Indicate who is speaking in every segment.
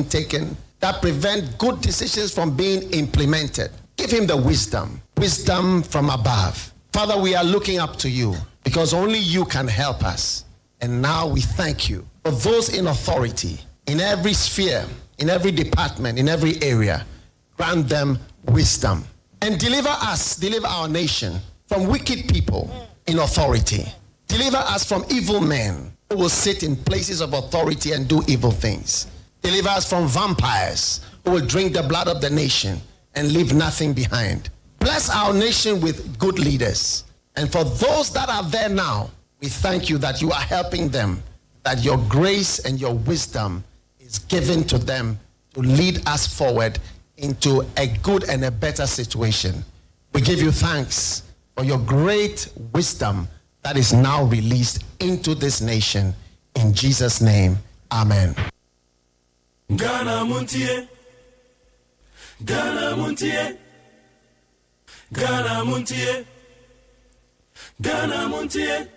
Speaker 1: being taken, that prevent good decisions from being implemented. Give him the wisdom from above. Father, we are looking up to you because only you can help us. And now we thank you for those in authority, in every sphere, in every department, in every area. Grant them wisdom and deliver our nation from wicked people in authority. Deliver us from evil men who will sit in places of authority and do evil things. Deliver us from vampires who will drink the blood of the nation and leave nothing behind. Bless our nation with good leaders. And for those that are there now, we thank you that you are helping them, that your grace and your wisdom is given to them to lead us forward into a good and a better situation. We give you thanks for your great wisdom that is now released into this nation. In Jesus' name, amen.
Speaker 2: Ghana Montie, Ghana Montie, Ghana Montie, Ghana Montie.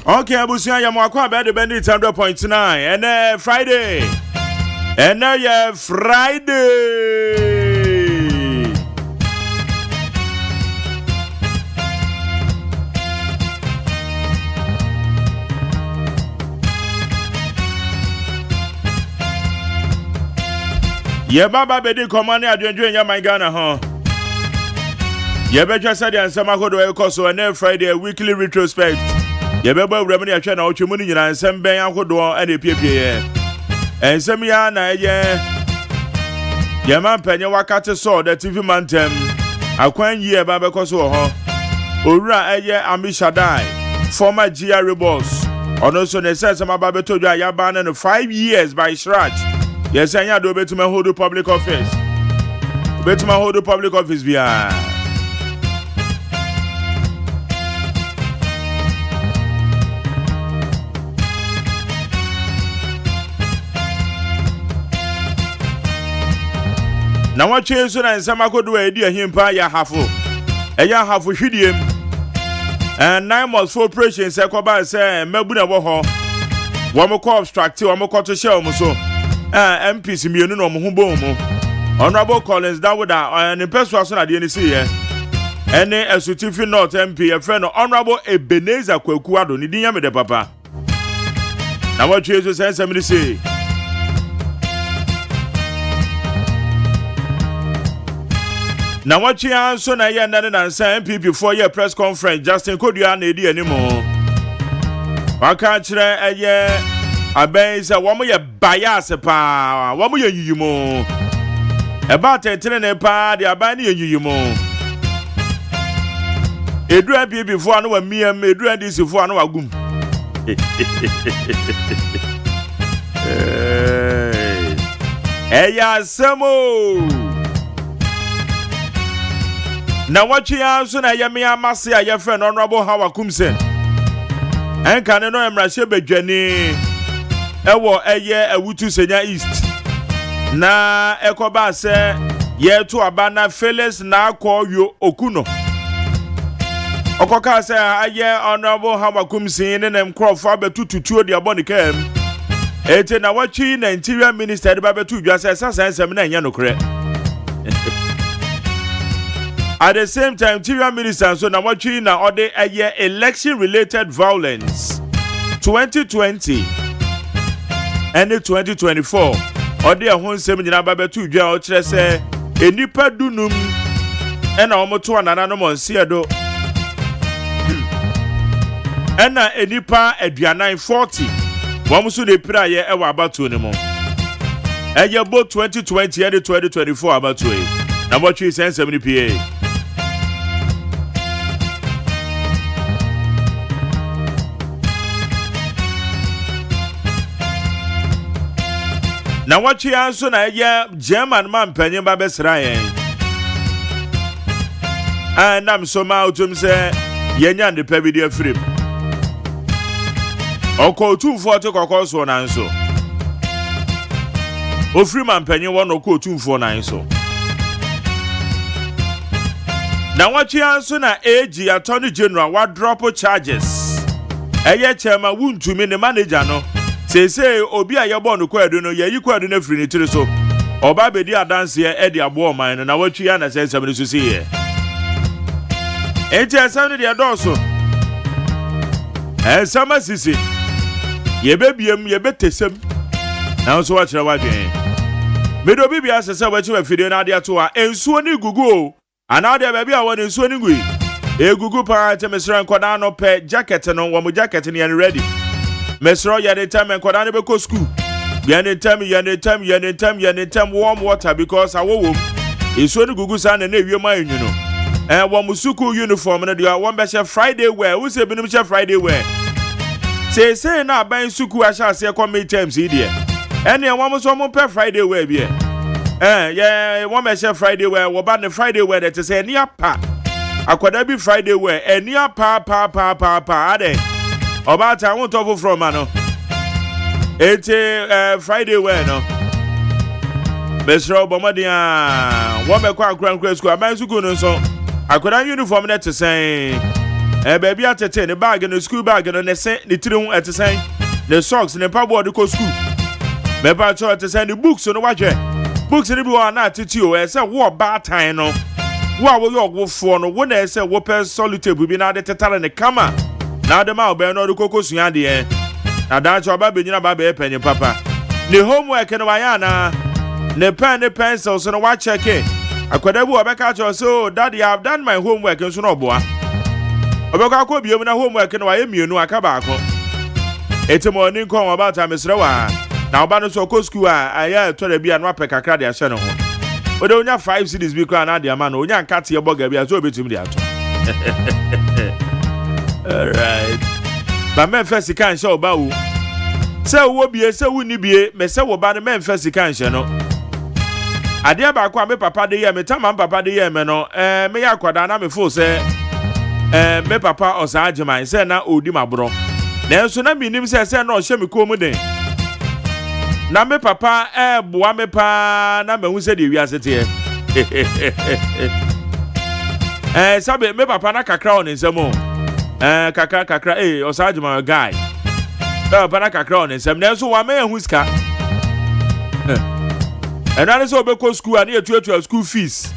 Speaker 3: Okay, Abusia Yamwakwa bed bandit 100.9 and Friday. And now yeah, Friday. Yeah, Baba Bedi command adwenjwe nya my Ghana huh. Yeah, better said and some akodo ekoso and Friday weekly retrospect. Yebeba wuremani ahwe na otwemu ni nyina nsem ben akodo ane piepie ensem ya na ye yema mpenye wakate so the TV mantem akwan yi eba bekoso ho owura eye Amishadai former GR boss ono so ne sense ma ba betodwa ya ba na 5 years by Shraj yes anya do betuma hold public office bia na wache so na nsama kodo edi ahimpa ya hafo eya hafo hwidiem and 9 months for operation se koba se mabu na bo ho wo mo ko obstruct wo mo ko to share mo so MPs mienu no mo humbo mo Honorable Collins Dawuda and person so na de ni see ye ene Asutifi North MP e friend Honorable Ebenezer Kwaku Ado ni dinya me de papa na wache so se nsam ni see na wachi anso na ye nane na nsa MPP for your press conference Justin Kodua na edi animo waka kire eye abenza wo mo ye bias pa wo mo ye yiyimo e ba tetere ne pa de aban ne yiyimo edu MPP for anu wa miem edu DC for anu wa gum eya semo na wachi anso na yemi amase a ye friend Honorable Hawa Kumsen enka ne no emrahye bedwani ewo eye awutu senya east na ekoba se ye to abana Felix na akoyo okuno okoka se aye Honorable Hawa Kumsen ne mkrofo abetututuo de abonikam ete na wachi na interior minister de babetu dwase sasa nsem na nya nokre at the same time, Interior Minister so na wachi na ode eye election related violence 2020 and 2024 ode ho nsem nyina ba betu dwa o kire se enipa dunum ena omoto anana no monse do ena enipa aduanan 40 wamso de piraye e wa abato ne mo eye bo 2020 and 2024 abato e na mo twi sensem ni pa na wachi anso na ye German man panyin ba besra yen nam so ma utum se yenya de pa bi de afrim oko otumfo to kokoso na nso ofri man panyin wo no ko otumfo na nso na wachi anso na AG Attorney General wa drop charges eye chema wuntumi ne manager no sese obi a yebo no kwadu no yayi kwadu na firi ni tiri so oba bedi adanse e de abo man no na watwi ya na sensem ni so siye enti asam de adoso sama sisi yebebiem yebetesem na so wa kire wadwen medo bibia sese wa chiwa firi na ade ato a ensuo ni gugu o ana de baabi a won ensuo ni gui egugu pa temesran koda no pe jacket no wo mo jacket ni ready Mesro yane time and Kodane beko school. Yane time warm water because I wom. It's when Gugu san and you mind, you know. And one musuku uniform and you are one better Friday wear. Who say Benucha Friday wear? Say now buying suku I shall say come times idiot. And then one was one per Friday wear be. Yeah, one better Friday wear, what about the Friday wear that is a near pa. I could be Friday wear, and near pa ade. About I won't over from mano. It's Friday where no. Best rob Bomadia. One back grand school. I'm so I could have uniform that to say baby at the 10 the bag in the school bag and the trim at the same the socks in the pub or the school. Maybe I try to send the books on the watch. Books in the blue are not to you as a war bad time no. What will your wolf for no one as a whopper solitude will be not at the talent the camera. Now the mouth bear no the cocos yandi eh. Now that's your baby in baby penny papa. The homework in Wayana, the pen, the pencils, and a watch check. I could have back at you so daddy I've done my homework in Sonoboa. I could be in a homework in Wyoming, you know a cabaco. It's a morning call about time, Miss Rowa. Now Banus or Coscu, I told the be an wapper cacadia channel. But only 5 cities be crowned at the man, or young catty a bugger be a so between the out. Alright. But men first can't show about. So what be a so wouldn't be a so about the men first can't show. I dear back one papa de year, me time papa de year, meno, me ya quadana me full say, me papa OSEI AGYEMAN, say na odi my bro. Then so na me nim say no shame me come de. Na me papa boa me pa na me hu say de wiase te. Sabe me papa na kakra on nsemo. Kakra OSEI AGYEMAN guy. Papa na kakra on nsem na so wa me hu ska. And I so be school and you school fees.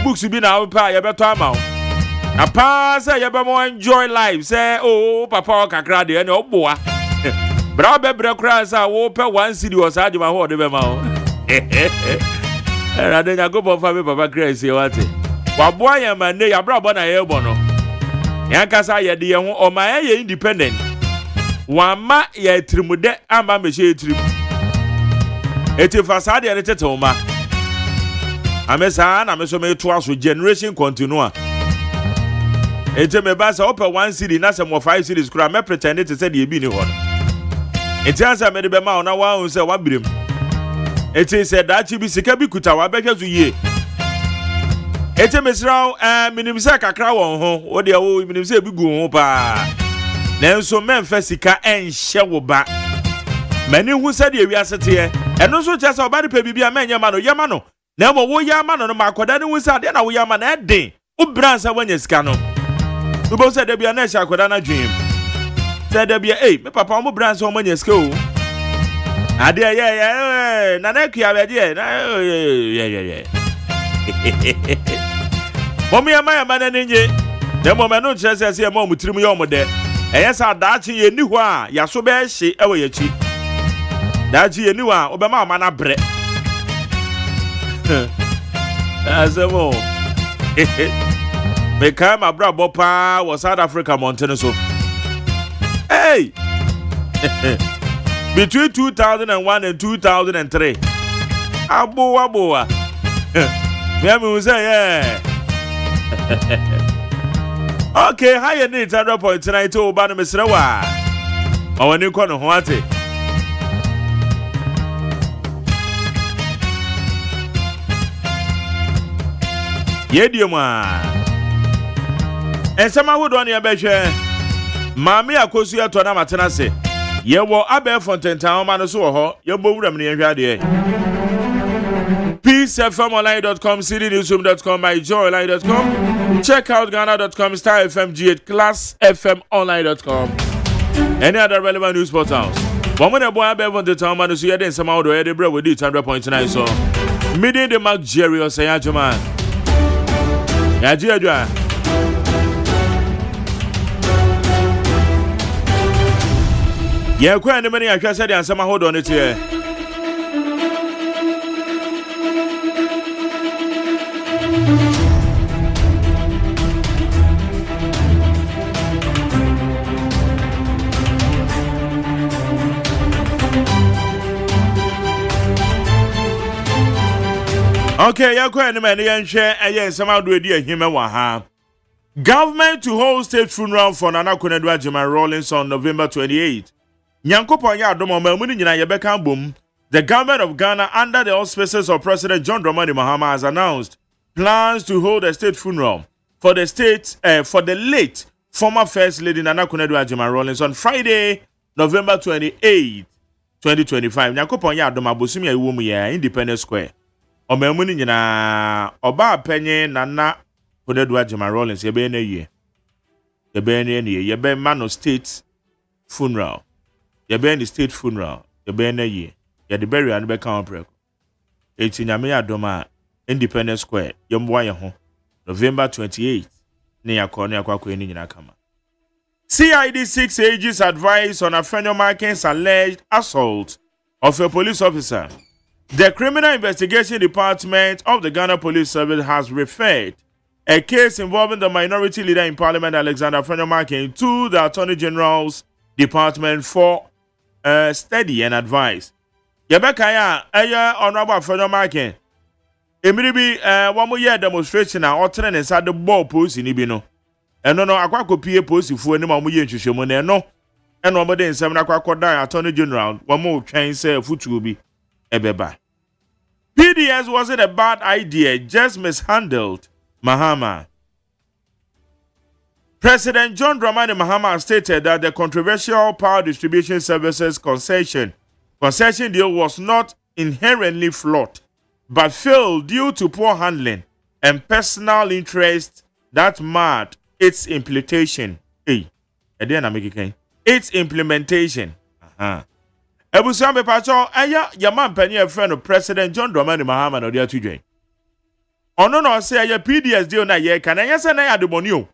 Speaker 3: Books be now pa you better amount. Na pa say you be more enjoy life. Say papa kakra de no boa. Bra be kra say wo pe 1 cedi OSEI AGYEMAN ho de be ma o. Era de go for me papa crazy what. Wa boa ya man ne ya bra bo na ye bo no. Yan kasa ye de ye ho o ma ye independent. Wa ma ye trimude ama me she trimu. Eti fasade ene tete oma. Amesa na me so me to aso generation continua. Eti me ba say ope 1 cedi na say mo 5 cedis kura me pretend to say de bi ni ho no. Eti ansa me de be ma ona wa hu say wa birem. Eti say da chi bi sika bi kuta wa be hwezu yie. Eti me sraw minim say kakra won ho. Wo de wo minim say bi gu ho pa. Nenso me mfa sika enhye wo ba. Many who said the wiase te and also just about the baby a man yamano. Never wo yamano no makoda who said na wo yamana den. U bransa when you scano. You both said there be a nesha kodana dream. Said there be a me papa mo bransa when you school. Adia yeah na ku ya be yeah. Mommy amaya man nenye. The moment no chance say mo mutirimu yo mo de. Eyesa daachi ye ni ho a yaso be hye ewe yachi. Daji anywa obema mana bre. Azemo. Me kai my bra bopa was South Africa mountain so. Hey. Between 2001 and 2003. Aboa. Me say yeah. Okay, higher need 100.9 to Obana Mesrawa. I want you to know what it. Yedioma. And some would on your beche. Mammy Akosia to Namatanase. Ye wo abe Fontaine Town Manaso ho, ye bo ram ni hwade. peacefmonline.com, cdnewsroom.com, myjoyline.com. Check out ghana.com, Star FM G8, classfmonline.com. Any other relevant news portals. One when a boy abe Fontaine Town Manaso ye den sama do ye de bre with 100.9 so. Meeting the Mark Jerry OSEI AGYEMAN. Yajia. Yeah, quite a many I can say and some hold on it here. Okay, yeah, quite a many and share and somehow do a dear him and waha. Government to hold state funeral for Nana Konadu Agyeman Rawlings on November 28th. Nyankopon ya adomo mamuni nyina yebeka bom. The government of Ghana, under the auspices of President John Dramani Mahama, has announced plans to hold a state funeral for the late former First Lady Nana Konadu Agyeman Rawlings on Friday, November 28, 2025. Nyankopon ya adomo abosumi ya iwo mu ya Independence Square. Omamuni nyina oba penye Nana Konadu Agyeman Rawlings yebe na yie. Yebe mano state funeral. You be in the state funeral. You be in a year. You the burial and be count break. It's in Yamea Doma, Independence Square. Yomboya home. November 28th. Near Corner Quaquini in Akama. CID 6 ages advice on a Markins alleged assault of a police officer. The Criminal Investigation Department of the Ghana Police Service has referred a case involving the minority leader in Parliament, Alexander Markin, to the Attorney General's Department for study and advice. Yabeka ya honorable Federal Markin. Emiribi one more year demonstration na otren inside the ball post ni bi no. Eno no akwa kopie post fu ani ma mo ye nhwehwemu na eno. Eno mo de nsem na akwa kodan Attorney General one more twen say futu bi ebeba. PDS wasn't a bad idea, just mishandled Mahama. President John Dramani Mahama stated that the controversial power distribution services concession deal was not inherently flawed, but failed due to poor handling and personal interest that marred its implementation. Its implementation. Ebusambe pacho aya yaman penny a friend of President John Dramani Mahama no dia tudwen. Ono no say aya PDS deal na ye kan anya se na ya de bonio.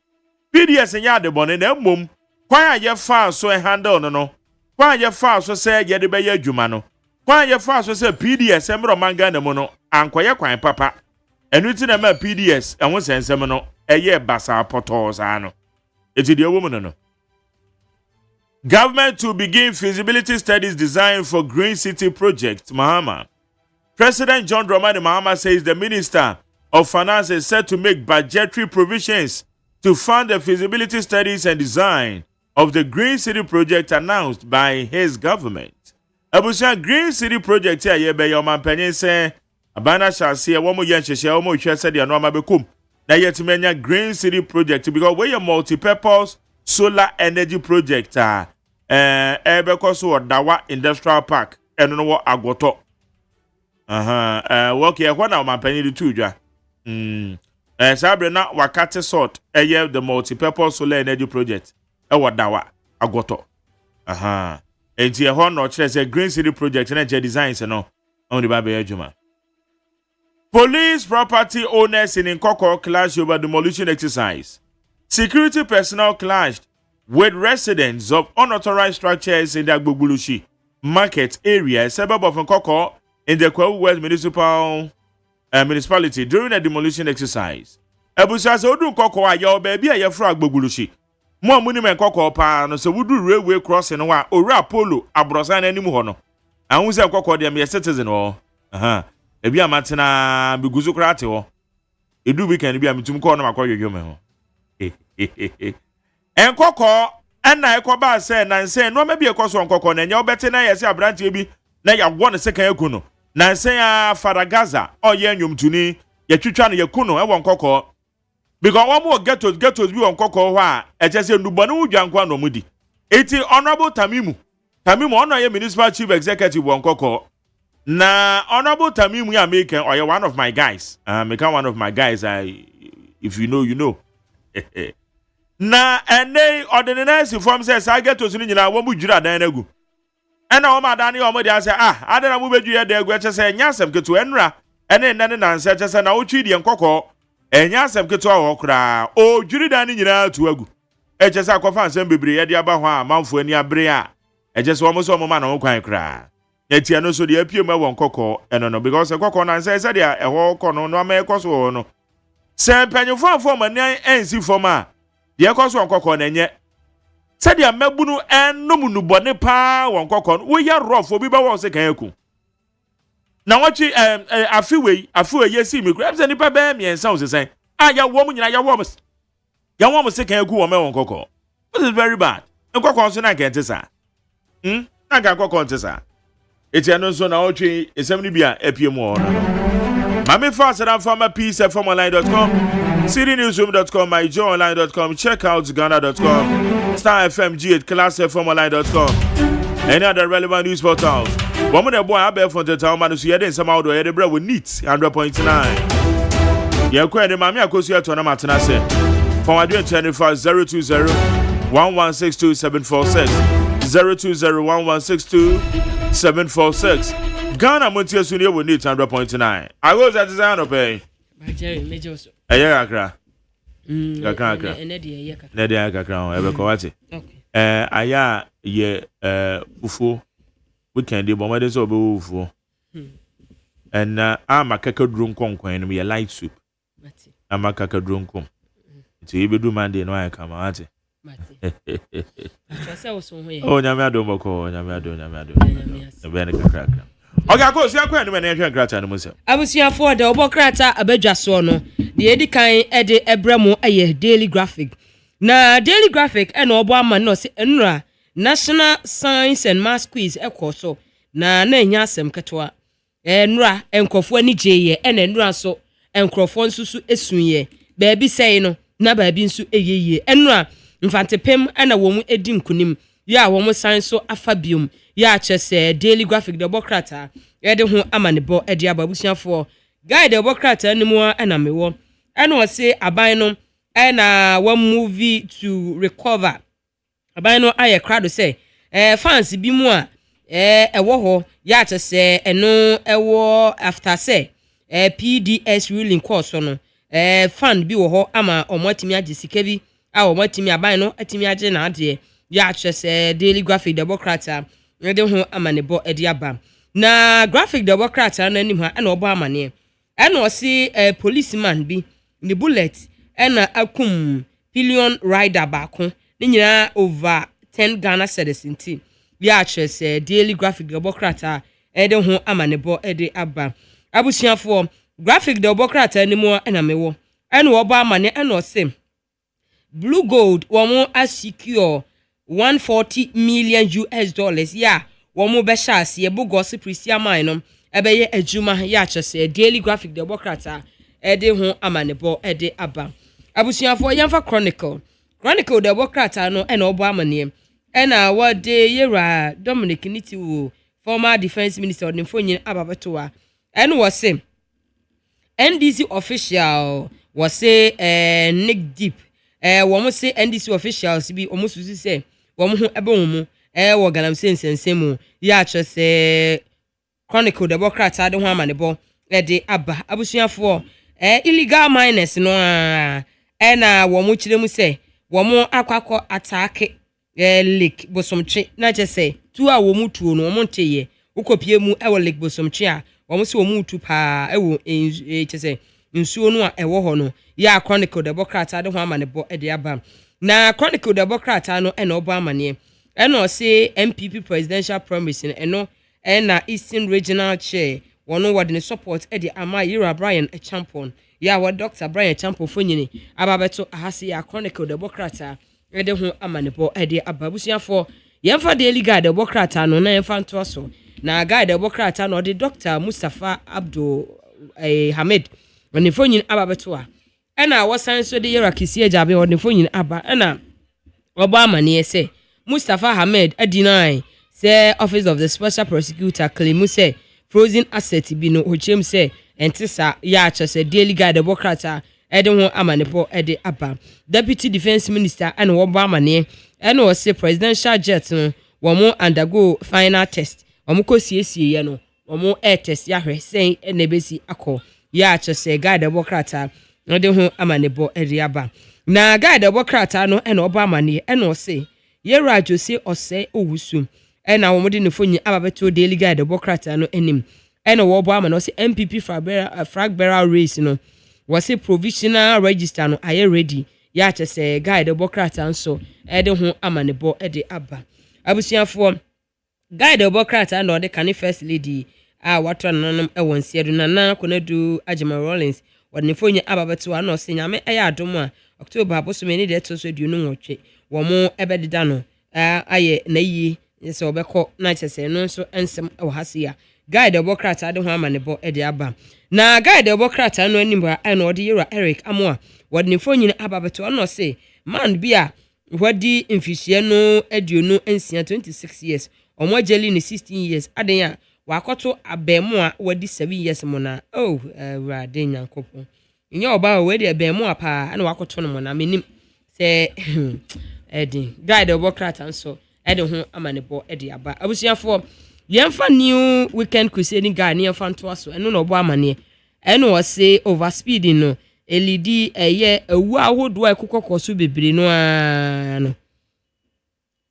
Speaker 3: PDS nya de bone na mmom kwan ye fa so e handle no kwan ye fa so say ye de be ye adwuma no kwan ye fa so say PDS emro manga na mu no ankoye kwan papa enu ti na ma PDS enwo sensem no eye basa potos ano eti de wo mu no. Government to begin feasibility studies designed for Green City project Mahama. President John Dramani Mahama says the Minister of Finance is set to make budgetary provisions to fund the feasibility studies and design of the Green City project announced by his government. Abusia Green City project here ye be your man penny say abana shall see a woman yen sheshe omo hwe said ya no ma bekum na yet menya Green City project because we a multi-purpose solar energy project ebe koso Dawa Industrial Park eno no agoto work here kwa na man penny the two dwa sabre na wakate sort the multi-purpose solar energy project Dawa agoto enti ho no kire say Green City project na je designs no on the baby adwuma. Police property owners in Nkoko clashed over demolition exercise. Security personnel clashed with residents of unauthorized structures in the Agbogbulushi, market area, suburb of Nkoko, in the Kwawu West municipality during a demolition exercise. Ebusa se odu Nkoko a your baby a your frag bogulushi. Mo muni men Nkoko pa no se wudu railway crossing wa ora polo abrosan animu ho no. Anwu se Nkoko dem ye citizen wo. Ebi amatena biguzu krate wo. Edu weekend bi ametum ko no makoyoyo me ho. Nkoko na ekoba se na nse no ma bi ekoso Nkoko na nya obete na yesi abrante bi na ya wo ne sekan eku no. Na nse ya Faragaza oye nwumtuni ye twitwa no ye ku no e wo Nkoko. Because one more ghettos be on Nkoko ho a e chese ndubone wudwankwa no mudi. Eti honorable Tamimu ono ye municipal chief executive on Nkoko. Na honorable Tamimu ya make or one of my guys. Make one of my guys. If you know, you know. Na ene ordinance form says I get to sini nyina wo mu jura dan nagu. Ena wo ma dan ne o mo dia say adana mu bedu ye da egu che say nyasem keto enra ene nne na nse che say na wo twi die Nkoko enyasem keto a wo kra o juri dan ne nyina tu agu. E che say akofa nsem bebre ye dia ba ho a manfo ani abre a e che say wo mo so mo ma na wo kwan kra. Etia no so de apie ma wo Nkoko eno no because Nkoko na nse dia e ho kɔ no no ma ekoso no. Se panyufo afo mani ensi foma de ekoso Nkoko na nye se dia mabunu enum nu bone pa wo Nkoko wo ya rofo bi ba wo se kan eku na wachi afiwe yesi mi kura se nipa ba miensa wo sesen ya wo mu nyina ya wo mu se kan eku wo me wo Nkoko. This is very bad. Nkoko so na kan tesa na kan Nkoko tesa etiano so na otwe esem ni bia apie mu ono mame fasara fama peace from online.com citynewsroom.com myjoyonline.com check out ghana.com star fmg class from online.com any other relevant news portals one more boy abel from the town man so yede nsem out do yede bra we neat 100.9 ye ko ede mame akosu eto na matena se from adwen 25 020 1162746 020 1162746 Ghana Montie Sunia will need 100.9. I was at the sound of pay. A year Accra. Nedia Cacra, ever coati. Aya ye bufo. We can do bombarders of bufo. And I'm a caca drunk conquer we a light soup. I'm a caca drunk. So you do Monday no I come at it. Oh, Namado Moko, Namado. Okay, go see a quite many grata and myself. I was here for the Obokrata Abejasono, the Edikan Ede Ebremo, a daily graphic. Na daily graphic and Obama no se Enra National Science and Math Quiz Ekoso, na Yasem Katwa. Enra enkofo ani jeye enra so enkrofo nsusu esunye. Baby say no, na baby nsu eyeye. Enra mfantepem ana wo mu edim kunim ya wo mu san so afabium ya chese daily graphic the Obokrata e de ho amanebo e de ababusiafo guide the Obokrata animu ana mewo ana o se aban no na one movie to recover aban no aye crowd say fans bi mu a ewo ho ya chese eno ewo after say PDS ruling course no fan bi wo ho ama omotimi agisika bi a omotimi aban no atimi age na ade ya chese daily graphic the Obokrata de ho amanebo e de aba na graphic the Obokrata na anim ha na obo amane na o si policeman bi the bullet na akum pillion rider baako ni nyina over 10 Ghana cedis nti ya chese daily graphic the Obokrata e de ho amanebo e de aba abusuafo graphic the Obokrata animu na mewo na obo amane na o se Blue Gold womo asecure $140 million ya womo be shas ye bu gossip prisia man no ebeye adwuma ya chese daily graphic the Obokrata e de ho amanebo e de aba abusuafo yemfa chronicle the Obokrata no na obo amane na wode yera Dominic Nitiwo former defense minister of Nfonyin ababetoa and was say NDC official was say Nick Deep womo say NDC officials bi omo susu say womo ho ebe womo wo galamse nsensemu ya chese chronicle the Obokrata de ho amanebo e de aba abusuafo illegal miners no na womo chiremu say womo akwakọ attack
Speaker 4: lake bosomtwe na je say tu a wo mutuo no MONTIE ukopie mu e wo lake bosomtwe a wo se wo mutu pa e wo je say nsuo no a e wo ho no ya chronicle the bokrata de ho amane bo e de aba na chronicle the bokrata no e na obo amane e na o say MPP presidential promise e no e na Eastern Regional Chair wono wode ne support e de ama Yira Brian e champion ya wa Dr. Brian champion fonyini ababeto ahase ya chronicle the bokrata e de ho amane bo e de aba busuafo yemfa daily guide the bokrata no na yemfa nto so na guide the bokrata no de Dr. Mustafa Abdul Hamid when fonyin aba beto a ena wasan so de Yira kisi ajabe when fonyin aba ena oba amane say Mustafa Hamid deny say office of the special prosecutor claim say frozen asset bi no ochem say entisa ya acha say daily guide the bokrata ede ho amanepo ede aba deputy defense minister and oba amane ena o say presidential jet no wo mo undergo final test wo mo ko siesie ye no wo mo air test ya hwe say ena besi akọ ya acha say guide the bokrata ede ho amanebo ede aba na guide the bokrata no ena oba amane ena o say Yera Jose Ose Owusu ena wo mode ne fonyi ababeto daily guide the bokrata no enim ena wo bo ama no say MPP flag bearer race no was a provisional register no aye ready ya che say guide the bokrata nso e de ho ama ne bo e de aba abusuafo guide the bokrata no de kan first lady a wato nanom e won siedu na konadu Agyeman Rollins wode ne fonyi ababeto ano se nyame e ya adom a October abosome ni de to so du no nwotwe wo mo ebedida no aye na yi so obekọ na chese no nso ensem e wahase ya guide obokrata de ho amane bo e de aba na guide obokrata no anim ba na ode Yera Eric Amoa wode ne fonyin ababeto no se man bia wadi mfihie no aduonu ensia 26 years omo jeli ne 16 years aden a wakoto abemu a wadi 7 years mo na rade nyankopon nya oba we de abemu a pa na wakoto no mo na menim se edin guide obokrata nso ede ho amane bo ede aba abusuafo yemfa new weekend crusading guy ne yemfa nto aso eno no bo amane eno wo say overspeeding no elidi eye awu ahodo ekokokoso bebre no ano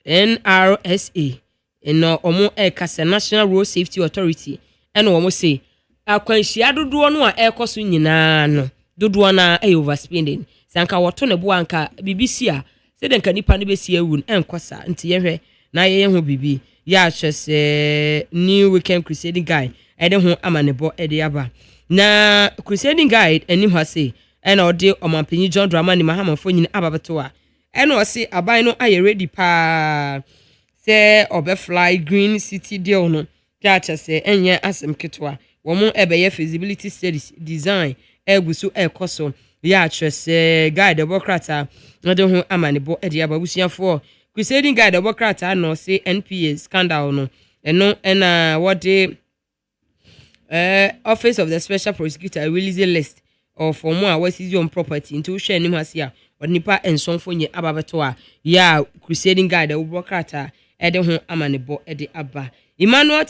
Speaker 4: NRSA eno omo ekase National Road Safety Authority eno omo say akwanhia dodo no a ekoso nyina no dodo na overspeeding sanka woto ne bo anka BBC a seden ka nipa ne besi awun enkosa nti yehwe na ye ho bibi ya chese new weekend crusading guy ede ho amanebo ede aba na crusading guide enim ha say ena ode omampanyi John Dramani Mahama fonyin ababeto a ena o say aban no aye ready pa say obefly green city deal no ya chese enye asem ketwa wo mo ebeye feasibility studies design egusu ekoso ya chese guide obokrata ode ho amanebo ede aba busuafo crusading guide obokrata no say NPA scandal no eno ena what office of the special prosecutor release a list of more what is your property into share nim hasia or nipa enson fonye ababeto a ya crusading guide obokrata ede ho amanebo ede aba Emmanuel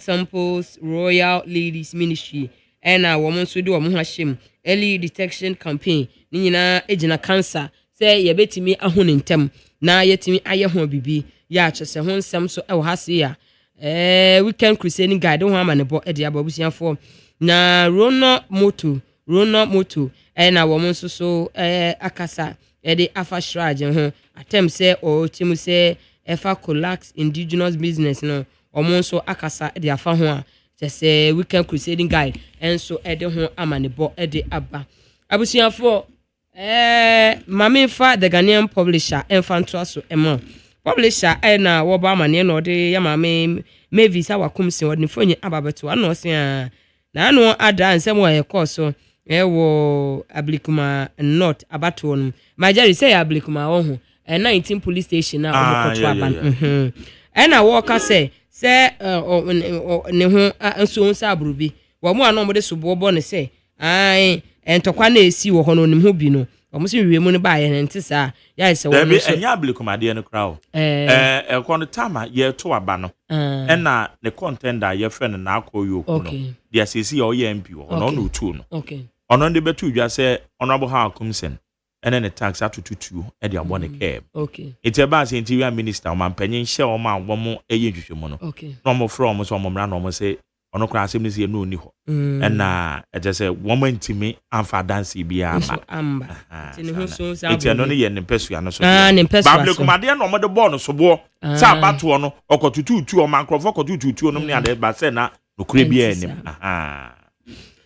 Speaker 4: Temple's Royal Ladies Ministry ena woman so do wo hashim early detection campaign ni nyina ejina cancer say ye betimi ahone ntem na yetimi aye ho bibi ya chese ho nsem so e wo hase ya weekend crusading guide ho amanebo e de ababusiafo na Rono moto na wo so akasa e de afa shrage ho atem say o timu say efa collapse indigenous business no omo so akasa e de afa ho a chese weekend crusading guide enso e de ho amanebo e de aba abusiafo mame fa the Ghanaian publisher enfanto aso emo publisher na wo ba mane na ode ya mame Mavis awakumsi wode fonye ababeto ano se na ano ada nsem wa yekoso wo ablikuma not abato no majari say ablikuma wo ho 19 police station na omokoto aban na wo ka say ne ho nso nsa abrubi wo mo ano mo de sobo bo ne say ai entokwa na esi wo ho no nim ho bi no omusi wiemu ne ba ye ntisa ya ise wo no so
Speaker 3: enya ablikomade ne kra o ekono tama ye to aba no na ne contender ye friend na akoyo ku no dia sesi ye o ye mpi o no no tu no ono de betu dwa se honorable ha akumsen and then the tax out to 2 at the one cab.
Speaker 4: Okay.
Speaker 3: It's about interior minister, man, penny shell, man, one more a year.
Speaker 4: Okay.
Speaker 3: Normal from us, one man almost say, on a class, and just a woman to me, and for dancing be amber. It's only an impression. Babylon, my dear, no matter bonus or war, Sabat one or to 2 or macro to 2 no near the Basena, no Caribbean.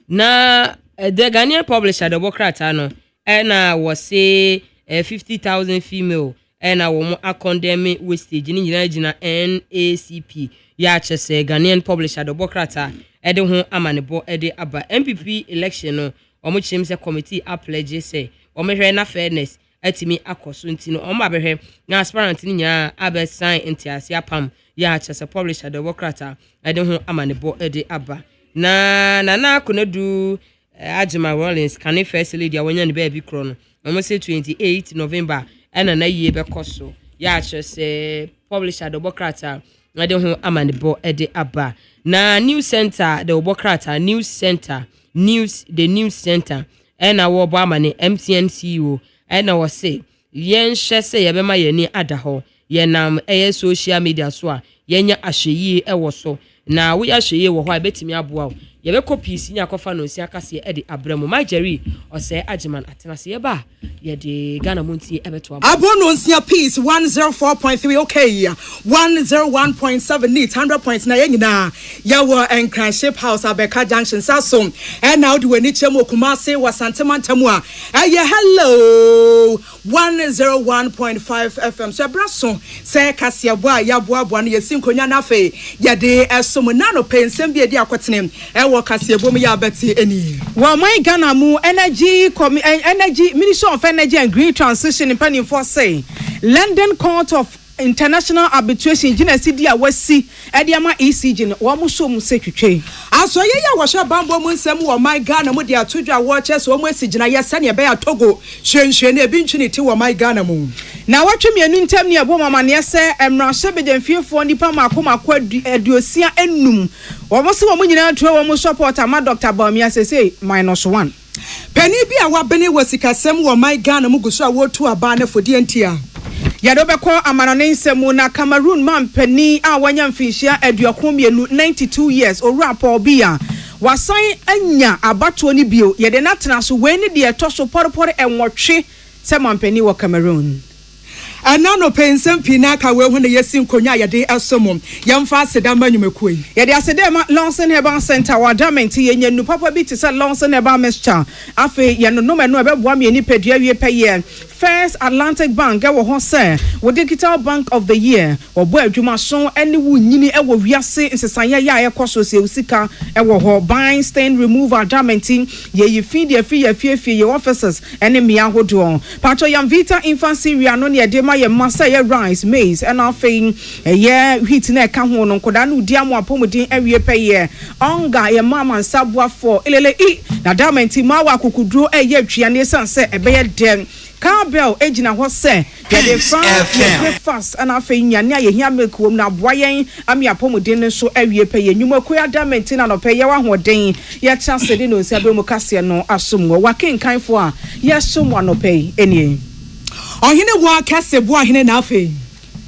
Speaker 4: Na the Ghanaian publisher, the Democrat, and I was say 50,000 female, and I will condemn wastage in United NACP. Ya say Ghanaian publisher, the Democrat, Ede ho amanebo Ede aba MPP election no omo chim se committee a pledge say omo hwe na fairness atimi akoso ntino omo abehwe na aspirant ni nya abe sign entiase apam ya say publisher the Democrat Ede ho amanebo Ede aba na akonadu Agyeman Rollins kan first lady awanya ne ba bi kro no omo say 28 November ena na yie be koso ya say publisher the Democrat Ede ho amanebo Ede aba na news center the Obokrata news center the news center and our Obama MTN CEO and our say yen shese yebema yeni adaho yenam social media so yenya ahyeyi ewo so na we ahyeyi wo ho abetimi aboa yebe copy si nya kofa no si akase e de abramo my Jerry OSEI Agyeman atenase yeba ye de Ghana Montie ebeto
Speaker 5: abono nsia piece 104.3 okay 101.7 neat 100 na yenyina yawo Encranship House Abeka Junction saso and now do any chemo Kumase wasantemantamu a hello 101.5 FM so braso se kasia boa ya boa no yesinkonya na fe ye de esom na no pensem bi de akotene kasia bom ya beti eni wa my Ghana mu energy Ministry of Energy and Green Transition in Penny for say London Court of International Arbitration Gina CD awasi ediama ECG no wo so mu setwetwe aso ye ya wo hwe bambo mu nsem wo my Ghana mu de atodwa wo che so mu esigina ye sane be ya Togo hwenhwe na ebi ntwini ti wo my Ghana mu na watwe mienu ntam ne ebo mama ne se emra hye bedemfiefo nipa makoma aduosia enum wo se wo mu nyina atwa wo mu support ama Dr. Bawumia say -1 Penny bi a wabene wasikasem wo my Ghana mu guso a wotu aba na fodi antia Yadobeko amanone nsemu na Cameroon man penny a wanya mfinhia aduakomienu 92 years owura Paul Bia wasan anya abato ni bio yede natena so weni de etoso porpore enwotwe se man penny wo Cameroon Anano pensem pinaka we hu na yesin konya yede asomo yemfa asedama nyumekoi yede asedema Lonson Herbal Center wadament yenye nu papa bi ti se Lonson Herbal Mixture afi ye no no ebeboa me ni pedua wie peye First Atlantic Bank ewo ho se wo Digital Bank of the Year obo adwuma so ene wu nyini ewo wiase nsesanya ya yekoso se usika ewo ho buying stain removal adament ye yifi de afi ye officers ene mia hodo pato yam Vita Infancy no ne de ma ye masa ye rice maize and afin ye wheat na ka ho no koda no di amo apomodin awie peye onga ye mama nsabua for elele na adament ma wa kokuduro ye atwiane sanse ebeye dem Carbell ejina ho se de breakfast and afi nyane aye hia milk wom na boyen ami apomodin so awie peye nwumaku adament na no peye wa hoden ye chance de no se abemu kase no asomwo wakenkanfo a ye somwo no peye enie ohine wa kase bo ahine na afi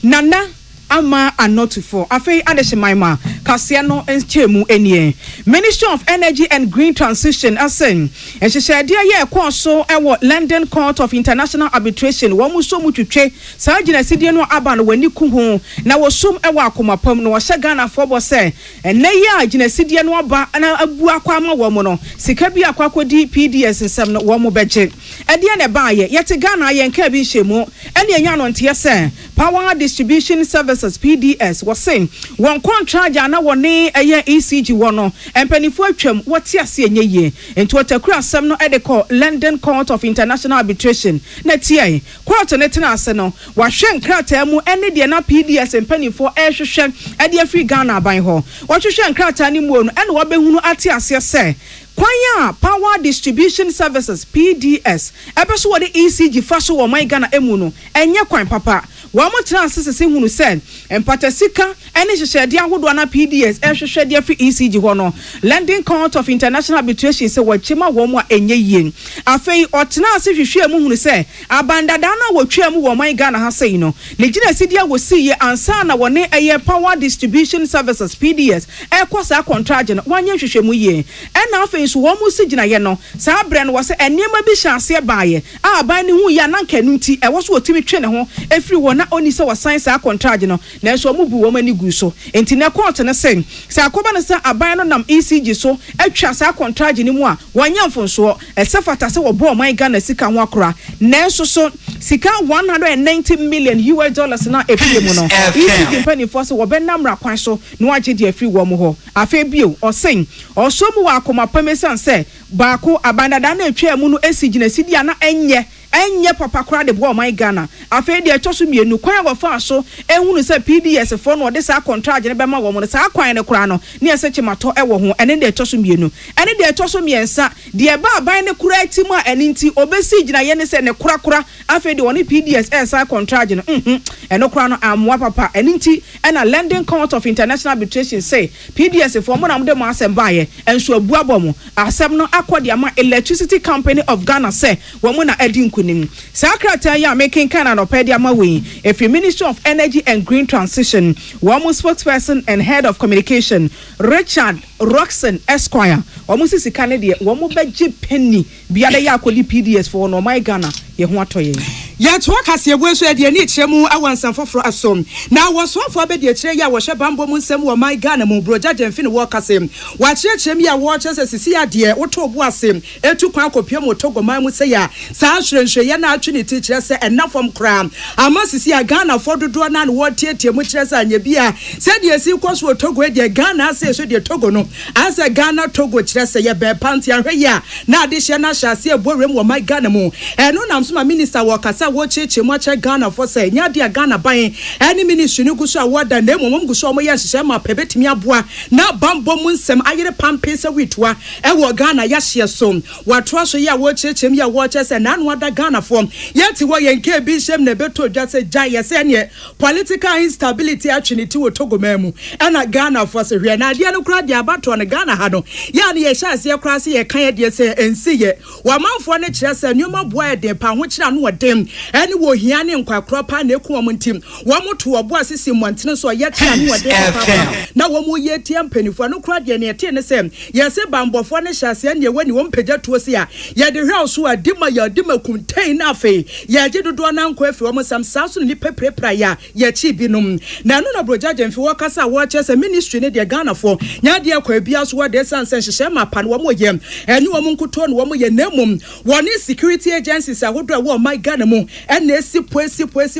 Speaker 5: nana ama anotufo afei adeshemaima kase no enchemu enie Ministry of Energy and Green Transition asen enhyehyade ye ekwoso ewo London Court of International Arbitration wo muso mutwetwe saa gina sidie no aba no wani kuhu na wo som ewo akomapam no wo hye Ghana fobo se enne ye gina sidie no aba na abu akwa ma wo mo no sika bi akwakodi PDS nsem no wo mo beje ade ne baaye yete Ghana ye nka bi hyemu ene enya no nte se Power Distribution Services PDS was saying one contract na woni eye ECG wono empanifo atwam wote ase enye ye enti watakura asem no ede call London Court of International Arbitration na tie court ne tena ase no wahwe nkrata mu ene de na PDS empanifo ehwehwe ede afri Ghana ban ho wahwehwe nkrata ni mu no ene wabehunu ate ase se kwanya Power Distribution Services PDS ebeso wo de ECG faso wo man Ghana emu no enye kwan papa wo mo tena asese hunu se empata sika ene hyehyede ahodo na PDS ehwehwede afi ECG ho no London Court of International Arbitration se wachema wo mo a enye yie afei otena ase hwehwe mu hunu se abandada na wotwa mu wo man Ghana ha sei no ne gina sidia wo siye ansa na wone eye Power Distribution Services PDS ekosa contract no wanye hwehwe mu yie ena afei so wo mu si gina ye no saa bre no wo se enema bi hyase baaye a aban ne hu ya na nkanu nti ewo so otimi twe ne ho efiri wo na oni se wo sign saa contract no na so mu bu wo mani gu so enti ne court ne sen saa akoba ne sa aban no nam ECG so atwa saa contract ni mu a wanye mfonso esefata se wo bo man Ghana sika ho akora na so sika 190 million US dollars na efie mu no ECG company for se wo be namra kwan so no agye de efiri wo mu ho afa bio osen oso mu wa akoma pamesan se baako abandada na atwa mu no ECG na sidia na enye papa kora de bo my Ghana afei de etoso mienu kwan go fa so ehunu se PDS for no de sa contract ne be ma wo mo sa kwan ne kora no ne ese chimato ewo ho ene de etoso mienu ene de etoso miensa de ba aban ne kora ti mu a ene nti obesi gina ye ne se ne kora afei de woni PDS sa contract no ene kora no amwa papa ene nti ena London Court of International Arbitration say PDS for mo na mo de mo asem baaye enso abu abomo asem no akodi ama Electricity Company of Ghana say wo mo na edi Secretary ya making kind of pedia mawe if the Ministry of Energy and Green Transition woman spokesperson and head of communication Richard Roxon Esquire woman sisi Canada woman beji penny biada ya koli PDS for no my Ghana ye ho atoye ya to akase ebu so de ni kyeremu awansan foforo asom na wosofo be de kyere ya wo hwe bambo mu nsem wo my Ghana mu broja jemfi ne wo kasem wa kyerkyerem ya wo kyerse sisi ade woto obu asem etu kwan kopie mu togo man mu se ya saa hwehwe ya na atwe ne ti kyerse enafom kram ama sisi ya Ghana fododo na wo tietie mu kyerse anya bia se de esi kwaso togo de Ghana se so de togo no asa Ghana togo kyerse ye be panti ahwe ya na ade hye na hyase eborem wo my Ghana mu eno nam so ma minister wo kasa wo cheche mo che Ghana for say nya dia Ghana ban any ministry ni guso awoda na emom guso mo ye hyehyɛ ma pebetimi aboa na bambo mu nsɛm ayere pampe se witwa e wo Ghana ya hye so watro so ya wo cheche mi ya wo che say na no ada Ghana form yeti wo ye nke bi hyɛm na beto dwa se gya ye se ne political instability atwiniti wo Togo mamu na Ghana for se hwe na dia no kura dia abato na Ghana ha no ya ne ye hyase ye kura se ye kan ye de se ensi ye wa manfo ne kyerɛ se nyoma boa ye de pa ho kyerɛ no wodem eni wo hia ne nkwakro pa na eku wo ntim wo moto obo asisi mwantene so ye tia no wode na wo mo ye tia mpanifo no kura de ne tie ne se ye se bambofo ne hyase ne wani wo mpagya tuo se ya ye de hwe so adima ya adima kuntain na afi ye gye dodo na nko afi wo mo sam saso ni peprepra ya ye chi binom na no na broja jemfi wo kasa wo kyese ministry ne de Ghana fo nya de akwa bia so wo de sansen hyehye ma pa no wo mo ye eni wo mo nkoto no wo mo ye namum wo ne security agencies ahodo wo my Ghana mu ena esi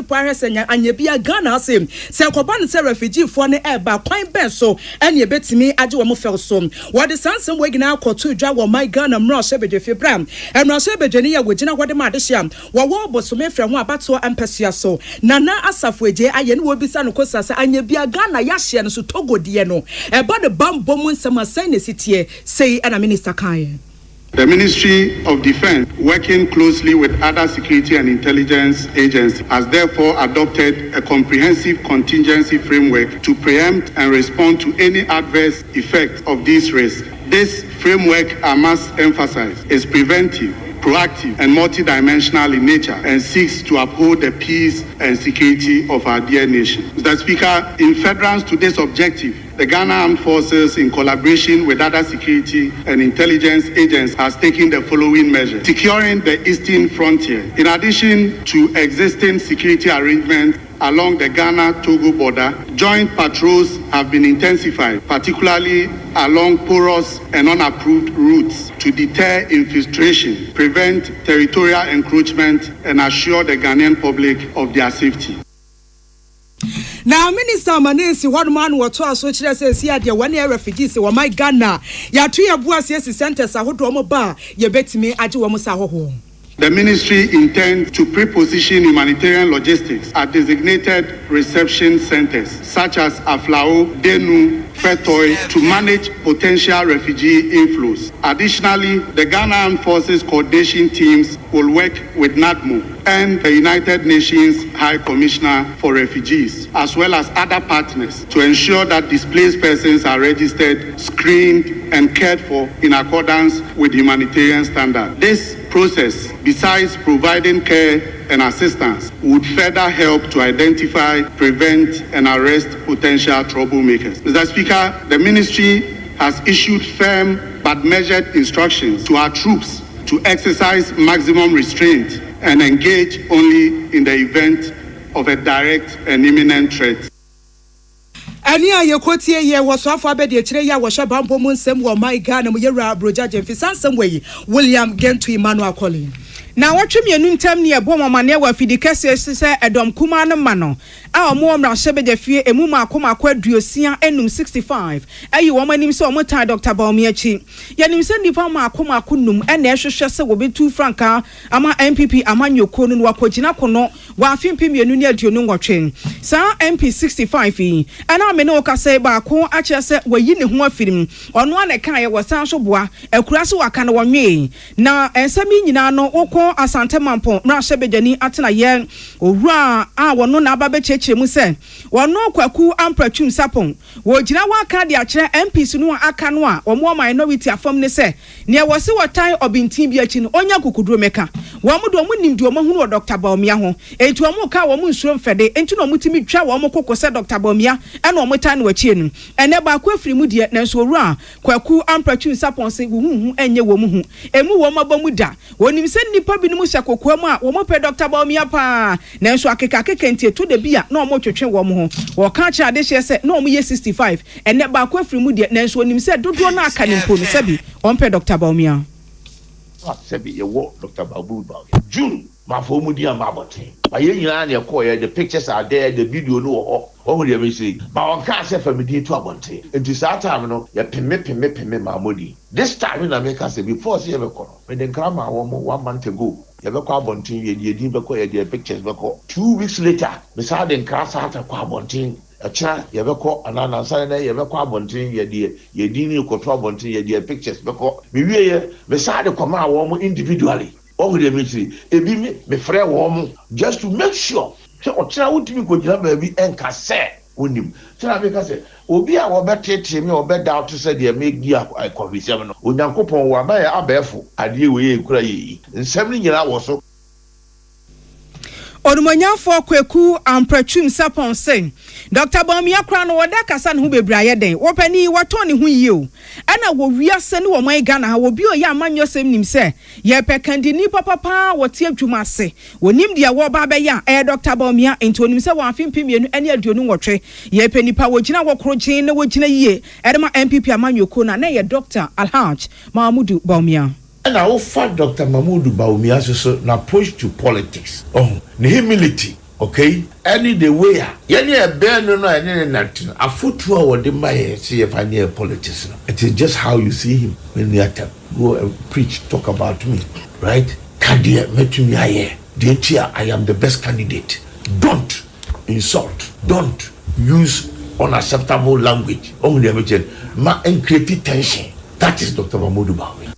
Speaker 5: ahesenya anya bia Ghana asem se koba no se refugee fo ne eba kwan ben so ena ebetimi age wo mo fel so wo de sansem we gina akoto dwa wo my Ghana mra so bedwe febram emra so bedwe ne ya wo gina wo de ma de hia wo wo bosome fra ho abato empesua so nana asafo eje aye ne wo bisa no kosasa anya bia Ghana ya hye no so Togo de no eba de bambo mu nsema sai ne sitie sei ena minister kan.
Speaker 6: The Ministry of Defense, working closely with other security and intelligence agencies, has therefore adopted a comprehensive contingency framework to preempt and respond to any adverse effects of these risks. This framework, I must emphasize, is preventive, proactive, and multidimensional in nature and seeks to uphold the peace and security of our dear nation. Mr. Speaker, in furtherance to this objective, the Ghana Armed Forces, in collaboration with other security and intelligence agents, has taken the following measures. Securing the eastern frontier. In addition to existing security arrangements along the Ghana-Togo border, joint patrols have been intensified, particularly along porous and unapproved routes, to deter infiltration, prevent territorial encroachment, and assure the Ghanaian public of their safety.
Speaker 5: Now, Minister Manesi, one man was to associate says here, the 1 year refugees were my Ghana. Ya 2 year boys, yes, centers, I would bar, you bet me, I do almost a home.
Speaker 6: The ministry intends to pre-position humanitarian logistics at designated reception centers such as Aflao, Denu, Fetoy to manage potential refugee inflows. Additionally, the Ghana Armed Forces coordination teams will work with NADMO and the United Nations High Commissioner for Refugees, as well as other partners, to ensure that displaced persons are registered, screened, and cared for in accordance with humanitarian standards. This process, besides providing care and assistance, would further help to identify, prevent, and arrest potential troublemakers. Mr. Speaker, the ministry has issued firm but measured instructions to our troops to exercise maximum restraint and engage only in the event of a direct and imminent threat.
Speaker 5: Ani aye kotie ye wasofo abede kire ya washa bambo mu nsem wo my Ghana mu yera broja jemfi sansem we William Gentu Emmanuel Collin.
Speaker 7: Na watwemienu ntam ne ebo mamane wa fidikase sese edom kuma no ma no a omo omra hyebeje fie emu makoma aduosia enum 65 ayi wo manim se omo tai Dr. Baumiachi yanim se nipa makoma akunum ena ehwehwe se wo betu franka ama MPP amanyoko no wakogina kono wa afimpimienu ne aduonu nwotwen sa MP 65 yi ana me ne okase ba ko ache se wayi ne ho afirim ono ane kan ye wasan so boa akura se waka ne wonwe na ensami nyina no woko asante mampo mra hyebejani atena ye owura a wono na aba becheche mu se wono kwaku ampratwum sapon wo gina waka de akere MPs no aka no a omo minority afam ne se ne wose wotai obintin bi achi no onya kokuduro meka wo mo do mo nim de omo hunu Dr. Baumia ho etu omo ka wo mo nsuro mfede enti no mutimi twa wo mo kokko se Dr. Baumia ena omo tai no achi enu ene ba kwa afiri mu de nanso owura kwaku ampratwum sapon se huhu enye wo mu hu emu wo mabamu da wonim se nipa bi nimu hyakokoa mu a wo mo pe Dr. Baumia pa nanso akeka ntie to de bia na omo twetwe wo mo ho wo ka cha de hye se na omo ye 65 ene ba kwa afiri mu de nanso wonim se dodo na aka ne mpo no sabi ompe Dr. Baumia
Speaker 8: sabi ye wo Dr. Baumia June ma fo mu di amabote aye nyina na ko ye the pictures are there the video no ho o de me say ma won ka se family to abonte enti sa time no ye pemme ma modi this time na make say before say ye be ko me den krama wo mo 1 month ago ye be ko abonte ye di be ko ye the pictures be ko 2 weeks later me sa den krasa ta ko abonte acha ye be ko anana san na ye be ko abonte ye di ni ko to abonte ye the pictures be ko me wie ye me sa de ko ma wo mo individually all the ministry ebi me frɛ wo just to make sure say otira wotimi ko gina ba bi enka se onim tira me ka se obi a wo betete me wo be doubt say de make gi akɔbisɛm no onyankopɔn wo aba ya abɛfo ade we ekura yi nsɛm ni nyina wo so
Speaker 7: Onumonyafo kweku ampratwum sapon sen Dr. Baumia kra no woda kasa ne ho bebraye den wopani watoni ho yie ana wo wiase ne wo man Ghana ha wo bi o ya amanyosem nim se ye pekandini papa wote adwuma ase wonim dia wo ba be ya Dr. Baumia enti onim se wa afimpimienu ene aduonu nwotwe ye penipa wo gina wo krogin ne wo gina yie edema MPP amanyoko na ye Dr. Alhaj Mahmudu Baumia.
Speaker 8: And I offer Dr. Mahmudu Baumia so an approach to politics. Oh, the humility, okay? Any the way, any a bear no any nothing. A foot to our demand, see if I near politics. It is just how you see him when you go and preach, talk about me, right? Kadia met me I am the best candidate. Don't insult. Don't use unacceptable language. Only and create tension. That is Dr. Mahmudu Baumia.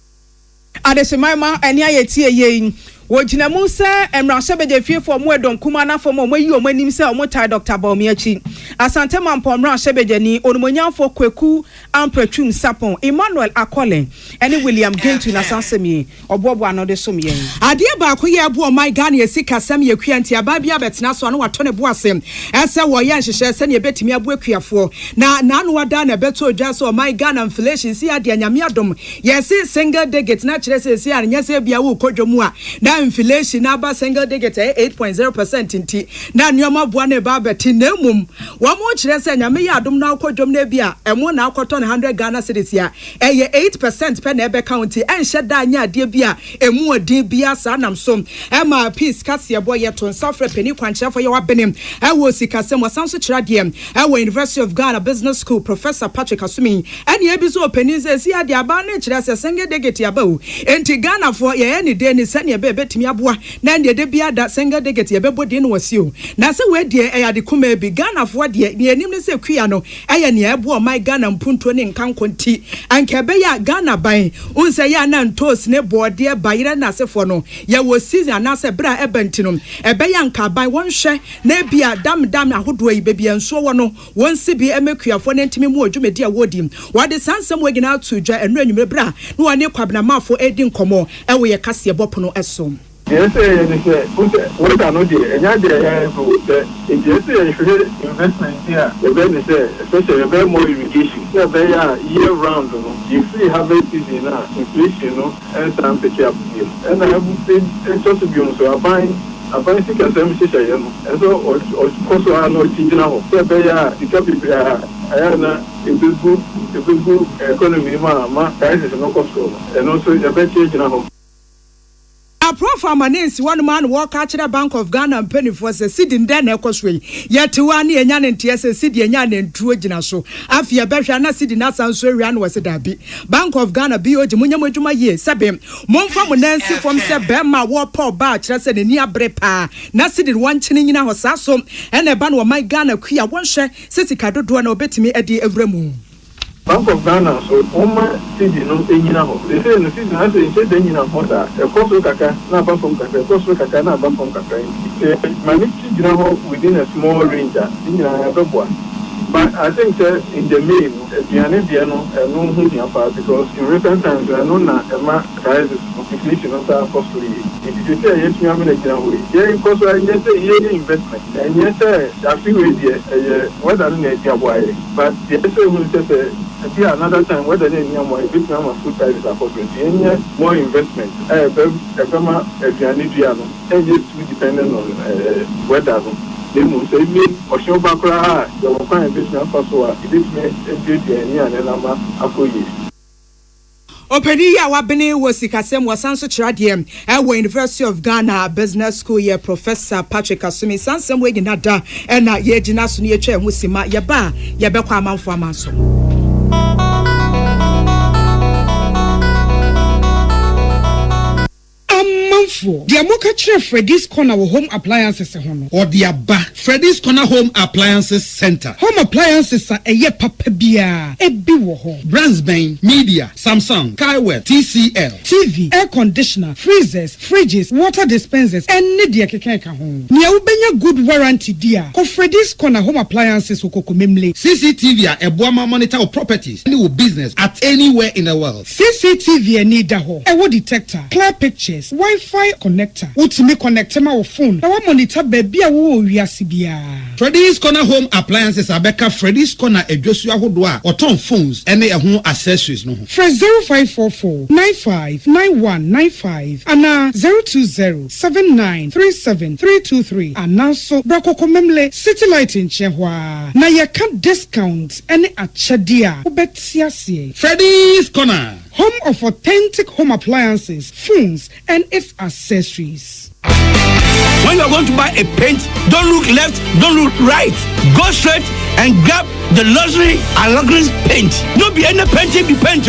Speaker 7: Adesemaima eni ayetie ye wogina mu se emra hyebeje fiefo mu edon kuma na fo mo yi o manim se o mo tai Dr. Baumiachi asante mampo mra hyebeje ni onumonyamfo kweku ampratwum sapon Emmanuel Akole eni William Gentu na sansemi obobo anode som yen
Speaker 5: ade ba ko ye bo my Ghana esika sam ye kuanti aba bia betena so no wato ne bo asem ese wo ye nhyehyɛ se ne betimi abo akuafo na no wada na beto odwa so my Ghana inflation si ade anyame adom yes single digit na kyerɛ se si anya se bia wo kodwomu a na inflation aba single digit 8.0% nti na nneoma boa na ba beti na mum wo mo kyerɛ se anyame ya adom na kodwom na bia emo na akoto 100 Ghana cedis ya 8% pe na ebe county enhye da anya ade bia emu ade bia sa nam so ema peace kase boy yeton safre pani kwankyerefo ye wabenem ewo sikasem wasanso kyerɛ de ewo University of Ghana Business School Professor Patrick Asumi ene ebi so opani se si ade aba na kyerɛ se single digit aba o enti Ghana for ye any day ni se ne ebe betimi aboa na ne de bia da senga de get ye bebo de no wasi o na se we de e ade kuma bi Ghana fo de ne anim ne se kua no eye ne ebo my Ghana mpunto ne nkankonti anka be ya Ghana ban unse ya na ntos ne bode bayire na sefo no ye wo season na se bra ebenti no ebe ya nka ban won hwe na bia dam ahodo yi bebia nso wo no won si bi emekuafo ne ntimi mu odwumedi a wodi wade sansem wagina to dwa enu anwumre bra no wane kwabna mafo edi nkomo ewo ye kase bopono eso.
Speaker 9: Yes, what I know, and I investment here, especially very more irrigation. They are year round. You see, harvest season now, inflation, and some pick up. And I have been just to be honest, so I buy 6 and 7 6 and so also I know teaching now. So they are the capital. I am a good economy, my prices no cost, and also a better change now.
Speaker 5: A profamanensi one man walk at the Bank of Ghana and penny for the seed in den ecosway. Yet one year yan and TS city and yan and Trojana so. After Bashana city Nasan Surian was a dabi. Bank of Ghana bio Jimunamujuma ye, Sabim. Monfamanensi from Sabema war poor batch as a near brepa. Nasi did one chinning in our sasso and a ban of my Ghana queer one share, Sissy Cado do an obey me at the Evremu.
Speaker 9: Bank of Ghana, so Oma city no Enina. They say in the season, I say, Enina Hota, a coastal caca, not from Caca, coastal caca, not from Caca. Manage within a small range, in a but I think in the main, the no who because in recent times, I know that Emma prices of inflation are costly. If you say, yes, you have a because I yes, investment, and yes, I feel it, what I don't but yes, will say, another time, whether they know more, big number of food prices are costing more investment. And just dependent on weather. They will say, or show back, the one business for it is made and number of years.
Speaker 5: Openi ya wabene wosikasem wasanso chiradiem ewe University of Ghana Business School ye Professor Patrick Asumi sansem we ginada ena ye gina so ne ye twa husima ye ba ye bekwa amanfo amanso.
Speaker 7: The Amoka Chair Freddy's Corner Home Appliances
Speaker 10: or the Abba Freddy's Corner Home Appliances Center.
Speaker 7: Home appliances are a ye papabia, a biwo
Speaker 10: Bransbane, Media, Samsung, Kaiwell, TCL,
Speaker 7: TV, air conditioner, freezers, fridges, water dispensers, and Nidia Kekeka home. Nia ubenya good warranty dear. Ko Freddy's Corner Home Appliances ukokumemle.
Speaker 10: CCTV a Boama monitor of properties and business at anywhere in the world.
Speaker 7: CCTV and need daho. Ewo detector, clear pictures, Wi-Fi connector. Ultimate connector ma phone. Na wa monitor baby a wo wiase bia.
Speaker 10: Freddy's Corner Home Appliances abeka Freddy's Corner edwosu ahodoa oton phones ene ehun accessories no.
Speaker 7: Fresh 0544 959195 ana 020 7937323 ana so brako memle city light in chehwa. Na ye can discount ene achadia obetiasie.
Speaker 10: Freddy's Corner,
Speaker 7: home of authentic home appliances, phones and its accessories.
Speaker 2: When you are going to buy a paint, don't look left, don't look right. Go straight and grab the luxury acrylic paint. No be any painting be paint.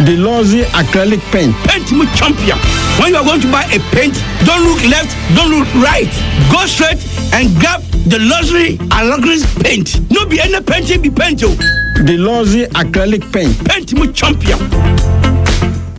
Speaker 10: the luxury acrylic paint.
Speaker 2: Paint me champion. When you are going to buy a paint, don't look left, don't look right. Go straight and grab the luxury acrylic paint. No be any painting be paint.
Speaker 10: The luxury acrylic paint.
Speaker 2: Paint me champion.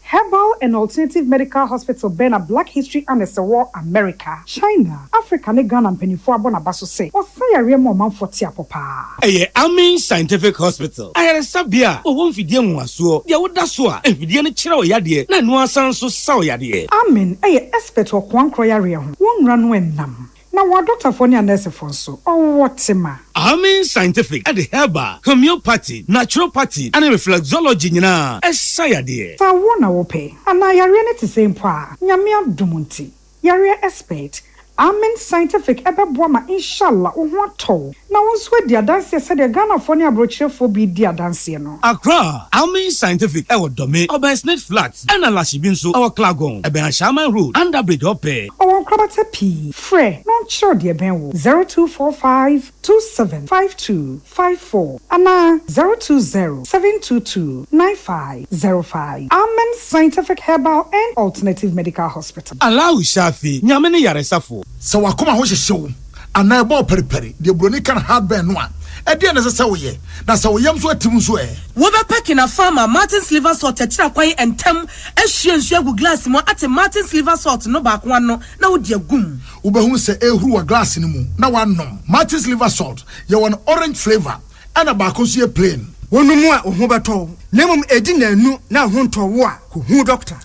Speaker 7: Herbal and Alternative Medical Hospital Ben a Black History and a War America, China, Africa, ne Ghana and Penifo Bonabaso say, or fire remo man for tia papa.
Speaker 2: Amin Scientific Hospital. I had a sabia, or one video so, the old daswa, and video chiro yadie, na no san so saw yadie.
Speaker 7: Amin, expert or one croyaria, one run when nam. Now, what doctor for your nurse for so, or what's ma?
Speaker 2: Amin Scientific at the herbal, homeopathy, naturopathy, and reflexology, na, as sayadie.
Speaker 7: So I wanna pay, and I are in the same pa, Yamia Dumunti, Yaria expert. Amen Scientific ebe boama inshallah ohwato na wonso dia dance said the Ghana for ne abrochefo bi dia dance no
Speaker 2: Accra Amen Scientific e wodome Obersnet Flats and Alashi binso our Klagon ebe Shaman Road under bridge ope
Speaker 7: o krabata pi frɛ no sure dear Ben 0245 275254 and 020 722 9505. Amen Scientific Herbal and Alternative Medical Hospital.
Speaker 11: Allow Shafi, Yamini Yaresafo.
Speaker 12: So wakoma ho show and I bought periphery. The brony can hard burn one. At the end of the Sawaye, that's how yam so at Timsway.
Speaker 5: Woba packing a farmer, Martin's liver salt, Chakway and Tem, as she and Shagu glass more at a Martin's liver salt, no back one, no, dear goom.
Speaker 12: Ubahun say, who a glass in the moon. Now one no. Martin's liver salt, you an orange flavor, and a bacosia plain.
Speaker 11: One more, Hobato. Lemon Edina, no, now Hunter War, who doctor.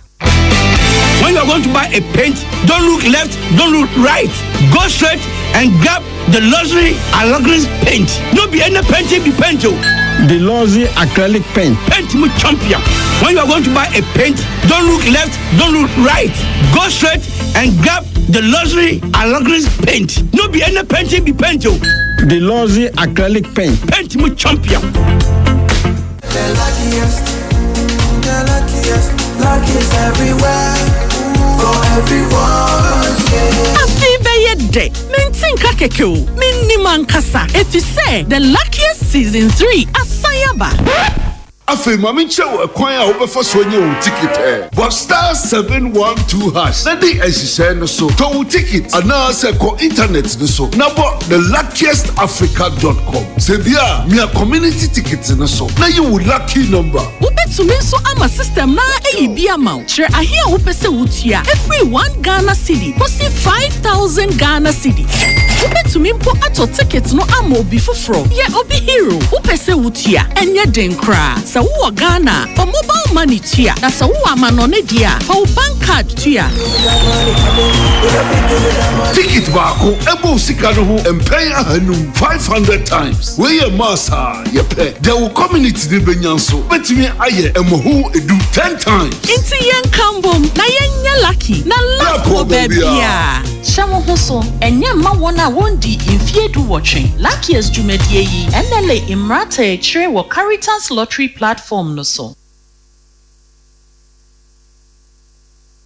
Speaker 2: When you are going to buy a paint, don't look left, don't look right. Go straight and grab the luxury acrylic paint. No be any paint, be paint.
Speaker 11: The Lozi acrylic paint.
Speaker 2: Paint me champion. When you are going to buy a paint, don't look left, don't look right. Go straight and grab the luxury acrylic paint. No be any paint, be paint.
Speaker 11: The Lozi acrylic paint.
Speaker 2: Paint me champion.
Speaker 13: The luckiest, luckiest everywhere. For everyone, yeah.
Speaker 14: Afi beye de, mentin kakeke o, minni mankasa. If you say the luckiest season 3 asayaba.
Speaker 15: Afi mami chew a kwanya obefa so nye o ticket but star 712 hash na di ensise no so to ticket ana se ko internet no so na bo the luckiestafrica.com se bia me community ticket no so na you lucky number
Speaker 14: Ubetumi so ama system na eyi amount chere ahia wo pese wutua every 1 Ghana cedi posi 5,000 Ghana cedi Ubetumi mpo ato ticket no ama obi foforo ye obi hero wo pese wutua enye den kra sa wo Ghana for mobile money tua na sa wo amanone dia for bank card tua
Speaker 15: ticket baako ebo sika no ho empay ahanum 500 times we ye massa ye pay there will community de benyanso betimi aye emoho edu 10 times
Speaker 14: inti yen kambom na yen lucky na lapo bebia
Speaker 16: Shamo hoso enye ma wona wondi infiedu watching luckiest jumedie yi enele imrata chire wo Caritas lottery platform no so.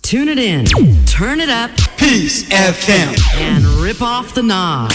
Speaker 17: Tune it in, turn it up,
Speaker 11: Peace FM,
Speaker 17: and rip off the knob.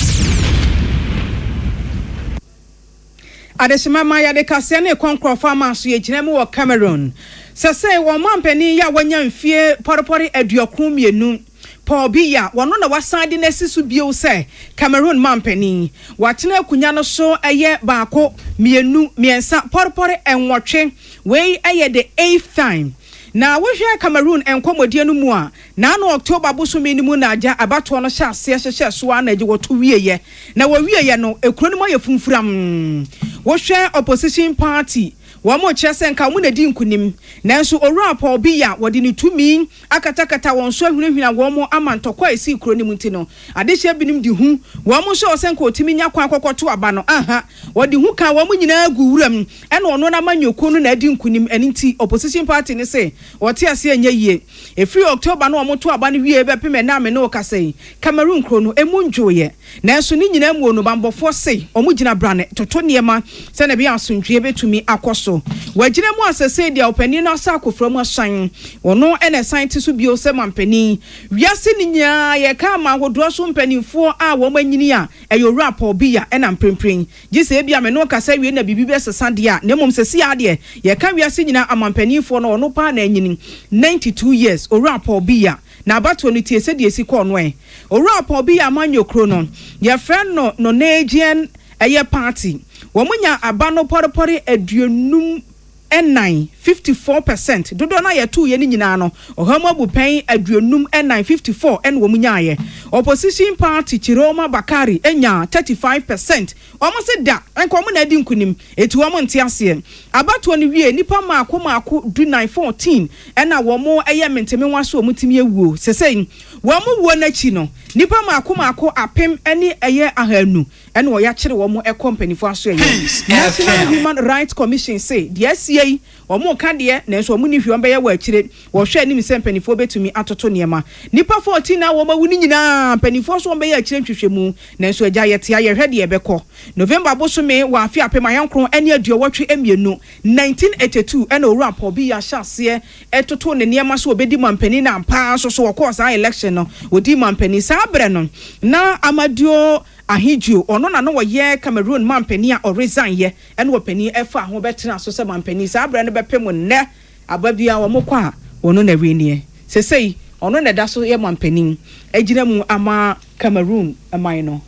Speaker 7: Adeshima Maya de Kasene Concro Farmers ye Jinemu or Cameroon. Sase wa mampeni ya wanya mfie porpori eduokum yenu. Paul Biya, one on the waside nesisu bio se Cameroon mampeni. Watine kunyano so aye bako mienu miensa porpori and watching way aye the 8th time. Na we hwe Cameroon enkomodie no mu a na no October bosome ni mu na aja abato no hye ase so a na age woto wieye na wo wieye no ekuro no ye funfuram wo hwe opposition party wo mo kyese nka mu na di nkunim nanso owura Paul Biya wodi ni tumi akatakata won so ahunahuna wo mo amantokwa esi kuro ni mu ntino adehye binim di hu wo mo so osenka otimi nya kwa akokoto aba no aha wodi hu ka wo mo nyina agu wuram ene ono na manyoko no na di nkunim enti opposition party ni say wote ase anya yie efri October no omoto aba no wie be peme na me no kasai Cameroon kro no emu njoye nanso ni nyina mu ono bambofo sei omo gina brane toto niema se na bia asundwe betumi akoso wagina mu asese dia opani no asa akofram asan wono ene scientist bio se mampani wiase ni nya ye ka ma hodo so mpanimfo a wo manyini a eyo rap Biya ena mprempren gise bia me no kasa wie na bibi be sesa dia na mom sesi ade ye ka wiase nyina amampanimfo no ono pa na anyini 92 years o rap Biya na abato ni tie se die si ko no o rap Biya manyokro no ye friend no Nigerian eye party wo munya abano porpori aduonum N9 54% dodo na ye 2 ye ni nyina no ohamo bupen aduonum N9 54 en wo munya ye opposition party Chiroma Bakari enya 35% omo se da enko mo na di nkunim etu omo nte ase abato ni wie nipa maako du 914 ena wo mo eye menteme waso omutimi ewuo sesei wo mo wo na chi no nipa maako apem ene eye ahanu ene wo ya kire wo mo e company fo aso eye National Human Rights Commission say the SCA wo mo ka de na so mu ni hwe ombe ye wa akire wo hwe anim se mpanifo betumi atoto niema nipa 14 na wo ma wuni nyina mpanifo so ombe ye akire ntwehwemu na so agya yete ya hwe de ebekọ November bosome wa afi apema yankron ene aduowotwe emienu 1982 ena oru apobi ya hyase etoto ne niema so obedi mampani na ampa so wo course election no odi mampani sa abre no na amadio ahiju ono na no ye Cameroon mampani a resign ye ene wo pani efa ho betena so se mampani sa abre no bepem ne ababia wo mokwa ono na winie sesei ono na da so ye mampani agina mu ama Cameroon amai no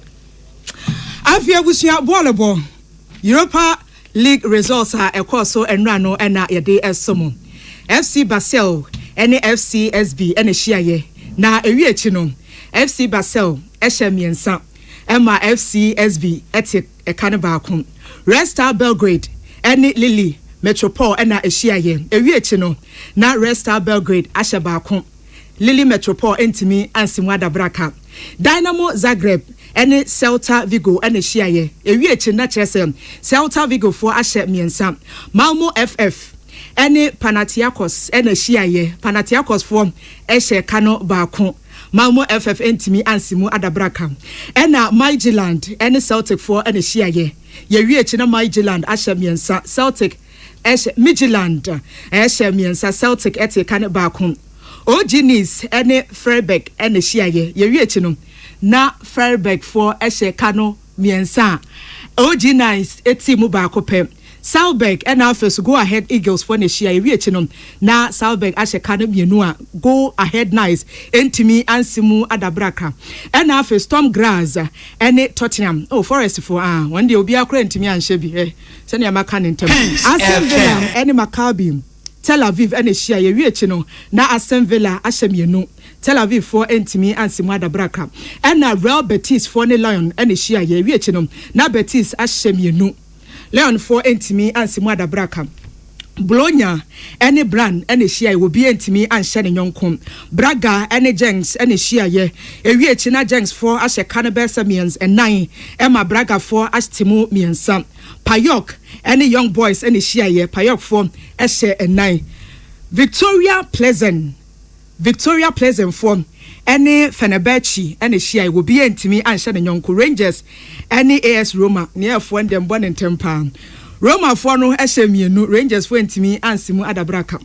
Speaker 7: afia busia volleyball Europa League results are ekoso enra no na yede esomo FC Basel ene FCSB ene hyiaye na ewiechi no FC Basel ehye Emma FCSB ete ekane baako Red Star Belgrade ene Lille Metropole ena ehyiaye ewiechi no na Red Star Belgrade ahye baako Lille Metropole entimi ansimu adabraka Dynamo Zagreb ene Celta Vigo ene hyiaye ewiechi na kyerese Celta Vigo for ahye miensa Malmo FF ene Panathinaikos ene hyiaye Panathinaikos for ehye kano baako Malmo FF entimi ansimu adabraka ena Midtjylland ene Celtic for ene hyiaye yewiechi na Midtjylland ahye miensa Celtic ehye Midtjylland ehye miensa Celtic ete kano baako Oginis ene Freiburg ene hyiaye yewiechi no na Freiburg for ehye kano miensa Oginis eti mu baako pe Salzburg and Alphas go ahead Eagles for Neshia Vietnam. Na Salzburg Ashe Canadian go ahead nice entimi ansimu adabraka. And Alphas Storm Graz and Tottenham. Oh, Forest for one day will be a crane to me and Shebi. Send your macan in temple. Aston Villa and Maccabi. Tel Aviv and Neshia Vietnam. Na Aston Villa Ashemienu. Tel Aviv for entimi ansimu adabraka. And na Real Betis for the Lion and Neshia Vietnam. Na Betis Ashemienu. Leon for entimi ansimu adabraka Bologna any brand any share will be entimi and shane yonkum Braga any Jenks any share ye ewie na Jenks for ashe Cannibal Samians and 9 Emma Braga for astimu miensa Payok any young boys any share ye Payok for ashe and 9 Victoria Pleasant for any Fenerbahce any share will be entimi and shane yonku Rangers any AS Roma near for them born in Tempan Roma for no SMU Rangers for entimi ansimu adabraka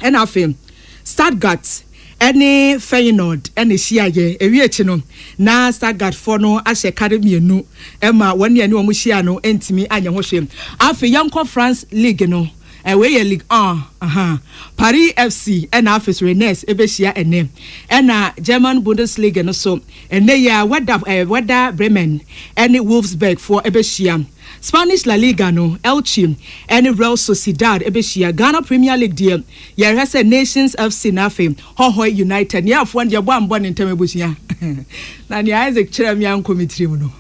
Speaker 7: and afem Stuttgart any Feyenoord any shiaye ewiechi no na Stuttgart for no ashe academy nu Emma one year no omuhia no entimi anya hwehwem afi yanko France League no we League Paris FC and Office Rennes ebeshia ene na German Bundesliga no so ene ya Werder Bremen and Wolfsburg for ebeshia Spanish La Liga no Elche and Real Sociedad ebeshia Ghana Premier League dear ya rese Nations FC nafe Hohoi United ya afwan dia bambo ntem ebusia na ni Isaac Cherem yan committee mu no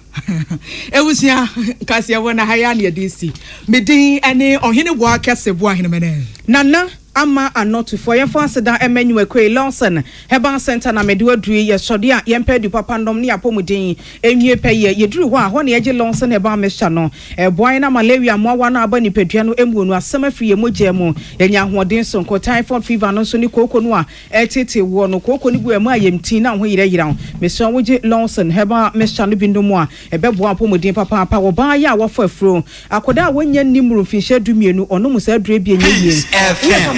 Speaker 7: ewusia kasia wona haya na DC medin ene ohene bo akase bo ahene mene nana ama anotu for your fansida emenu ekwe Lawson Heban Center na medu adui ye sode a yempa du papa ndom ne apomuden enwie peye yeduru ho a ho ne ye Lawson Heban mesha no boy na malaria mowa na aba nipadua no emuonu asema firi ye moje mu enya hoden so ko typhoid fever no so ni koko no a etete wo no koko ni bu emu ayemti na ho yira meso woje Lawson Heban mesha no bindomu a ebebo apomuden papa wo ba ya wo fafuro akoda wonya nimru finhye dumienu ono musa adure bi enye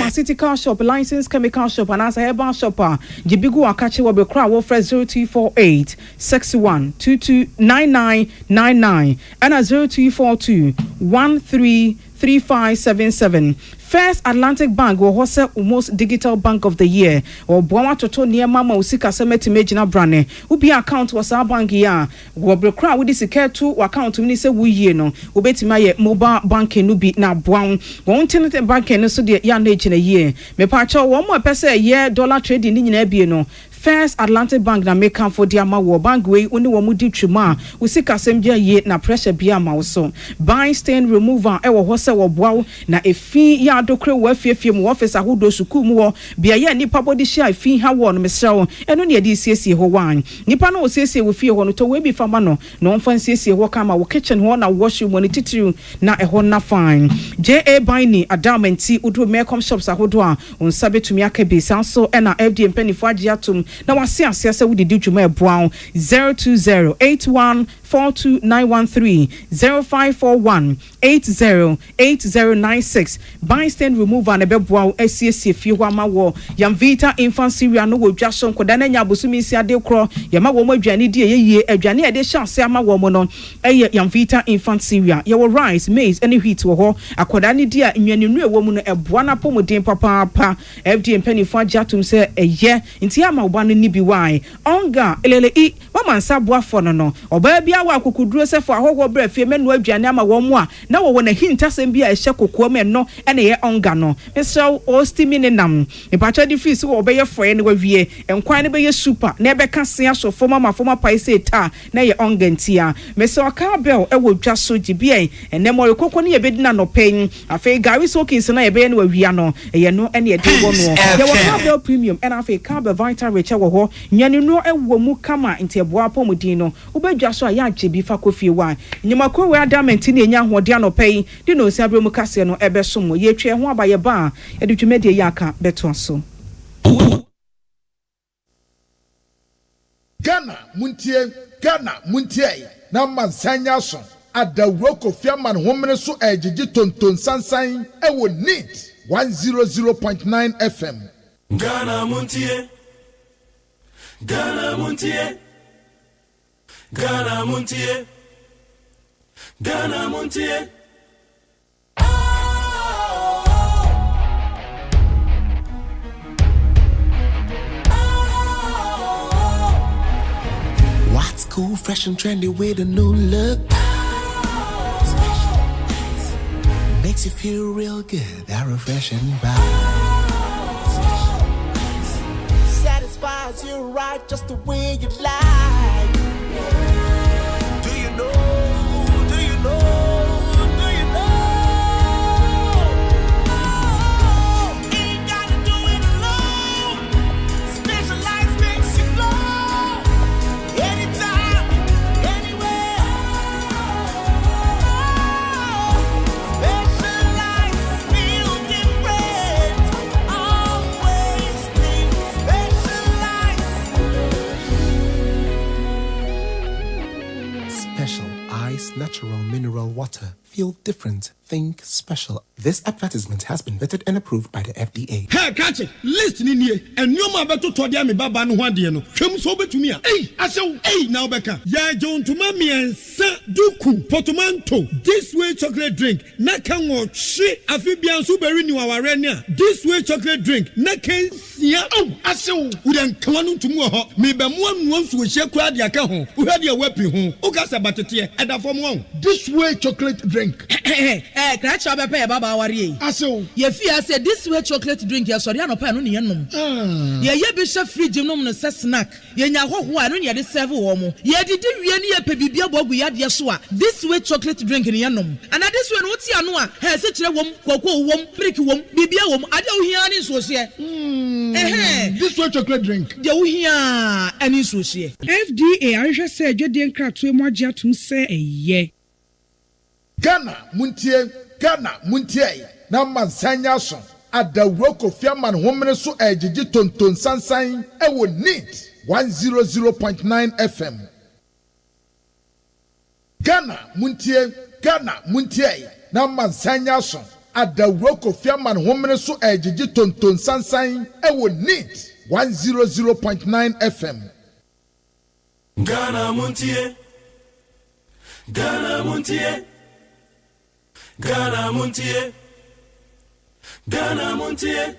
Speaker 7: pharmaceutical shop, licensed chemical shop, and as a herbal shopper, Jibigu Akachi will be crowd for 0248 61 229999 and a 0242 133577. First Atlantic Bank will host almost digital bank of the year or Boma Toto near Mama Usika Summit Imagina Brane. Ubi account was our bank ya. Will be crowd with this to account to minister we ye no. Ubeti my mobile banking nubi na brown. Won't internet banking so the young age in a year. Me pacho one more person a year dollar trading in Ebino. First Atlantic Bank na make am for dia ma wo bank we oni wo mudi twuma wo sika sem dia ye na pressure bia ma wo so buy stain remover e wo ho se wo boa na efi ya adokre wo afiefie mu office ahodo suku mu wo bia ye nipa body share efi ha wo no mesrew eno ne yedi siesie ho wan nipa no siesie wo fie ho no to we bi fama no na onfa siesie ho kama wo kitchen ho na washroom mo ne titiru na e ho na fine JA Bini adamenti udu mekom shops ahodo a onsabe tumi akabi sanso e na FD mpanifo agi atum na wase ase ase wo didi dwuma eboa 02081429113 0541808096 bystand remover na beboa asiesie fie ho ama wo Yamvita infant cereal no wo dwaso nkoda na nya abosumi si ade kro yama wo aduane di eyeye aduane e de chance ama wo mo no eye Yamvita infant cereal ye wo rice maize any wheat wo ho akoda ne di a nwanenu e wo mu no eboa na pomodin papa FD mpanifo agi atum se eye nti ama wo no ni bi why onga elele I mama nsa boafo no oba bia wa akukuduro sefo ahoho bra fie menu aduane ama wo mu a na wo na hintasem bia ehye kokoa me no ene ye onga no mesraw ostimi nam ipacha di fees wo be ye foye ne wawie enkwan ne be ye super na ebe ka se aso forma paise ta na ye onga ntia mesraw ka bel e wo dwa so gibia ene mo rekoko ne ye bedina no pen afei gari sokins na ye be ne wawia no ye no ene ye de wo no ye wo ka bel premium and afei ka bel vital rich wo ho nyane no e wo mu kama ntia boa pomodin no wo be dwa so ya agye bi fa kofie wa nyima ko we adamenti ne nya hode anopai di no si abremu kase no ebe so mo ye twe ho abaye ba e de twumede ye aka beto so
Speaker 12: Ghana muntie na mansanya so adawro kofia man homene so ejiji tonton sansan e wo neat 100.9 FM
Speaker 13: Ghana muntie Ghana muntie Ghana muntie Ghana muntie
Speaker 18: What's cool, fresh and trendy with a new look? Makes you feel real good, that refreshing vibe. Satisfies you right just the way you like. Do you know? Do you know? Do you know? Ain't gotta do it alone. Specialized makes you flow. Anytime, anywhere. Specialized feel different. Always think special ice, natural mineral water. Feel different. Think special. This advertisement has been vetted and approved by the FDA.
Speaker 10: Hey, catch it. Listen in here. And you ma beto to dia me baba no hwade no. Hwem so betumi a. Hey, asew. Hey, now beka. Ya John to mami ensa duku portmanteau. This way chocolate drink. Na kan wo hwe afi bia so beri ni waware ne a. This way chocolate drink. Na kan sia. Oh, asew. Udan kwanu tumu ho. Me be mo anu nsu hye kura dia ka ho. Uhwe dia wapi ho. Ukasa batete. Eda fom ho.
Speaker 12: This way chocolate drink.
Speaker 19: Crash up a baba worry.
Speaker 12: Aso.
Speaker 19: Ye fear said this way chocolate drink, ya sorry, no pan on yenum. Ye bishop free gymnum no snack. Ye nya ho ho anu ye de serve wo mo. Ye did ye pebibia bogu ya de so a. This way chocolate drink in yenum. And this one what ya no a. He se kire wom, koko wom, brick wom, bibia wom. Ade wo hia ni so se.
Speaker 12: This way chocolate drink.
Speaker 19: De wo hia ani so se.
Speaker 7: FDA ahwe se adwede nkratoe mo agye atum se eye.
Speaker 12: Ghana muntie na mansanya so adawro kofia man homene so ejiji tonton sansan e wo neat 100.9 FM. Ghana muntie na mansanya so adawro kofia man homene so ejiji tonton sansan e wo neat 100.9 FM.
Speaker 13: Ghana muntie Ghana muntie Ghana muntie Ghana muntie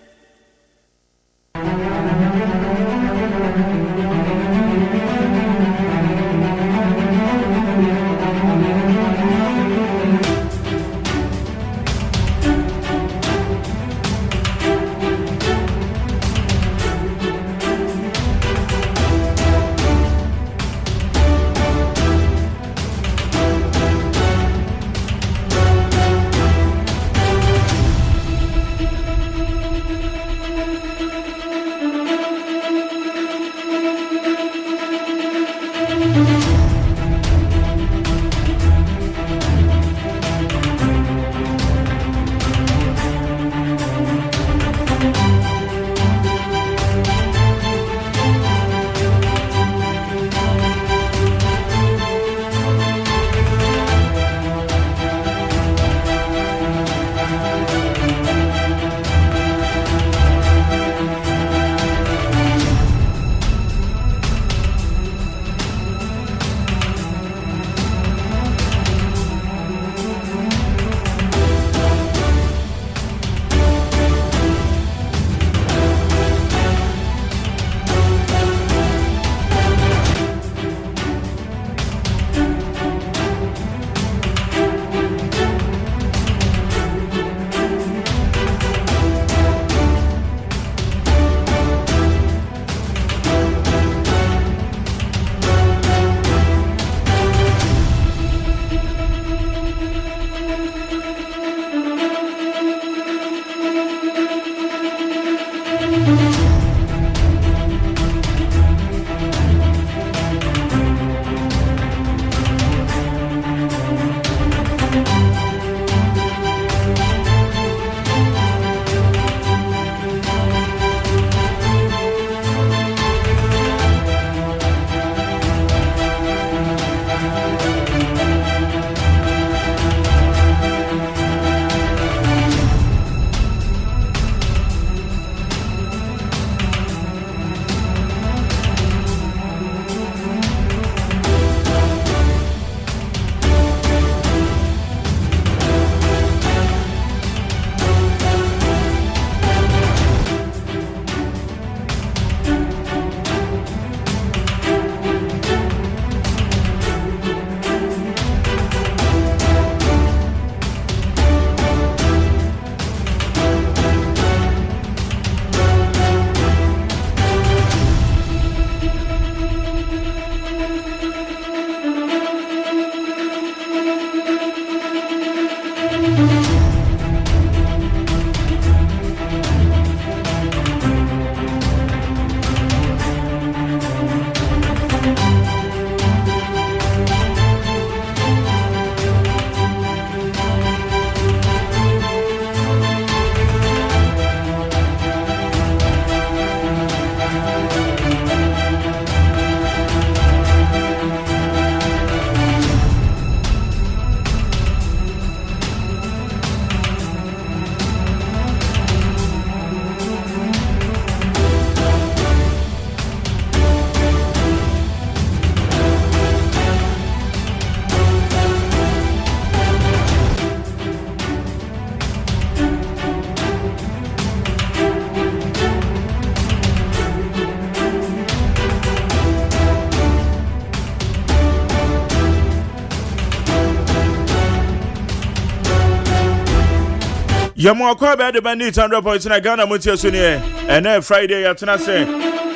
Speaker 3: Yamo kwa be de bani 100.9 na Ghana Montie so ne ene Friday ya tena se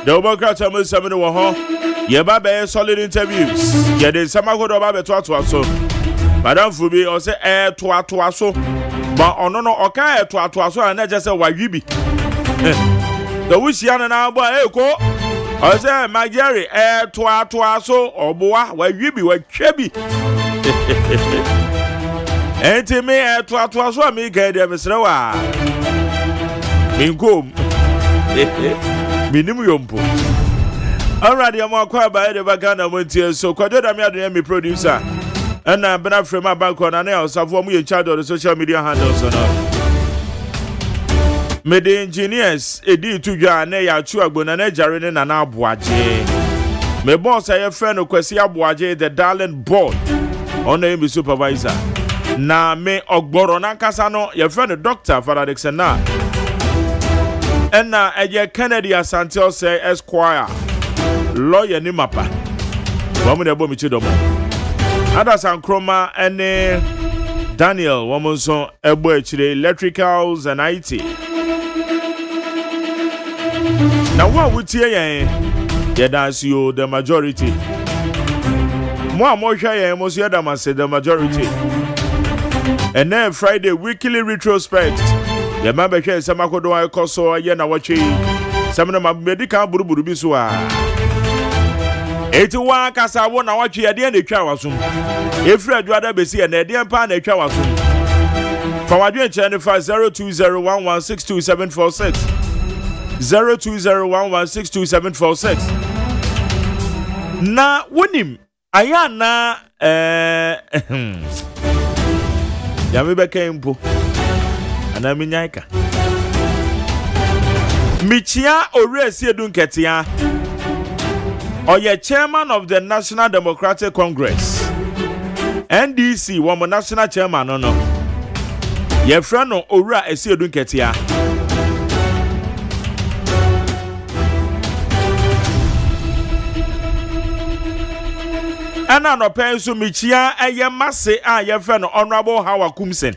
Speaker 3: the obokrata mo sabe wo ho ye ba be solid interviews ye de sama go do ba be to so madam Fubi o se to so ba ono no oka to so na je se wawibi the wushia na bo ko o se Mageri to so oboa wawibi watwabi enti me to so me ga de mesre wa minkom minim yompo already am akwa ba de Ghana Montie so kwajo da me adon me producer and bena frame abanko na na osafo mu ye charge of the social media handles no me the engineers edi tudwa na ya chu agbona na jare ne na na aboaje me boss aye friend Kwesi Aboaje the darling boy on the supervisor na me ogboro na kasa no ye friend Dr. Father Dixon na enna eje Kennedy Asante say Esquire lawyer ni mapa wa mu na bo mi chidomo Adasan Kroma ene Daniel womonso ebo echire electricals and IT na wa wutie yen ye dance you the majority mo hwa yen mo so yedam say the majority and then Friday weekly retrospect ye ma be hwe samakodo ay koso ye na watwe samna ma medical buruburu bi so a eti wa kasa wo na watwe ye de na twa wasum efri adwada besi ye na de mpa na twa wasum fa wadwe nche ne fa 0201162746 0201162746 na wonim aya na ya me beka mpo ana minyaika michia oresi edunketia oye chairman of the National Democratic Congress NDC womo national chairman no ye friend no owura esi edunketia ana no penso michia eye masse a ye friend no honorable Hawa Kumsen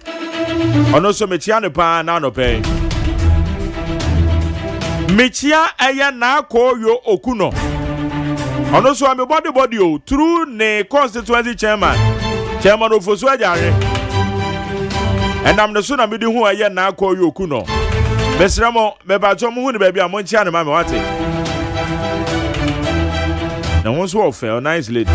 Speaker 3: ono so michia ne pa na no pen michia eye na akoyo okuno ono so am body o through ne constituency chairman of OSEI Agyeman and am the so na me di hu eye na akoyo okuno besramo me ba jo mu hu ne ba bia mo nchia ne ma me wate na won so ofe nice lady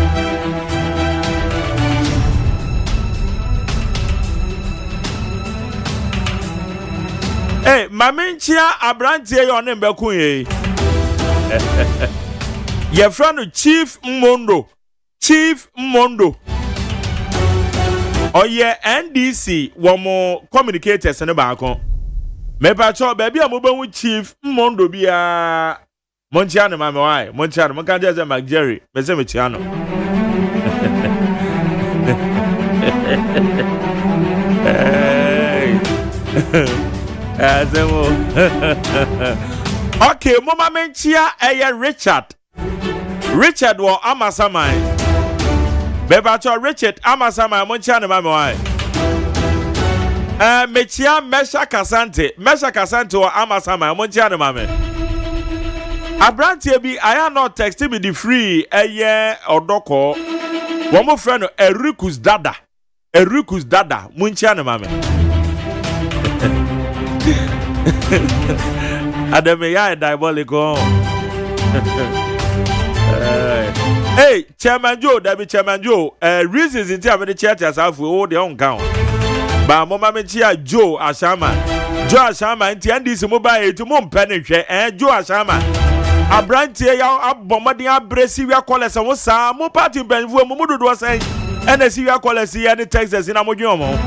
Speaker 3: Maminchia abrantie yo ne mbekun ye. Ye friend Chief Mondo. Oye NDC womo communicators ne ba kon. Me pa cho baby amobanwu Chief Mondo bia Montia ne mame why Montia no kan je Mageri me se me chia no. Okay, mama menchia eye Richard wo amasamai. Beba cho Richard amasamai monchia ne mame why. Mechia Mesha Kasante wo amasamai monchia ne mame. Abrantie bi I not text me the free eye odoko. Wo mo friend Erikus Dada monchia ne mame. Adame ya diabolical. Hey, Chairman Joe, reasons in the church as half we hold their own count. But Mama Menchia Joe Ashama and Tiandis mobile to Mum Penetre and Joe Ashama. A brand tear up Bombardia Brescia Colles and was some party Ben Mudu was saying, and the Syria Colles and the Texas in Amojomo.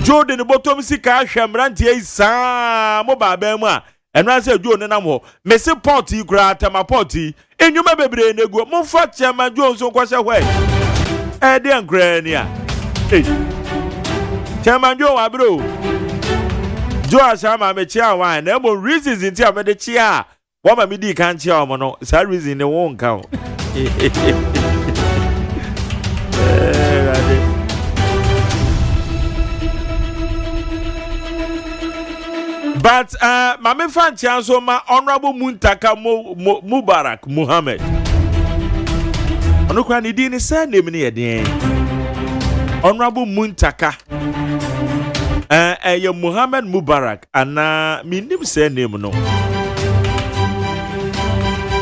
Speaker 3: Joe the bottom sika hwemrantie sa mo ba ba mu a enra se Joe ne namo me se porti kura tama porti enwuma bebre negu mo fa chema Joe so kwase hwe de nkra ni a chema Joe wa bro Joe asama me chia wa na mo reasons nti a me de chia wo ma me di kan chia o mo no sa reason ne won kan But Mame fan chance ma Honorable Muntaka Mubarak Muhammad. Ono kwa ni di ni say name ni eden. Honorable Muntaka Muhammad Mubarak ana minim say name no.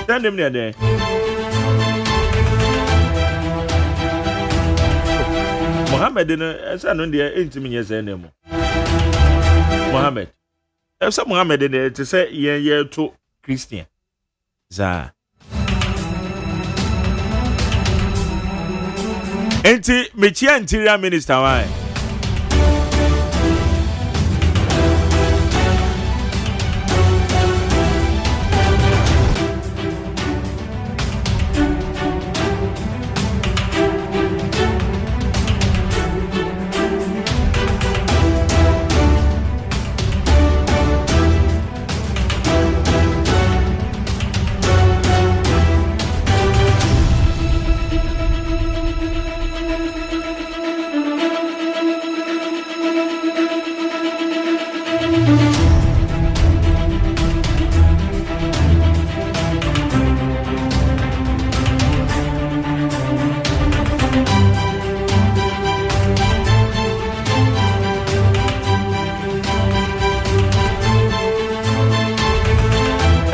Speaker 3: Say name ni eden. Muhammad no say no dey entimi nye say name. Muhammad Esa Muhammad de te say ye to Christian. Za. Enti mechia interior minister why?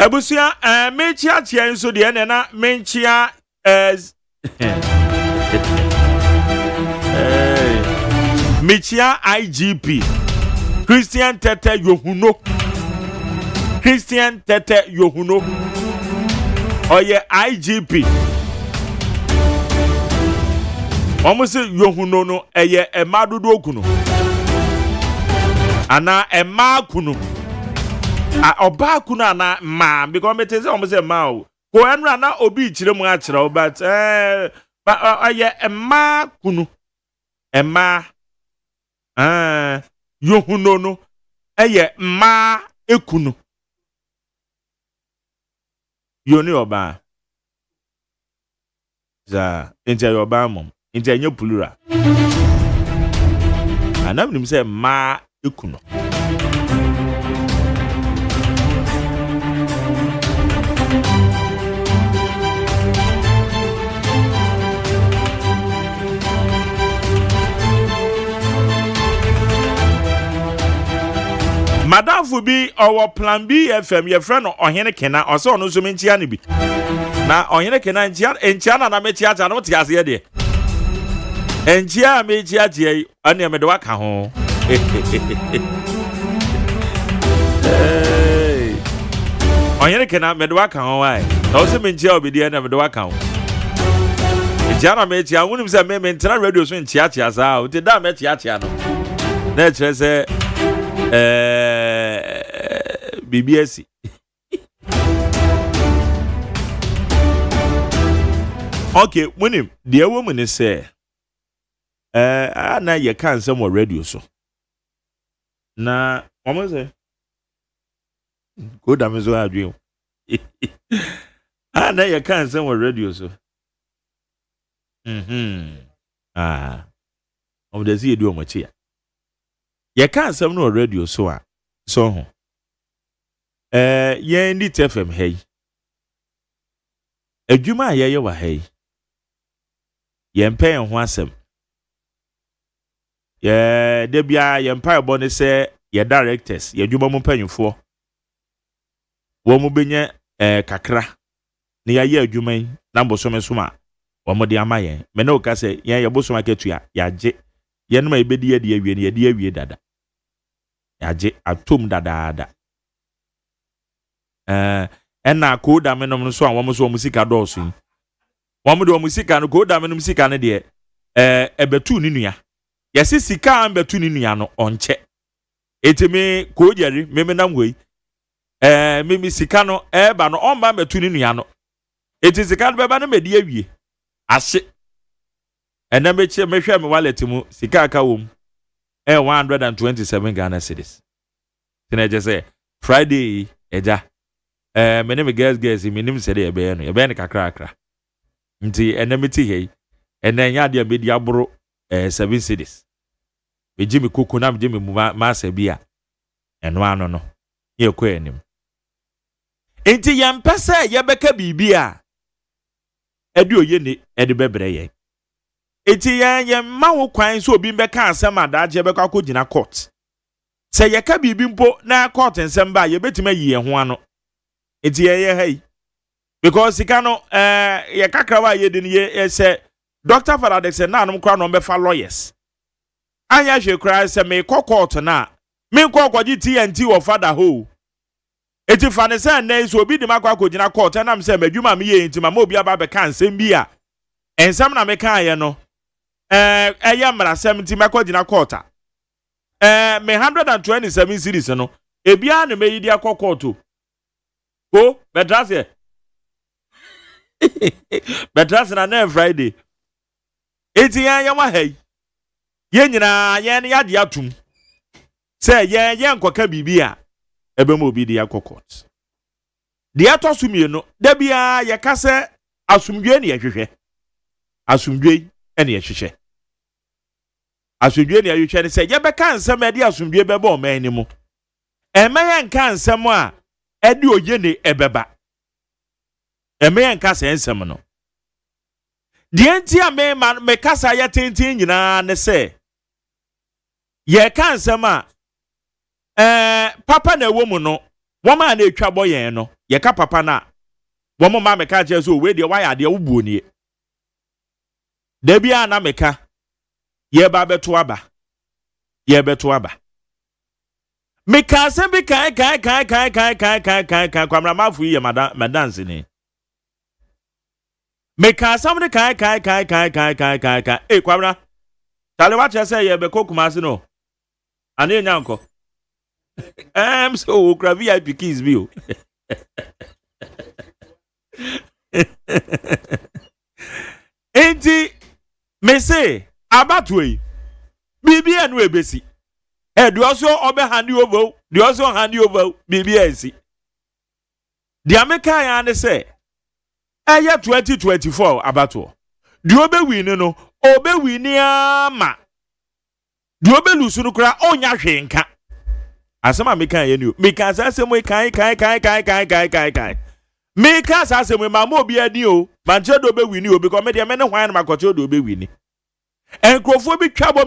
Speaker 3: Abusia mechia chia nso de na menchia mechia IGP Christian Tete Yohuno oye IGP almost Yohuno no eye emadudu okuno ana emakunu oba kuna na ma because me tell almost a ma ko enra na obi chire mu a chire but aye ema kunu ema yohuno no eye ma ekunu yoni oba za ente oba mom ente anya pulura anam nim say ma ekunu Madam Fubi our plan B FM your friend Ohene Kena or so no so mentia ni bi na Ohene Kena entia na metia ta no te ase de entia metia tie ane me de waka ho Ohene Kena me de waka ho why na so mentia obedi na me de waka ho entia na metia wonim se me mentra radio so entia tia sa o te da metia tia no na kire se BBS Okay, when the woman is say na ye kan some radio so na omo say go damn so adwin na ye kan some radio so omo dey see edu omo chia ye kan some no radio so a so ho ye ndi TFM hey adwuma ye wa hey ye mpen ho asem ye de bia ye mpa ebo ne se ye directors ye adwuma mu mpanyufo wo mu benye kakra ne ye adwuma yi na mbosome soma wo mo de amaye me ne o ka se ye bosoma ketua ya je ye no ma ebedi ye de awie ne ye de awie dada yaje atom dadaada ena ko da menom no so a wo so musika dɔɔso yi wo de musika no ko da menom musika no de ebetu ni nua yesi sika an betu ni nua no onche etimi ko jari memenam wei mimi sika no ba no omba betu ni nua no eti sika no beba no medi awie ase ena meche mehwe me wallet mu sika aka wom 127 Ghana cedis. Tina just say Friday eja. My name is guys me name say ebe no. Ebe ne kakra. Nti enamiti hei. Ena nya de media bro 7 cedis. Me jimi kuku na me jimi ma se bia. Eno ano no. ye kɔ anim enti yɛmpɛ sɛ yɛbɛka biribi a ɛde oye ne ɛde bɛbrɛ yɛn enti yɛmma wo kwan sɛ obi bɛka asɛm adagye bɛkɔ akɔgyina court sɛ yɛka biribi mpo na court nsɛm ba yɛbɛtumi ayi yɛn ho ano enti yɛyɛ ha yi because sika no yɛkakra wa yɛde ne yɛ Dr. Faradex na anom kra no bɛfa lawyers anya hwe kra sɛ me kɔ court na me kɔ kɔgye TNT wɔ father ho eti fa ne sɛ nɛ so obi de makɔ akɔgyina court na me sɛ madwuma me yɛ enti ma obi aba bɛka nsɛm bi a ensɛm na me ka yɛ no ɛyɛ mrasɛm enti makɔgyina court a me 127 series no ebia ne meyi dia kɔ court o betrase betrase na Friday eti yɛn wa hai yɛn nyinaa yɛn ne yade atum sɛ yɛn nkɔka bibi a ɛbɛm obi de akɔ court de atɔ so mienu da bia yɛka sɛ asomdwe ne yɛhwehwɛ asomdwe ne yɛhwehwɛ asomdwe ne yɛhwehwɛ ne sɛ yɛbɛka nsɛm ɛde asomdwe bɛbɔ ɔman ni mu ɛmɛyɛ nka nsɛm a ɛde oye ne ɛbɛba ɛmɛyɛ nka sɛ nsɛm no deɛ nti a me kasa yɛ tenten nyinaa ne sɛ yɛka nsɛm a papa na ɛwɔ mu no wɔn a na etwa bɔ yɛn no yɛka papa na wɔn ma meka kyerɛ so we deɛ wayɛ adeɛ wobuo nie da bia na meka yɛba bɛto aba yɛbɛto aba meka asɛm bi kan kwamra mafo yi yɛ madanse ne meka asɛm de kan kwamra tale wa kyerɛ sɛ yɛbɛkɔ kumase no ane nyankɔ so okra VIP keys bi o enti me say abatoi bibi enu ebesi do also obe handi over do also handi over bibi ensi the American ya ne say eye 2024 abato di obe win no obe win ama di obe lusu no kra onya hwenka asema meka ye ni meka asase mo kan meka asase mo ma mo obi adi o manche do be win o because me de me ne hwan na makote do be win enkrofo bi twabo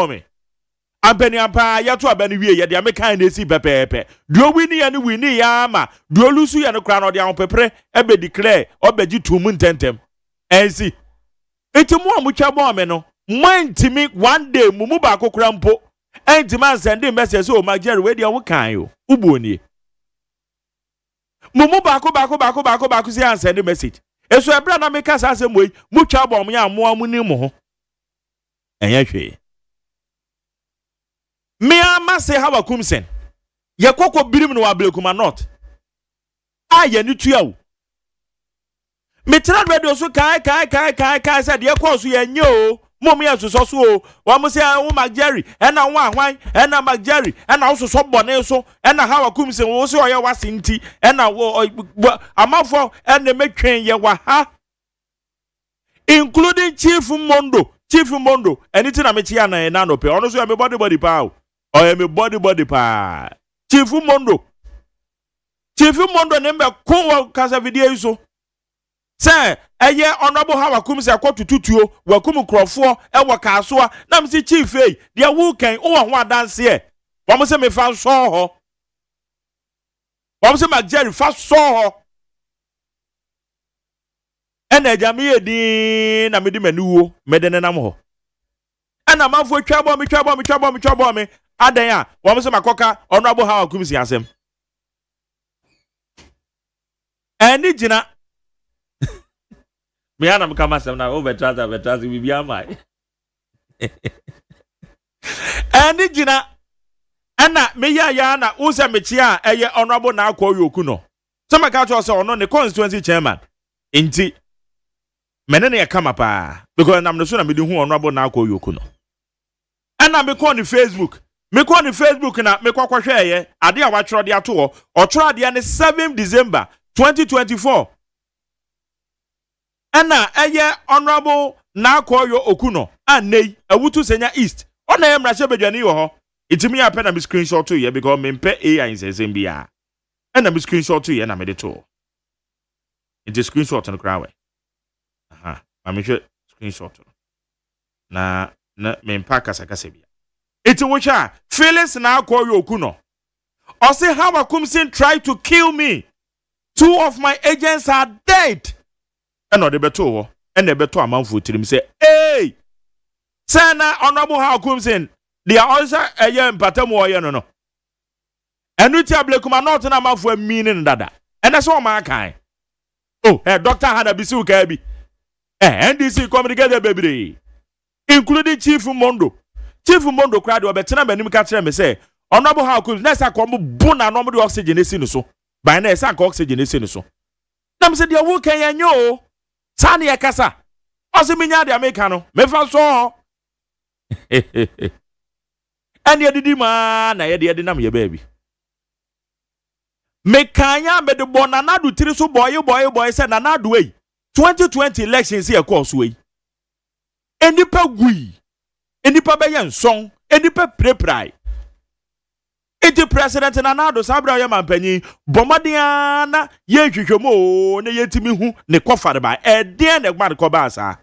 Speaker 3: me ampani ampa yato abani wie ye de meka na esi pepepe do win ye ni win ya ama do lusu ye no kra no de ahopepre e be declare obegi tumu ntentem ensi enti mo amutwabo me no mantimi one day mumu ba kokora mpo enti man send message o magere we de wo kan yo ubuonie mumu ba si send message eso ebra na meka sa asem we mutwa bom ya amoa mu ni mo ho enye hwe me ama se hawa kumsen ye kokko birim no ablekuma not aye ni tua wo me tra radio so kai say de course ye nye o mom ya so o wa mo say wo magjerry e na wo ahwan e na magjerry e na wo so bone so e na hawa kumsen wo so oye wasinti e na wo amafo e na metwen ye wa ha including chief mondo anything na me chia na no pe ono so ya me body pa o oye me body pa chief mondo ne mbe ko kasa video so say eye honorable hawa kumse akotututuo wakum krofo e waka so na msi chief e de wo kan o ho adanse e wo se me fa so ho wo se magjerry fa so ho ena jame yedi na medi manuwo medene nam ho ena mafo twabo me adan a wo se makoka honorable hawa kumse asem eni jina me ana mkama sem na overtrans bibi amai eni jina ana me ya na wo se mechia eye honorable na akwa yoku no so maka cho se ono ne constituency chairman enti menene ya kama pa because nam no so na me di hu honorable na akwa yoku no ana me ko ni Facebook na me kwakwahwe ye ade a wa tworo de ato ho o tworo ade ne 7 December 2024 ana eye honorable na akoyo okuno anei awutu senya east ona emrahye bedwani wo ho It's me a pen and screenshot to you because me pay AI in Zambia. And I'm screenshot to you and I made it all. It's a screenshot on the crowd. I'm sure screenshot. Na me mpaka sakasebia. It's which are Phyllis now call you Okuno. Or say how Akumsin tried to kill me. 2 of my agents are dead. And the beto and the beto amount for him say, hey, Sana honorable how Akumsin. They are also a young Patamoy no. And we tell Blakuma not an amount for meaning dada. And that's all my kind. Oh, a doctor had a bisu kabi. And this is coming together, baby. Including Chief Mondo. Chief Mondo cried over Betina Benimka me say, honorable how could Nessa come bona normally oxygen is in so. By Nessa oxygen is in so. Nam said, your work can you know? Sani Akasa. Osiminya de Americano. Me fan so. And you did man, I did name your baby. Mekanya be the born anadu tiriso boy said anadu way. 2020 elections here course way. Enipa gui. Enipa beyan song. Enipa pre-pray. Iti president anadu sabra yaman penyi. Bomadiana ye chuchomo ne yetimi hu ne kofare ba. Den ne gman kobasa.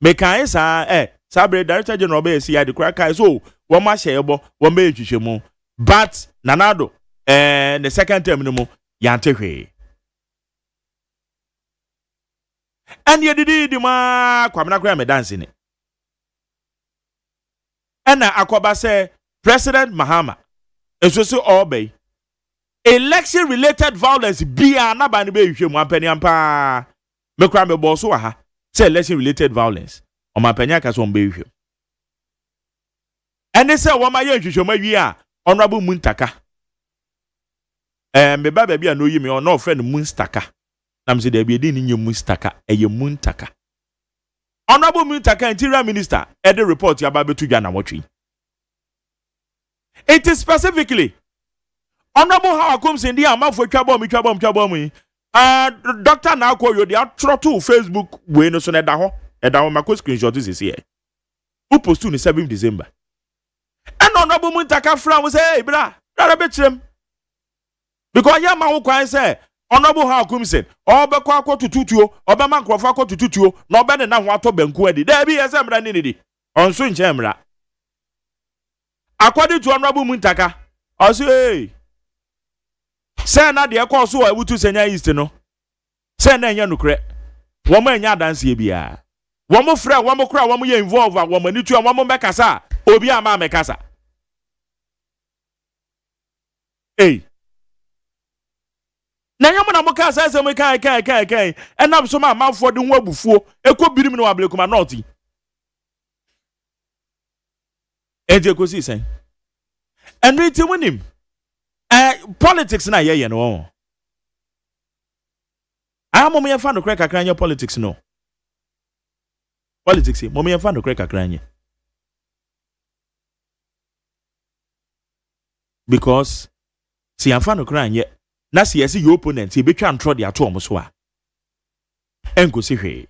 Speaker 3: Mekanya sa Sabre Director General be see the crack so one ma share bo one be chuchemu but nanado the second term no mo yante hwe and ye didi ma kwamna kwa me dance ni and akoba say President Mahama eso so obey election related violence bia na ba ne be hwemu ampani ampa me kwa me bo so ha say election related violence o ma panya ka so mbe hwem ene se wo ma ye hwehwema wi a honorable Muntaka me ba bia no yi me no friend Muntaka na mse da bia di ni Muntaka eye Muntaka honorable Muntaka interior minister e the report ya ba betu dwa na wotwe it is specifically honorable how comes in the amafo twabom doctor na akoyo dia trotto Facebook we no so na da ho mako screenshot this is here. Who post on the 7th December? And honorable Muntaka Fran was hey, brother, betrem. Because ya ma who say, honorable how come said, Oba kwako to tutuo, Oba man kwako to tutuo, no better than what to benku edi. There be as emra nini. On soon chemra. According to honorable Muntaka, I say, say na de call so I would to senya east no. Say na nya nukre. Woman nya dance ye bia. One more friend, one more crowd, one more involved, one more new one more mekasa, obi ama mekasa. Hey. Na yamu na mokasa se me kai. And I'm so my mouth for the one before. E ko birim no ablekuma naughty. Eje ko si sen. And we to win him. Politics na ye no. I am me fan no crack akran politics no. Politics, mommy and fan of crack a crane. Because, see, I'm fan of crying yet. Now, see, as your opponent, he began to the atom as well. Enko say,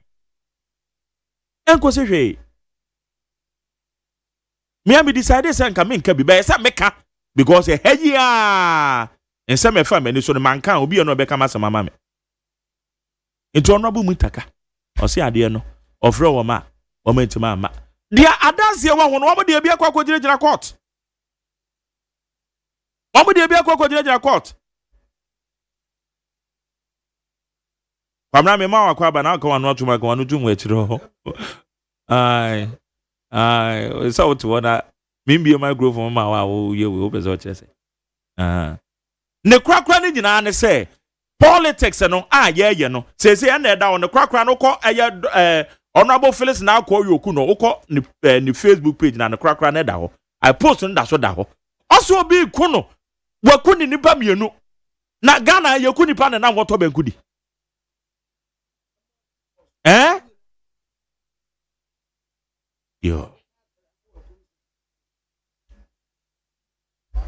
Speaker 3: me I be decided and come in can be better meka because a heya and some family so the man can be no become as a mamma. Into honorable Muntaka or say I no. Of Roma, or to mamma. Dear Adansia, one woman, dear Bia Coco General Court. One would be a Coco General Court. Pamma Mawa Quaban, I'll go on not to my one to which. I saw to what maybe my group of Mawa, you will open such as the crack running in Anna say. Politics no you know say and down the crack no call honorable Phyllis now call you kuno call ni Facebook page na the crack da I post on that so da also be kuno wa kuni nipa mienu na Ghana ye kuni pa na woto benkudi yo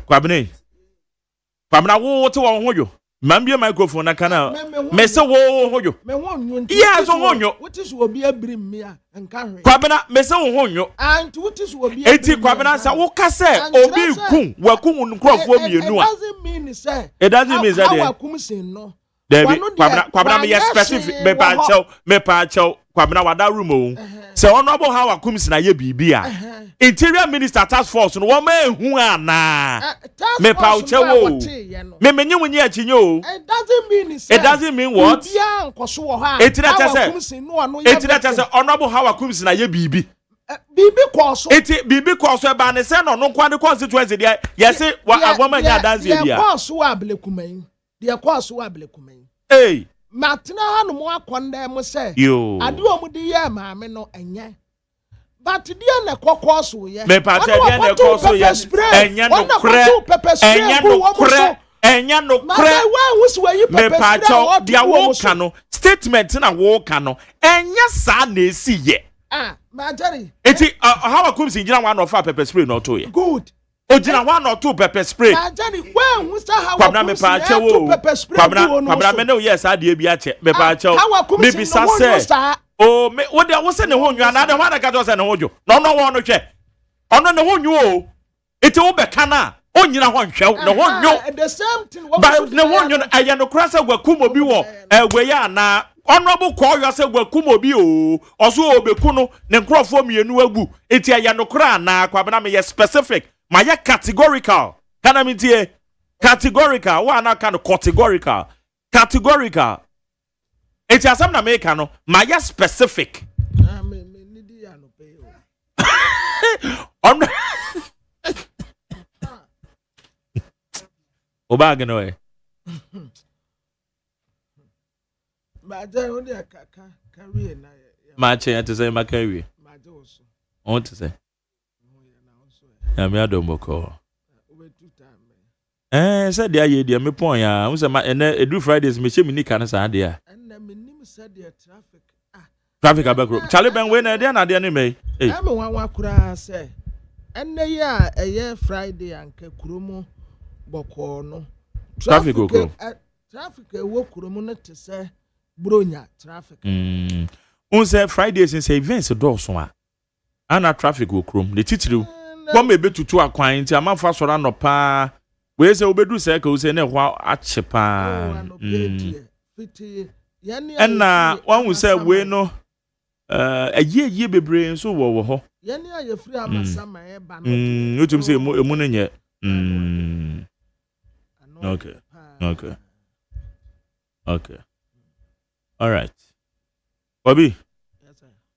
Speaker 3: kwabene pamna wo to wo hoyo Mambia microphone na kana. Me say wo hoyo.
Speaker 20: Me won
Speaker 3: yes honyo.
Speaker 20: What is wo bia brim me a nka hwe.
Speaker 3: Kwabena me say wo honyo.
Speaker 20: And what is wo bia.
Speaker 3: Eti kwabena sa wo ka say obi kun wakum nkrofo mienu a.
Speaker 20: It doesn't mean say.
Speaker 3: It doesn't mean that.
Speaker 20: Wakum sin no.
Speaker 3: David kwabena me specific me pa chew kwabena wada room o. Say honorable how wakum sin na ye bibia. Interior Minister Task Force no ma ehu ana. Me pa chew. Me menye wonye achinyo.
Speaker 20: It doesn't mean
Speaker 3: it doesn't mean what?
Speaker 20: Bibia nkoso wo ha.
Speaker 3: Etira say honorable how wakum sin na ye bibi.
Speaker 20: Bibi koso.
Speaker 3: Bibi koso e ba ne say no kwande constituency dia. Yes wa agwama nya dance dia.
Speaker 20: Ye koso ablekuman. De koso ablekuman.
Speaker 3: Hey.
Speaker 20: Matna hanu mo akonda mo say.
Speaker 3: Yo.
Speaker 20: Ade omu de ye maame no enye. But dia na kokoso ye.
Speaker 3: Me pa dia na kokoso ye. Enya no kre. Enya no kre. Enya no kre. Me pa cho dia wo kano. Statement na wo kano. Enya sa na esi ye.
Speaker 20: Ah, Majari.
Speaker 3: Eti how akum si gina one of pepper spray no to ye.
Speaker 20: Good.
Speaker 3: Ojina one or two pepper spray.
Speaker 20: Majari, when we start how
Speaker 3: kwabna me pa che wo. Kwabna me no yes ade bia che. Me pa che. Me bisa say. Oh, me what they was say ne honyo na de wana ka to say ne honyo. No won no hwe. Ono ne honyo o. Eti wo be kana. Onyina ho nhwe. Ne honyo.
Speaker 20: The same thing.
Speaker 3: But ne honyo no aye no krasa gwakum obi wo. Egwe ya na honorable call you say gwakum obi o. Oso obeku no ne nkrofo mienu agu. Eti aye no kra na kwabena me specific. My categorical. Can I mean tie? Categorical. What na kind of categorical? Categorical. It's a some na make no. My specific. Oba no e.
Speaker 20: Ma je o de career na.
Speaker 3: Ma che to say my career.
Speaker 20: Ma je oso.
Speaker 3: On to say. Ya me adomoko. Said dia ye dia me pon ya. Wo say ma edu Fridays me che me nika na sa dia.
Speaker 20: Me nim said dia traffic.
Speaker 3: Traffic abekro. Charlie Ben we na dia na dia ni me.
Speaker 20: Eh. Me wan kura say. Enne ya eye Friday anka kuromo boko no.
Speaker 3: Traffic okro.
Speaker 20: Traffic e wo kuromo no te say bronya traffic.
Speaker 3: Un say Fridays say events do so a. Ana traffic okro. The titiri Kwa mebe tutu akwan nti amanfa sora no pa we se obedu se ka o se ne hwa ache pa enna wan wu se we no aye bebre nso wo ho
Speaker 20: yani aye free amasa ma e ba no
Speaker 3: utum se emu ne nye okay all right Bobby.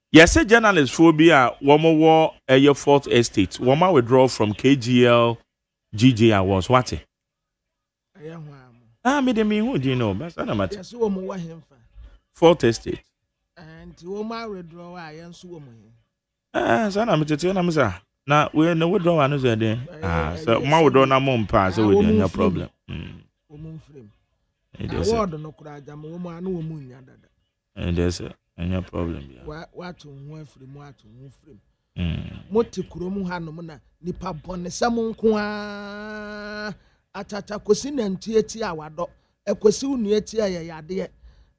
Speaker 3: Yes, a journalist phobia, woman war a Fort Estate. Woman withdraw from KGL GJ Awards. What? Me who do you know? But I matter. Fort Estate.
Speaker 20: And woman withdraw, I answer woman.
Speaker 3: Son, I'm to tell them, now we no withdraw another day. So my withdraw na mom pass, so we no problem.
Speaker 20: Woman frame. It is a no cry, I'm a woman, no woman.
Speaker 3: And there's no problem.
Speaker 20: What to move frame. Moti kuromu hano na nipa bone samu kwa atata kosi na ntieti awado ekosi unu eti ayade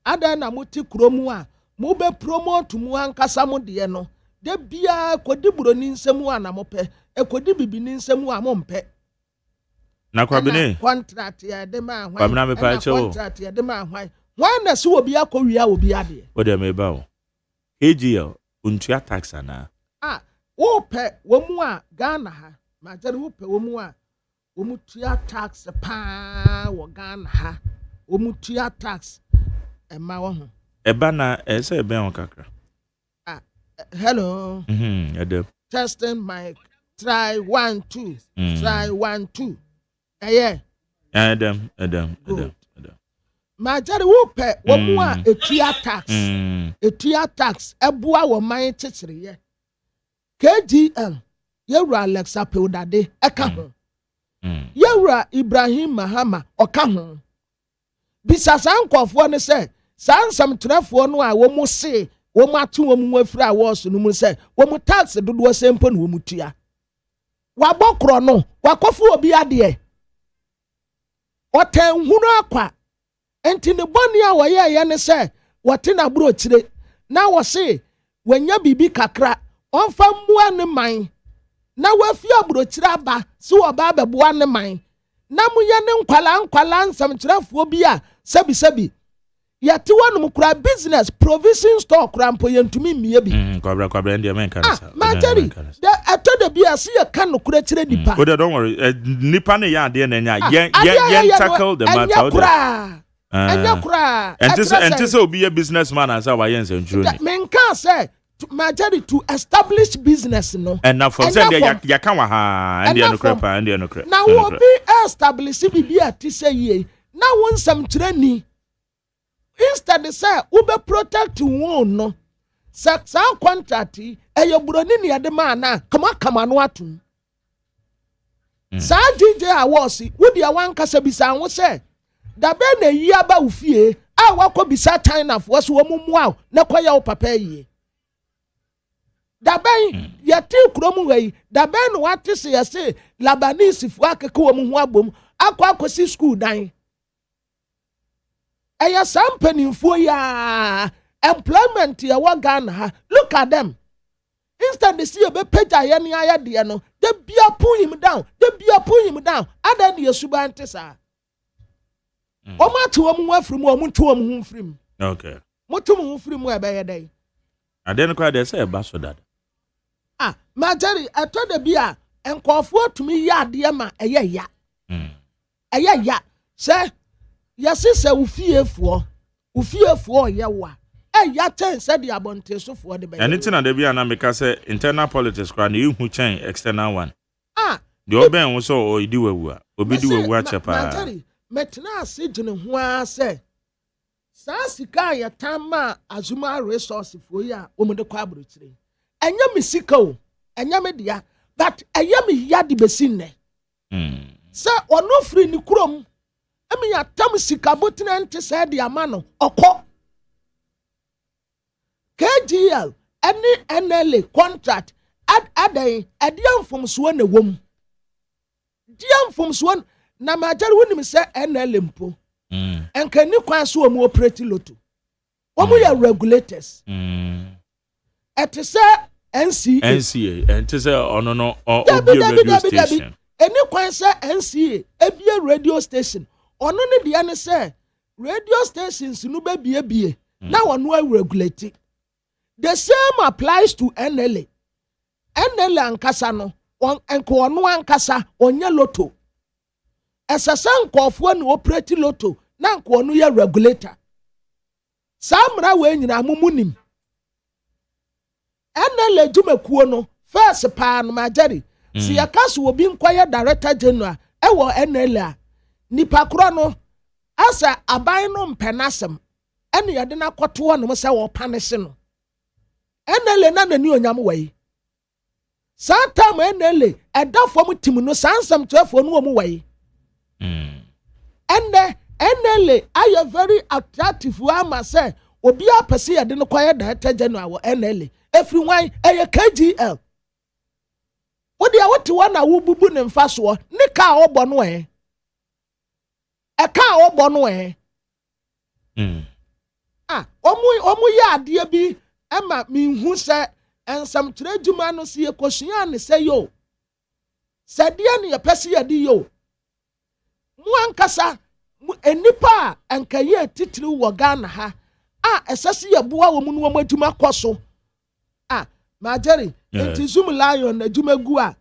Speaker 20: ada na moti kuromu a mo be promote mu ankasa mo de no de bia kodi buroni nsemu a na mo pe ekodi bibini nsemu a mo mpe
Speaker 3: na kwabene
Speaker 20: contract ya de ma hwan
Speaker 3: kwabena me pa che o
Speaker 20: contract ya de ma hwan wana si obi akowia obi ade
Speaker 3: o de me ba o AGL untua tax ana
Speaker 20: wo pe wo mu a Ghana ha ma jare wo pe wo mu a wo mu tua tax pa wo Ghana ha wo mu tua tax e ma wo ho
Speaker 3: e ba na e se be on kakra
Speaker 20: hello
Speaker 3: edem
Speaker 20: testing mic try 1 2 try 1 2 yeah
Speaker 3: edem
Speaker 20: ma jare wo pe wo mu a etua tax eboa wo man chichire ye KGL Yewra Alexa Peudade eka ho Yewra Ibrahim Mahama oka ho bisa sankofo ne se sansam trefo no a wo mu se wo mu atu wo mu afiri a wo so no mu se wo mu tax dodo sempo no wo mu tua wa bokro no wa kofu obi ade otan hunu akwa enti ne bɔne a wɔyɛ ne sɛ wɔte na bro kyire na wɔse wɔnya bibi kakra ɔmfa mmua ne man na wafi abrokyire aba so wɔba abɛboa ne man na moyɛ ne nkwala nsɛmkyerɛfoɔ bi a sabi yɛte wɔnom kora business provision store kora mpo yɛntumi mmie bi
Speaker 3: kwabra ndi amen sa
Speaker 20: Marjorie ɛtɔ da bi a se yɛka no kora kyerɛ nipa
Speaker 3: don't worry nipa ne yɛ adeɛ na nya yɛn tackle the matter
Speaker 20: ɛnyɛ kora
Speaker 3: ɛnte sɛ obi yɛ businessman ansa wayɛ nsɛntwerɛ ni
Speaker 20: menka sɛ Marjorie to establish business no
Speaker 3: and now from say ya kan wa ha and no crap and no crap
Speaker 20: now we be establish bibi ati say ye na won sam kyerɛ ni instead say we be protect won no sa contract e ye buroni ne de ma na kama no atum sa DJ awards we dia wan kasa bisa wo say da be na yi aba wo fie a wakɔ bisa China fo so wo mu na koya wo papa yi daben yɛte kurom wei daben no wate se yɛse Labanese fo akeke wɔ mu ho abom akɔsi school dan ɛyɛ sampanimfo ya employment yɛ wɔ Ghana ha look at them instead they see a be pagya yɛ ne ayɛ deɛ no they pull him down ada ne yɛsuba nte saa wɔn ate wɔn ho afiri mu wɔn to wɔn ho mfiri mu
Speaker 3: okay
Speaker 20: moto mo ho mfiri mu ɛbɛyɛ dɛn
Speaker 3: ade no kwa de sɛ ɛba so dada
Speaker 20: Marjorie ɛtɔ da bi a nkɔfoɔ tumi yɛ adeɛ ma ɛyɛ ya sɛ yɛse sɛ wofiefoɔ yɛ wa ɛya kyɛn sɛ de abɔntesofoɔ de bɛyɛ
Speaker 3: ɛne tina da bi a na meka sɛ internal politics kwa ne ihu kyɛn external one deɛ ɔbɛn wo sɛ ɔdi wawu a obi di wawu akyɛ paa
Speaker 20: Marjorie metena ase gyene ho a sɛ saa sika a yɛtan ma azuma resource foɔ yi a wɔn de kɔ aborokyire ɛnyɛ me sika o ɛnyɛ me dia but ɛyɛ me ya de besi nnɛ sɛ ɔno firi ne kurom ɛmi yatam sika botena nte sɛ de ama no ɔkɔ KGL ɛne NLA contract adan ɛdeɛ mfomsoɔ na wɔm deɛ mfomsoɔ na Marjorie wonim sɛ NLA mpo enka ni kwan so omo operate lotto omo yɛ regulators ete sɛ NCA
Speaker 3: ente sɛ ono no obi radio station
Speaker 20: eni kwan sɛ NCA ebie radio station ono ne de ne sɛ radio stations no bie na wono regulate the same applies to NLA ankasa no enka ono ankasa onye lotto ɛsɛsɛ nkɔfoɔ ne operate lotto na nkɔɔ no yɛ regulator saa mmara wɔ nyina mumunim NLA dwumakuo no first paa no Marjorie si yɛka so obi nkɔyɛ director general ɛwɔ NLA nipa korɔ no asa aban no mpɛnasɛm ɛne yɛde na kɔtoɔ no sɛ wɔpane no NLA na nani onyam wɔ yi saa time NLA ɛda fam tim no saa nsɛm kyerɛfoɔ no wɔ mu wɔ yi NLA are very attractive ama say obi apese yede no kwaye director general wo NLA everyone KGL wo dia wote wa na wo bubu ne mfa so ne ka obọ no ka obọ no omu ya ade bi ama minhu se ensam tire dwuma no se ekosua ne se yo se de ne yepese yede yo mu ankasa enipa anka ye titiri wɔ Ghana ha ɛsɛse yɛ boa wɔ mu no wɔn adwuma kɔ so Marjorie nti zoom lion na adwuma gu a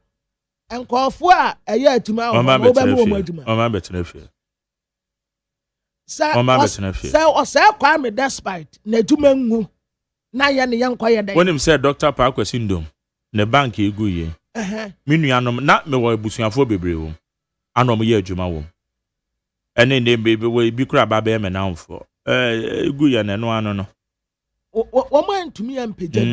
Speaker 20: nkɔfoɔ a ɛyɛ adwuma wɔn bɛ mu adwuma
Speaker 3: ɔma bɛtena fie
Speaker 20: sɛ ɔsɛ Kwame despite na adwuma ngu na yɛ ne yɛn kɔyɛ dɛ
Speaker 3: wɔnim sɛ Dr. Pakwasi Ndom ne bank egu yie me nuanom na me wɔ abusuafoɔ bebree wɔ ana ɔmo yɛ adwuma wɔ ɛne ne bi kura ba bɛyɛ me namfo egu yɛ ne no ano no
Speaker 20: wɔn antumi ampagya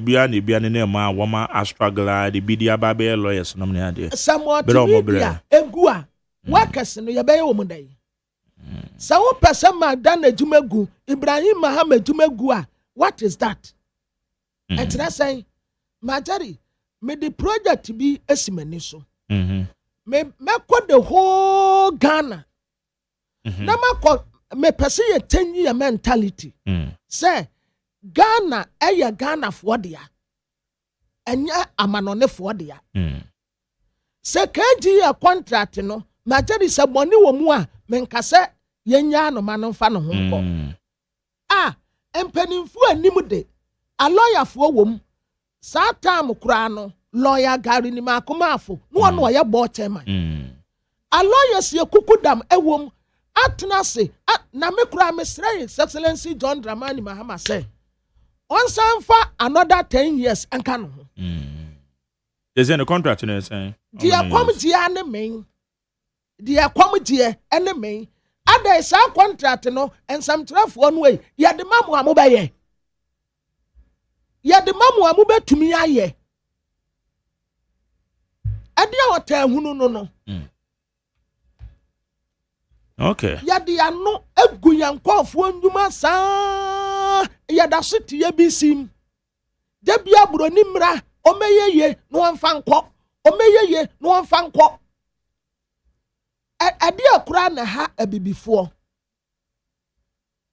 Speaker 3: bia ne na ma wɔn a struggle de bi di aba bɛyɛ lawyers nom ne ade
Speaker 20: samɔtumi bia egu a workers no yɛ bɛyɛ wɔn dɛ sɛ wo pɛsɛ Magdana adwuma gu Ibrahim Mahama adwuma gu a what is that ɛtena sɛn Marjorie me the project bi esimani so me meko the whole Ghana na makɔ me pese ye 10-year mentality say Ghana Ghana for dia enya amanone for dia se KG contract no majeri se boni wo mu a menka se yenya no manfa no ho nkɔ empenimfu anim de a lawyer for wom saa time kura no lawyer Gary ni makomafo no no ye board chairman a lawyer se kukudam ewom atena se na me kura me srey His Excellency John Dramani Mahama say on sanfa another 10 years anka no ho
Speaker 3: there's a contract no say
Speaker 20: dia committee ane men dia committee ane men ada sa contract no ensam trafo no way ya de mamu amobaye ya de mamu amobetumi aye ade a wota hunu no
Speaker 3: okay
Speaker 20: ya de ano egu yankofo nduma saa ya da siti ya bisim de bia buroni mra omeyeye no amfa nkɔ omeyeye no amfa nkɔ ade akura na ha abibifo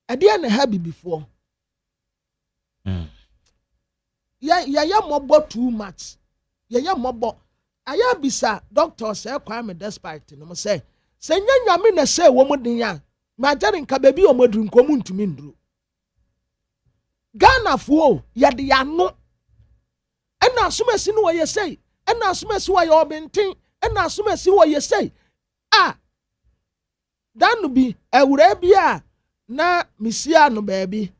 Speaker 20: ade na ha bibifo ya mobo too much ya mobo aya bisa doctor say Kwame despite no say nyanyame na say wo muden ya ma jare nka baby o modru nkomu ntumi nduru Ghana fo ya de ya no ena asumasi no ye say ena asumasi wo ye obenten ena asumasi wo ye say danu bi ewure bia na misia no baby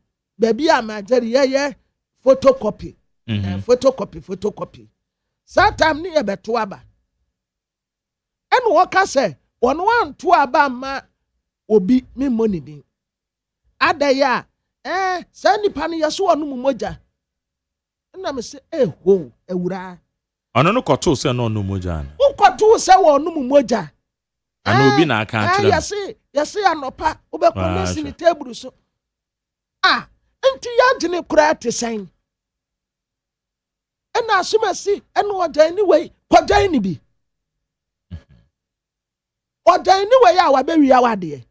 Speaker 20: a ma jare ye photocopy photocopy satam ni ye beto aba enu woka say ono anto aba ma obi me money din adaya sa nipa no yeso ono mu moja na me say ho ewura
Speaker 3: ono no koto se no ono moja na
Speaker 20: ukoto se wo ono mu moja
Speaker 3: ana obi na aka atira
Speaker 20: yesi anopa obekọ si ni table so enti ya gene kura te sen ena asumasi ena oja anyway kwaja ni bi oja anyway ya wa bewi ya wade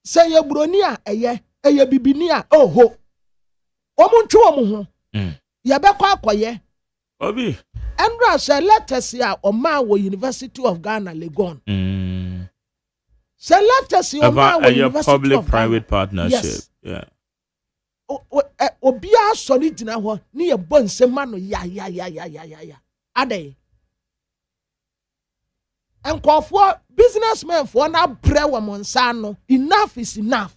Speaker 20: se ye broni a eye bibini a oho omuntu omu ho ya bekọ akoye
Speaker 3: obi
Speaker 20: Andra say letters ya Oma wo University of Ghana Legon. Say letters ya Oma wo University
Speaker 3: public
Speaker 20: of
Speaker 3: private
Speaker 20: Ghana.
Speaker 3: partnership.
Speaker 20: Yes.
Speaker 3: Yeah.
Speaker 20: Obia soli gyina ho ne ye bon sema no ya. Ade. Enkofo businessmen for na bre wo monsa no enough is enough.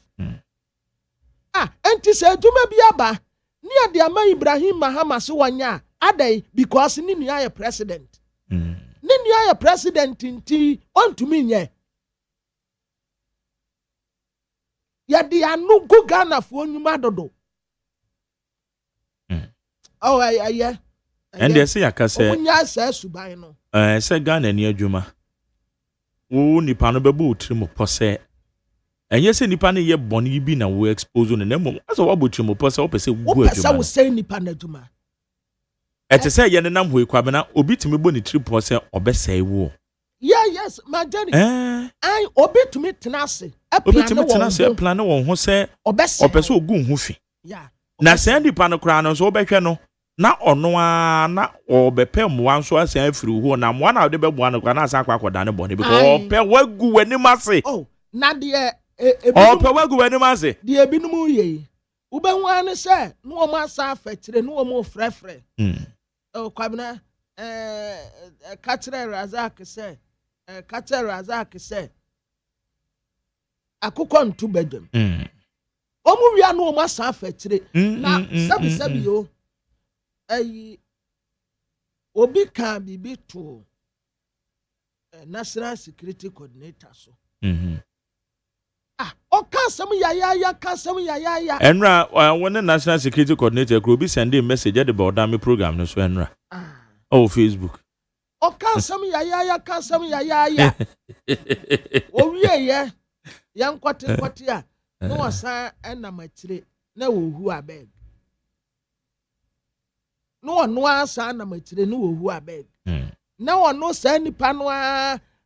Speaker 20: Enti say duma bi aba ne ade ama Ibrahim Mahama so wanya Aday because ni nua president. Ni nua president nti on to me nye. Ya di anu go Ghana fo nyuma dodo. Oh yeah.
Speaker 3: And they say akase.
Speaker 20: Onya say suban no.
Speaker 3: Say Ghana ni adwuma. Wo nipa no bebo utrimo pose. Enye se nipa no ye boni bi na wo expose no na mom. Asa wo abotrimo pose wo pese wo adwuma.
Speaker 20: Pese wo say nipa na adwuma.
Speaker 3: Ete say ye nenam hoi kwa bena obi timi bo ni trip ho se obesai wo.
Speaker 20: Yes, my journey. I obi tumi tenase.
Speaker 3: Obi timi tenase plan wo ho se obese ogun ho fi.
Speaker 20: Yeah.
Speaker 3: Na se ndipa no kra no so obehwe no na ono a na obepe mwa nso ase afiri ho na mwa na ode beboa no kwa na asa akwa akoda ne bone because ope wagu wanim ase.
Speaker 20: Oh, na de
Speaker 3: ope wagu wanim ase.
Speaker 20: De ebinum ye. Ubenhu ane se no o ma sa afetire no o mo frefre. Kwabena Katre Razak say akukọ ntu bedwam omu wia no ma san afetire na sabi yo obi kan bibi to National Security Coordinator so o kasam ya
Speaker 3: Enra when National Security Coordinator go be send a message at the Bodami program no so Enra Facebook
Speaker 20: o kasam ya o wie ye yan kwate a no wasa na matire na wohu abeg no asa na matire no wohu abeg na wono sa nipa no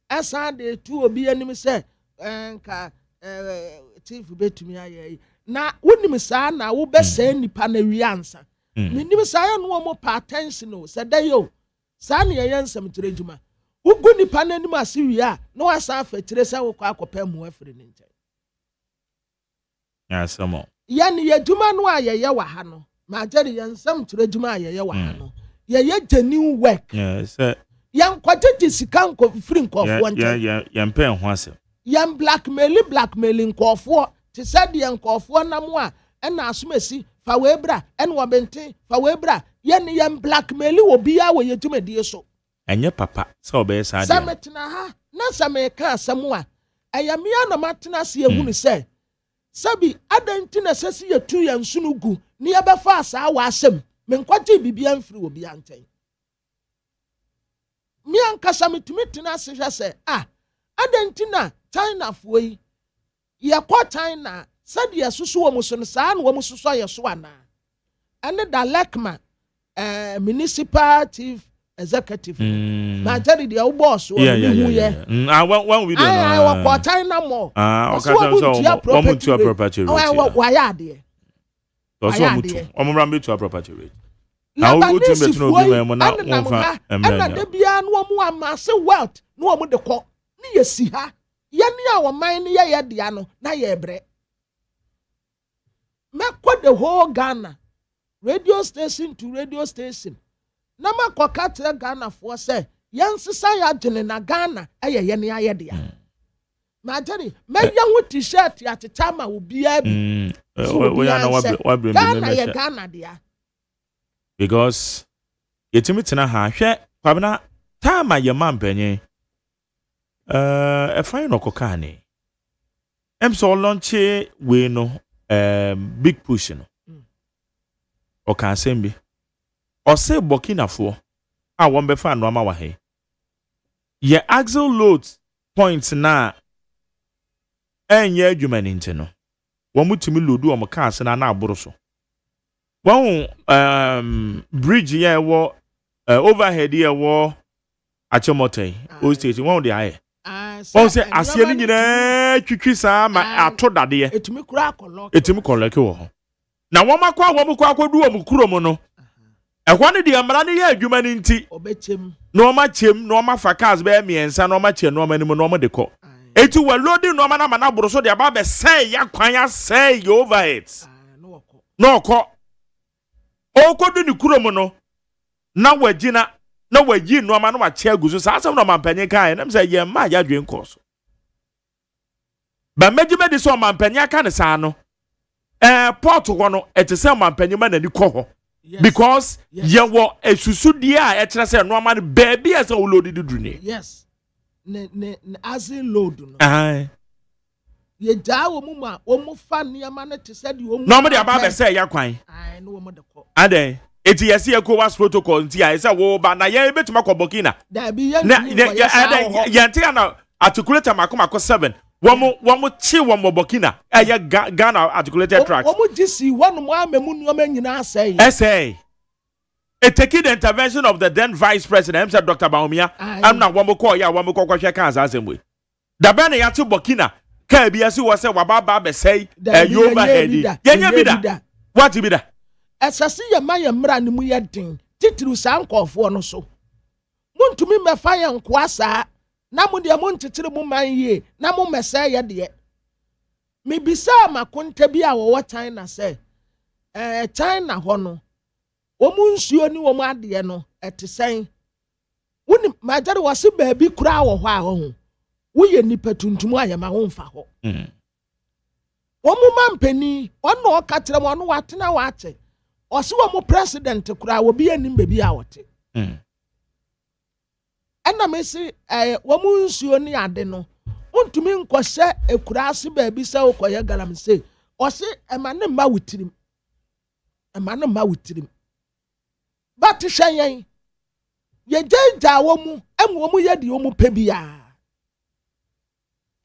Speaker 20: asa de tu obi anim say nka chief betumi aye na wonim saa na wo be say nipa na wi ansa nim saa no mo pa attention no say da yo saa na ye nsam tire djuma ugu nipa na anim ase wi a no asa fa tire say wo kwa akopa mu afiri ne nche
Speaker 3: ya samo
Speaker 20: ya ni ye djuma no aye wa ha no ma jeri ye nsam tire djuma aye wa ha no ye genuine work
Speaker 3: yes
Speaker 20: yan kwatete sika nko free nkofo nche
Speaker 3: ya mpe ho ase
Speaker 20: yan blackmailing nkofo te said yan nkofo namo a na asomasi fa webra en wo benten fa webra yan blackmail obi a wo yetumadi so
Speaker 3: enye papa se obey sa de
Speaker 20: sametina ha na sameka asemu a ayamia na matena se ehunu se sabi adanti na sesi yetu yan sunugu ni ye befa asa wa asem menkwati bibia mfiri obi anten mi ankasa metumitina se hwe se adanti na China foi ye kwa China said ye susu wo muso saa na wo muso ye so ana ene da lekma municipal chief executive na jeri de wo boss wo hu ye
Speaker 3: one video
Speaker 20: na wo kwa China mo
Speaker 3: okay so wo mutu property rate
Speaker 20: wa ya de
Speaker 3: so mutu o mo rambe to property rate na wo tu betu no bi mo na wo fa
Speaker 20: na de bia no mo amase wealth no mo de ko ni ye si ha yani a wo man ni ye dia no na ye bre mekọ the whole Ghana radio station to radio station na makoka tere Ghana for say yansisa ya gene na Ghana eye ye ne aye dia ma jeri me yan t-shirt ya tetama obi abi
Speaker 3: we ya na wa bring
Speaker 20: Ghana ye Ghana dia
Speaker 3: because yetimi tena ha hwe kwabena tama ye mampanyin fine no kokane so launch we no big push no o kan sembi o say Burkina Faso a won be fa no ama wa he ye axle load points na enye adwuma ni nti no wo mutumi loadu o mo kan se na na aboro so won bridge ye wo overhead ye wo achemotai o state won dey aye won say asie ni nyina twitwi sa ma ato dade
Speaker 20: etumi kura akolo
Speaker 3: ke wo ho na won makwa wo mkwa akodu wo mkuro mu no ehwa ne de amara ne ye adwuma ni nti
Speaker 20: obechem
Speaker 3: no ma chem no ma fa cars be miensa no ma che no ma ni mu no ma de ko eti we loading no ma na na boro so de aba be say ya kwan ya say you over it no ko o kodu ni kuro mu no na wagina na wagi no ma no wa che aguzu sa asem no ma mpanye kan na say ye ma ya dwen ko so ba megime de so ma mpanye aka ne sa no port ho no etese ma mpanye ma na ni ko ho because ye wo esusu dia a ekere say no ma baby asa wo load di dru ni
Speaker 20: yes ne as in load no ye ja wo mu ma wo mu fa ne ma na te say di wo mu
Speaker 3: no mo de aba be say ya kwan
Speaker 20: no wo mo de ko
Speaker 3: aden eti yesi ECOWAS protocol nti a esa wo ba na ye betuma ko Burkina
Speaker 20: da bi ye
Speaker 3: yanti na articulator makoma 7 womo chi womo Burkina eye Ghana articulated tracks
Speaker 20: womo gisi wonu mo amemu nyoma nyina asay
Speaker 3: it taking the intervention of the then vice president Mr. Dr. Baumia am na womo call ya womo ko hwe kan asem da ba na ya ti Burkina ka bia si wo se wababa be say you overhead yenya bi da what bi da
Speaker 20: esase ye ma ye mra ne mu ye den titiru sa nkofo no so muntumi mefa ye nko asa na mu de mu ntitire mu man ye na mu mesa ye de me bisa makonta bi a wo China say China ho no wo mu nsuo ni wo mu ade no etesen woni majare wose ba bi kura wo ho a ho wo ye nipa tuntum ayema ho mfa ho wo mu mampani ono o ka kire mo no watena wa ache osi wo mu president kura wo bi anim bebi a wote ena mesi wo mu nsuo ni ade no untumi nkose ekura ase ba bi se okoye galam se osi ema ne ma wutirim but hwen ye jeja wo mu wo mu ye di wo mu pebia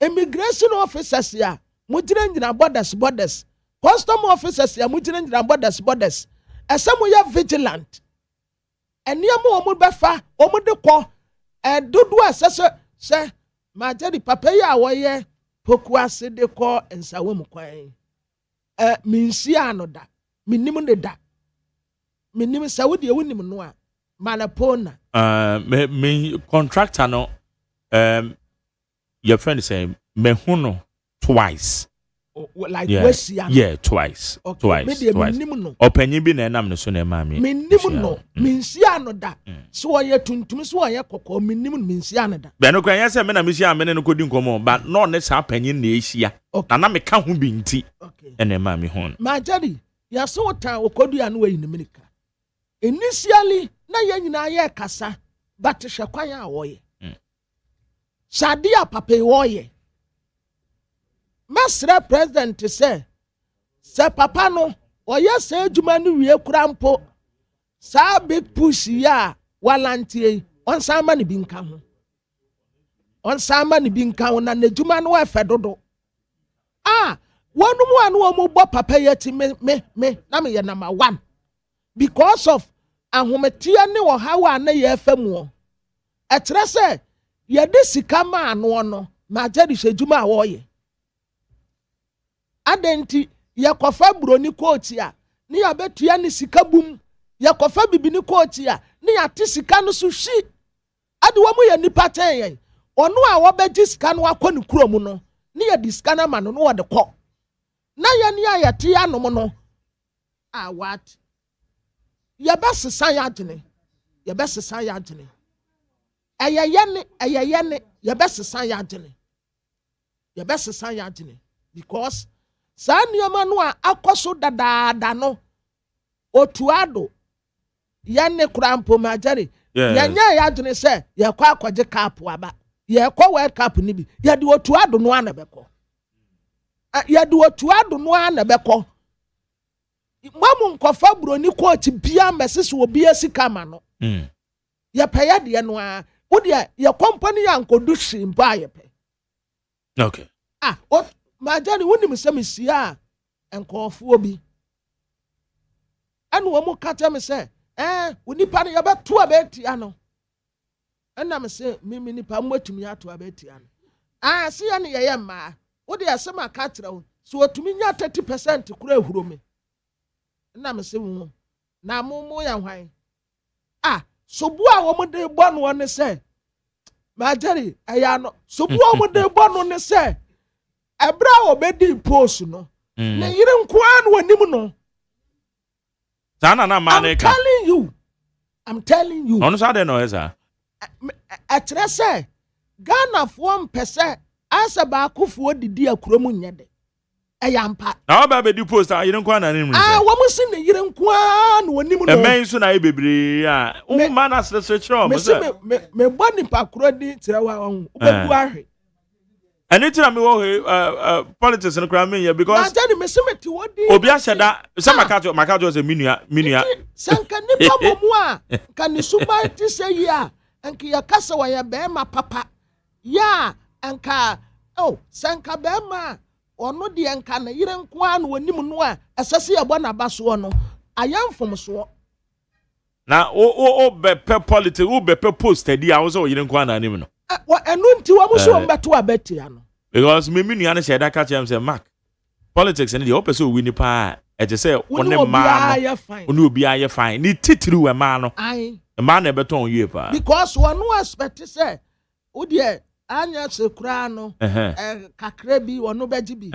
Speaker 20: immigration officers ya mujire njina borders custom officers ya mujire njina borders asemu ya vigilant eniamu wo mu befa wo mu de ko dodo asese se Majari papa ya woye poku ase de ko ensawe mu kwan. Minsia no da. Minim ne da. Minim Saudi wonim no a. Malapona.
Speaker 3: Me contractor no your friend say me huno twice.
Speaker 20: Like
Speaker 3: yeah, twice.
Speaker 20: Okay.
Speaker 3: Twice.
Speaker 20: No.
Speaker 3: Openyin bi na enam ne so na ma me.
Speaker 20: Minim no. Minsia no da. So ye tuntum so ye kokko minim minsia no da.
Speaker 3: Be no kwan say me na minsia me ne no kodi nkomo but no ne sa panyin na ehia. Na me ka ho bi nti.
Speaker 20: Okay.
Speaker 3: Ene ma me ho.
Speaker 20: Majari, ya so tan okodu anu we ni minika. Initially na ye nyina ye kasa but hwekwan a wo ye. Shadia papa wo ye. Masra president say papa no oye say adwuma no wie kura mpo sa big push ya walantie on sama ne bi nka ho na adwuma no efe dodo wonu mu anu omo bo papa yeti me na me ye number 1 because of ahometia ne wo hawa na ye efe mu etre say ye de sika ma anu no ma jadi hwedwuma a wo ye adenti yakofa broni kooti a ni abetua ni sika bum yakofa bibini kooti a ni ate sika no so hwi ade wo mu ya nipa ten yen ono a wo beji sika no akọ ni kurom no ni ya diska na ma no wo de kọ na ya ni ayate ya no no what ya besesa ya agene eyeyene ya besesa ya agene because sa nneoma no a akoso dadaada no otuado yene krampo majari yanya ya dwene se ye kwa akwaje cup aba ye kwa world cup ni bi ye de otuado no ana beko mamu nkofa broni coach bia mesese obi asika ma no ye peye de no a wo de ye company ya nkodu shimba ye pe
Speaker 3: okay
Speaker 20: Majani woni misia enkofo obi anu omo kata me se woni pa no ya beto abetia no ena me se mimi ni pa mwatumi ato abetia no se ya ne ye ma wo de asema ka kira wo so otumi nya 30% kura ehuro me ena me se wo na mo ya hwan so bu a wo mo de bo no ne se Majani aya no so bu a wo mo de bo no ne se ebra obedi post no na yire nkoa no wanim no
Speaker 3: sana na maneka
Speaker 20: I'm telling you
Speaker 3: ono sa de no esa
Speaker 20: atre se Ghana fo mpese asa ba akofo didi akromu nyede eyampa
Speaker 3: na ba bedi post a yire nkoa na nim no
Speaker 20: wo musi na yire nkoa no wanim no
Speaker 3: men so na e bebre a wo ma na sese chiro mo se
Speaker 20: me boni pa kro di tire wa wo bebu ahwe.
Speaker 3: And it's not me politics and crime here because Obi Ashada, some Makato was a minia.
Speaker 20: Sanka nipa momua kan suba ti say ya anka ya kasa wa ya bema papa ya anka sanka bema ono de anka na yire nko an wanim no a asase ya bona baso no ayamfom so
Speaker 3: na o be politics o be post e dia wo so yire nko an anim no
Speaker 20: enu nti wa muso mbeto abeti ano
Speaker 3: because me nua na sheda ka chem say mark politics and the opposite we nipa e je say one ma no onu obi aye fine ni titiri we ma no ma na beton yie pa
Speaker 20: because one no expect say wo de anya se kura no kakra bi wono beji bi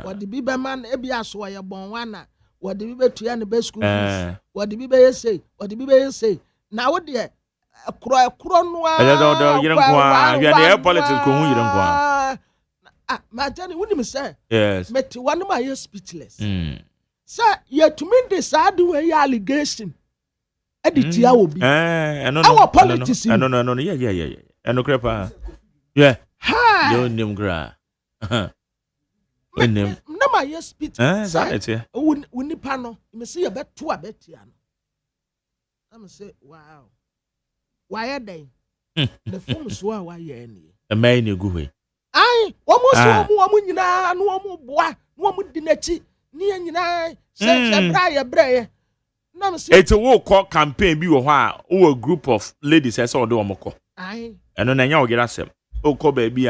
Speaker 20: wo de bi be man e bi aso ye bon wana wo de bi betua ne be school fees wo de bi be say wo de bi be say na wo de kro no a
Speaker 3: yire nkwa ya de politics ko hu yire nkwa
Speaker 20: Majani woni me say
Speaker 3: yes
Speaker 20: meti one ma ye speechless sir ye to me this sad way allegation editia obi
Speaker 3: no
Speaker 20: politics
Speaker 3: no yeah eno krepa yeah yo nim gra nim
Speaker 20: na ma ye speechless
Speaker 3: sir
Speaker 20: woni pa no me say ye beto abetia no am say wow why dey the form so why ye ni
Speaker 3: e mai ni guwe
Speaker 20: womu nyina no womu boa no womu dinachi ni nyina se bra na me say
Speaker 3: it's a wo call campaign bi wo ho a wo group of ladies say so de wo moko eno na nya wo gira sem oko baby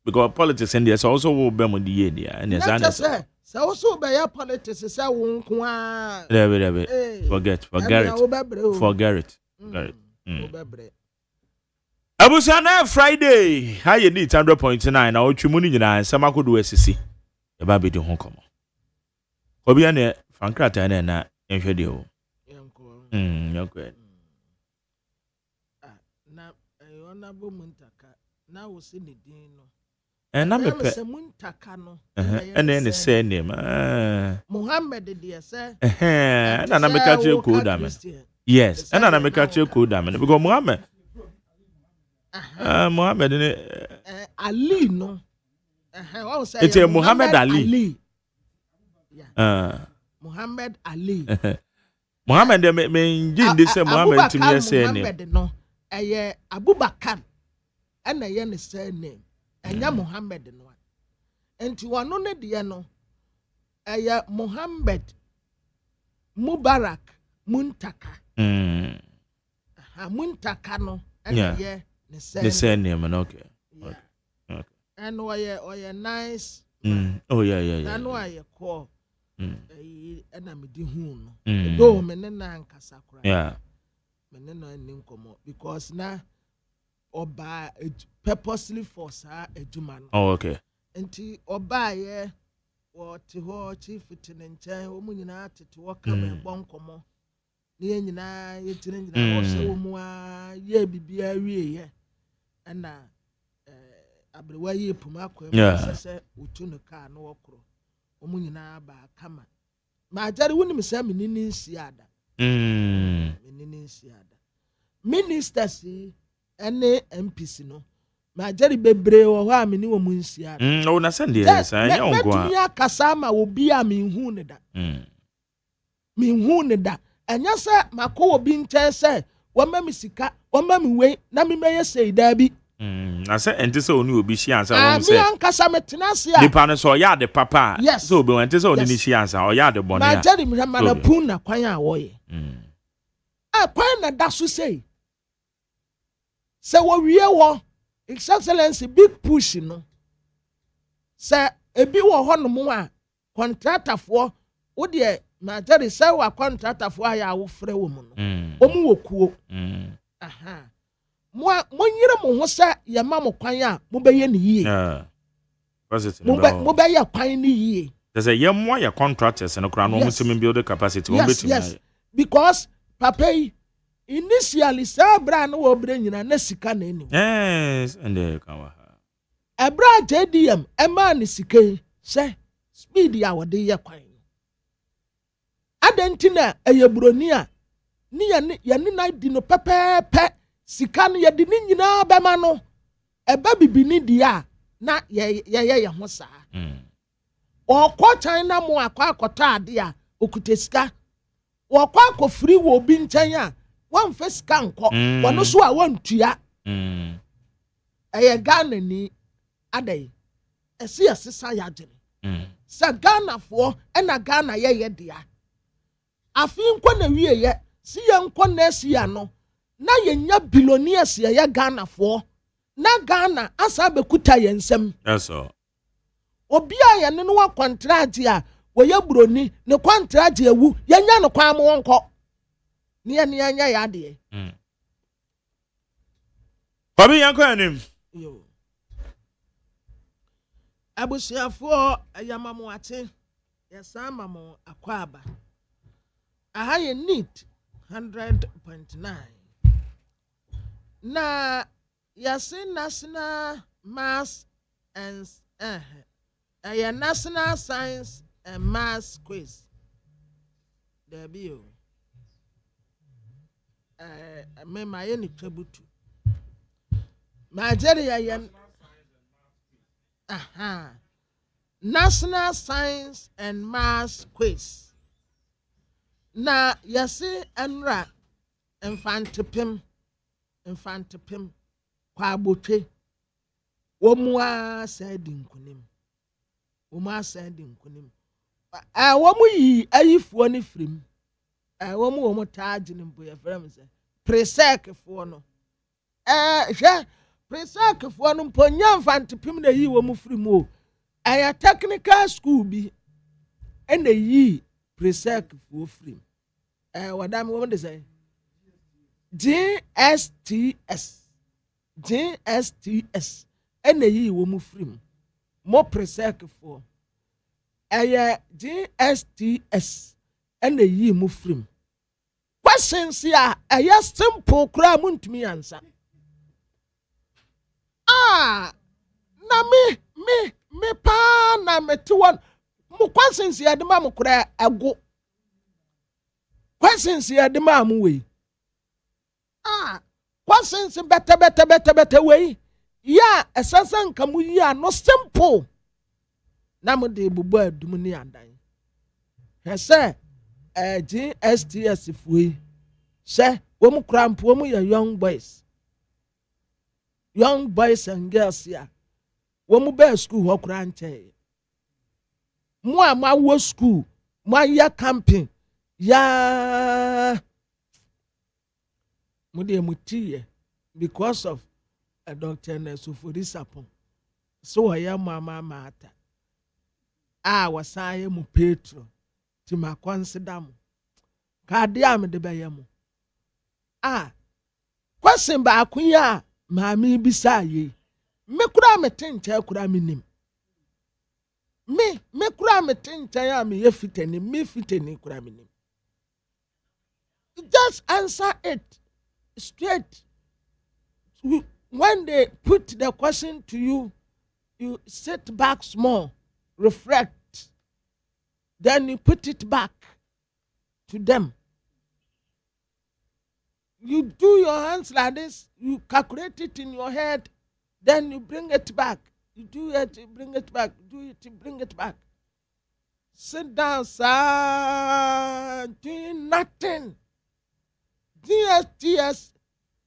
Speaker 3: because politics and there's also will be on the year and there's an
Speaker 20: so also by your politics say won kwa
Speaker 3: forget it Abusana Friday how you need 100.9 na otwemu ni nyina nsama kodo asisi e ba be di ho komo obi ane frankrata na enhwede o yanko
Speaker 20: na ona bo muntaka na wo se ne din no
Speaker 3: na me pe
Speaker 20: se muntaka no
Speaker 3: ne say name
Speaker 20: Muhammad de say
Speaker 3: na me ka che ko da me yes na me ka che ko da me because Muhammad Muhammad
Speaker 20: Ali no
Speaker 3: it's a Muhammad Ali
Speaker 20: Muhammad Ali
Speaker 3: Muhammad me njinde se Muhammad timi say name
Speaker 20: Muhammad no Abubakar and ne say name enya Muhammad no enti wano ne de no Muhammad Mubarak Muntaka Muntaka no
Speaker 3: the same name okay
Speaker 20: and why nice
Speaker 3: oh yeah
Speaker 20: and why call and I'm di hu no do me na nkasa kura
Speaker 3: yeah
Speaker 20: me na nkomo because na oba purposely for sa adwuma no
Speaker 3: oh okay
Speaker 20: enti oba ye what ho chief tinenchen o mu nyina tete wo ka me bonkomo ne nyina yetire nyina wo se wo mu a ye bibia wie ye na abrewa ye puma kwa se otu no ka no okro o mu nyina ba kama ma jare woni se menini nsiada menini nsiada ministers ene MPC no ma jare bebre wo ho a meni wo mu nsiada
Speaker 3: o na send yes anya ongwa
Speaker 20: me akasa ma obi a menhu ne da menhu ne da anya se makọ obi nche se wo ma mi sika wo ma mi we na mi meye sei da bi
Speaker 3: na se ente se oni obi shi ansa wo se
Speaker 20: mi ankasa metena se a
Speaker 3: nipa no so ya de papa so obi ente se oni ni shi ansa o ya de bone
Speaker 20: ma jari mi ma na pun na kwan a wo ye kwan na da so sei se wo wie wo excellency big push no se ebi wo ho no mo a contractor fo wo de ma jari se wa contractor fo aya wo frɛ wo mu no o mu wo kuo mo nyire mo ho se ye ma mo kwan a mo be ye ne yie mo be ye kwan ne yie
Speaker 3: there say ye mo ya contractors no kra no mo timi build capacity mo betimi
Speaker 20: yes because papa initially sabra no wo bre nyina na sika na eni
Speaker 3: yes and the kawa
Speaker 20: ebra JDM ema ne sika se speed ya wo de ye kwan adentina eyebroni a ni ya ni na di no pepepe sika no ye di ni nyina be ma no eba bibini di a na ye ho saa okọ China mo akọ ade a okute sika okọ akofiri wo obi nchen a wan fe sika nkọ wono so a wantua eye Ghana ni adai esi asesa ya jere sa Ghana fo na Ghana ye dia afi nkọ na wie ye si ye nkọ na esi ya no na ye nya billionaires ye Ghana fo na Ghana asa bekuta ye nsem
Speaker 3: eso
Speaker 20: obi a ye ne no contract a wo ye broni ne contract ewu ye nya no kwa mo nkọ ne nya ya de
Speaker 3: Obi yanko anim
Speaker 20: yo abusiafo ayamamo ate yesa mamo akwaba aha ye need 100.9 na yasi national maths and national science and maths quiz there be you me my ni trebutu Nigeria yan national science and maths quiz na yasi enra infantipim kwa abotwe womu asadi nkunim womu yi ayifuo ne frim womu taaji ne boye frem se presec fo no hwe Presec for no ponya fantipim na yi wo mu free mu. Aya technical school bi and the yi presec for free. What am I say? GSTS and the ye wo mu free more presec for GSTS and the ye mu free. Questions ya a simple cram to me answer. Na me pa na me to one mo questions ya de ma mo kura ago. Questions ya de ma mo we. Questions better way. Yeah, a sense come ya no simple. Namo de bubu dumuni andan. He say GSTS if we say womu cramp womu ya young boys and girls ya womu be school ho kranche mo ma wo school mo ya camping ya mo de mutie because of a doctor na so for this happen so ya mama mata wasaye mu petro ti ma consider mo ka de am de be yam question ba akunya maami bisa ye me kura me tenche kura me nim me kura me tenche ya me ye fitani me fitani kura me nim. Just answer it straight. When they put the question to you, you sit back small, reflect, then you put it back to them. You do your hands like this, you calculate it in your head, then you bring it back. You do it, you bring it back, do it, you bring it back. Sit down, sir, doing nothing. DSTS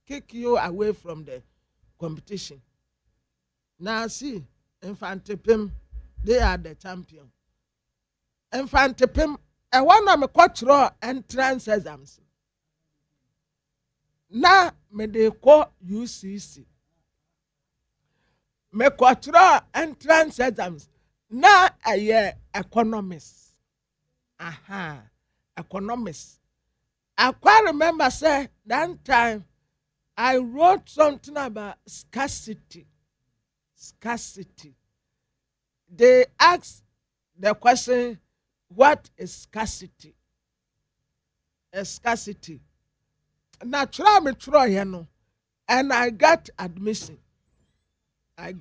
Speaker 20: kick you away from the competition. Now see, Infantipim, they are the champion. Infantipim, I want to make cultural entrance exams. Now, me they call UCC. Me cultural entrance exams. Now, I hear economists. Economists. I quite remember, say, that time I wrote something about scarcity. Scarcity. They asked the question, what is scarcity? A scarcity. Natural me try you know, and I got admission. To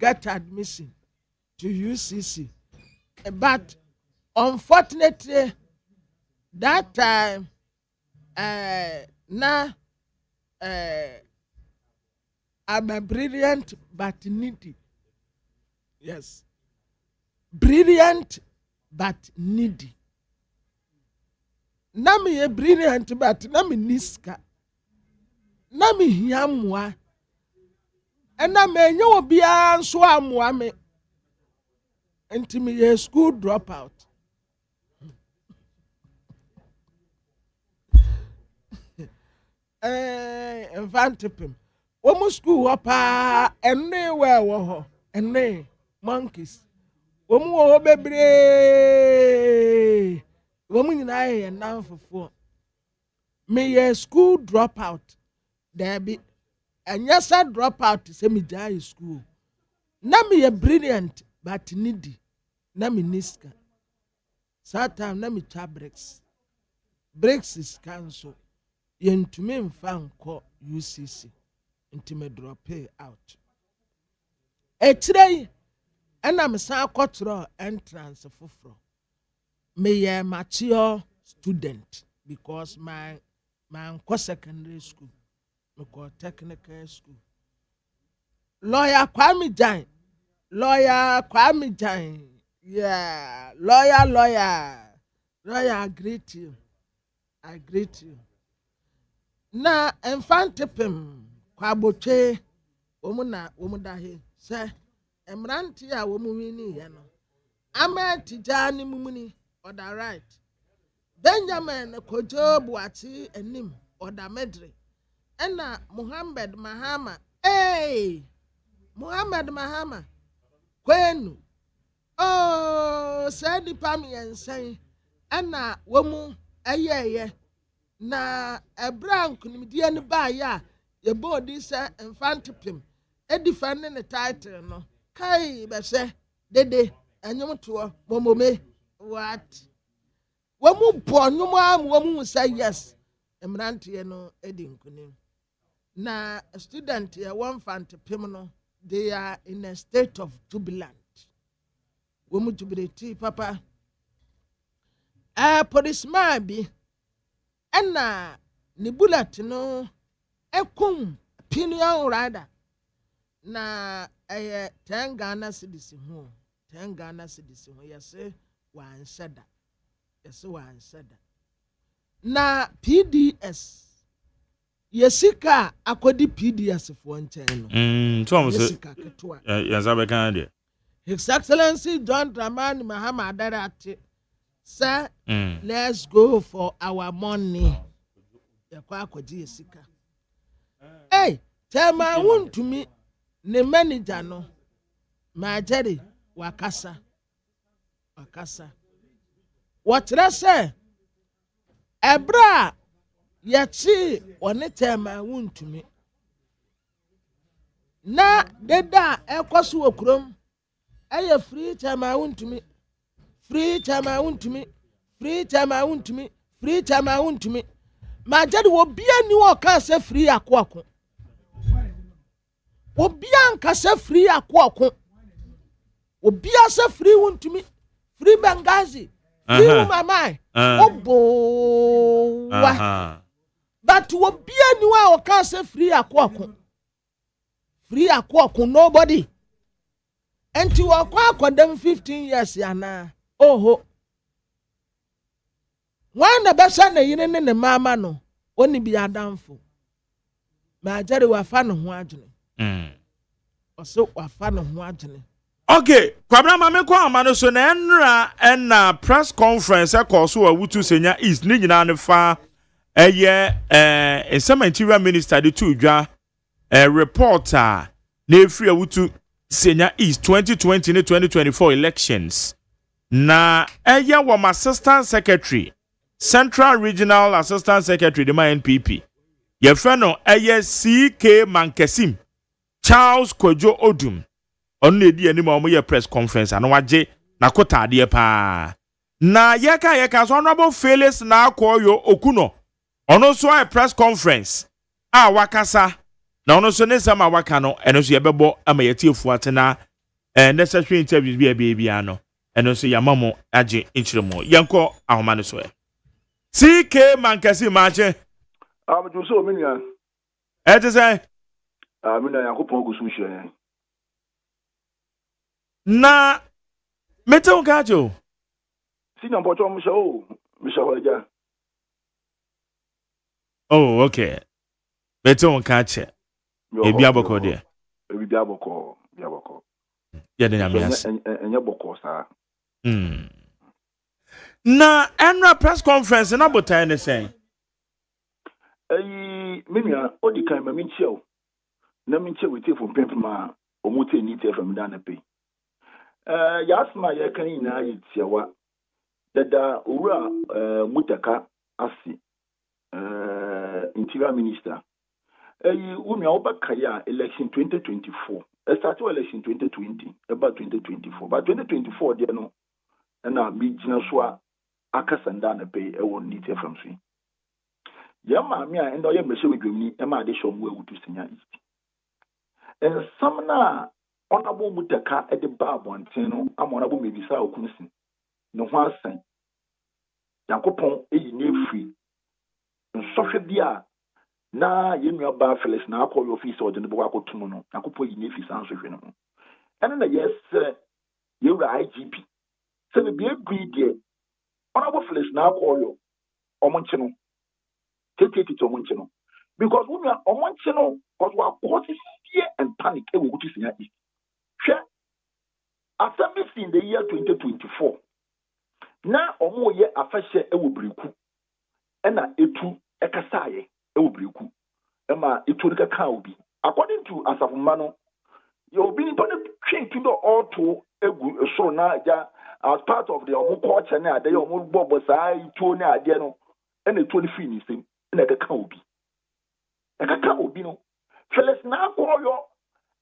Speaker 20: UCC. But unfortunately, that time, I'm a brilliant but needy. Yes. Brilliant but needy. Nami a brilliant but nami niska. Nami hiamwa. And I may know be a swam until me a school dropout. Infantipim. Womu school wapa anywhere wo and monkeys. Womu wo bebre. Womu nyina ye nan fofo. Me a school dropout. There be and yes, I drop out to say me die school. Na me a brilliant but needy. Na me niska. Sometimes na me cha breaks. Breaks is cancel. Yen to me fan call UCC. Into me drop pay out. Today, and I'm a cultural entrance for me a mature student because my secondary school. Me go technical school. Lawyer Kwame Jan. Yeah, lawyer. I greet you. Na Infantipim kwaboche omuna he say emranti a womu wini ye no. Ametijani mumuni oda right. Benjamin Kojo Buati enim oda medre. Ena Muhammad Mahama Muhammad Mahama kwenu oh say nipa me ensan ana wamu ayeye na ebran kunimdie ne ba ya ye bodi say infantipim edifane ne title no kai be se dede anyum to momome what wamu bonum am wamu say yes emrantie no edi nkunim na student ya one fantipim no they are in a state of jubilant. Womu jubilate papa. Policeman bi ena ni bullet no ekum opinion rider na 10 Ghana cedis ho 10 Ghana cedis ho yese wan seda na PDS yesika akodi PDS fo nchen no
Speaker 3: so yesika ketwa yazabe kan de
Speaker 20: His Excellency John Dramani Mahama Adarate sir let's go for our money yakwa akodi yesika hey tema wuntumi ne manager no majeri wakasa wotre se ebra yachi one tema wuntumi na deda ekoso okurom eye free tema wuntumi majeri wo bia ni wo ka se free akoko wo bia nka se free akoko wo bia se free wuntumi free Benghazi free mama obo but wo bia ni wo ka se free akoko nobody enti wo kwa dem 15 years yana oho wana besa na yine ne mama no oni bi adamfo ma jare wa fa no ho adwene oso wa fa no ho adwene
Speaker 3: okay kwabra mame kwa amano so na enra na press conference ekoso wa wutu senya east ni nyina ne fa eye interior minister de tu dwa reporter na efri wutu senya east 2020 and 2024 elections na eye wa assistant secretary Central Regional Assistant Secretary de my NPP. Ye freno eye CK Mankesim Charles Kojo Odum. Onne di ani ma ye press conference ano waje na kota de pa. Na yeka so honorable Felix na akoyo okuno. Ono so a press conference. A wakasa na ono so ne sama waka no eno so ye bebo ama ye tiefu atena necessary interviews bi ano. Eno so yamamo age inchiremo. Yanko ahoma no so e. CK Mankasi mache.
Speaker 9: I'm so many.
Speaker 3: It is a na meto gajo.
Speaker 9: Senior bottom show, Mr.
Speaker 3: Oh, okay. Meto kache. Ebi aboko de.
Speaker 9: Ebi aboko.
Speaker 3: Ya de nyamias.
Speaker 9: Enye boko sa.
Speaker 3: Na annual press conference na botai ne sen.
Speaker 9: Mimia odi kan ma mincheo. Na minche wete from pempema omote ni te from dana pay. Yasma ye kan ina yitiawa. Dada owura mutaka asi interior minister. Umi obakaya election 2024. Started election 2020 about 2024. But 2024 there no na bijina so akasanda na pay e won nite from so ya ma mi a endo ye mese wedwamni e ma de show mu ewutu senya east en samna onabo mutaka e de ba bonten no amonabo mebisa okunsin ne ho asan yakopon eyi ne free nsohwe bia na ye nua ba Felix na akọ your office o de bo akotum no yakopon eyi ne fi san sohwe no ene na yes ye wura IGP se be agree honorable Felix na akọ omonche no take omonche no because when you omonche no cause we cause fear and panic e we go to senior east share assembly in the year 2024 na omo ye afahye e wo breku e na etu e kasaye e wo breku e ma etu de ka obi according to asafuma no
Speaker 21: You'll be in the auto so now as part of the culture now, they almost bubbles I told now, and the 20 finish him, and like a cow be. Like a cow be no. Fellas now call your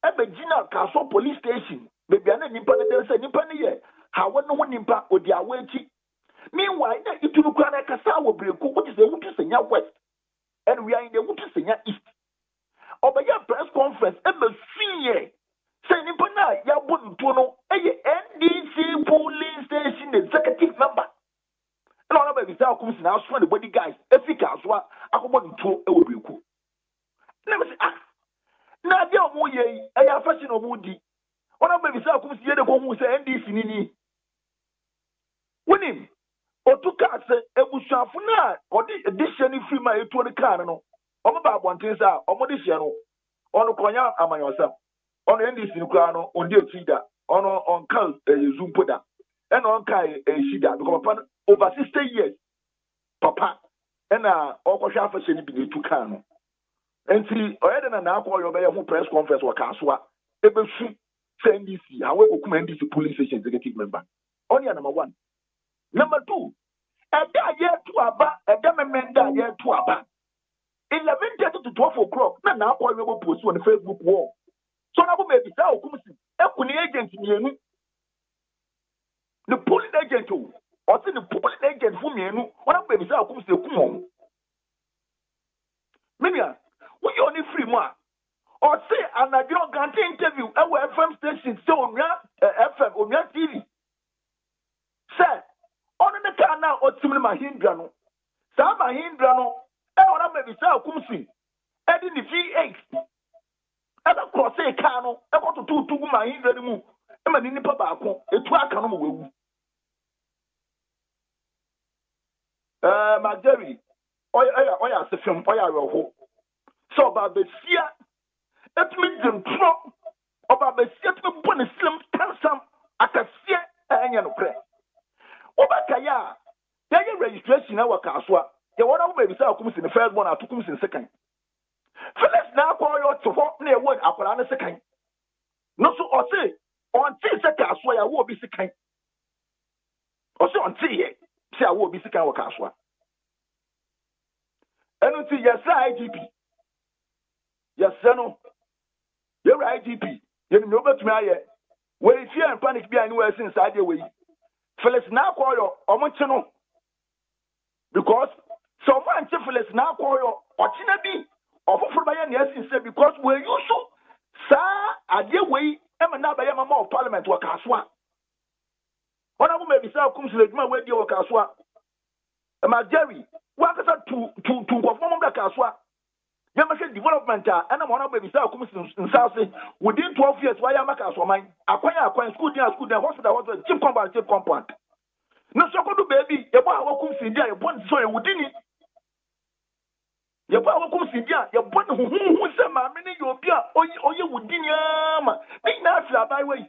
Speaker 21: Ebegina Castle police station. Baby, I need to say, Nippany, how one impact with their waiting. Meanwhile, it will cry like a sour break, which is the Wutusenya West, and we are in the Wutusenya East. Over your press conference, Ebegina. Say Nippana, Yabun Tono, a NDC police station executive member. And all of the comes now, the body guys, efficacious, I want to a will cool. Never say, now, dear Moye, I have fashion of Woody. One of the comes here to go who say NDC Nini. Winning. Or to cast a bushafuna, or the addition free my 20 cardinal. On about one thing, or Modiciano, on the Konya, am I yourself. On NDC Nucano, on dear Chida, on Cal Zumpoda, and on Kai Shida, because upon over 60 years, Papa, and Okosha for Sheni be to Kano. And see, I had an alcohol your press conference or Kaswa, able to say NDC, however, NDC police station executive member. Only number one. Number two, a year to Abba, a government year to Abba. 11:30 to 12 o'clock, now I will post on the Facebook wall. So now we be sao kumsi. Ekuni agent mienu. The polling agent too. Or see the polling agent fu mienu. Wana be sao kumsi kumon. Minya, we only free moi. Or say an agent grant interview our FM station so on FM on your TV. Sir, on the car now or similar mahindrano. Sa mahindrano. E wana be sao kumsi. Edi the V8. Ever cross a cano, I got to do my Hindu move. I'm a nipper back, a twat canoe will. My Jerry, I say from Oya. So about the seer, let me them drop about the seer to put a slim handsome at a seer and your prayer. Obakaya, there is registration in our caswa. The one of maybe comes in the first one, I took him in second. Felix now call you to walk near what I put on a second. No, so or say, on tea seconds, where I will be second. Also on tea, say I will be second or caswa. And until yes, IGP. Yes, no. You're IGP. You know about me. Where if you and panic be anywhere since I did way. Felix now call you or channel. Because someone Felix now call you or Chinabi. For my yes, because we're used to, sir, I dear way, I'm another member of parliament or Kaswa. One of them may be so comes to my way, dear Kaswa. And my Jerry, what is that to perform the Kaswa? You must say development, and I'm one of maybe so comes in South within 12 years. Why am I Kaswa mine? Acquire school, hospital, was a cheap compound. No, so go to baby, your boy comes in there, one so within it. Your power comes in there, your body who said, my many your beer, or you would dinner. Make not by way.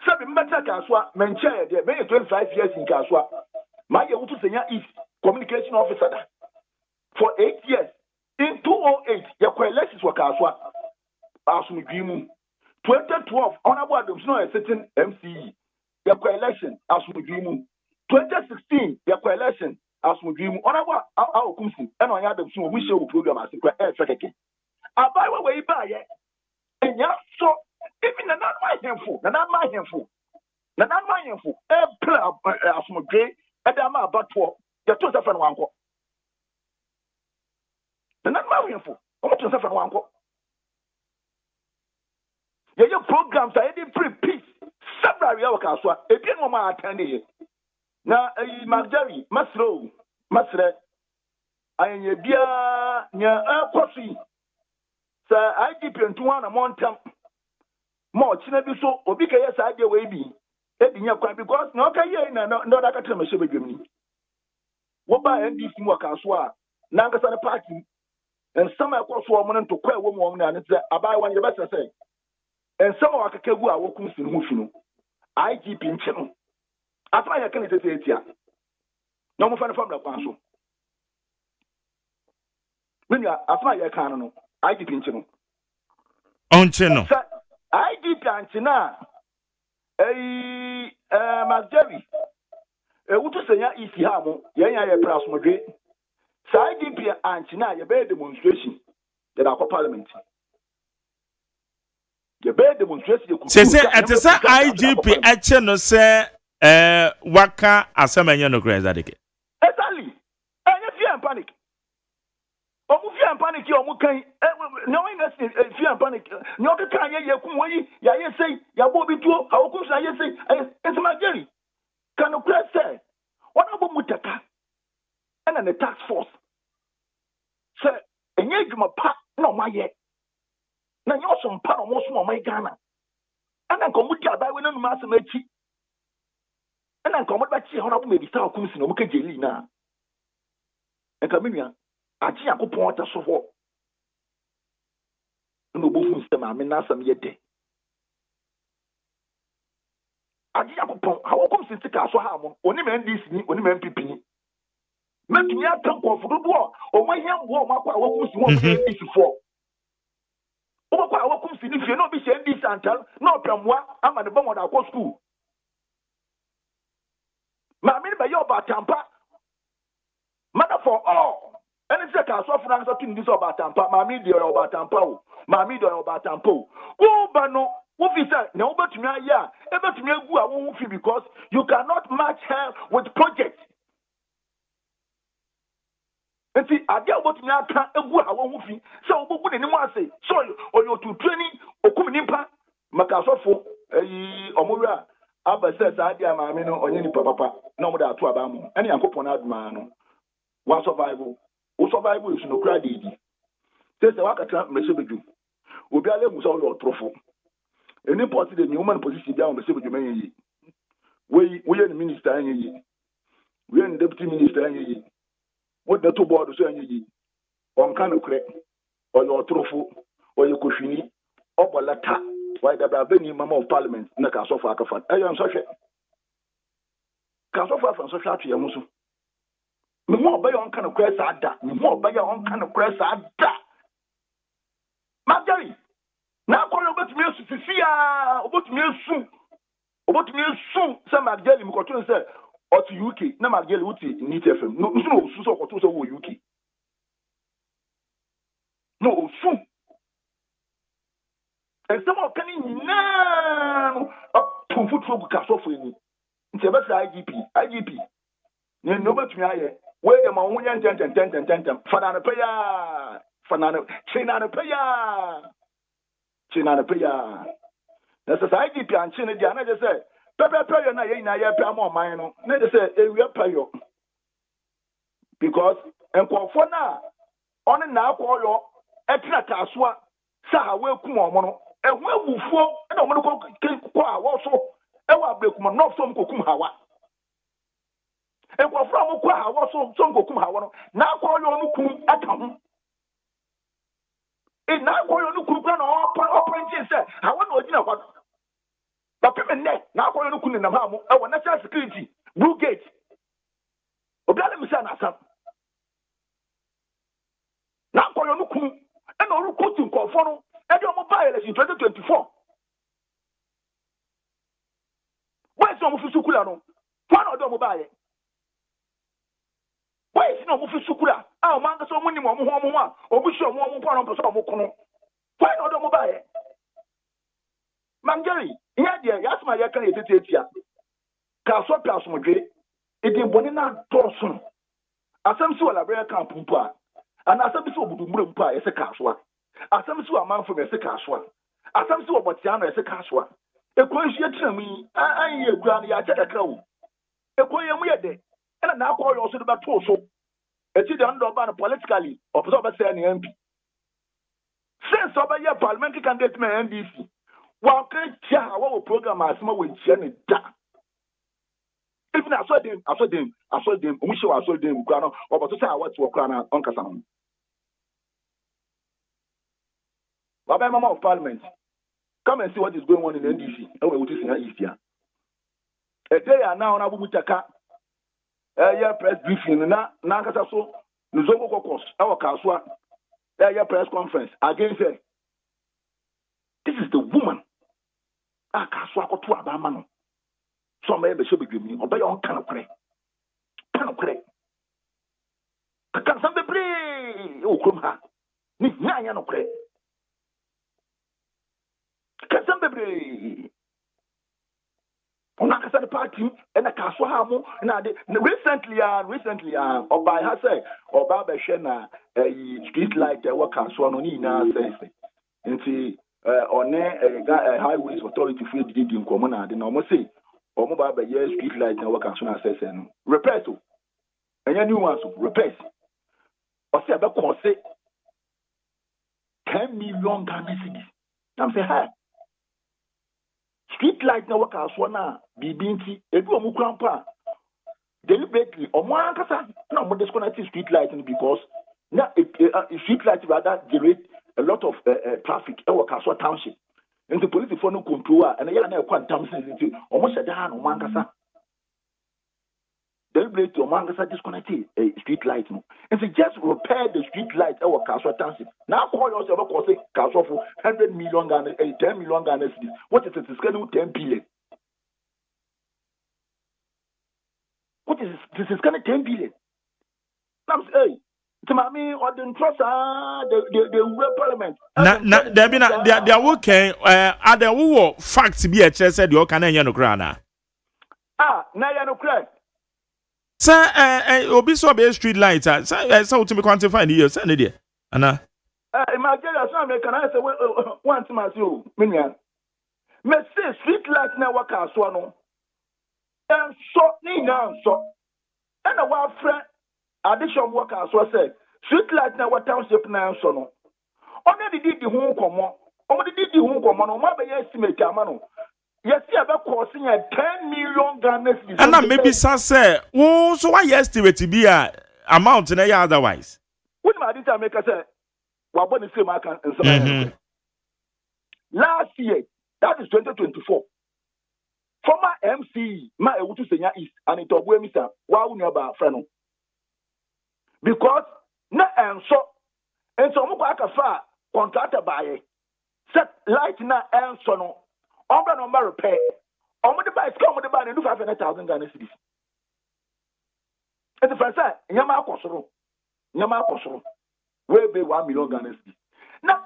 Speaker 21: Seven better Kaswa, Manchester, there may 25 years in Kaswa. My Utusenya is communication officer. For 8 years, in 2008, your coalitions were Kaswa. Asumi Grimu. 2012, Honorable Adams, no, a certain MCE. Your coalition, Asumi Grimu. 2016, your coalition. As we dream on our council and on the soon we show program as a tracking. I buy way by it. And yeah, so even not my handful, not my handful, not my handful, a plan as my gray, and I'm about to get to the one. Not my handful, I'm to the one. Your programs are any free peace. Several hours, a bit more attending. Now, Marjorie, Maslow, Masre, I am a beer near a coffee. Sir, I depend to one among them. More Chinabiso, or because I get way be. Because no, no, I can tell me. What by NDC work as well? Nangasana party, and some are cross woman to quite woman, and it's about one you better say. And some are Kakewu are walking in Mushino. I keep in channel. As I can say it here. No more from the council. When you are as I can, I keep in channel.
Speaker 3: On channel.
Speaker 21: IDP antina Magdevi wutu senya isi ha mo yenya ye pras modwe sa IDP antina ye be demonstration ye da parliament ye be demonstration
Speaker 3: se etesa IGP eche no se waka asamenye no kreza deke
Speaker 21: exactly enye fear and panic omu fear and panic omu kan no in fear and panic no ka kan ye kum yi ya ye sei ya bo bi tuo ha okum sa ye sei it's Mageri kan no press say ona bo mutaka and the task force say enye dwuma pa na ma ye na nyo so mpa no mo so mo Ghana ana nkomu ti abai we nanu ma asem achi ana nkomu ba chi ho na bo me bi sa okum si no mo ka jeli na enka menua achi yakopon ta so ho no bo fu sistema me na asem ye de achi yakopon ha okum si sika so ha mo oni me NDC ni oni me MPP ni metumi atan ko fudu bo o mo hia bo o makwa wokum si won NDC for o makwa wokum si ni fie no bi se NDC antal no pramwa ama ne bomo da ko school ma me ba yo ba tampa matter for all any say ka so funa so tin this about tampa ma me dey about tampa o ma me dey about tampa o ba no wo fi say na wo betumi aya e betumi agu a wo fi because you cannot match her with project. Enti ade a betumi aka agu a wo fi say wo bugu ne mu ase so oyo to training okum nimpa maka so fo omowura abase sa ade a ma me no onye ni papa na mo da to aba mo ene yakopon aduma no one survival is no cry didi say se wakata mese bedu obi ale musa lo trofo any party the human position bia mese bedu man yi we the minister an yi we the deputy minister an yi what the to board so an yi on kan okre o lo trofo o ye kohwini obolata why the bani mama of parliament na ka so fa akafa ayo so hwe ka so fa so hwe atwe yamuso me mo obey on kind of press ada me mo obey on kind of press ada Mageri na ko lo betumi esu fifia obetumi esu se Mageri mi ko tun se o to UK na Mageri uti NIT FM no su so ko to so wo UK no su e se mo kan ni na pun futu bu ka so fo ni nti e be sa IGP ni no betumi aye where the man won't ten. Fanana paya. That's a IGP and China. I just say, Pepper Payo, na ya more mine. Never say, we are payo. Because, and Confona on a now call your Etra Kaswa, Saha will come on, and where will fall, and I'm going to go also. Ewa Blakeman, not some Kokum Hawa. E kwa from kwa hawo so ngokum hawo no na kwa yo no kum aka ho e na kwa yo no kum kwa no open say hawo no ogina kwa ba pe me na kwa yo no kum na ha mo e wo national security blue gate obiale mi say na asam na kwa yo no kum e na oru kotu nkofo no e de mo ba election 2024 why so mo fi sukula no kwa no do mo ba ye why is no mufi sukura ah man so muni mo ho a obushi mo kwa no so mo kono why no do mo ba ye Mageri ya de yasma ya kan etetetia ka so pe asomdwe edi boni na dosun asem si wala bra camp mpo a ana asem si obudu mura mpo a yese ka so a asem si wa manfo yese ka so a asem si obotia no yese ka so a ekwanhie tram an ye gura no ya chekakra wo ekwanhie mu ye de and now call you also the battle so it's the under politically of the MP. Since over your parliamentary candidate me NDC, one can share our program as more with Jenny da. Even I saw them, we show I saw them, Grano, or to say what to Grana on Casan. Baba Mama of Parliament, come and see what is going on in NDC. Oh, what is in East here. A day are now on Abu Mutaka. Press briefing na kasa so nuzongo kokos our kaswa press conference against her. This is the woman a kaso akoto abama no so ma be shebedwemi obey on kan kore kan sambe bre o krom ha ni nyanya no kore kan sambe bre ona kasa the party and a kaso ha mo na de recently oba ha say oba be hwe na street light e work kaso no ni na say nti on highways authority for the nkomo na de na omo say omo ba be yes street light na work kaso na say no repair to enya new ones repairs o say be ko say 10 million Ghana cedis am say ha street light na work kaso na bibinti ebi omo krampa deliberately omo ankasa na omo disconnect street light because na street light rather generate a lot of traffic in Wakaso Township. And the police for no control and a young quantum sensitive almost a down on Mangasa. Deliberate to Mangasa disconnected a street light. And so just repair the street light in Wakaso Township. Now call yourself a cost Castle for 100 million Ghana, 10 million Ghana. What is it? Schedule 10 billion. What is this? Is going to 10 billion. I'm saying, to mommy or the trust the parliament.
Speaker 3: They are working. Are there who facts be a chess said you can no grana?
Speaker 21: Na no crack.
Speaker 3: Sir, obiso be street light. So to me quantify the years, and idea. Anna.
Speaker 21: My girl, can I say one to myself, Minion? Me say street light na work as one. And so, ni now, so. And a wild friend. Addition workers was said, street light now what township now so no. Only did the home come only did the home come on, my estimate, Amano. Yes, you have a crossing at 10 million Ghana.
Speaker 3: And maybe some say, oh, so I estimate to be a amount in a year otherwise.
Speaker 21: What my did I make us say? What the same I can last year, that is 2024. Former MC, my Utu Senya East, and it will be wow, nearby friend. Because na enso mo kwa kafa contractor buy set light na enso no omba no mba repair omo de buy scam mo de buy na do 500,000 Ghana cedis and the first time nyama akosoro we be 1 million Ghana cedis na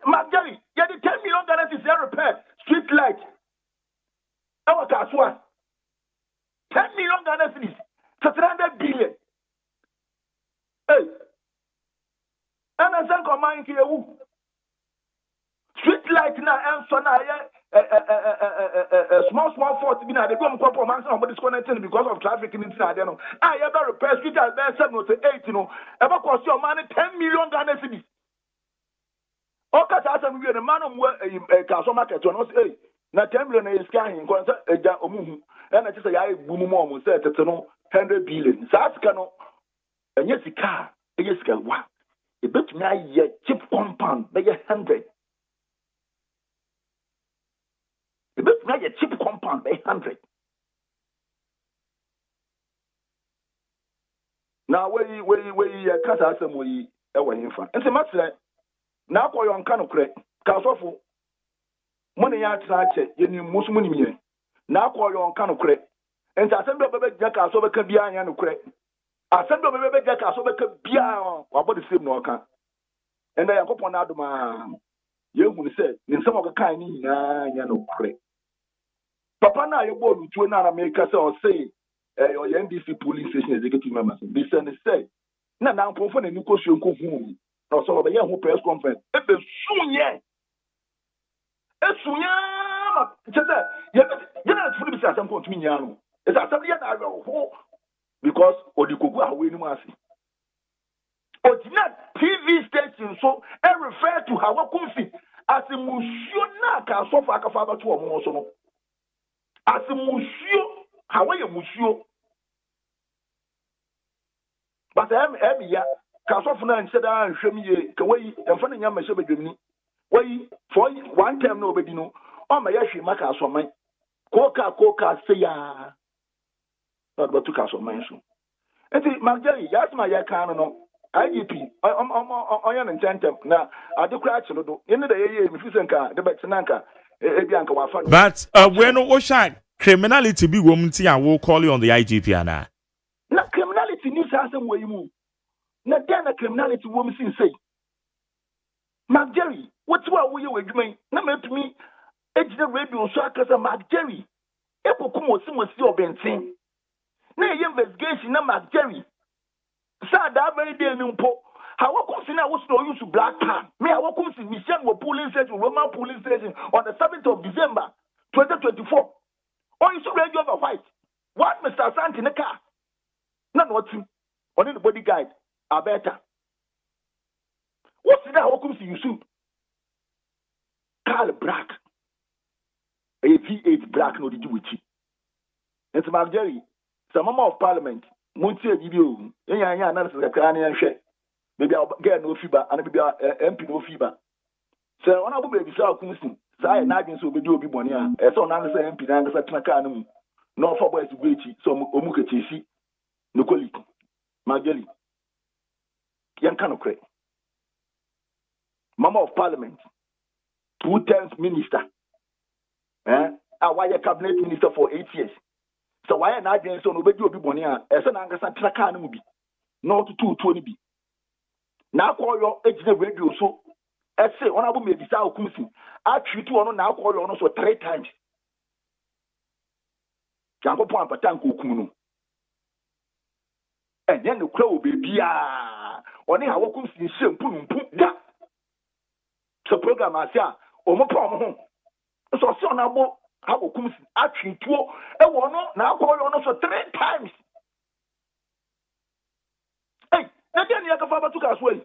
Speaker 21: magari ya the 10 million Ghana cedis repair street light our kaswa 10 million Ghana cedis 300 billion. Hey, and I think on my street light now, and so now, small fault to be now. They come for man, somebody disconnected because of traffic in inside. You know, I ever repair street light, then 7 to 8. You know, ever cost your money 10 million Ghana cedis. Okay, so we are the man of castle market. You know, say now 10 million is carrying. And I just say I boom mom said that 100 billion. So that's cano. And yes, car, yes, what? A bit now, cheap compound, by 100. A bit now, cheap compound, by 100. Now, where you cut us some way away in front. And so much now, call you on Kano Craig, Castle money outside, you need most money. Now, call you on Kano Craig. And I send a baby jack, so can be iron craig. I send a baby jack, so can be about the same no account. And I go upon Adama. You will say, in some of the kind, no craig. Papa, now you go to another America or say, your NDC police station executive members. They say, now, for a new question, or some of the young press conference. It's soon, yeah. It's soon, yeah. Just that, you're not fully beside some point to me, it's a somebody I know because or the Kugu are winning mercy. But not TV station so I refer to how Kunsi as a Mushio can so far father to a motion. As a Mushio, how are you Mushio? But I am every year, Casofuna and said, I show me a way and funny young Monsieur Bedrini. Why, for one time nobody know. Oh, my Yashi Maka so my Coca say ya. Not but to castle mention. And the Marjorie, yes, my Yakano, IGP, I am in Tentem. Now, I do crash a little. In the day, if you think the Betsananka,
Speaker 3: But when Osha criminality be womanty and will call you on the IGP ana.
Speaker 21: Na criminality ni sa asem wo yi mu. Na den na criminality wo msin say. Mark Jerry, what's what we were doing? Na metumi ejide radio so akasa Mark Jerry. Ekokum osimosi obentin. Na investigation na Mark Jerry. Sa that very day ni mpo. How come Sina was no use to black pan? Me, how come Michelle were police station, Roman police station on the 7th of December 2024? Or you should radio over white. What Mr. Sant in the car? Not what him. Only the bodyguard are better. What's that? How come you shoot? Carl Black. A V8 Black no did you with you. It's Mark Jerry. Some member of parliament. Montie Agyeman. Yeah, that's the Canadian share. Maybe I'll get no fever and maybe MP no fever. So when I will be so constant, so I imagine so be do be born here. As on answer MP and answer Tanakanum. No for boys to wait, so Omukachi, no colleague. Mageli. Yankano Cray. Member of Parliament, 2 times minister. A wire cabinet minister for 8 years. So why an audience on Obedi Obibonia as an Angasa Trakanum be not to 220 be. Now call your age radio so I say honorable may be Sao Kumsi. I treat you on now call your honor so 3 times. Jango Pon Patanko Kunu. And then the crow baby only how Kumsi shame pum da. So program I say Omopom home. So honorable how Kumsi I treat you and one now call your honor so 3 times. Hey, again, you can to us way.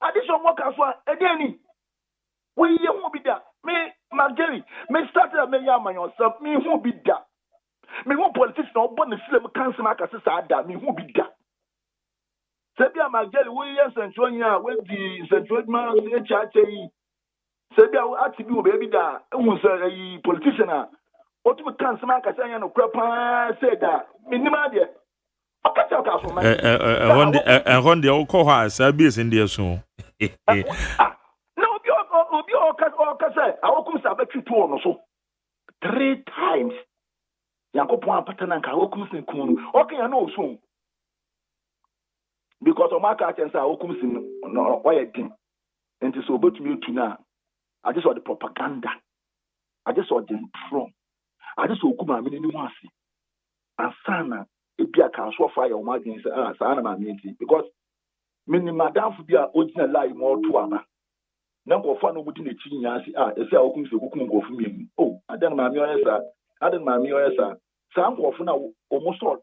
Speaker 21: Addition work as well. Again, we won't be that. Me, Marjorie, me started a man yourself. Me won't be that. Me won't politician or born the slim cancer mark as a me won't be that. Sabia Marjorie, Williams and Jonia with the Central Man, Sabia will actually be baby that was a politician. Ultimate cancer mark as I know, Crapa said that. Minima there.
Speaker 3: And one the old cohorts are busy in there soon.
Speaker 21: No, I will come to you 2 or so 3 times. Yankopon Patananka, Okumsin Kun. Okay, I know soon. Because of my catchers are Okumsin, no, why I think. And it's over to me to now. I just saw the propaganda. I just saw the throne. I just saw Kuma Minimasi. And Sana. Ebia can so fire o margin say sana ma menti because mini madam fu bia original lie more to ama na ko fa no budi na chi nya si e say okum se kukum ko fu mi oh adan ma mi oyesa sa ko fu na almost o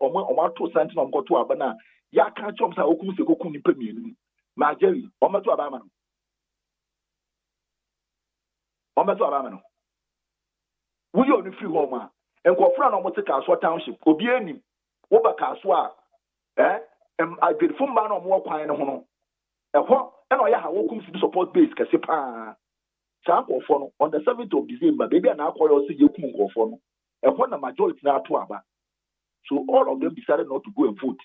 Speaker 21: to santi na ko to aba na ya ka chom sa okum se kukum ni pemi ni ma jerry o ma to aba ma no wo yo ni free home a enko fra na mo te ka so township obi anim Oba Kaswa, I did from man or more quine on a what, and I have welcome to the support base, Cassipa. Sample phone on the 7th of December, baby, and I'll call you Kungo phone, and one the majority now to Abba. So all of them decided not to go and vote.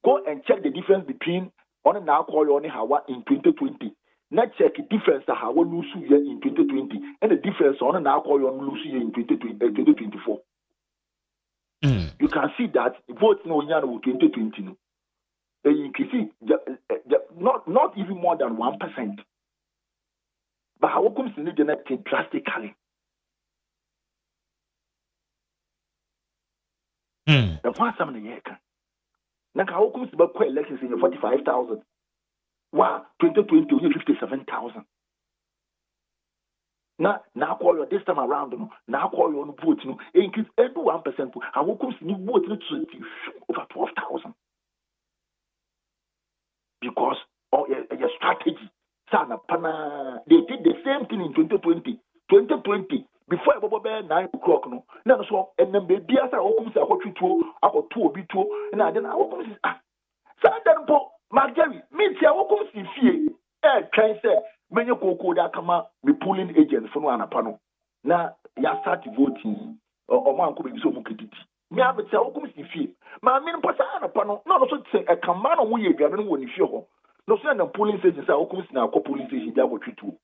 Speaker 21: Go and check the difference between on and now call you on Hawa in 2020. Now check the difference to Hawa Lusu year in 2020, and the difference on and now call you on Lusu year in 2024. You can see that vote no 2020. You can see not even more than 1%. But how comes the genetic drastically? The first time in the year. Now how comes the back elections in 45,000? Wow, 2020 only 57,000. Now call you this time around, now call you on vote, increase every 1%. How comes you vote over 12,000? Because of your strategy. They did the same thing in 2020. 2020, before about 9 o'clock, no. So, and then baby, as I open the hotel, I got 2 and I then I open this. Sandan Marjorie, means I open the fee. Can say. Many koko that come out be polling agents for one panel. Now, ya start voting or man could be so mukiti. Me have a tell who is fee. My mean, Passana panel, not also say a command on we gathering when you show. No, send them polling agents are open now, polling agents that what you do.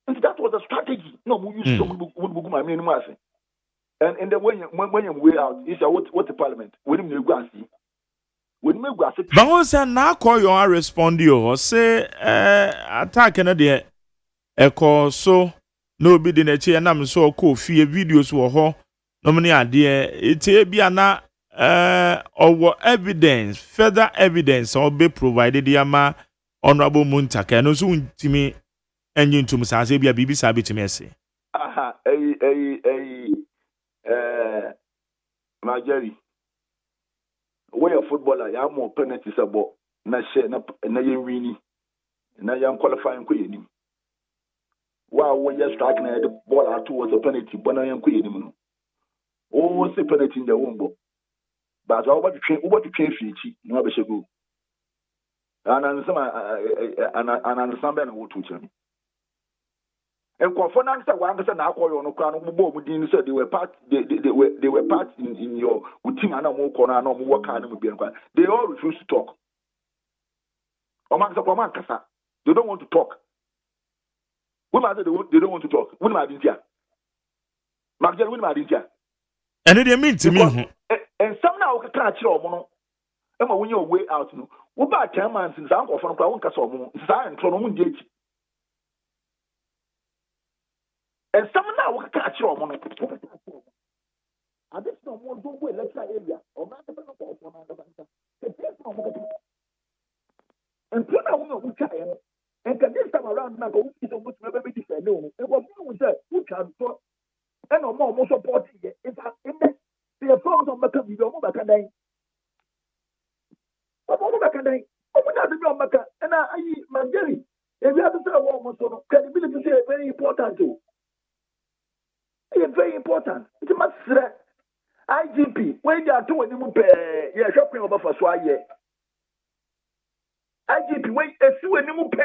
Speaker 21: And that was a strategy. No, we used to go my main mass. And then when you way out, is what the parliament? When you go see. When you go see.
Speaker 3: But also now call your respond you say attack na de e so no be the neche na me so call fie videos wo ho no me ade e bia na or evidence further evidence or be provided yama honorable Montaka no so ntimi enyin tum sa se bia bibi sa betimi ese
Speaker 21: aha Nigeria we a footballer ya mo penalty sabo na she na ye wini na ya qualifying ko yenim wa wo ye strike na the ball out was a penalty but na yan ko yenim no o se penalty in the wombo but over to train fichi no be shego and some ben wo to chem and confidence that one person na call you no kra no bo mu din say they were part in your team and mo corner and mo work hard no be nkwa they all refuse to talk kasa they don't want to talk we ma say they don't want to talk we ma din tia magel we ma din tia
Speaker 3: and they mean to me
Speaker 21: and some now we can kira omo no e ma when you way out no we ba 10 months since an kofo no kra won kasa omo sa ntro no mu ndi echi and some now we can kira omo no I just no more do we lecture area or not the no for na the and now we try and this time around now we is almost never be different no e go we say we can so and no more support here in the forms of maka video mo baka dai mo baka dai o mo na do maka and ayi Manjeri if you have to say what mo so credibility is very important too. It's very important. It's much IGP when they are doing him yeah shopping over for swaye IGP when e si we nimu pe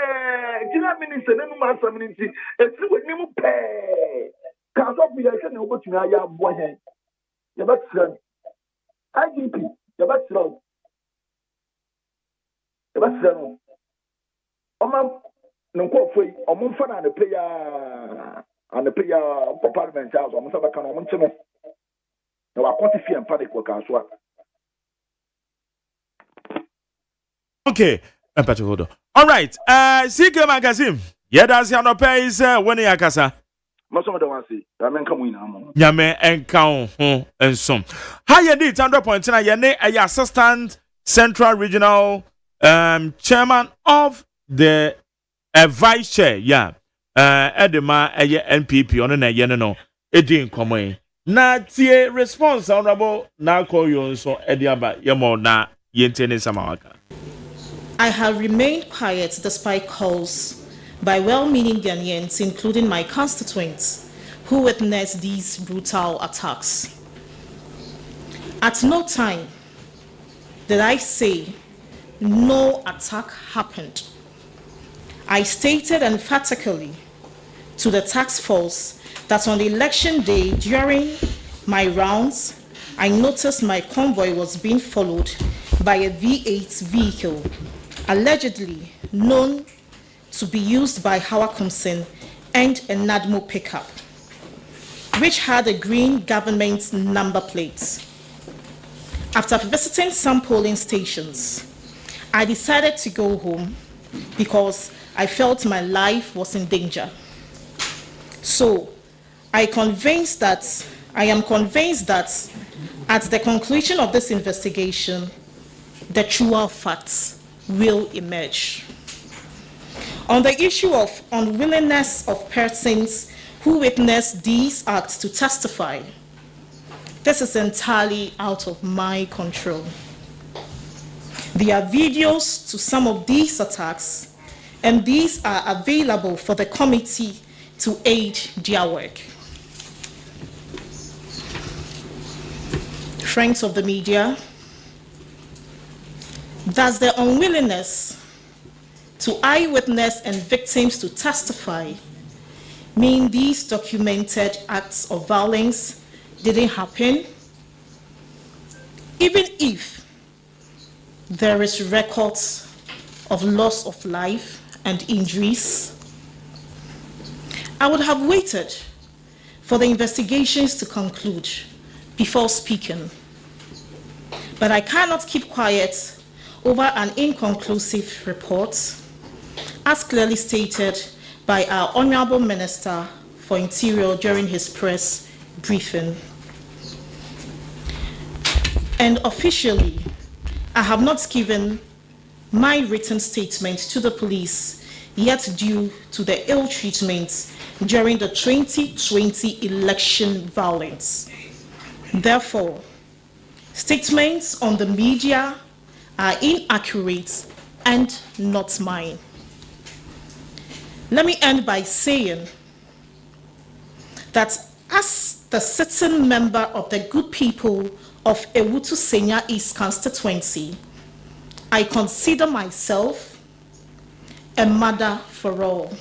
Speaker 21: jina minister nemu master ministry e si we nimu pe ka so bi ya se na obotumi aya abo hen ya ba tsira IGP ya ba tsira no oma nko foi omo mfa na pe ya parliament house omo saba kan omo ntino na wa quantify and panic work as well.
Speaker 3: Okay, hold on. All right. CK Magazine. Yeah, that's your no pay is when you akasa.
Speaker 21: Most of them want say, "Ramen come win am."
Speaker 3: Nyame enka ho ensom. How you need 100.9 ye ne assistant central regional chairman of the vice chair. Yeah. Edema NPP on na ye no. Edin komo na tie response honorable na call you so ediaba yemo na yentene samawaka.
Speaker 1: I have remained quiet despite calls by well-meaning Ghanaians, including my constituents, who witnessed these brutal attacks. At no time did I say no attack happened. I stated emphatically to the task force that on the election day during my rounds, I noticed my convoy was being followed by a V8 vehicle, allegedly known to be used by Howard Kumsin and a Nadmo pickup, which had a green government number plate. After visiting some polling stations, I decided to go home because I felt my life was in danger. So, I am convinced that at the conclusion of this investigation, the truer facts will emerge. On the issue of unwillingness of persons who witnessed these acts to testify, this is entirely out of my control. There are videos to some of these attacks, and these are available for the committee to aid their work. Friends of the media, does the unwillingness to eyewitness and victims to testify mean these documented acts of violence didn't happen? Even if there is records of loss of life and injuries, I would have waited for the investigations to conclude before speaking, but I cannot keep quiet over an inconclusive report, as clearly stated by our Honorable Minister for Interior during his press briefing. And officially, I have not given my written statement to the police yet due to the ill treatment during the 2020 election violence. Therefore, statements on the media are inaccurate and not mine. Let me end by saying that as the sitting member of the good people of Ewutu Senya East constituency, I consider myself a mother for all.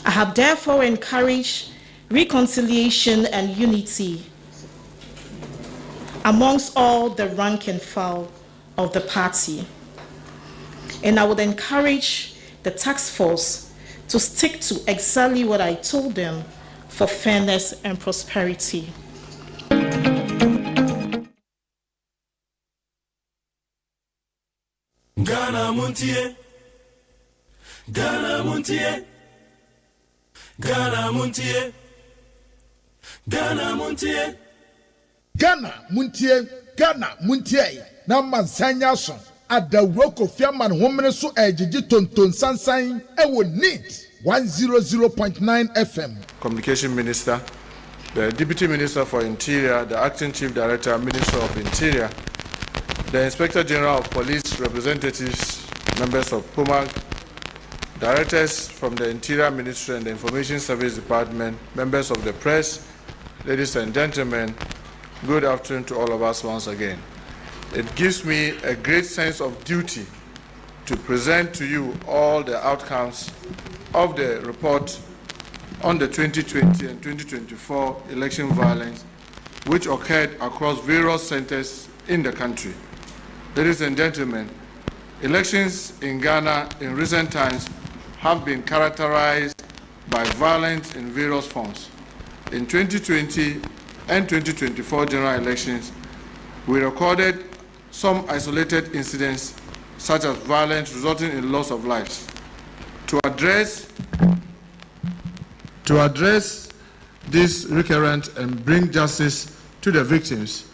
Speaker 1: I have therefore encouraged reconciliation and unity amongst all the rank and file of the party. And I would encourage the task force to stick to exactly what I told them for fairness and prosperity.
Speaker 13: Ghana Montie, Ghana Montie, Ghana Montie, Ghana Montie,
Speaker 12: Ghana Muntie, Ghana Muntie, na mansanya so adawro Kofi Aman homene so ejiji tonton sansan ewo NEAT 100.9 FM.
Speaker 4: Communication Minister, the Deputy Minister for Interior, the Acting Chief Director, Minister of Interior, the Inspector General of Police, representatives, members of POMAG, directors from the Interior Ministry and the Information Service Department, members of the press, ladies and gentlemen, good afternoon to all of us once again. It gives me a great sense of duty to present to you all the outcomes of the report on the 2020 and 2024 election violence which occurred across various centers in the country. Ladies and gentlemen, elections in Ghana in recent times have been characterized by violence in various forms. In 2020 and 2024 general elections, we recorded some isolated incidents such as violence resulting in loss of lives. To address this recurrent and bring justice to the victims,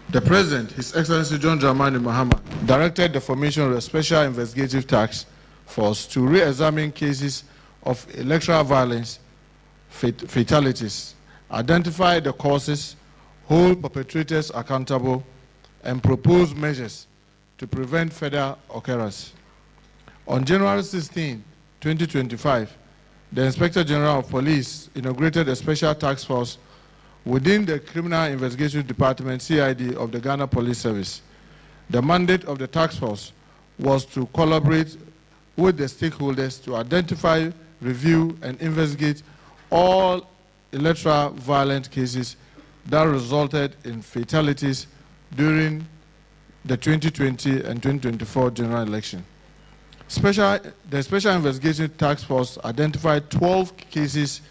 Speaker 4: the President, His Excellency John Dramani Mahama, directed the formation of a special investigative task force to re-examine cases of electoral violence, fatalities, identify the causes, hold perpetrators accountable, and propose measures to prevent further occurrence. On January 16, 2025, the Inspector General of Police inaugurated a special task force within the Criminal Investigation Department, CID, of the Ghana Police Service. The mandate of the task force was to collaborate with the stakeholders to identify, review, and investigate all electoral violent cases that resulted in fatalities during the 2020 and 2024 general election. The Special Investigation Task Force identified 12 cases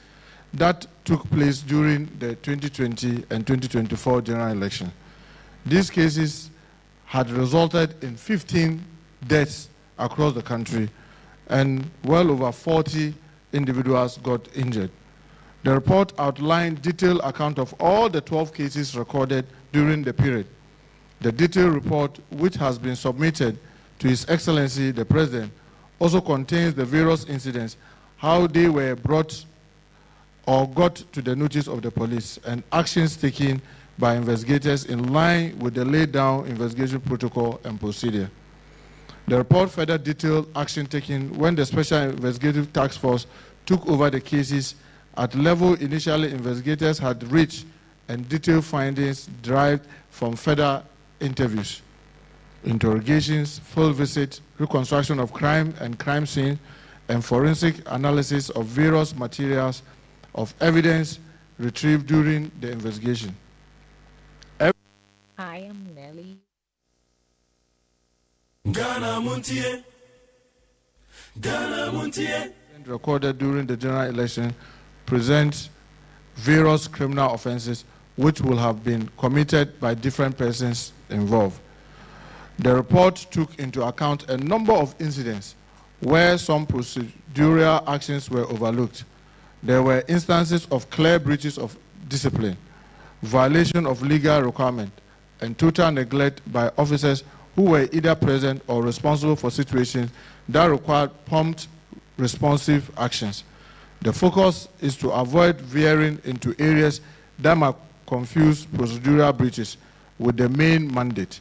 Speaker 4: that took place during the 2020 and 2024 general election. These cases had resulted in 15 deaths across the country, and well over 40 individuals got injured. The report outlined detailed account of all the 12 cases recorded during the period. The detailed report, which has been submitted to His Excellency the President, also contains the various incidents, how they were brought or got to the notice of the police, and actions taken by investigators in line with the laid down investigation protocol and procedure. The report further detailed action taken when the Special Investigative Task Force took over the cases at level initially investigators had reached, and detailed findings derived from further interviews, interrogations, field visits, reconstruction of crime and crime scene, and forensic analysis of various materials of evidence retrieved during the investigation.
Speaker 22: I am Nelly.
Speaker 13: Ghana Montie, Ghana Montie.
Speaker 4: recorded during the general election present various criminal offenses which will have been committed by different persons involved. The report took into account a number of incidents where some procedural actions were overlooked. There were instances of clear breaches of discipline, violation of legal requirement, and total neglect by officers who were either present or responsible for situations that required prompt, responsive actions. The focus is to avoid veering into areas that might confuse procedural breaches with the main mandate,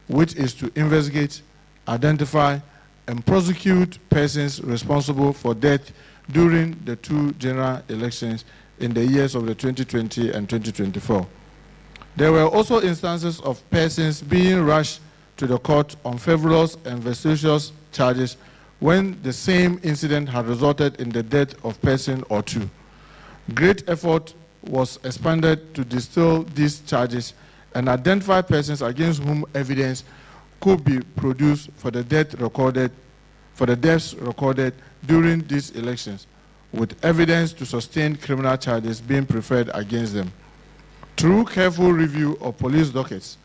Speaker 4: which is to investigate, identify, and prosecute persons responsible for death during the two general elections in the years of the 2020 and 2024. There were also instances of persons being rushed to the court on frivolous and vexatious charges when the same incident had resulted in the death of person or two. Great effort was expended to distill these charges and identify persons against whom evidence could be produced for the deaths recorded during these elections, with evidence to sustain criminal charges being preferred against them. Through careful review of police dockets,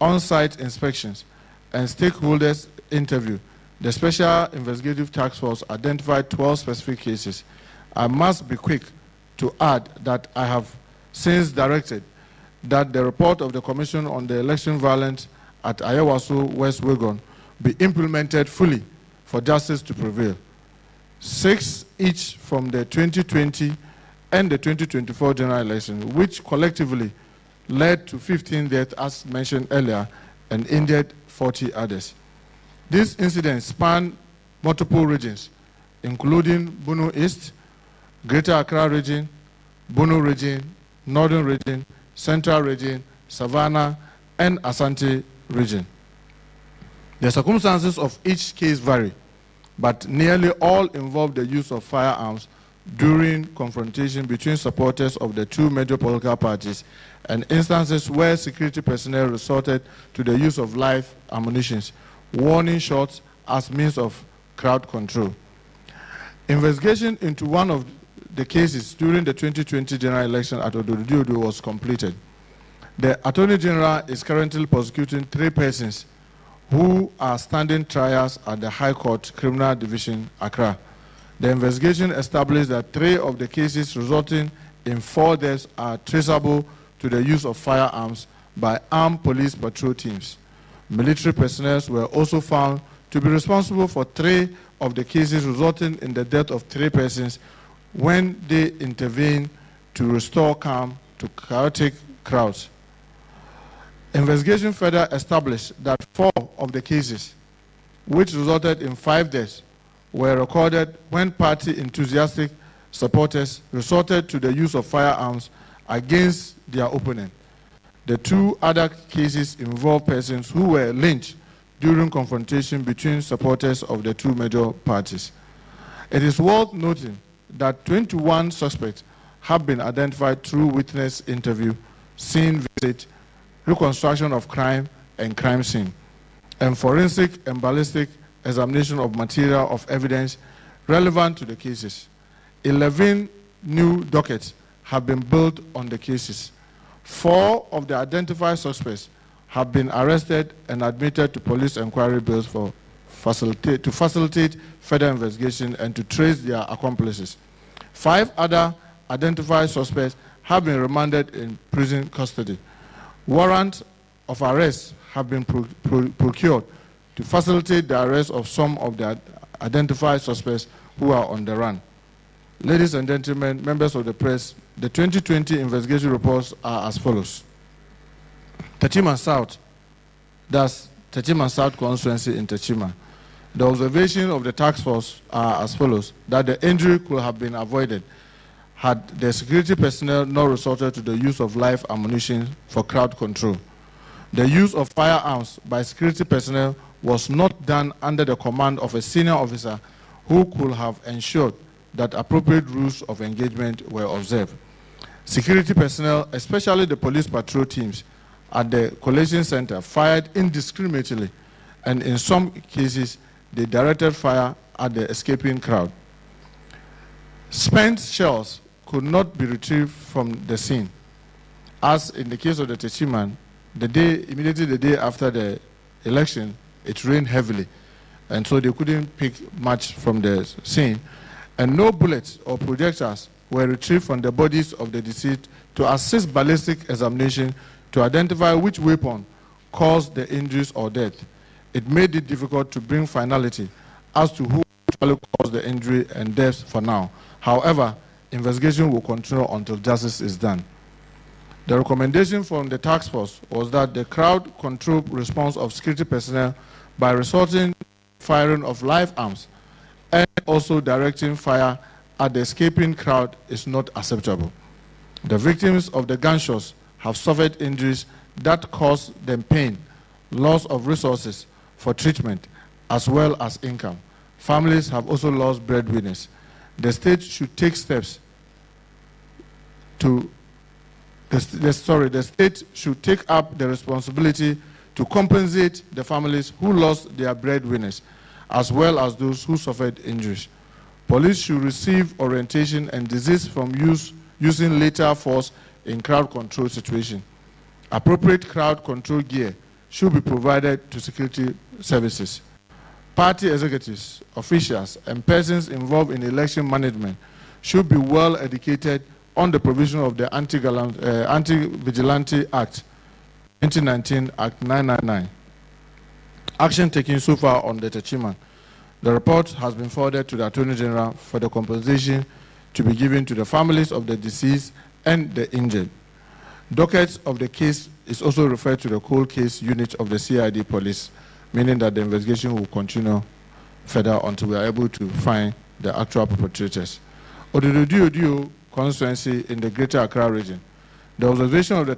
Speaker 4: on-site inspections, and stakeholders interview, the Special Investigative Task Force identified 12 specific cases. I must be quick to add that I have since directed that the report of the Commission on the Election Violence at Ayawaso West Wuogon be implemented fully for justice to prevail. 6 each from the 2020 and the 2024 general election, which collectively led to 15 deaths as mentioned earlier and injured 40 others. These incidents span multiple regions, including Bono East, Greater Accra region, Bono region, Northern region, Central region, Savannah, and Asante region. The circumstances of each case vary, but nearly all involve the use of firearms during confrontation between supporters of the two major political parties, and instances where security personnel resorted to the use of live ammunition, warning shots as means of crowd control. Investigation into one of the cases during the 2020 general election at Ododo was completed. The Attorney General is currently prosecuting 3 persons who are standing trials at the High Court Criminal Division, Accra. The investigation established that 3 of the cases resulting in 4 deaths are traceable to the use of firearms by armed police patrol teams. Military personnel were also found to be responsible for 3 of the cases resulting in the death of 3 persons when they intervened to restore calm to chaotic crowds. Investigation further established that 4 of the cases, which resulted in 5 deaths, were recorded when party enthusiastic supporters resorted to the use of firearms against their opponent. The 2 other cases involve persons who were lynched during confrontation between supporters of the 2 major parties. It is worth noting that 21 suspects have been identified through witness interview, scene visit, reconstruction of crime and crime scene, and forensic and ballistic examination of material of evidence relevant to the cases. 11 new dockets have been built on the cases. 4 of the identified suspects have been arrested and admitted to police inquiry bills to facilitate further investigation and to trace their accomplices. 5 other identified suspects have been remanded in prison custody. Warrants of arrest have been procured to facilitate the arrest of some of the identified suspects who are on the run. Ladies and gentlemen, members of the press, the 2020 investigation reports are as follows. Techiman South, that's Techiman South constituency in Techiman. The observation of the task force are as follows: that the injury could have been avoided had the security personnel not resorted to the use of live ammunition for crowd control. The use of firearms by security personnel was not done under the command of a senior officer who could have ensured that appropriate rules of engagement were observed. Security personnel, especially the police patrol teams at the collation center, fired indiscriminately, and in some cases, they directed fire at the escaping crowd. Spent shells could not be retrieved from the scene. As in the case of the Techiman, immediately the day after the election, it rained heavily, and so they couldn't pick much from the scene. And no bullets or projectiles were retrieved from the bodies of the deceased to assist ballistic examination to identify which weapon caused the injuries or death. It made it difficult to bring finality as to who actually caused the injury and death for now. However, investigation will continue until justice is done. The recommendation from the task force was that the crowd control response of security personnel by resorting to firing of live arms and also directing fire at the escaping crowd is not acceptable. The victims of the gunshots have suffered injuries that cause them pain, loss of resources for treatment, as well as income. Families have also lost breadwinners. The state should take steps to the state should take up the responsibility to compensate the families who lost their breadwinners, as well as those who suffered injuries. Police should receive orientation and desist from using lethal force in crowd control situations. Appropriate crowd control gear should be provided to security services. Party executives, officials, and persons involved in election management should be well educated on the provision of the Anti-Vigilante Act, 2019 Act 999. Action taken so far on the Techiman. The report has been forwarded to the Attorney General for the compensation to be given to the families of the deceased and the injured. Dockets of the case is also referred to the cold case unit of the CID police, meaning that the investigation will continue further until we are able to find the actual perpetrators. Odudu constituency in the Greater Accra region. The observation of the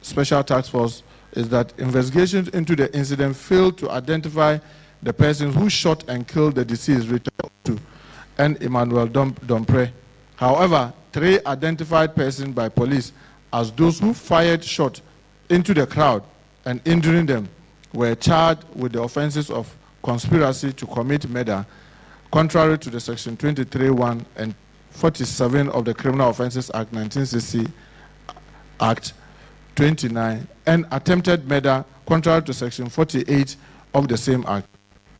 Speaker 4: special task force, is that investigations into the incident failed to identify the persons who shot and killed the deceased Richard Otu and Emmanuel Dompre. However, 3 identified persons by police as those who fired shot into the crowd and injuring them were charged with the offenses of conspiracy to commit murder, contrary to the Section 23(1) and 47 of the Criminal Offences Act 1960 Act 29, and attempted murder, contrary to Section 48 of the same Act.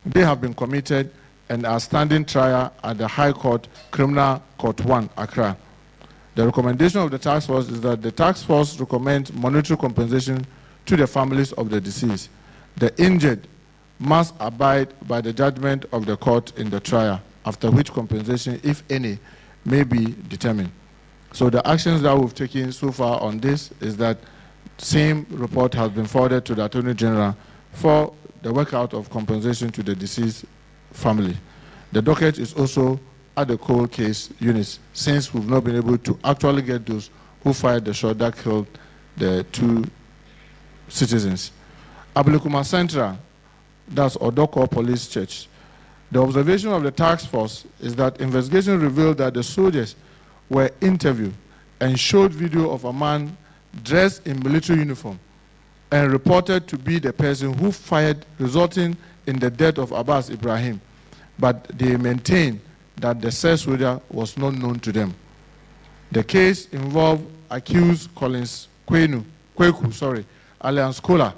Speaker 4: They have been committed and are standing trial at the High Court, Criminal Court 1, Accra. The recommendation of the task force is that the task force recommends monetary compensation to the families of the deceased. The injured must abide by the judgment of the court in the trial, after which compensation, if any, may be determined. So the actions that we've taken so far on this is that same report has been forwarded to the Attorney General for the workout of compensation to the deceased family. The docket is also at the cold case units, since we've not been able to actually get those who fired the shot that killed the 2 citizens. Abulikuma Central, that's Odoko Police Church. The observation of the task force is that investigation revealed that the soldiers were interviewed and showed video of a man dressed in military uniform and reported to be the person who fired, resulting in the death of Abbas Ibrahim. But they maintained that the said soldier was not known to them. The case involved accused Collins Kweku, alias Kola,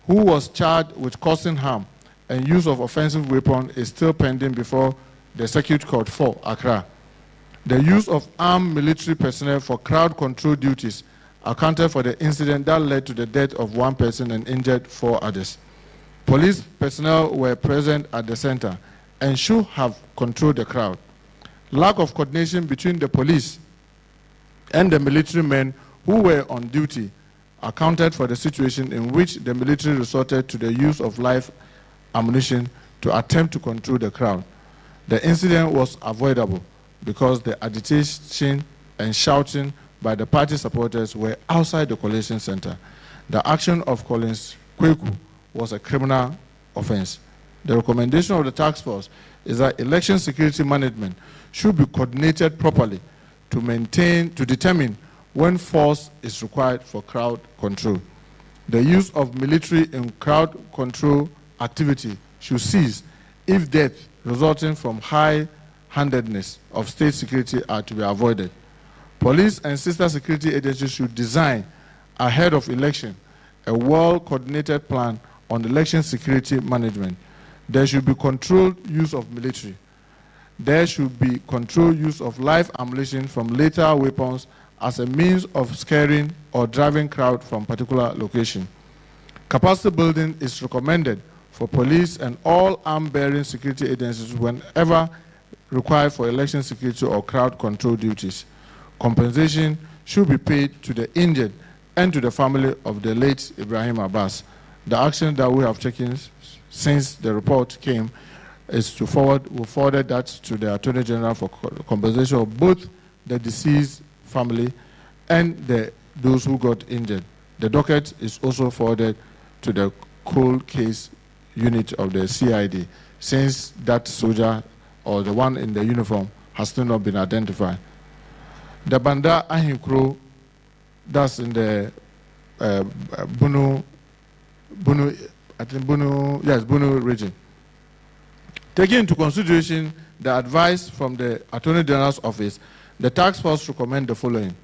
Speaker 4: who was charged with causing harm and use of offensive weapon, is still pending before the Circuit Court 4, Accra. The use of armed military personnel for crowd control duties accounted for the incident that led to the death of 1 person and injured 4 others. Police personnel were present at the center and should have controlled the crowd. Lack of coordination between the police and the military men who were on duty accounted for the situation in which the military resorted to the use of live ammunition to attempt to control the crowd. The incident was avoidable because the agitation and shouting by the party supporters were outside the collation center. The action of Collins Kweku was a criminal offense. The recommendation of the task force is that election security management should be coordinated properly to determine when force is required for crowd control. The use of military in crowd control activity should cease if death resulting from high handedness of state security are to be avoided. Police and sister security agencies should design, ahead of election, a well-coordinated plan on election security management. There should be controlled use of military. There should be controlled use of live ammunition from lethal weapons as a means of scaring or driving crowd from particular location. Capacity building is recommended for police and all arm-bearing security agencies whenever required for election security or crowd control duties. Compensation should be paid to the injured and to the family of the late Ibrahim Abbas. The action that we have taken since the report came is to forward that to the Attorney General for compensation of both the deceased family and those who got injured. The docket is also forwarded to the cold case unit of the CID, since that soldier or the one in the uniform has still not been identified. The Banda Ahinkro, that's in the Bunu region. Taking into consideration the advice from the Attorney General's office, the task force recommend the following.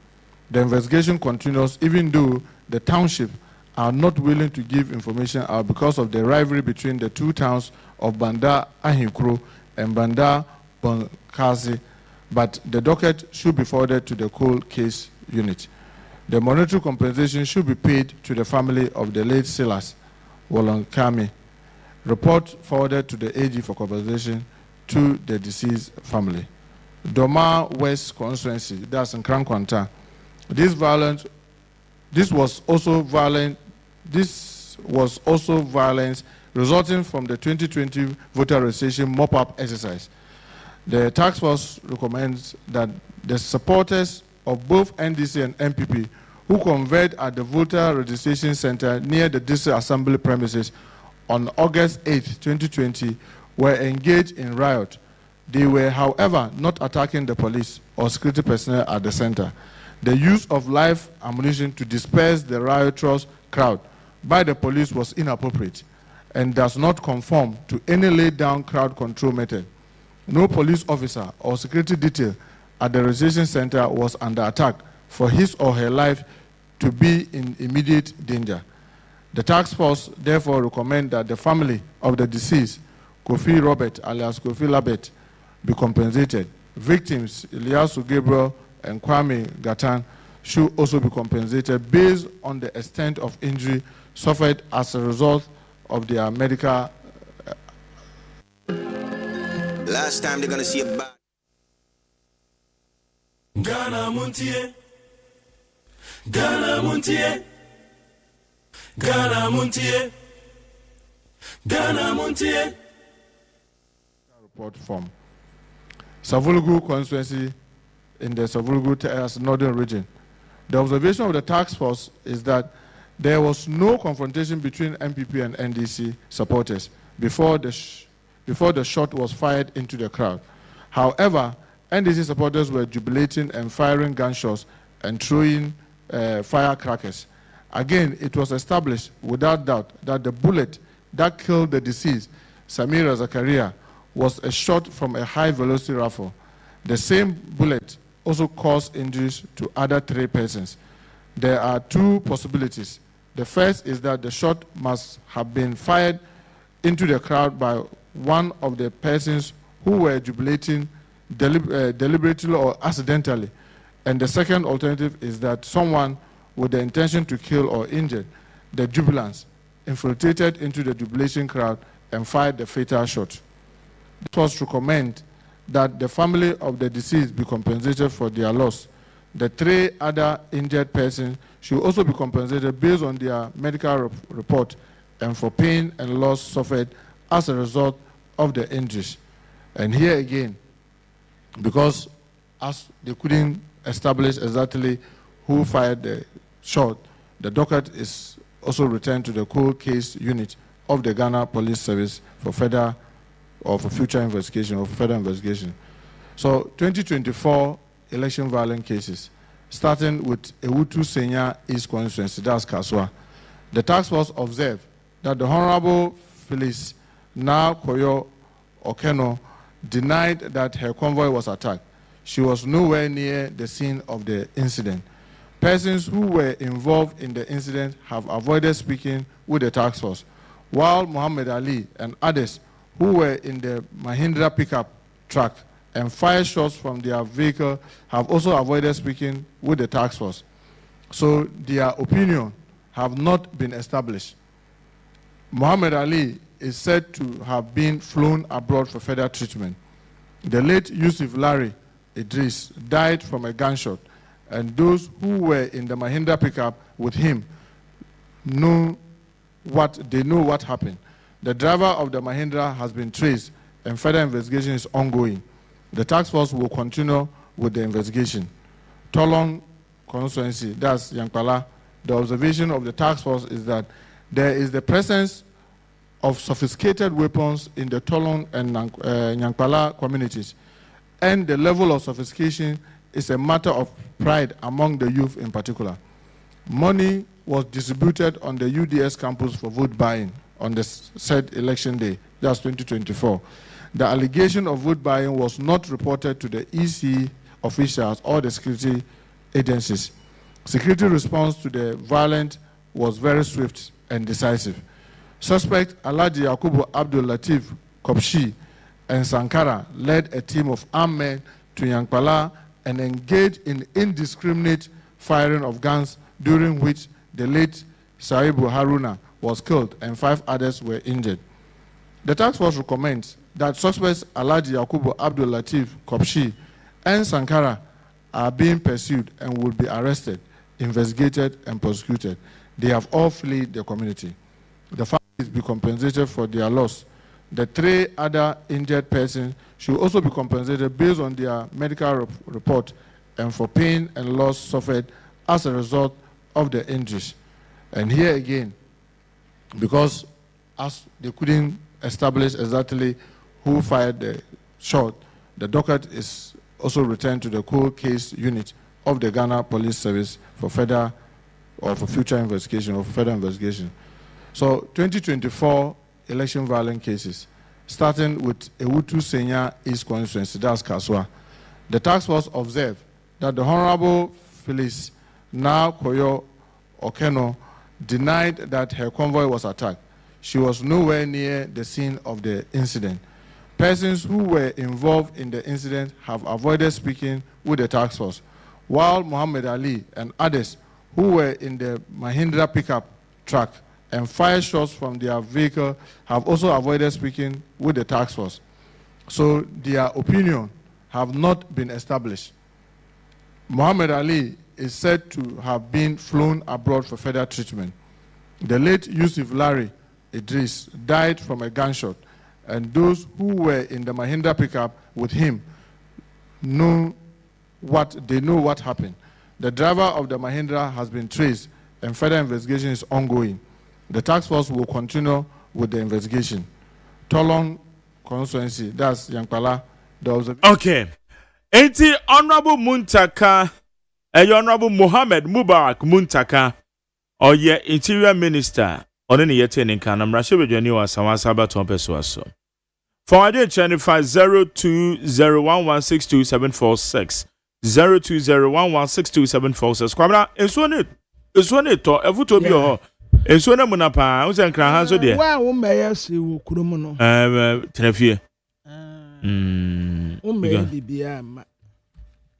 Speaker 4: The investigation continues even though the township are not willing to give information out because of the rivalry between the two towns of Banda Ahinkro and Banda Bonkazi, but the docket should be forwarded to the cold case unit. The monetary compensation should be paid to the family of the late Silas Wolonkami. Report forwarded to the AG for compensation to the deceased family. Doma West constituency, that's in Krankwanta. This was also violence resulting from the 2020 voter registration mop-up exercise. The task force recommends that the supporters of both NDC and MPP who converged at the voter registration center near the district assembly premises on August 8, 2020, were engaged in riot. They were, however, not attacking the police or security personnel at the center. The use of live ammunition to disperse the riotous crowd by the police was inappropriate and does not conform to any laid-down crowd control method. No police officer or security detail at the registration center was under attack for his or her life to be in immediate danger. The task force therefore recommend that the family of the deceased, Kofi Robert alias Kofi Labet, be compensated. Victims, Ilyasu Gabriel and Kwame Gatan, should also be compensated based on the extent of injury suffered as a result of their medical.
Speaker 6: Last time they're gonna see a bad.
Speaker 13: Ghana Montie, Ghana Montie, Ghana Montie, Ghana Montie.
Speaker 4: Report from Savulugu constituency in the Savulugu northern region. The observation of the task force is that there was no confrontation between MPP and NDC supporters before the shot was fired into the crowd. However, NDC supporters were jubilating and firing gunshots and throwing firecrackers. Again, it was established without doubt that the bullet that killed the deceased, Samira Zakaria, was a shot from a high-velocity rifle. The same bullet also caused injuries to other 3 persons. There are 2 possibilities. The first is that the shot must have been fired into the crowd by one of the persons who were jubilating deliberately or accidentally. And the second alternative is that someone with the intention to kill or injure the jubilants infiltrated into the jubilation crowd and fired the fatal shot. It was recommend that the family of the deceased be compensated for their loss. The 3 other injured persons should also be compensated based on their medical report and for pain and loss suffered as a result of the injuries. And here again, because as they couldn't establish exactly who fired the shot, the docket is also returned to the cold case unit of the Ghana Police Service for further or for future investigation or further investigation. So 2024 election violent cases, starting with Ewutu Senya East constituency, that's Kaswa. The task force observed that the Honorable Phyllis Na Koyo Okeno denied that her convoy was attacked. She was nowhere near the scene of the incident. Persons who were involved in the incident have avoided speaking with the task force, while Muhammad Ali and others who were in the Mahindra pickup truck and fired shots from their vehicle have also avoided speaking with the task force. So their opinion have not been established. Muhammad Ali is said to have been flown abroad for further treatment. The late Yusuf Larry Idris died from a gunshot, and those who were in the Mahindra pickup with him know what happened. The driver of the Mahindra has been traced, and further investigation is ongoing. The task force will continue with the investigation. Tolong constituency, that's Yankpala. The observation of the task force is that there is the presence of sophisticated weapons in the Tolong and Yankpala communities, and the level of sophistication is a matter of pride among the youth in particular. Money was distributed on the UDS campus for vote buying on the said election day, that's 2024. The allegation of vote buying was not reported to the EC officials or the security agencies. Security response to the violence was very swift and decisive. Suspect Alhaji Yakubu Abdul Latif Kopshi and Sankara led a team of armed men to Yankpala and engaged in indiscriminate firing of guns, during which the late Saibu Haruna was killed and 5 others were injured. The task force recommends that suspects Alhaji Yakubu Abdul Latif Kopshi and Sankara are being pursued and will be arrested, investigated, and prosecuted. They have all fled the community. The families be compensated for their loss. The 3 other injured persons should also be compensated based on their medical report and for pain and loss suffered as a result of the injuries. And here again, because as they couldn't establish exactly who fired the shot, the docket is also returned to the cold case unit of the Ghana Police Service for further or for future investigation or for further investigation. So 2024 election violent cases, starting with Ewutu Senya East Constituency, that's Kaswa. The task force observed that the Honorable Phyllis now Koyo Okeno denied that her convoy was attacked. She was nowhere near the scene of the incident. Persons who were involved in the incident have avoided speaking with the task force, while Muhammad Ali and others who were in the Mahindra pickup truck and fired shots from their vehicle have also avoided speaking with the task force. So their opinion have not been established. Muhammad Ali is said to have been flown abroad for further treatment. The late Yusuf Larry Idris died from a gunshot, and those who were in the Mahindra pickup with him know what happened. The driver of the Mahindra has been traced, and further investigation is ongoing. The task force will continue with the investigation. Tolong constituency, that's Yankpala.
Speaker 3: Okay. Enti Honorable Muntaka, Honorable Mohammed Mubarak Muntaka, or ye Interior Minister, or any yet in Kanam Rashid was Sawasaba Tompesuaso. For I did 0201162746 0201162746. Kwabra, it's one it to a foot of your. It's one of Munapa, who's in Krahanso there.
Speaker 20: Well, may I see Kurumono?
Speaker 3: Tenefie.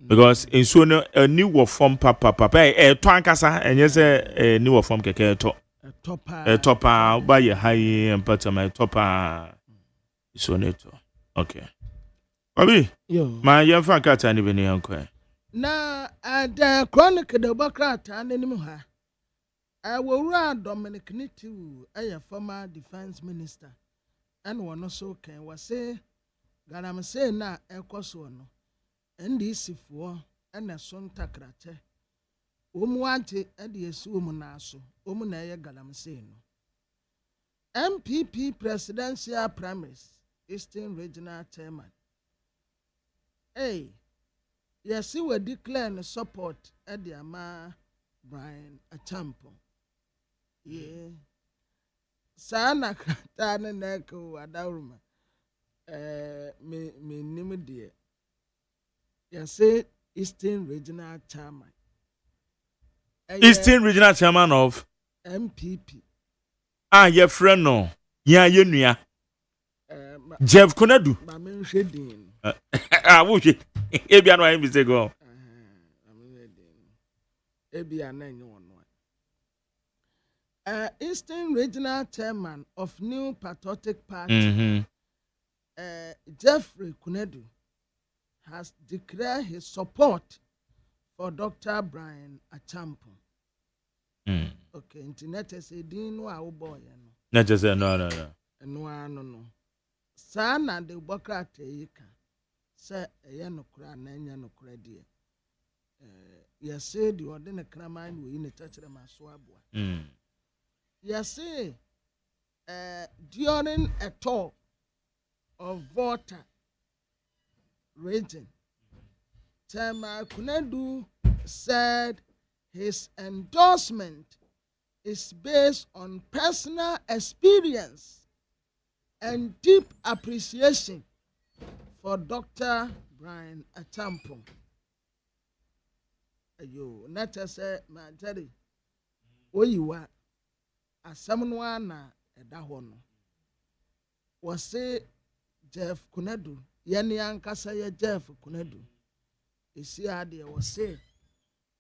Speaker 3: Because in soon a new form papa a twankasa and yes a new form keke topper by a high and pattern my topper soneto. Okay. Bobby, my young facat and even uncle.
Speaker 20: Now, at the chronic the Bacrat and anymore. I will run Dominic Nitu, a former defense minister, and one also can was say, Ganam say na a cosono, and this for and a son tacrate. Wanted at the Sumunaso, Umunaya Ganam say no. MPP presidential primaries, Eastern Regional Chairman. Yes, you were declaring support at the Ama Brian Achampo. Yeah. Sana Tana Neko Adauruma. Me name dear. You say Eastern Regional Chairman.
Speaker 3: Eastern Regional Chairman of
Speaker 20: MPP.
Speaker 3: Your friend no. Yeah, you know. Jeff Konadu.
Speaker 20: Mame Shedin.
Speaker 3: Wushi. Ebi anu ayi mistake go.
Speaker 20: Ebi anu one. Eastern Regional Chairman of New Patriotic Party, Jeffrey Kunedu, has declared his support for Dr. Brian Achampo. Okay, internet is a dino our boy.
Speaker 3: Not just no.
Speaker 20: No. Sana de Bocrate Yika, say a yanokra, nanyanokra dear. You said you are then a cramine in a touch of my swabwa. Yes, during a talk of water region, Tema Kunedu said his endorsement is based on personal experience and deep appreciation for Dr. Brian Achampo. Ayo, not as a man, you are. Asam no ana eda ho no wo se Jeff Kunedu yene ankasa ye Jeff Kunedu esi ade wo se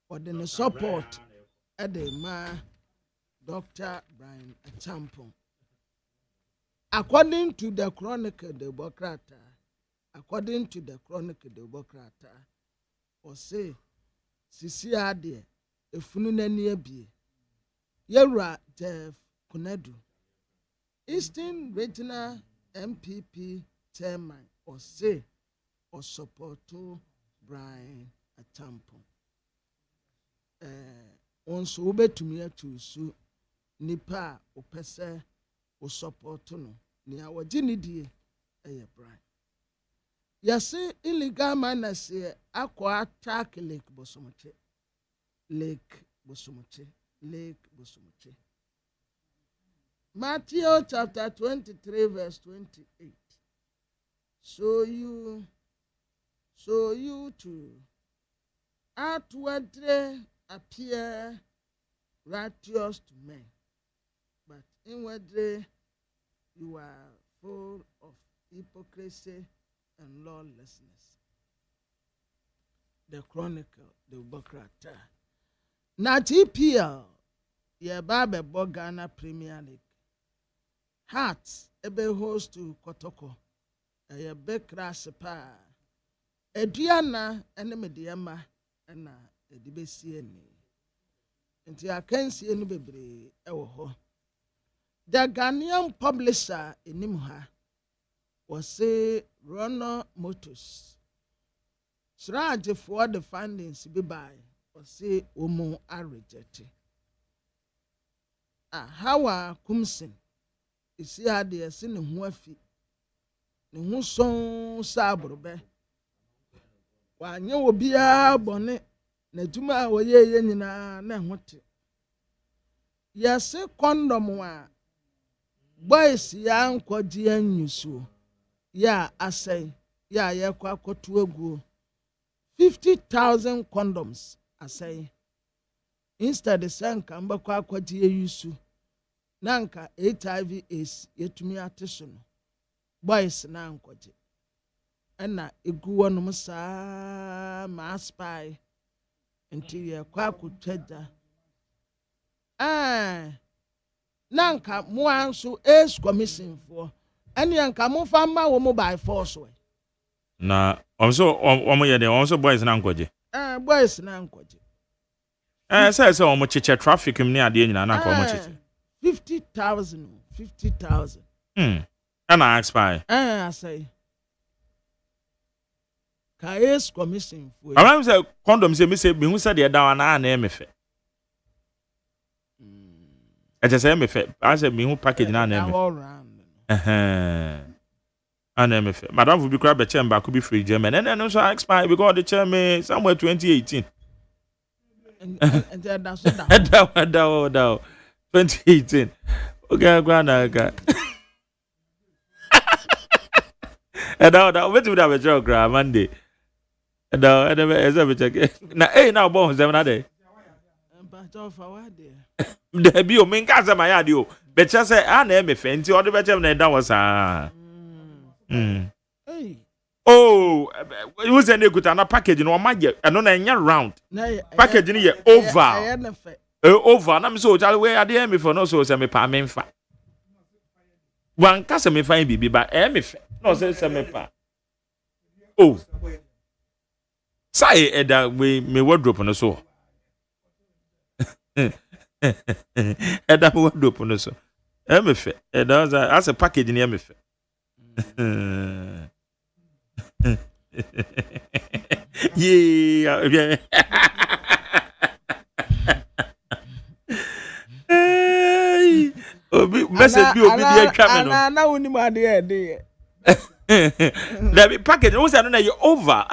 Speaker 20: ode ne support ede ma Dr. Brian Achampo. According to the Chronicle de Bocrata, wo se sisi ade efunu nani abie Yera Jeff Kunedu, Eastern Regional MPP Chairman, or say, or support to Brian Achampo. Once ube to me to su nipa o pese o support no ni awo jinidi Brian. Yase illegal miners akwa attack Lake Bosomoche. Matthew chapter 23 verse 28. So you too outwardly appear righteous to men, but inwardly you are full of hypocrisy and lawlessness. The Chronicle, the Bocrata. Na TPL, ye babe Ghana Premier League. Hearts, ebe host to Kotoko, ye be crash pa. Ediana, ene mediama, ena edibesi eni. Nti akensi eni bebre ewo ho. The Ghanaian publisher enimha was say Rono Motors. Sraje for the findings be by. Say omo are rejected. Hawa kumsin isi ade ese ne ho afi ne ho son sabrobe wanye obi a bone na duma a woye nyina na hote yase condom a boys ya nkwaji anyuso ya asai ya yekwa kotu aguo 50,000 condoms asay instead the sanka mbakwa akwaji yusu nanka HIV is yetumi atesono boys na nkwaji ena eguwo no musa ma spy nti ye kwa kutwaja nanka mo anso is commission for ene anka mo fa ma wo mo by force we
Speaker 3: na omo ye de onso boys na nkwaji
Speaker 20: boys na nkwaji
Speaker 3: say omo cheche traffic mni ade nyina na ka omo cheche
Speaker 20: 50,000
Speaker 3: and I expire
Speaker 20: I say Kayes commission for
Speaker 3: I'm say condom say me say me hu say de da na na me fe just say me fe I say me hu package na na me and me fe madam will be grab a chamber could be free German and then also expire because the chairman somewhere 2018
Speaker 20: and that's that
Speaker 3: 2018 okay grana Now wait with that joke Monday. No, as I check. Now, now bones them na day. There be o main casa my adio. But just say I name me fancy or the better than that was Oh, you send a good package in one magic and on a round. Package in here over. Over. And I'm so tell where I dare me for no so semi pa me fa. One casa me fine baby, but me no say semi pa. Oh. Say that we me wardrobe on the so. That wardrobe on the so. Me fe. That's a package in me fe. Yeah. Message be obi dey come no.
Speaker 20: Na woni ma dey.
Speaker 3: The package who say no you over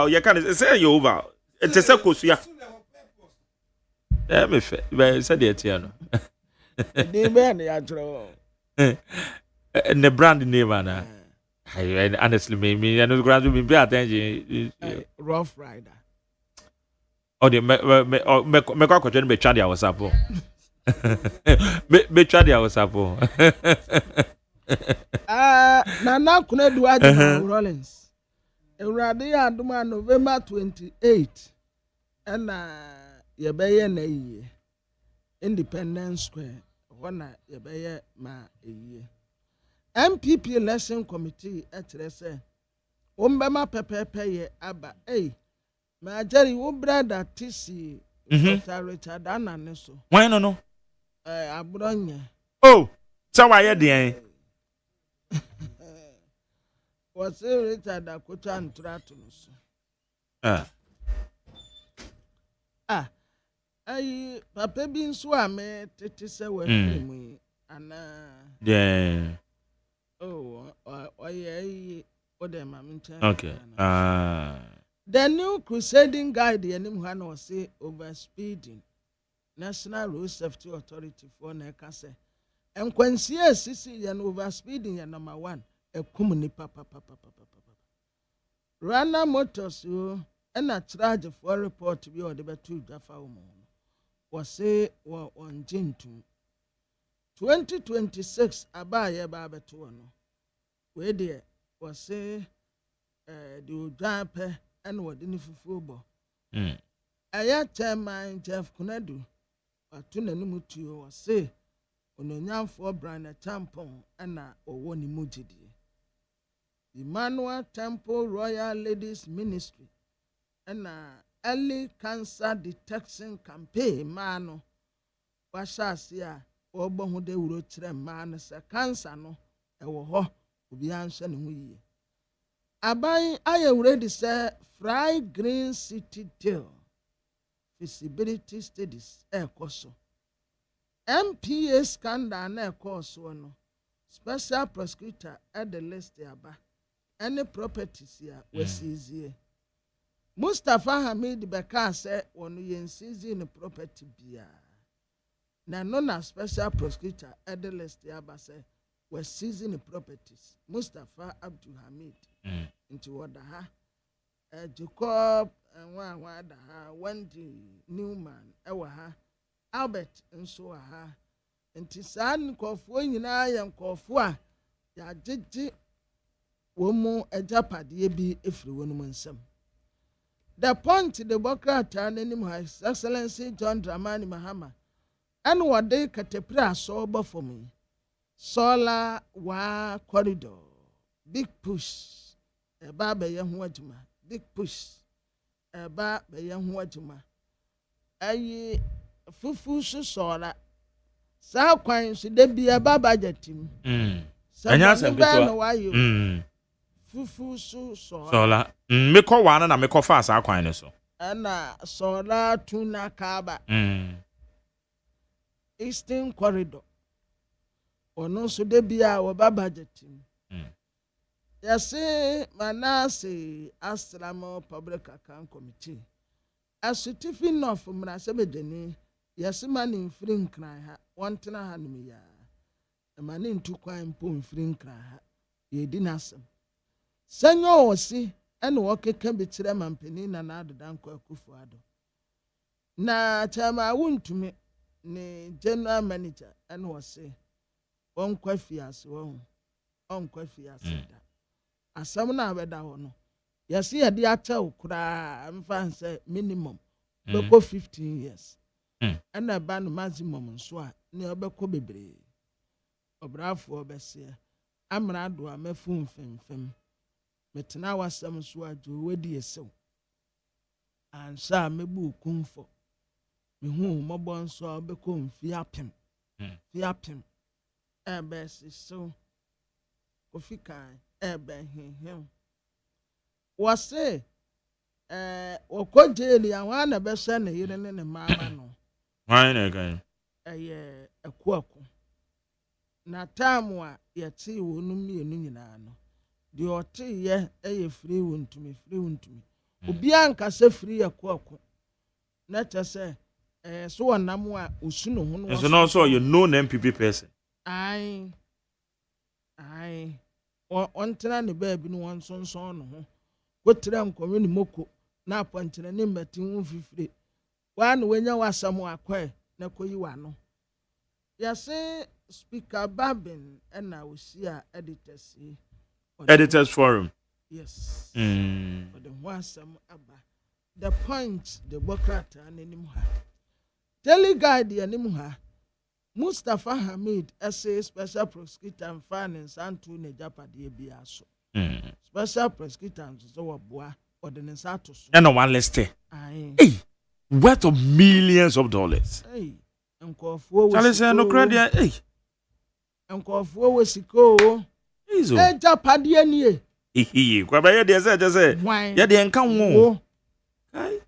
Speaker 3: you can say you over. It is a kosuya. Me fe. Be say dey tia no.
Speaker 20: Dey be na ya tro.
Speaker 3: The brand name na. Honestly, me I know grant me pay attention.
Speaker 20: Rough Rider.
Speaker 3: Oh, the me question me try their WhatsApp. Me try their WhatsApp.
Speaker 20: Nana Kunedu Agyeman Rollins. Ewurade aduma November 28. And yebeye na yiye. Independence Square. Wana yebeye ma yiye. MPP election committee etrese ombema pepepe ye aba ma jeri wo brother tisi Richard Anane so
Speaker 3: why no
Speaker 20: abronya
Speaker 3: oh so why ye den
Speaker 20: was Richard Akocha Ntrato so papa bi nso a me tete se wa mu ana
Speaker 3: yeah.
Speaker 20: Oh, yeah,
Speaker 3: okay.
Speaker 20: The new crusading guide, the name was say overspeeding. National Road Safety Authority for Nekase. And when CSCC and overspeeding, and number one, a community papa. Rana Motors, and a charge for report to be or the two Jaffa was say, or on Jintu. 2026 abaye baba to no we there was say the odwape and wodi ni fufuo bo aya chairman Jeff Kunadu atu nanim tuo was say ononyamfo brand tampon na owo ni mujidi Emmanuel Temple Royal Ladies Ministry and early cancer detection campaign mano washasia obo hu de wuro kire man se cancer no e wo ho obi anhwe ne hu yi aban aye ready say Fry Green City deal feasibility studies ekoso MPA scandal na ekoso no special prosecutor at the list aba any properties ya wasizie Mustafa Hamid Beka say wonu yensizi ne property bia na no special prosecutor at the list aba say was seizing the properties Mustafa Abdul Hamid into Wadaha Jacob and Wadaha Wendy Newman Ewaha Albert and so ha into San Kofu nyina yan Kofu ya jiji womo ejapade bi efri wonu nsam the point the Democrat and His Excellency John Dramani Mahama and what they catapra sober for me. Solar wa corridor. Big push. A baba young wajuma. Big push. A baba young wajuma. Aye fufu solar. Sa kwan so de bia baba jatim. Fufu solar.
Speaker 3: Me ko wana na me ko fa sa kwan so.
Speaker 20: Ana solar tuna kaba. Eastern corridor. Ono so de bia wo baba jatim. Yase manase Astramo Public Account Committee. Asutifi no from Rasebedeni. Yase mani mfiri nkran ha. Wantena ha nimi ya. Mani ntu kwan mpo mfiri nkran ha. Yedi nasem. Senyo osi ene wokeka bitire mampeni na na adodankwa Akufo-Addo. Na chama wuntumi ne general manager ene wose wonkwa fiase wo onkwa fiase da. Asam na abeda ho no. Yesi ye de acha okura mfanse minimum beko 15 years. Ena ba no maximum nso a ne obeko bebre. Obrafo obese amra do amafu mfemfem. Metena wasam so ajo wedi esew. Ansa mebu kumfo. Mehu mobo nso obeko mfi apem. Fi apem. Ebe so ofikan ebe hehem. Wase okojeli anwa na be hye ne yire ne mama no.
Speaker 3: Why na kan?
Speaker 20: Akuaku. Na tamu a yeti wonu mienu nyina no. De ote ye free wontumi. Obi anka se free akuaku. Na chese so wonam a osu no ho no.
Speaker 3: So no so you know an MPP person.
Speaker 20: Ai. Ontena ne baabi no wonsonson no ho. Wotira nkomi ni moko na apɔnkyerɛ ne mbati ho fifire wa no wenya wasam akɔe na koyi wa no yɛse speaker Babin ɛna osia
Speaker 3: editors forum.
Speaker 20: Yes. For the wasam aba the point the bureaucrat anim ha daily guide anim ha Mustafa Hamid essay special prosecutor and finance antu ne japade bia so. Special prosecutor so waboa ordinance atos.
Speaker 3: And one list. Hey, worth of millions of dollars.
Speaker 20: Hey, nkofo
Speaker 3: Charlie say no credit. Hey,
Speaker 20: nkofo wesiko.
Speaker 3: Izo.
Speaker 20: Japade nie.
Speaker 3: Kwa ba ye de say. Ye de nka wo. Kai.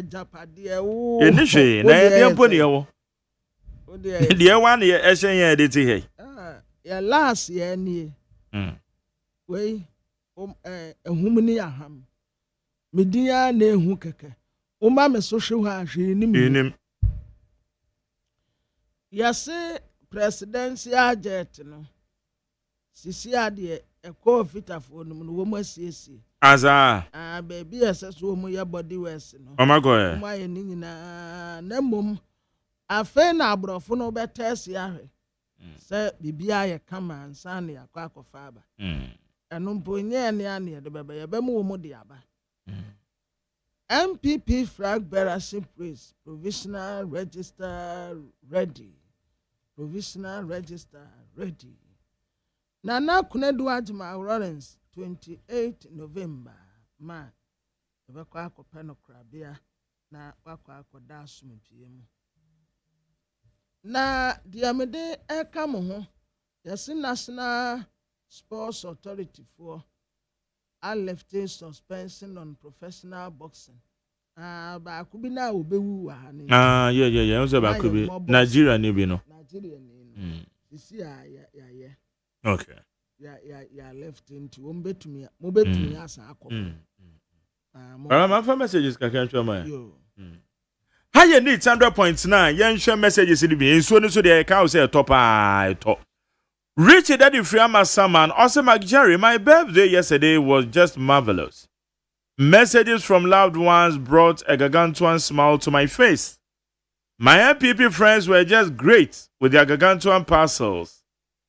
Speaker 20: Japade wo.
Speaker 3: Ye ni hwe na ye de mpo ne wo. The one ye ehyen ye de ti he.
Speaker 20: Ya last ye nie. Wey ehumni aham. Media na ehu keke. Uma me so hwe ha hwe nim. Yase presidential jet no. Sisi ade eko fitafo no wo mu asiesie.
Speaker 3: Aza.
Speaker 20: Baby aseso wo mu ye body west no.
Speaker 3: O my god.
Speaker 20: Mo aye ni nyina na mom afe na abrofo no betesi ahwe. Se bibia ye kama ansa na yakwa akofa aba. Eno mponye ne ane de bebe ye be mu wo de aba. MPP flag bearership praise provisional register ready. Nana Kunedu Ajima Lawrence 28 November ma ebekwa akopɛ no krabea na wakɔ akɔda asomdwie mu. Na diamede eka mo ho yɛse National Sports Authority for lifting suspension on professional boxing. Ba kubi na obewu wa ha ni.
Speaker 3: Yeah. Unse ba kubi Nigeria ni bi no.
Speaker 20: Nigeria ni. Sisi ya.
Speaker 3: Okay.
Speaker 20: Ya left into mbetumi asa akọ.
Speaker 3: My phone messages ka kan twa man. How you need 100.9 yen share messages ni bi enso ni so dey ka say top top. Richard Daddy Friama Saman, Osema Jerry, my birthday yesterday was just marvelous. Messages from loved ones brought a gargantuan smile to my face. My MPP friends were just great with their gargantuan parcels.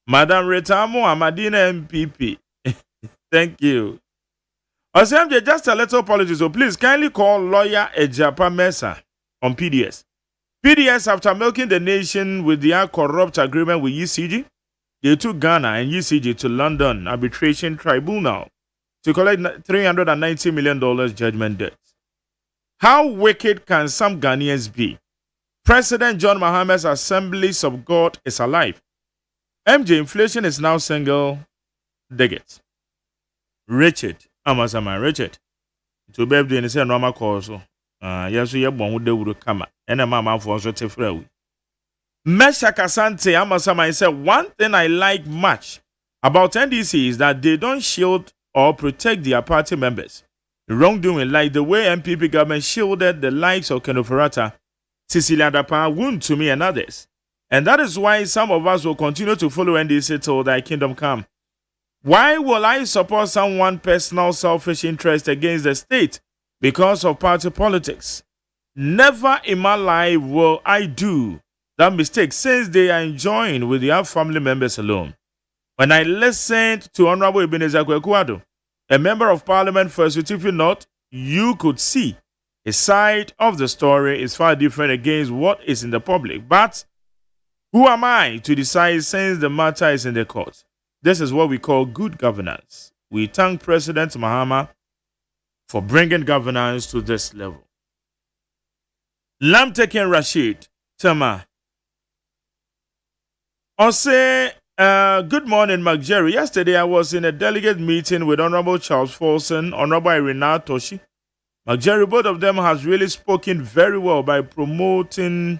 Speaker 3: Madam Retamo Amadina MPP. Thank you. Osemje, just a little apology, so please kindly call lawyer Ejapa Mesa on PDS. PDS, after milking the nation with their corrupt agreement with UCG, they took Ghana and UCG to London Arbitration Tribunal to collect $390 million judgment debt. How wicked can some Ghanaians be? President John Mahama's Assemblies of God is alive. MJ, inflation is now single digit. Richard, Amasama, Richard. To be able to say normal course. Yes, you have one with the wood come and a mama for us to free. Mesha Kasante Amasama said one thing I like much about NDC is that they don't shield or protect their party members. Wrongdoing like the way MPP government shielded the likes of Kenoferata, Cecilia Dapa, Wontumi and others. And that is why some of us will continue to follow NDC till thy kingdom come. Why will I support someone's personal selfish interest against the state because of party politics? Never in my life will I do that mistake since they are enjoying with their family members alone. When I listened to Honorable Ebenezer Kwekuado, a member of parliament for Asutifi North, you could see his side of the story is far different against what is in the public. But who am I to decide since the matter is in the court? This is what we call good governance. We thank President Mahama for bringing governance to this level. Lamtekin Rashid, Tama. Ose, good morning, Mark Jerry. Yesterday I was in a delegate meeting with Honorable Charles Folson, Honorable Irina Toshi. Mark Jerry, both of them has really spoken very well by promoting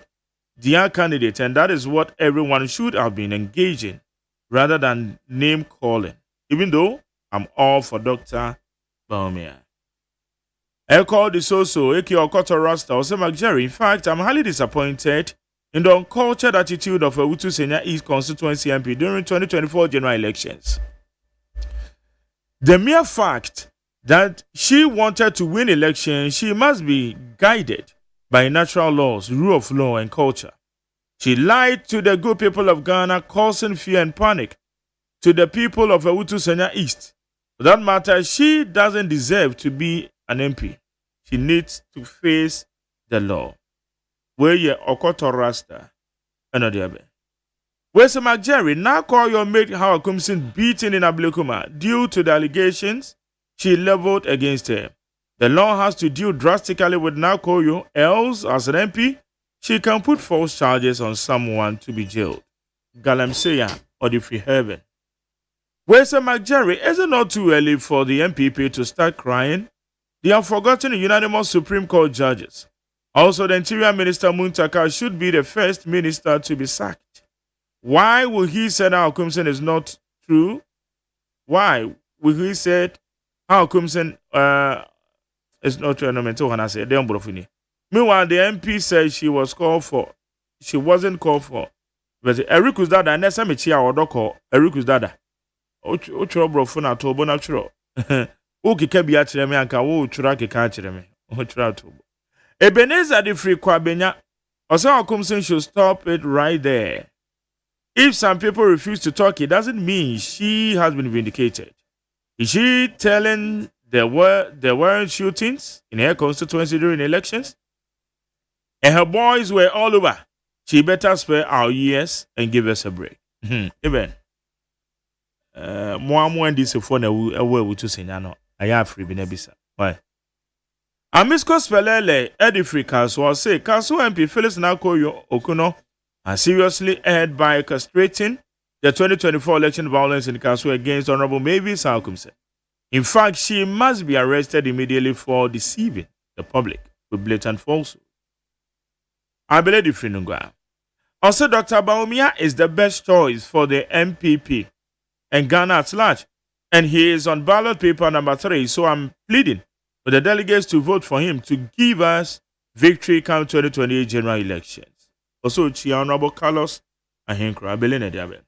Speaker 3: their candidate, and that is what everyone should have been engaging rather than name calling, even though I'm all for Dr. Baumia. I called the so-so, Eki Okoto Rasta, Ose Mark Jerry. In fact, I'm highly disappointed in the uncultured attitude of Ewutu Senya East Constituency MP during 2024 general elections. The mere fact that she wanted to win elections, she must be guided by natural laws, rule of law, and culture. She lied to the good people of Ghana, causing fear and panic to the people of Ewutu Senya East. For that matter, she doesn't deserve to be an MP. She needs to face the law. Where ye Okoto Rasta and Odiabe. Where's Mark Jerry? Now call your mate Howard Kumsin beaten in Ablekuma due to the allegations she leveled against her. The law has to deal drastically with Nakoyo, else, as an MP, she can put false charges on someone to be jailed. Galamseya or the free heaven. Where's Mark Jerry? Is it not too early for the MPP to start crying? They have forgotten the unanimous Supreme Court judges. Also, the Interior Minister Muntaka should be the first minister to be sacked. Why will he say how Kumsen is not true? Why will he say how Kumsen is not true? Meanwhile, the MP said she wasn't called for. But Eric was that, and that's a Michia or Doko, Eric was that. Ochro brofuna to bonachro. Uki kebi achireme anka wo churake ka achireme. Ochra to. Ebenezer the free kwabenya. Osa Okumsin should stop it right there. If some people refuse to talk, it doesn't mean she has been vindicated. Is she telling there weren't shootings in her constituency during elections? And her boys were all over. She better spare our years and give us a break. Even. More this phone away to Signano. I have free binebisa. Why? Amisko Spelele, Eddie Free Council, say Council MP Phyllis Nakoyo Okuno are seriously aired by castrating the 2024 election violence in the Council against Honorable Mavis Alcomse. In fact, she must be arrested immediately for deceiving the public with blatant falsehood. I believe the Finunga. Also, Dr. Baumia is the best choice for the MPP and Ghana at large, and he is on ballot paper number 3, so I'm pleading with the delegates to vote for him to give us victory come 2028 general elections. Also, Honorable Carlos Ahinkra, Belene Diabe.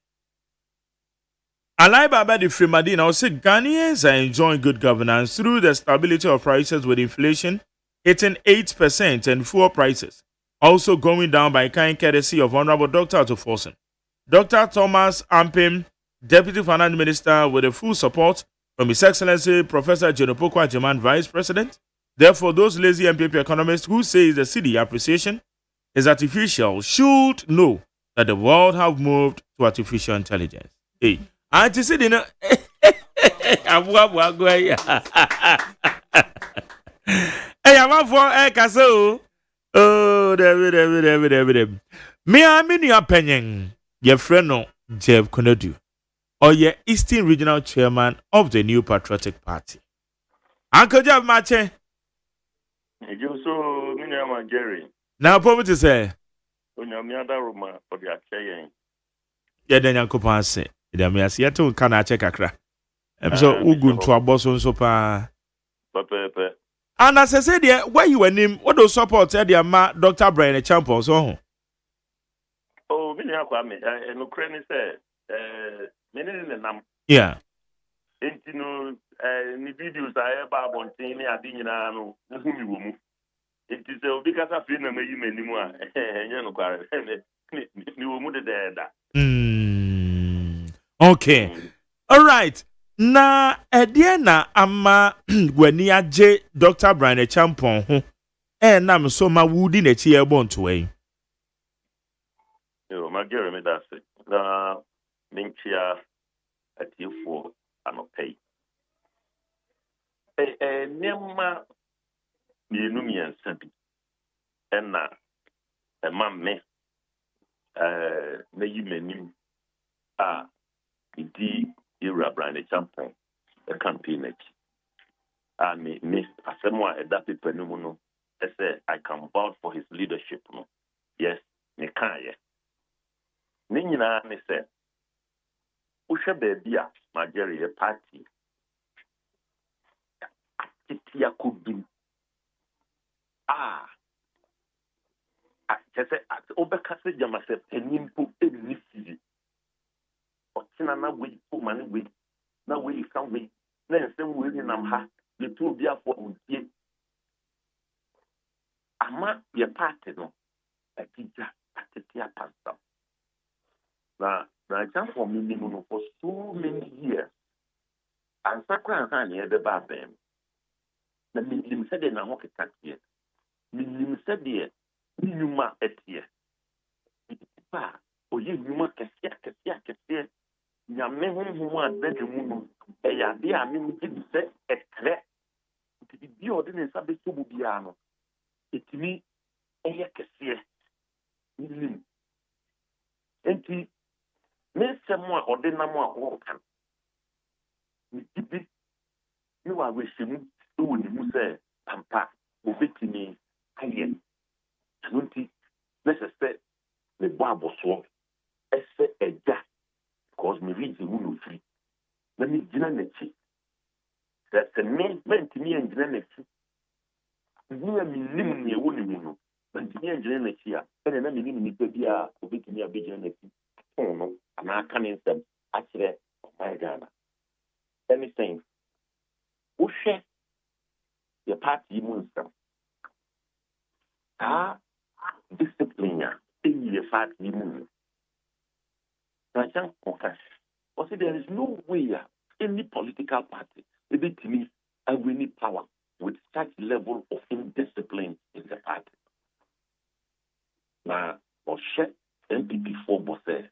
Speaker 3: Alai Baba the Free Madina, say Ghanaians are enjoying good governance through the stability of prices with inflation hitting 8% and fuel prices also going down by kind courtesy of Honorable Dr. Atoforsen. Dr. Thomas Ampim, Deputy Finance Minister, with the full support from His Excellency Professor Osie Agyeman, Vice President. Therefore, those lazy MPP economists who say the city appreciation is artificial should know that the world have moved to artificial intelligence. Hey, Auntie said, you know, hey, I'm for a castle. Oh, David. Me, I'm in your opinion. Your friend, no, Jeff Konedu, or your Eastern Regional Chairman of the New Patriotic Party. Uncle Jeff Mache.
Speaker 8: You so, me, Jerry.
Speaker 3: Now, poverty say,
Speaker 8: when you're the other room for the chair.
Speaker 3: Yeah, then Uncle Pan say, I see a two can I check a crack. I'm so good to a boss on so far. And as I said, yeah, where you were named, what those support said, dear Dr. Brian, a champion, so.
Speaker 8: Oh, me, and Ukraine said, many in the name.
Speaker 3: Yeah.
Speaker 8: nti no ni videos a eba abonten ne ade nyina no hu mi wo mu nti se obi kasa free na mayi manimu a enye no kware ni wo mu de da
Speaker 3: Okay. All right. Na edie na ama wani agye Dr. Brian Champon ho nam so ma wudi na chi ebo nto yi.
Speaker 8: Yo ma gere me da se na minchia atifo anopei nema mienu miensa bi na me na yi manim a idi Ira Brian Champon campaign me asemo a eda paper no mu no say I can vouch for his leadership no. Yes, me kan ye ne nyina ne say uhwe baby a Nigeria party titia kudum kese obeka se jama se penimpo enifiji otina na we po mane we na we kan we na nsem we ni nam ha the two be afọ untie ama ye party no atija atetia pastor na just for minimum no for so many years and sakra han ye de ba bem na minim se de na ho ketakie minim se de nyuma etie pa oye nyuma kesia nyame honhom a dade mu no ya de a me mti se ekre ti bi o de ne sabe so bu bia no etimi eye kesie minim enti me semo a ode na mo a wo kan mi tibi ni wa weshemu wo ni mu se pampa obetimi aye anunti necessary le bo aboso ese eja because me read the moon free let me gina na chi that the main me engina na chi ni a minim ne wo ni mu no but me engina na chi a ene na minim ni pa bia obetimi abegina na chi no ana aka ne nsem akire my Ghana anything wo hwe your party mu nsem discipline ya in your party mu there is no way any political party able to me have any power with such level of indiscipline in the party. Now, Oshe MPP for Bosse,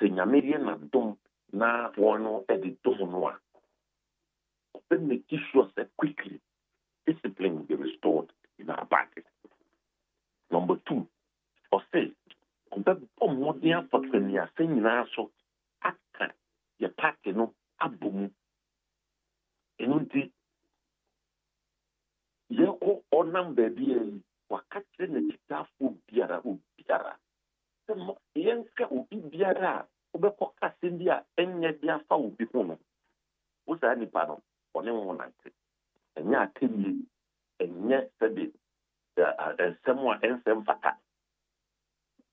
Speaker 8: Senyamirian na dom na wano edi domonoa. Then make sure that quickly discipline will be restored in our party. Number two, Oshe, modern Patrenia saying so aka your party no abum enuti ye ko onam baby e wakati ne kitafo biara semo yenka obi biara obekọ kase ndia enye bia fa obi ho no wo sa ni pa no one wo nante enya atemi enye sebe ensemo ensem fata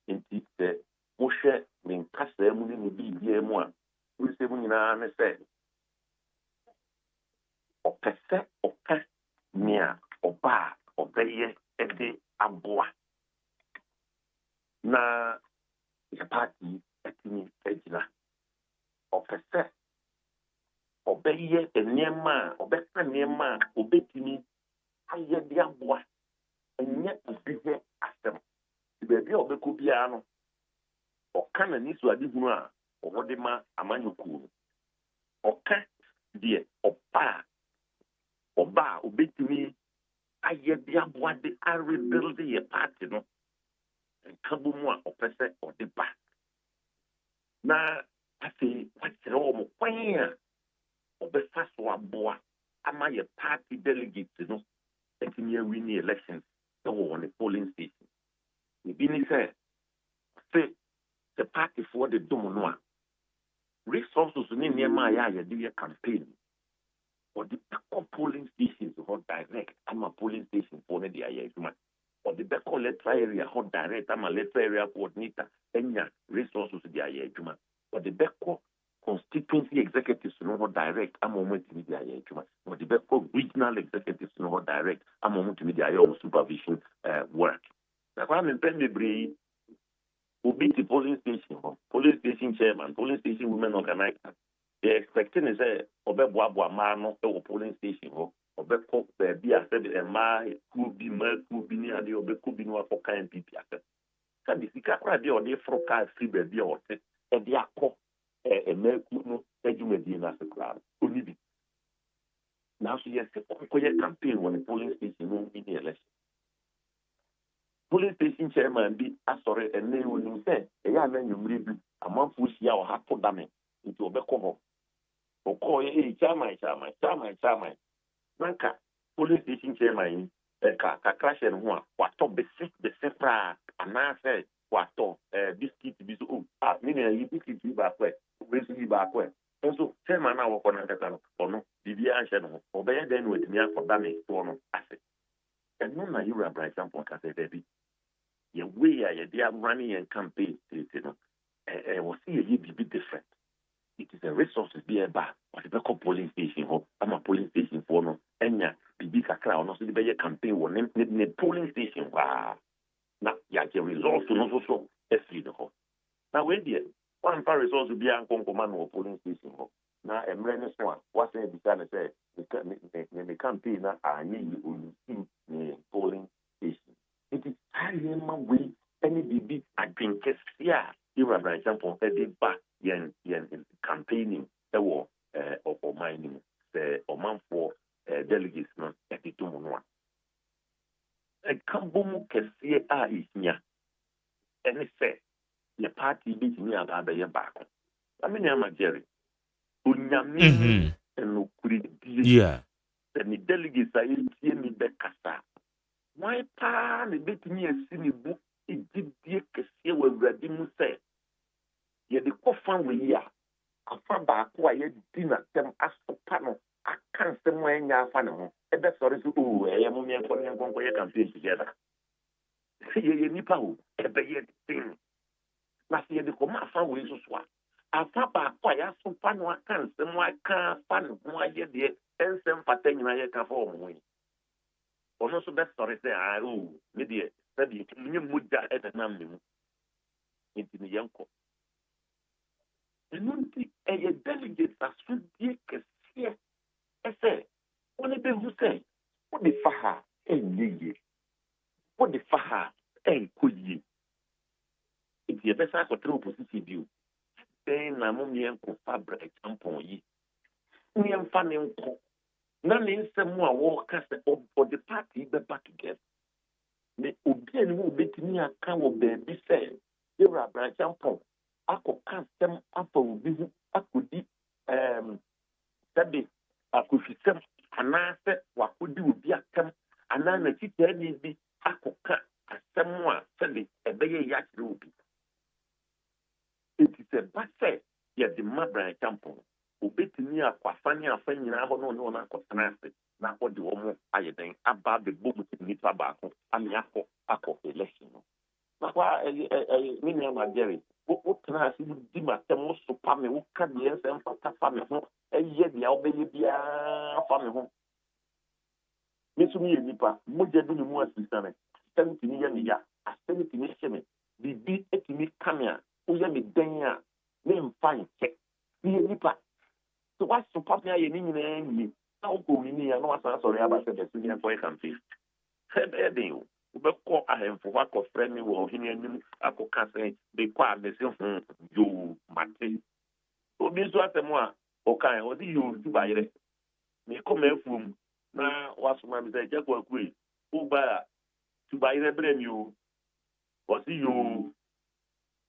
Speaker 8: inti se mohwe min kasa mu ni bibia mu a wose mu nyina ne se opese oka nia oba obeye ede aboa na ya party etini ejina opese obeye enema obeka nema obetini aye de aboa enye obihe asem bebi obeko bia no oka na nisu adi hunu a ohode ma amanyoku oka die oba obetumi aye bia boade a rebuild the party no nkabo mu a opese ode ba na afi wakyere wo mo kwan a obefa so aboa ama ye party delegates no etimi win the elections on the polling station ebi ni say the party for the domonoa resources ni niema ya the campaign or the polling stations or direct ama polling station for the ayema or the back letter area or direct ama letter area coordinator enya resources the ayema or the back constituency executives no direct a moment to media adwuma or the best regional executives no direct a moment to media supervision work na kwa me pen bebre obi the polling station chairman polling station women organizer they expecting is obeboabo ama no e polling station ho obekọ be a said e ma ku bi ni ade obekọ bi no afoka MPP aka ka di sika kwa de ode froka free be a ote e de akọ emeku no adwumadi na sekra onibi now so yes ko campaign when polling station no in the election polling station chairman bi asọrọ ene wonu se e ya na nwumre bi amanfo sia o hato dame nti obekọ ho okọ chairman nanka polling station chairman ka crash en ho a wato bese fra anase wato biscuit bi so me na yi biscuit bi ba kwa wesu bi ba kwa so chairman na woko na kata no ono bibia anhye no obeye den no etimi akoda me to no ase eno na yura bright sample ka se bi ye way ya dia running and campaign no we see a be different. It is a resource be a bar but the polling station ho ama polling station for no enya bibi kakra ono so be campaign wo ne polling station wa na ya ke resource no so efi no ho na we dey one par resource be an konkoma no polling station ho na emre ne so what say be say the campaign na ani you in polling station it is highly way any bibi adwinke sia you for example the back yen campaigning or mining or man for delegates no etitumu no a kambomu kese a isnya any say the party bit me about the back I mean am Jerry unyami and kuri
Speaker 3: yeah
Speaker 8: the delegates are in me bekasa why pa ne bit me asini bu ididie kese wa wurade mu say ye de kofan we ya afa ba ko aye dina tem asopa no akan sem anya afa ne ho e be sori so o e mo me enko ye campaign together ye nipa o e be ye thing na se ye de ko ma afa we so so afa ba ko aye asopa no akan sem aka afa ne ho aye de ensem pata nyina ye ka fo mo ono so be sori say o me de sabi ni mudda e na me mu intini yanko enunti e delegate asudie kese ese oni be hu say o de faha enye o de faha enkoyi iti e be sa ko tro opposition bi o na mo mi enko fabric tampon yi mi enfa ne nko na ne nsemu a wo ka se o the party be back together me obi ani wo betimi aka wo baby say yura branch tampon akoka sem afa obi hu akodi sabi akofisem anase wakodi obi atam anana tita ni bi akoka asem a sabi ebeye ya kire obi it is a base ya the mabran tampon obetimi akwafani afa nyina ho no na akotanase na odi omo ayeden aba be bomu nipa ba ko ami akọ election no na kwa mini ama Jerry o tena si di matem so pa me wo ka de ensem fata fa me ho eye dia obeye bia fa me ho mesumi nipa mo je du ni mu asisane tentini ya ni ya asentini sheme bibi etimi kamea o ya me den a me mfa nke ni nipa so what so pa me aye ni nyina ni na o ko ni ya no asa sorry aba se be so ni for campaign ebe dey ubekọ ahemfo akọ frame wo hini anim akọka se be kwa mesi ho yo mate obi so atemu a okan o di yo tubayire me ko mefum na wasoma bi se je kwa kue uba tubayire bremi o si yo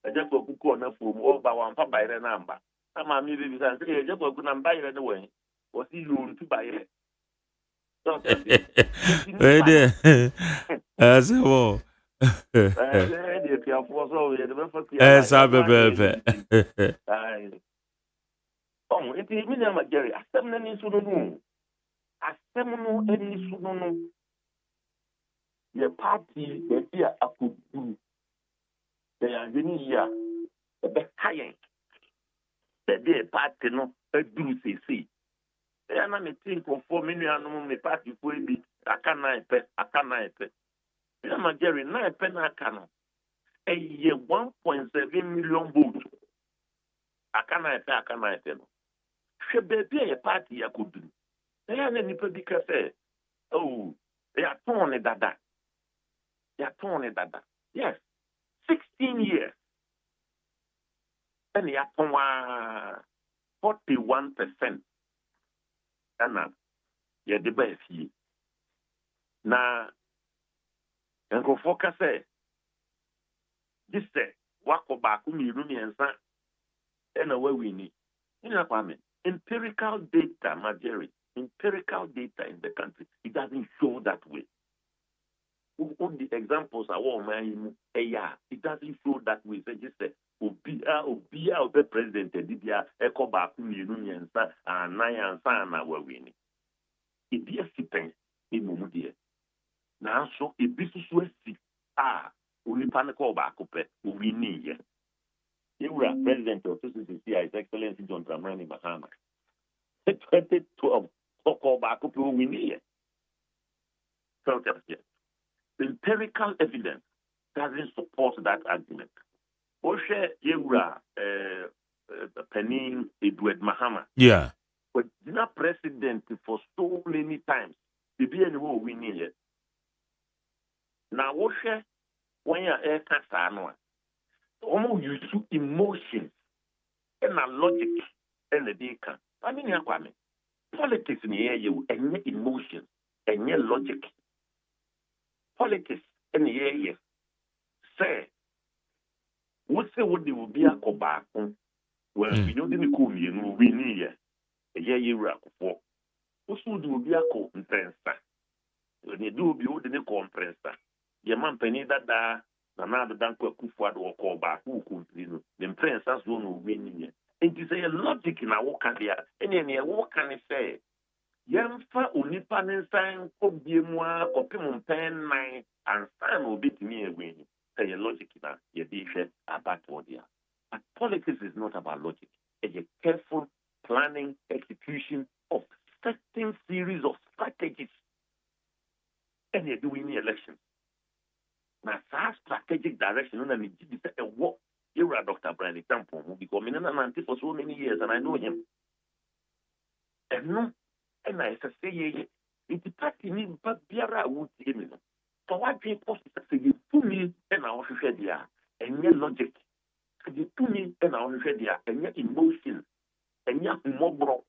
Speaker 8: eje kwa kuko na fom o ba wan fa bayire na mba ama mi bi san se eje kwa ku na bayire ne wen o si yo tubayire
Speaker 3: as well. Esa bebe.
Speaker 8: Oh, it is me na Jerry. Asem na ni sununu. Asem no eni sununu. Ye party e bia akudu. They are gini ya. E be kayen. the party no do say. And I'm a think of 4 million me party for be I can't pay. I'm Jerry 9 pen I can. A year 1.7 million votes. I can't pay. Should be a party I could do. They are any people say, oh, they are torn it that. Yes, 16 years. And they are 41%. And yeah, the best here. Now, and go focus say, this say, wako back me and son, and away we need. You know what I mean? Empirical data, Majeri, empirical data in the country, it doesn't show that way. All the examples are all it doesn't show that way. They just say, Obia, the president, Didia, Echo back me and son, and Naya and son are where we need. It be a sipping in Mumudia. Now, so a business will see, only panic back up, we need. You were president of His Excellency John Dramani Mahama. 2012, talk back up, we need. So, empirical evidence doesn't support that argument. Oshe Yewra Penin Edward Mahama.
Speaker 3: Yeah.
Speaker 8: But not president for so many times. The BNO we need it. Now Oshe when you're a cancer, almost use emotions and a logic and a deacon. I mean, politics in the air, you and emotions and your logic. Politics in the area say, what say what they will be a coback? Well, we know the cool, you know, we need a year for. What would you be a conference? When you do be the conference, your man penny that another danko kufuad or call back who could, the prince as one will win. It is a logic in our career, and any what can I say? Yamfa unipan sign could be more or pimon pen nine and sign will beat me away. Say a logic in your dish about what they are. But politics is not about logic. It's a careful planning, execution of certain series of strategies. And you're doing the election. Now, that strategic direction, and it's a walk. You're a Dr. Brian Example, who became an auntie for so many years, and I know him. And no. And I say, it's a party need but Biara would give me. So what people say, to me, and our share and your logic. To me, and our share and your emotion, and your mobile.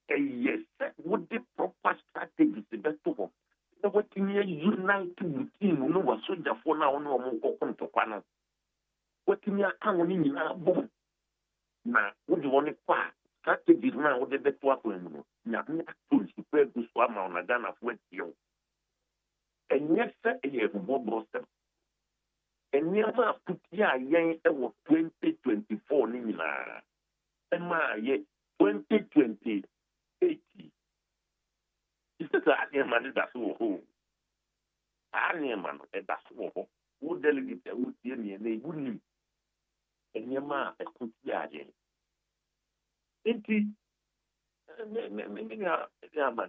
Speaker 8: And yes, what the proper strategy is the best of all. The what in your unite team, no one soldier for now, no more come to Pana. What in your town in your bone? Now, what do you want to pass? Strategies now, what the best work when you know. Tools to pay to swam on a gun of wet you. And yes, sir, you have more Boston. And never put ya yang 2024 Nina. And my 2028. It's just a man that's so. I am man, and that's all. Who delegate would see me and they wouldn't. And your ma, a good yard. Inti,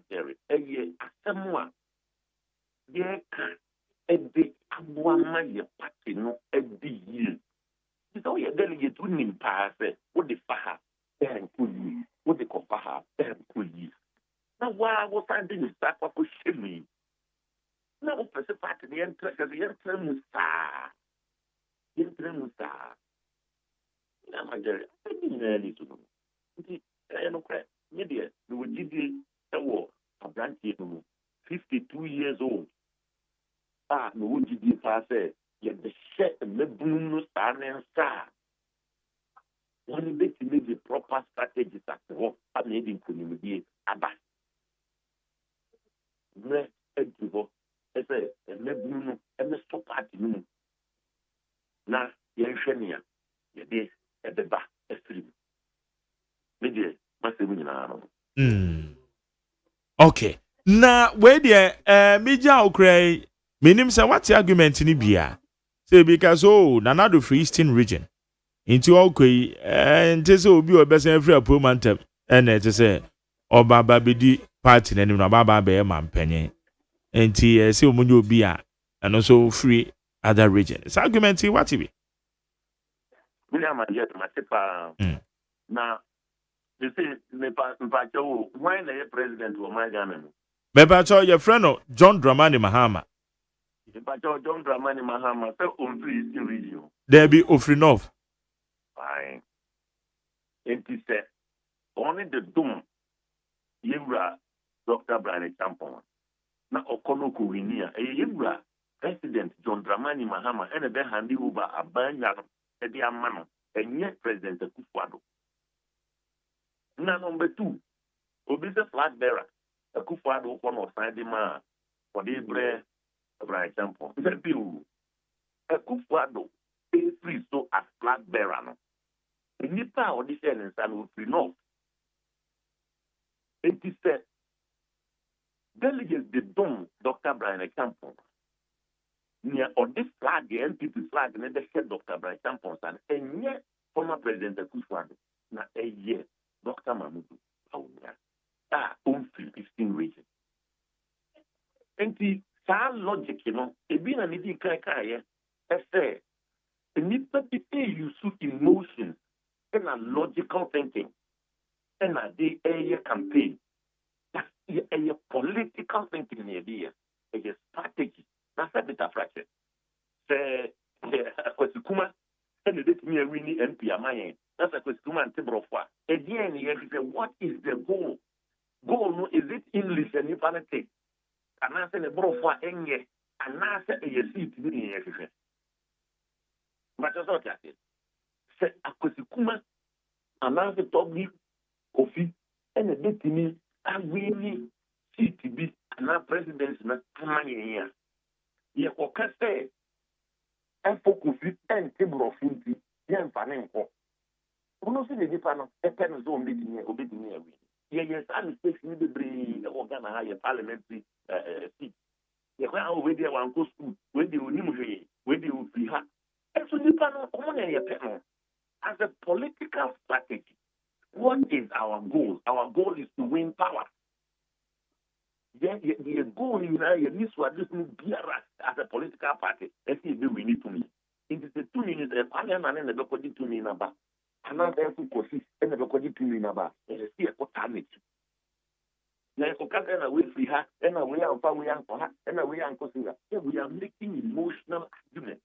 Speaker 8: Jerry, a year, someone. There can a big one year party no every year. So your delegate wouldn't pass it. What the Faha and could you? What the Kofaha and could you? Now, why was I doing this type of shimmy? Now, press a party, the entrance of the entrance star. Now, my dear, I didn't really to know. Media, the would give you a war, a branch 52 years old. No would give you pass it, yet the shed and the boom star and star. One bit to make the proper strategies at the work, I made in community, Abba. Rest and give I say, and let Bruno and the stop at you. Now, you're Shania, you're there at the back, a stream. Media, must have been
Speaker 3: Okay. Now, where the media okray, minim say what's the argument in Ibia? Say because Nanado Free Eastern region. Into okay, and tis obi or best every appointment, and it is a or Baba Bidi party and no Baba Bear man penny. And tea, so when you be and also free other regions. Argument, what you be?
Speaker 8: William, I get my tipa. Now, you see, why the president of my Ghana?
Speaker 3: Bebacho, your friend John Dramani Mahama.
Speaker 8: Bebacho, John Dramani Mahama, so on free Eastern region.
Speaker 3: There be Ofrinov.
Speaker 8: Fine. It is only the doom. Yibra, Dr. Brian Champon. Now, Okono Kuwinia, a Yibra, President John Dramani Mahama, and a behandi over a banyan, a dear man, and yet President Kufuado. Now, number 2, Obisa flag bearer, a Kufuado one of Sandima, for the bread, Brian Champon. A Kufuado, a free so as flag bearer. The Nipa audition and San will be no. It is said, delegates the dome, Dr. Brian Champon. Near on this flag, the NPP flag, and they said Dr. Brian Champon, and yet former President Kufuado, na a year, Dr. Mamudu, free 15 region. And the logic, it being an idiot, I say, the Nipa use emotions and a logical thinking, and a day campaign. That's a political thinking idea, a strategy. That's a bit of fraction. Say, Kwesukuma, and the me winning MP Amaye. That's a Kwesukuma and Tibrofwa. Again, what is the goal? Goal, is it English and Ifanate? And I say the Brofwa Enge, and I say a seat in everything. But that's what I said. Say, Akosikuma, and I say, Toby, Kofi, and the Detini, and really see to be an president, not money here. Ye can say, and for Kofi, and Tibro Funti, young Panenko. Who knows the difference? A pen zone meeting here, obeying here. Yes, I'm taking the brain, organ higher parliamentary seat. You can't wait there one go school, where they will need, where they will be happy. As a political strategy, what is our goal? Our goal is to win power. The goal is as a political party. Let's see if we need to meet. It is the 2 minutes, a parliament and the local 2 minutes about. And now there's and the local 2 minutes about. Let's see a potential. And we are making emotional arguments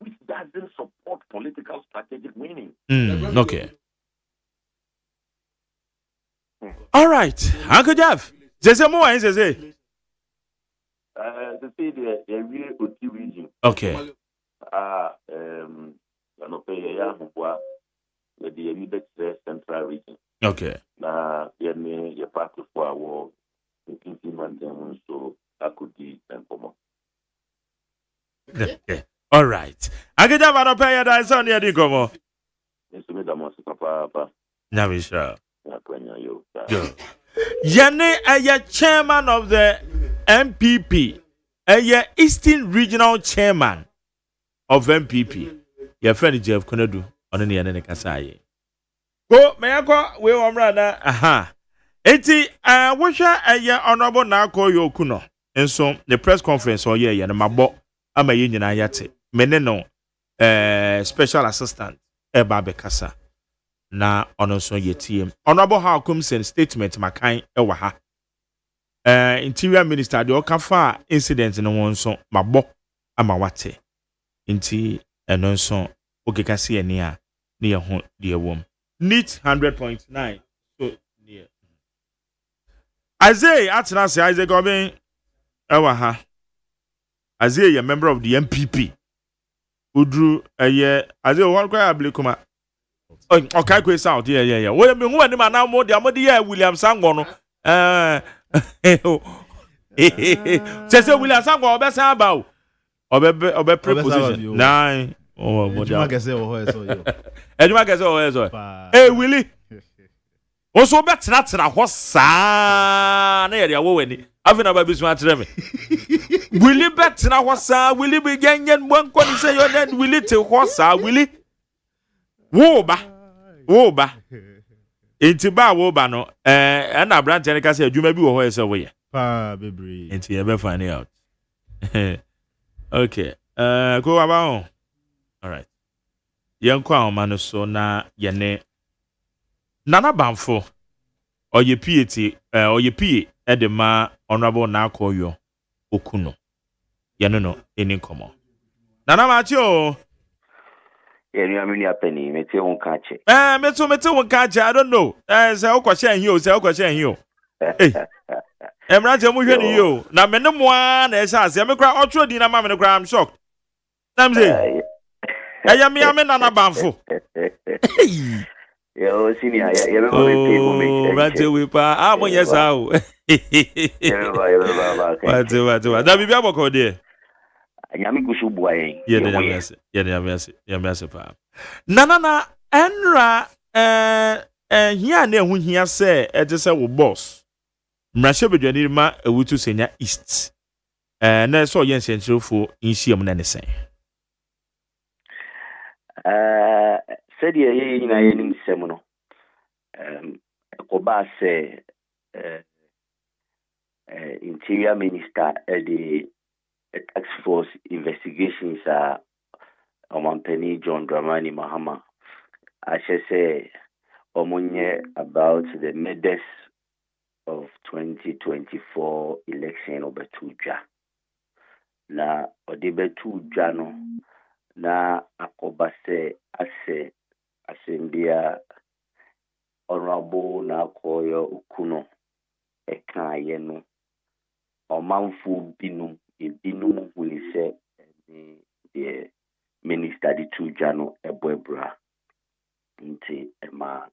Speaker 8: which doesn't support political strategic winning.
Speaker 3: Okay. All right. Uncle Jeff. Say more. Say.
Speaker 8: The real region.
Speaker 3: Okay.
Speaker 8: The central region.
Speaker 3: Okay.
Speaker 8: Now, you're part of our war. So I could be and
Speaker 3: all right. Uncle Jeff, I don't pay you that son. You come on. Namisha. Yane a chairman of the MPP, a Eastern Regional Chairman of MPP. Your friend Jeff Konedu on the end of Kasai. Go, may I go? We will run. Aha. Eti, wisha a honorable now call you Kuno. And so the press conference or yeah, and my bo, I'm a union ayate. Meneno, special assistant, Eba Bekasa. Na ono so yetim honorable how comes in statement makan ewa ha interior minister de okafa incident no won so mabo amawate inti eno so ogeka se ene a ne ye ho de wom neat 100.9 so near Isaiah atena se Isaac Obin ewa ha Isaiah member of the MPP udru Isaiah one kwa ablikuma. Okay, quick sound. Yeah. Well, me who na now more the William Sango no. Say William Sango obe say about. Obe preposition. Nine. Oh,
Speaker 5: Ejuma kese o so yo.
Speaker 3: Ejuma kese o so. Eh Willie. Oso be tra ho saa na ye de wo wani. Afina ba bisu atre me. Willie be tra ho saa, Willie be ganyen mo nkoni say yo then Willie te ho saa, Willie. Woba. Enti ba woba no na branch ne ka say adwuma bi wo ho ese wo ye.
Speaker 5: Pa bebre.
Speaker 3: Enti you be find out. Okay. Go about. All right. Yenko ahoma no so na yene Nana Bamfo oye PAT oye PA edema honorable na akoyo okuno. Yene no eni komo. Nana machi o.
Speaker 22: Yeni amini apeni mete won kache.
Speaker 3: Mete won kache. I don't know. Say okwache hin o, say okwache hin o. Eh. Emranje mu hwe ni yo. Na me ne moa na esa ase me kra otro di na ma me kra I'm shocked. Nam say. Eya me ame Nana Bamfo.
Speaker 22: Yo senior ya be mo pay mo.
Speaker 3: Rate we pa mo yesa o. Wate. Da bibia boko de.
Speaker 22: Nyami kusu boyen.
Speaker 3: Yamiase pa. Na enra hia na ehu hia se eje se wo boss. Mrahye bedwani ma ewutu senya east. Na so yen sentrofo inhiem na ne sen.
Speaker 22: Said ye nyina ye nim semu no. Ko ba se interior minister the tax force investigations are Omanpeni John Dramani Mahama. I should say omunye about the murders of 2024 election obetuja. Na odebetuja no na akobase asembia honorable na koyo ukuno eka yenu omanfu binu ibinu wulise the minister di tujano eboebra nti ema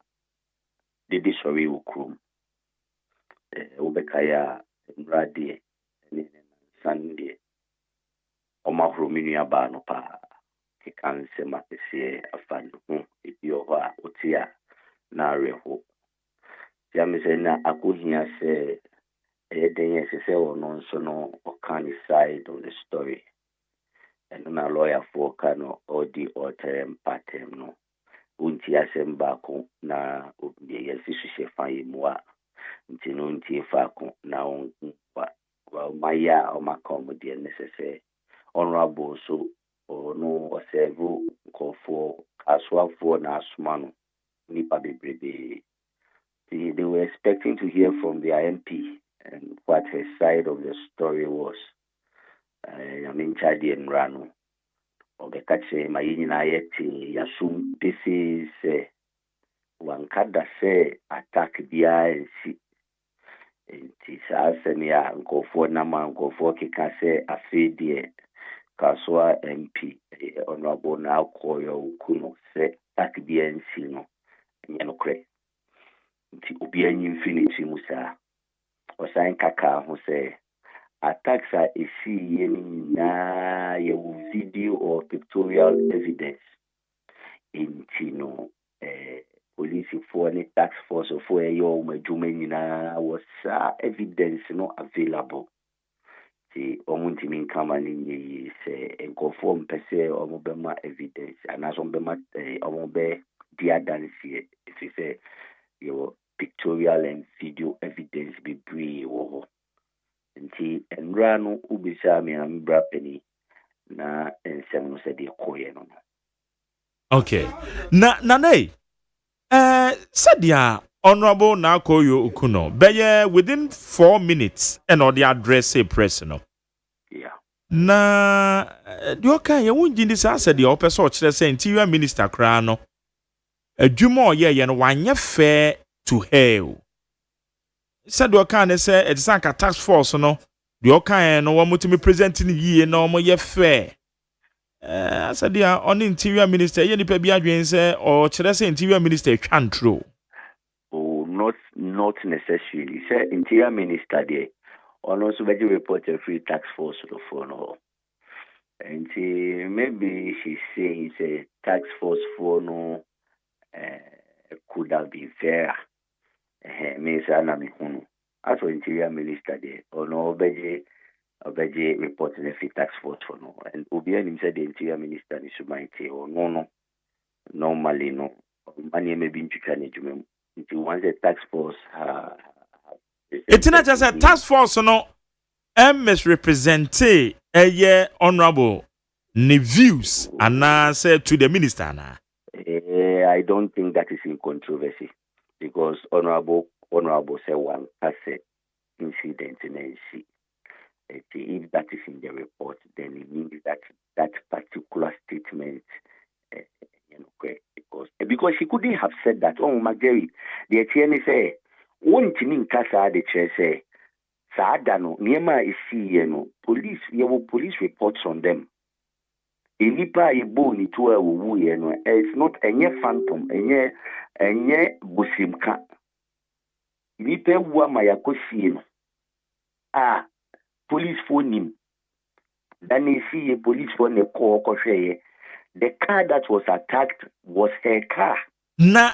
Speaker 22: didi sorry ukrum ubekaya nradi ni Sunday omahro minu aba no pa kekanse matese afan ho ebi oha otia na reho jamese na akohia se then say no so no can side of the story and na lawyer for kano or the author pattern no unti asemba ko na obi yesi hye mu a nti no nti fa ko na on wa maya o makom de necessary honorable so no several call for aswa for na asuma no nipa bebrebe they were expecting to hear from their MP and what her side of the story was. I mean, Chadi and Rano. Or the catcher, my yeti, Yasum, this is one kada say attack the eye and Tisasenia, and go for Naman, go for Kikase, a fee Kaswa MP, honorable now Koyo Kuno, say, attack the Encino, Yanokre. Ubi infinity Musa. Osan kaka ho say attacks are isi na ye video or pictorial evidence intino police for any tax force for your majuma nyina was evidence no available ti omunti min kama ni say enkofo mpese omobema evidence anaso mbema omobe dia dance if you say your pictorial and video evidence be brave wo nti enra no ubisa me am brapeni na ensem no se de koye no.
Speaker 3: Okay. Nay. Sadia honorable na koyo ukuno. Beye within 4 minutes and or the address a press no.
Speaker 22: Yeah.
Speaker 3: Na do kan ye wunji ndi sa sadia opeso kire say interior minister kra no. Adwuma ye no wanye fair to hell. Said you can say it's like a task force no. The okay no one to me presenting ye no more ye fair. I said they are on interior minister ye nipa bia dwen say or chere say interior minister can't true.
Speaker 22: Oh, not necessarily. Say interior minister there. On also be report a free tax force no for no. And maybe she saying say tax force for no could have been fair. Me say na me hunu. As for interior minister there, or no obeje reporting a free tax force for no. And Obian said the interior minister is mighty or no. normally no money may be in once a task force
Speaker 3: it's not just a task force no misrepresented honorable ne views and say to the minister na.
Speaker 22: I don't think that is in controversy because honorable say one asset incident in NC. If that is in the report, then it means that that particular statement correct because she couldn't have said that. Oh, Mageri, the attorney say, "One thing kasa the chair say, Saadano, Niema is no police. There were police reports on them. Enipa ibo ni tuwa wuwu no. It's not enye phantom, enye busimka. Enipa wuwa mayakosi no. Police phone him. Then you see a police phone a call. The car that was attacked was her car.
Speaker 3: Na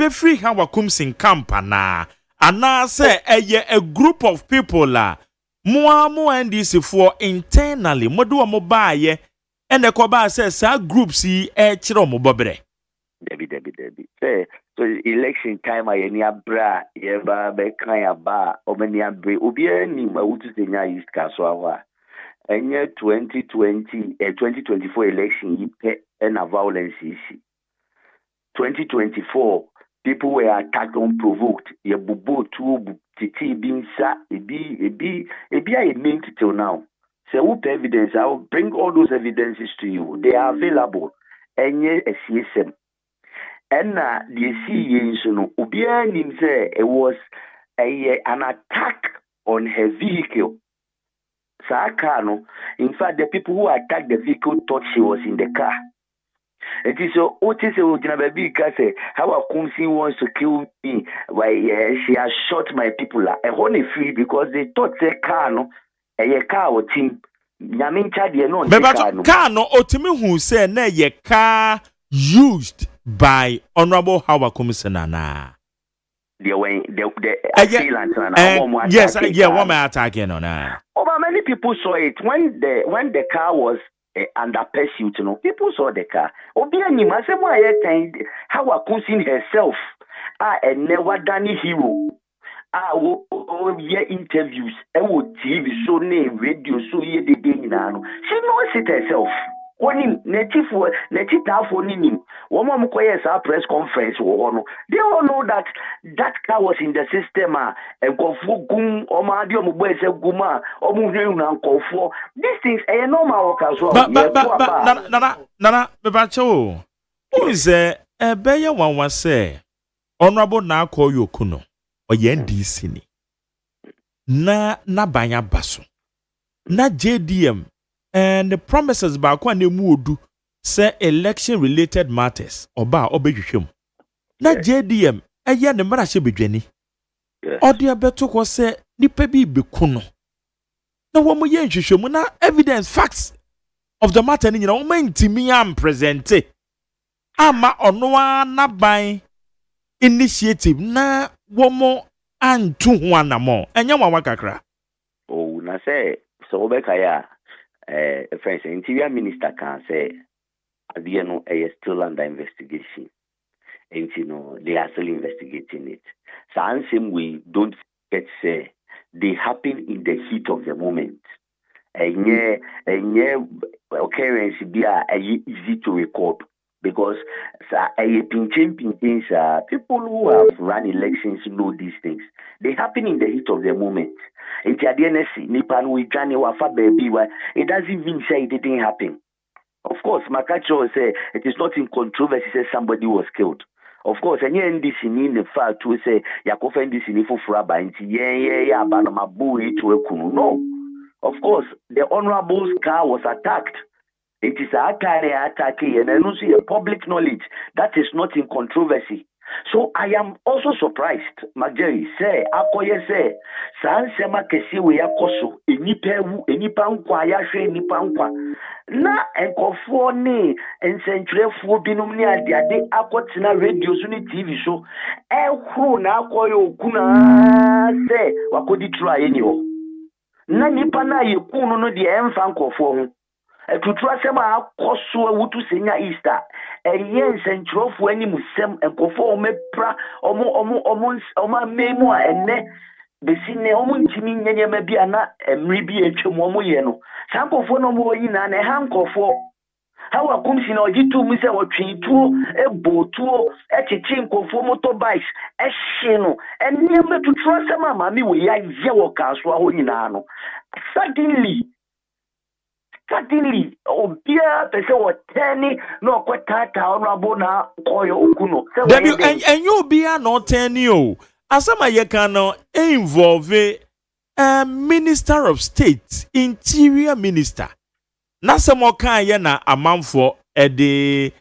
Speaker 3: free how comes in camp na. Ana say a group of people la. Mo and this for internally. Mo do mo ba ye. And the koba says sa group si chiro mo bobre.
Speaker 22: Debbie. Say so election time I any abra yeba be kan aba o many abre obi ani ma wutu senya East Kaswa and 2024 election yipe and violence issue 2024 people were attacked unprovoked ye bubo tu titi binsa ebi I mean till now say what evidence I will bring all those evidences to you they are available and ye a CSM. And the CE no Ubia say it was an attack on her vehicle. Sakano, in fact, the people who attacked the vehicle thought she was in the car. It is so Otis say how Kumsi wants to kill me. Why she has shot my people. I only free because they thought the car no a car or team. Yamincha de no
Speaker 3: car no otimi who say na ye car used by Honorable Howard Commissioner na.
Speaker 22: The assailant
Speaker 3: yes, what am I attacking on?
Speaker 22: Over many people saw it when the car was under pursuit. You know, people saw the car. Obiani Masemo Howard Commissioner herself a never done hero. Interviews, TV, so name, radio, so ye the day now. She knows it herself. When native phone him, one press conference, they all know that car was in the system. And Kofu Omadio Mubese Guma, Omunan Kofu. These things are normal as well.
Speaker 3: Nana, Bebacho, who is a beya one was say, Honorable na call you Kuno. OYNDC ni na banya baso na JDM and the promises ba kwa ne mu odu say election related matters oba obehwehwem na JDM eye ne mara hye bedwani ode abeto ko say nipa bi beku no na wo mo ye nhwehwem na evidence facts of the matter ni nyina wo mantimi am presente ama ono na ban initiative na womo antu ho anamo enya wawa kakra
Speaker 22: oh na say so obeka ya friends interior minister can say you know still under investigation and you know they are still investigating it so and same we don't get say they happen in the heat of the moment and occurrence be easy to record because people who have run elections know these things. They happen in the heat of the moment. It doesn't mean say it didn't happen. Of course, Makacho say it is not in controversy say somebody was killed. Of course, and this in the fact to say Yakofen this in Furaba no. Of course, the honorable's car was attacked. It is a attack and I don't see a public knowledge that is not in controversy. So I am also surprised. Mageri say, Akoye say, San Sema Kesi we yakoso, enipa nkwa yahwe enipa nkwa. Na enkofo ni ensentrefo binom ni ade akotina radio so ni TV so. Ehuru na akoye okuna say wakodi try eni ho. Na nipa na yekunu no de emfa nkofo ho. to trust them a koso wutu senya Easter yen sentrofo ani musem enkofo omepra omo memo a enne besine omo ntimi nyenye ma bia na emri bi etwem omo ye no sankofo no mo yina na hankofo hawa kumsi na ojitu mu se wotwituo ebotuo echichi nkofo motorbikes ehye enne me to trust them ma mi we ya ye wo kaso aho nyina no suddenly obia pese wotani no kwetata honorable na koyo okuno
Speaker 3: Debi enyo obia no tani o asama ye kan no involve minister of state, interior minister. Na samo kan ye na amanfo de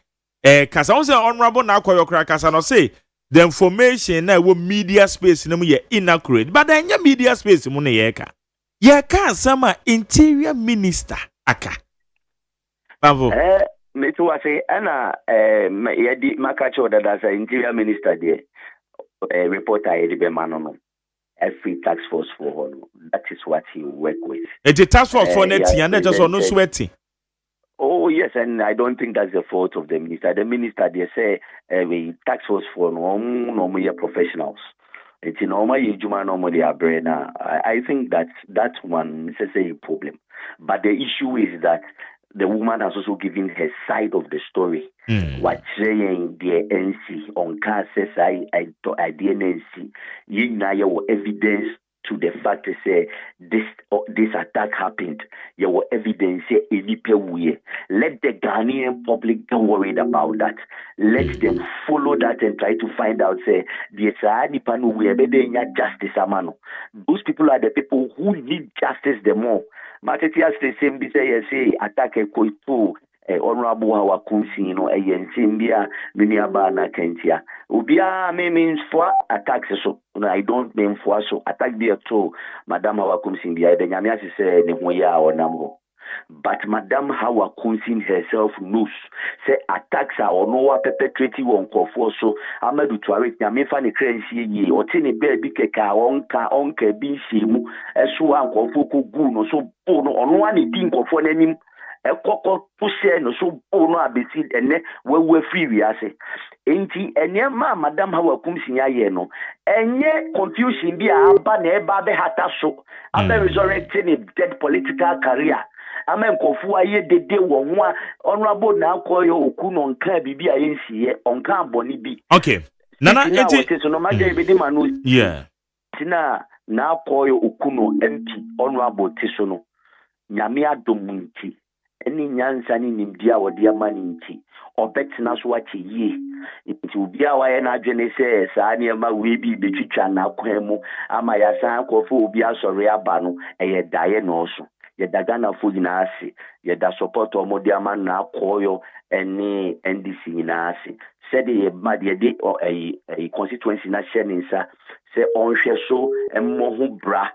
Speaker 3: kasa won say honorable na koyo kra kasa no say the information na wo media space no ye inaccurate, but enya media space mu na ye ka asama interior minister aka Bravo.
Speaker 22: Me too say ana yedi makacho that as interior minister there reporter yedi be manono every task force for hono. That is what he work with.
Speaker 3: It's a task force for net and not just no sweating.
Speaker 22: Oh yes, and I don't think that's the fault of the minister. The minister they say we task force for normal professionals. It's normal juma normally a brain. I think that one is a problem. But the issue is that the woman has also given her side of the story. What saying the NC on car says I NC. You know your evidence to the fact to say this attack happened. Your evidence say let the Ghanaian public don't worried about that. Let them follow that and try to find out say the justice amano. Those people are the people who need justice the more. Matetias the same say attack a koitu honorable hawa kunsi yensimbia miniaba na kentia. Ubia means for attacks so I don't mean for so attack be to Madam hawa kunsi bia the nyamia say ne hoya or nambo. But Madam Hawa Kunsin herself knows say attacks are on no perpetrating on Kofo so Amadu Tuareg Yamefa ne Crency ye or Tini Baby Keka onka Bishimu Esua Kofo Guno so bono on one thing of one name a coco pussy no so bono abisi and we free we are say. Enti enye Madam Hawa Kunsin yeno enye confusion be aba na eba be hata so abe resurrecting a dead political career. Amen kofu aye dede wo ho honorable na akoyo okuno nka bibi ayensiye onka boni bi.
Speaker 3: Okay. Nana eti
Speaker 22: so no maje be di manu.
Speaker 3: Yeah.
Speaker 22: Tina na akoyo okuno MP honorable tisono. Nyame adomunti. Eni nyansa ni nimdia wodi amani nti. Obetina so wache ye. Nti ubia waye na adwene se saa ne ma we bi betwitwa na akwemu ama ya san kofu ubia sori aba no eye daye no so. Yeda Ghana food na asi, yeda support omodi aman na koyo eni NDC na asi. Said ye mad yede or a constituency na sheninsa say onhwe so emmo hu bra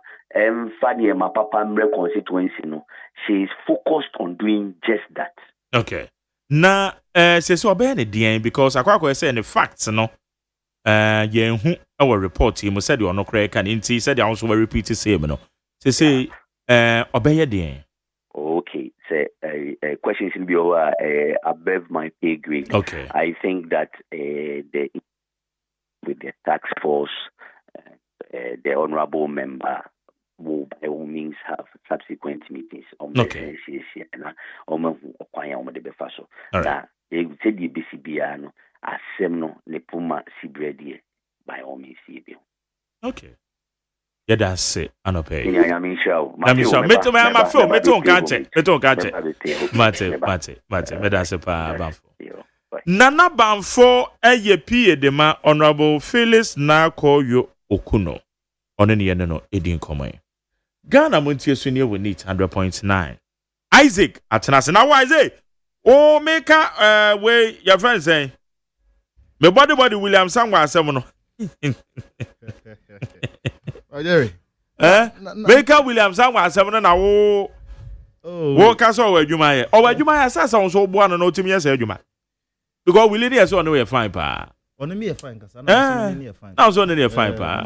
Speaker 22: fani ma papa mre constituency no. She is focused on doing just that.
Speaker 3: Okay. Na say so obey ne dien because akwa say the facts no yen hu our report him said you no crack and inti said you also repeat the same no. Say obey the
Speaker 22: okay, say questions in be above my pay grade.
Speaker 3: Okay,
Speaker 22: I think that with the task force, the honorable member will by all means have subsequent meetings on the session and on the befaso. Now, they said the BCB no asemno ne puma sibredi by all means.
Speaker 3: Okay. Yeah, that's it. I don't pay.
Speaker 22: Yeah, I mean, show.
Speaker 3: My phone. Mate. That's a Banfo. Nana Banfo, AYP, the man, Honorable Phyllis, now call you Okuno. On any no, Edin Common. Ghana Montier Senior will need 100.9. Isaac, Atanas, now Isaac. Oh, make a way, your friends say. My body William somewhere, someone.
Speaker 4: Jerry.
Speaker 3: Baker Williams and 7 na wo kaso wa adwuma ye. O wa adwuma ya sasa on so bo no timi yesa adwuma. Because we lady so no we fine pa.
Speaker 2: Ono me fine kasa na so ne fine.
Speaker 3: Na so ne fine pa.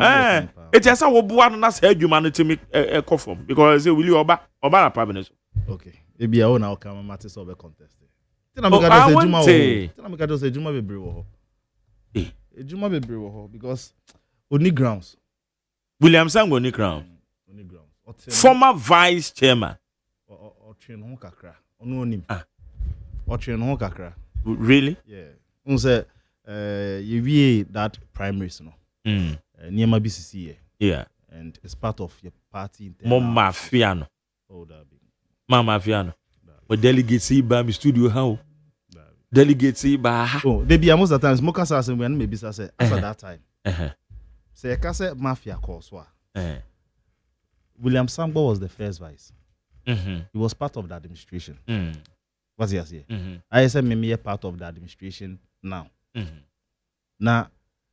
Speaker 3: It yesa wo bo no na sa adwuma no timi ekofom because say we oba na pa be so.
Speaker 2: Okay. Ebi a na come matter so be contest. Tina me ka do say ejuma Tina me ka do say ejuma bebre wo ho. Ejuma bebre wo ho because only grounds.
Speaker 3: William Sang only ground.
Speaker 2: Only grounds.
Speaker 3: Former vice chairman.
Speaker 2: O train ho kakra. Onu onim. O train ho kakra.
Speaker 3: Really?
Speaker 2: Yeah. Un say you be that primaries no. Niema BCC.
Speaker 3: Yeah.
Speaker 2: And it's part of your party.
Speaker 3: Mama Fiano.
Speaker 2: Oh, that be.
Speaker 3: Mama Fiano. But delegates by my studio how? Delegates by.
Speaker 2: Oh, they be most of the times. Moka says when maybe say after that time. Say Kase Mafia course wa. William Sambo was the first vice. He was part of the administration. What's he say? I said me part of the administration now. Now.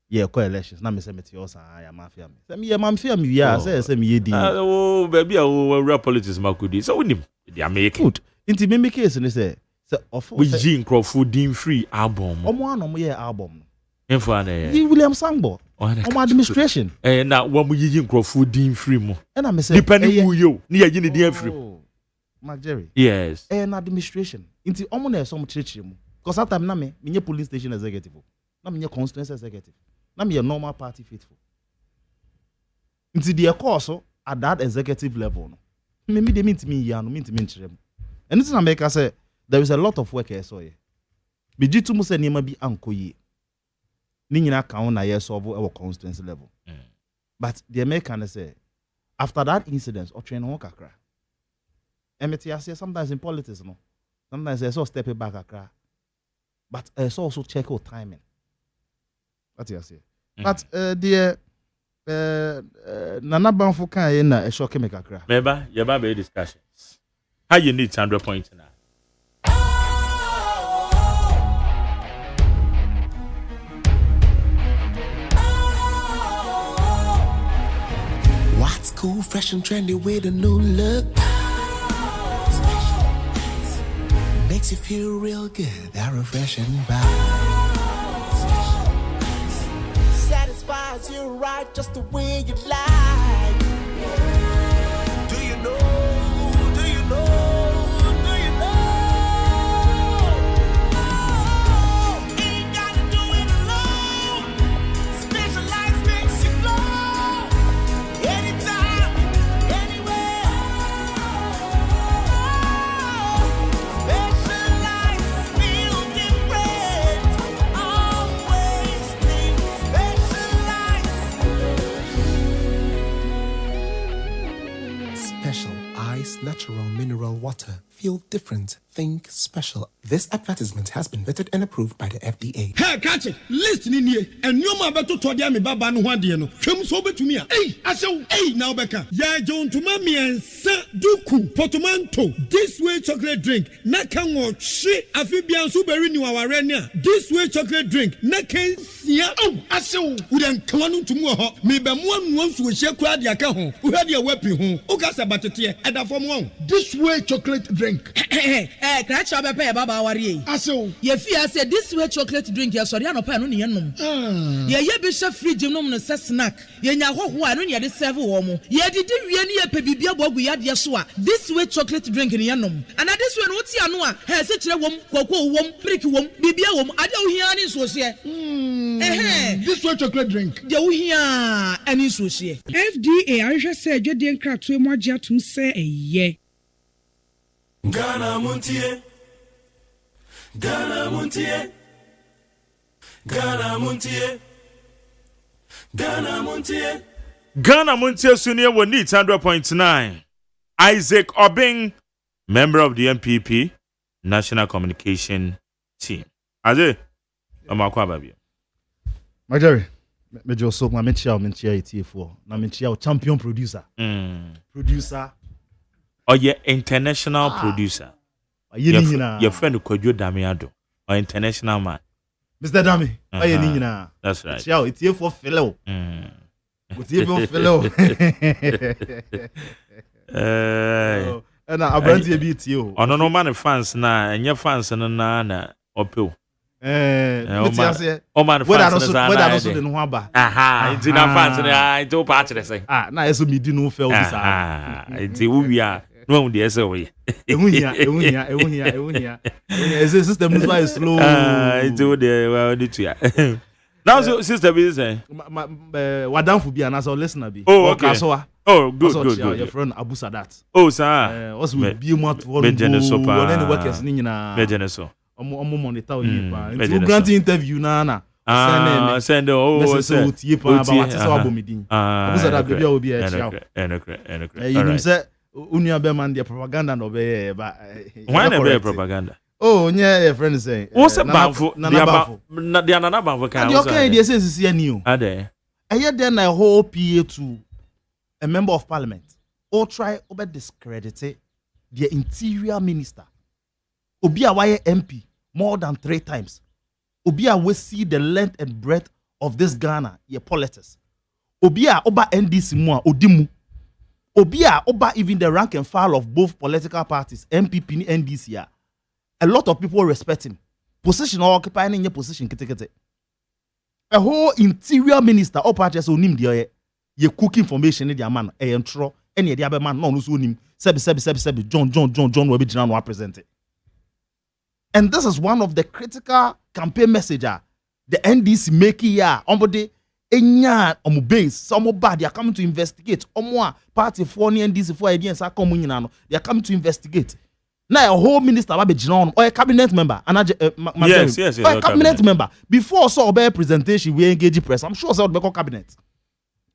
Speaker 2: Yeah, co-elections. Now me say me also I am mafia. Say me mafia me yeah. Say me ye
Speaker 3: oh baby, real politics makudi. So we they are making
Speaker 2: good. Inti me case ni say
Speaker 3: we Jean Crawford Dean Free album.
Speaker 2: Omo anom ye album.
Speaker 3: Info na ye.
Speaker 2: William Sangbo. Omo administration.
Speaker 3: Na wo mo Jean Crawford Dean Free mo.
Speaker 2: Na me say
Speaker 3: depending who you. Ni ye ni Dean Free.
Speaker 2: Mark Jerry.
Speaker 3: Yes.
Speaker 2: Na administration. Inti omo na so mo chirichiri mu. Because that time na me police station executive. Na me constituency executive. Na me a normal party faithful. Until the course at that executive level, no. Me they mean to me ya no mean to me nchirem. And this America say there is a lot of work here so ye. Be jitu mu say niema bi anko ye. Ni nyina kan na ye solve our constituency level. But the American say after that incident or train ho kakra. MT say sometimes in politics no. Sometimes they so step back kakra. But also check out timing. What you say? But the Nana Banfo kan na e shock me kakra.
Speaker 3: Remember, you ba be discussions. How you need 100 points now?
Speaker 18: What's cool, fresh and trendy with a new look? Makes you feel real good, that refreshing vibe. Satisfies you right just the way you like. Do you know? Do you know? Do you know? Ain't gotta do it alone. Specialized makes you flow. Anytime, anywhere. Specialized feel different. Always think Special Ice Natural Mineral Water. Feel different. Think special. This advertisement has been vetted and approved by the FDA.
Speaker 10: Hey, catch it. Listen in here. And you ma beto to dia me baba no hwan de no. Hwem so betumi a. Hey, asew. Hey, now beka. Ya John to ma me ensa duku portmanteau. This way chocolate drink. Na kan wo hwe afibian so beri ni waware ni a. This way chocolate drink. Na kan sia. Oh, asew. We den kwanu tumu ho. Me be mo anu so hye kura de aka ho. Wo hwe de wepi ho. O ka se batete e da fom ho.
Speaker 12: This way chocolate drink.
Speaker 19: Crash up a baba worry.
Speaker 12: Aso.
Speaker 19: Ye fear say this way chocolate drink ya sorry anopa no ne yenom. Ye be chef fridge nom no say snack. Ye nya hoho a no ne de serve wo mo. Ye didi wie ne ye pe bibia bogu ya de so a. This way chocolate drink ne yenom. And this way no ti anu a, he se kire wom, koko wom, brick wom, bibia wom, ade wo hia ne so hye.
Speaker 12: This way chocolate drink.
Speaker 19: De wo hia ani so hye.
Speaker 7: FDA ahwehwe say adwede nkratoe mo agye atum say eye.
Speaker 13: Ghana Montie, Ghana Montie, Ghana Montie, Ghana Montie.
Speaker 3: Ghana Montie Senior will need 100.9. Isaac Obing, member of the MPP National Communication Team. Aze, amakwa baby.
Speaker 2: Majari, me jo so ma me chia ETF4. Na me chia champion producer. Producer.
Speaker 3: Or your international producer. Your friend Kojo Damiado. Or international man.
Speaker 2: Mr. Dami.
Speaker 3: That's right.
Speaker 2: Ciao, it's here for fellow. It's here for fellow. And I brand you beat you.
Speaker 3: On no man fans na, and your fans na opio.
Speaker 2: Man fans
Speaker 3: in Wamba. Aha, it's in our fans, I do part of the say.
Speaker 2: Ah, now it's me didn't feel this.
Speaker 3: It's who we are. No, the SOE.
Speaker 2: It's a system is slow.
Speaker 3: It's all there. Well, the now, sister, be saying,
Speaker 2: Wadam for be an as a listener be.
Speaker 3: Oh, okay. Oh, good.
Speaker 2: Your friend Abu Sadat.
Speaker 3: Oh, sir.
Speaker 2: Also, will be more to one any workers in
Speaker 3: Begeneso.
Speaker 2: Monitor you. Grant interview, Nana.
Speaker 3: Send oh,
Speaker 2: so you about Abomidin. Abu Sadat will be a shout. You said, Unia Beman, the propaganda no be, but
Speaker 3: why not propaganda?
Speaker 2: Oh, yeah, friend say.
Speaker 3: What's about the another bank?
Speaker 2: Okay, this is new.
Speaker 3: Are there?
Speaker 2: And yet, then I hope PA to a member of parliament or try over discredit the interior minister. Obia why MP more than 3 times. Obia we see the length and breadth of this Ghana, your politics. Obia oba NDC mua odimu. Obia oba even the rank and file of both political parties, MPP and NDC. A lot of people respect him. Position or occupying in your position. A whole interior minister or party so nim the ye cook information in the man a intro any the other man no nim sebi John will be general presented. And this is one of the critical campaign messages the NDC make here on the enya omu base some bad they are coming to investigate omo party for NDC for ideas are coming in they are coming to investigate. Now a whole minister or a cabinet member and
Speaker 3: yes,
Speaker 2: or a cabinet member before so obey presentation we engage press. I'm sure so be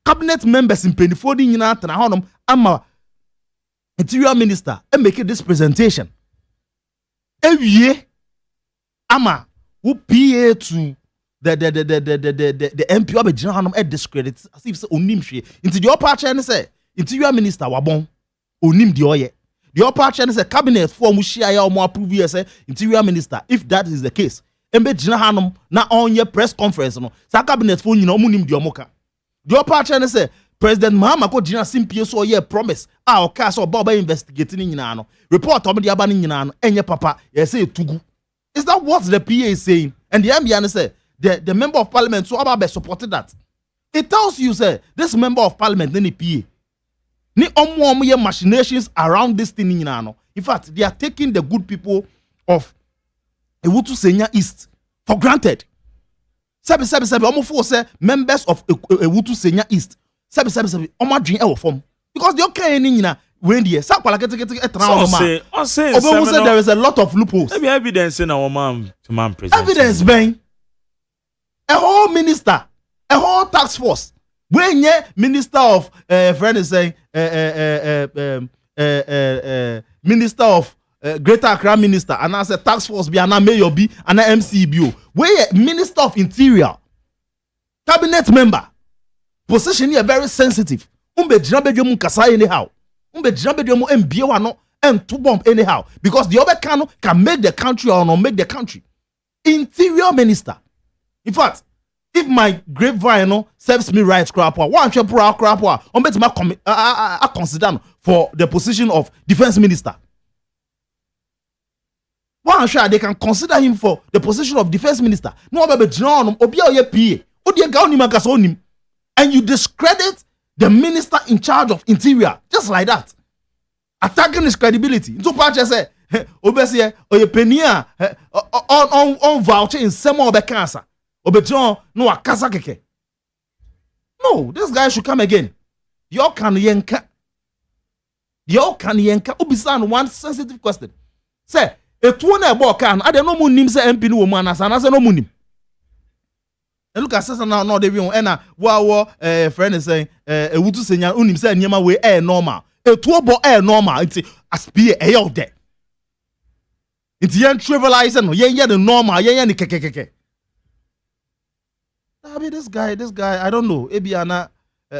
Speaker 2: cabinet members in Penifodi nyina tana honom ama interior minister and make this presentation. Ewie ama who PA to the MP or be honom e discredit as if say onim hwe. Into the upper chair say interior minister wabon onim di oye. The upper channel is a cabinet for Mushia or more approve as interior minister. If that is the case, Embe Jina Hanum na on your press conference no. Sa cabinet for you know munim diomoka. The upper channel say President Mahama ko Jina Simpie so ye promise. Okay so Baba investigating in no. Report on the abani in no. Enye papa ye say tugu. Is that what the PA is saying? And the MBN say the member of parliament so about supported that. It tells you say this member of parliament then the PA. Ni omo machinations around this thing in in fact they are taking the good people of Ewutu Senya East for granted. Sebi omo for say members of Ewutu Senya East sebi omo dream e form because they okay ni nyina when there sa kwala kete say there is a lot of loopholes.
Speaker 3: Maybe evidence in our man to man present.
Speaker 2: Evidence ben a whole minister, a whole task force. When ye minister of friend is saying minister of Greater Accra minister and I said task force be an mayor be an MCBO. When ye minister of interior cabinet member position here very sensitive. Umbe jinabe mu kasa anyhow. Umbe jinabe mu MBA wano and two bomb anyhow because the other can make the country or not make the country. Interior minister. In fact, if my grapevine serves me right, one crap, I'm better I consider for the position of defense minister. One sure they can consider him for the position of defense minister. No, baby, John, Obia PA, and you discredit the minister in charge of interior just like that, attacking his credibility. So, Pacha say, Obesia, or your penia on voucher in some other cancer. Obejon no akasa keke. No, this guy should come again. Yo can yenka. Obisan one sensitive question. Say, etu na ebo kan ade no munim say MP no woman as na say no munim. And look at sasa now they be on na wo friend is saying Ewutu Senya unim say nyema we normal. Etu obo normal nti aspie e yo de. Nti yen trivialize no yen the normal yen the keke. I mean, this guy, I don't know. Ebiana,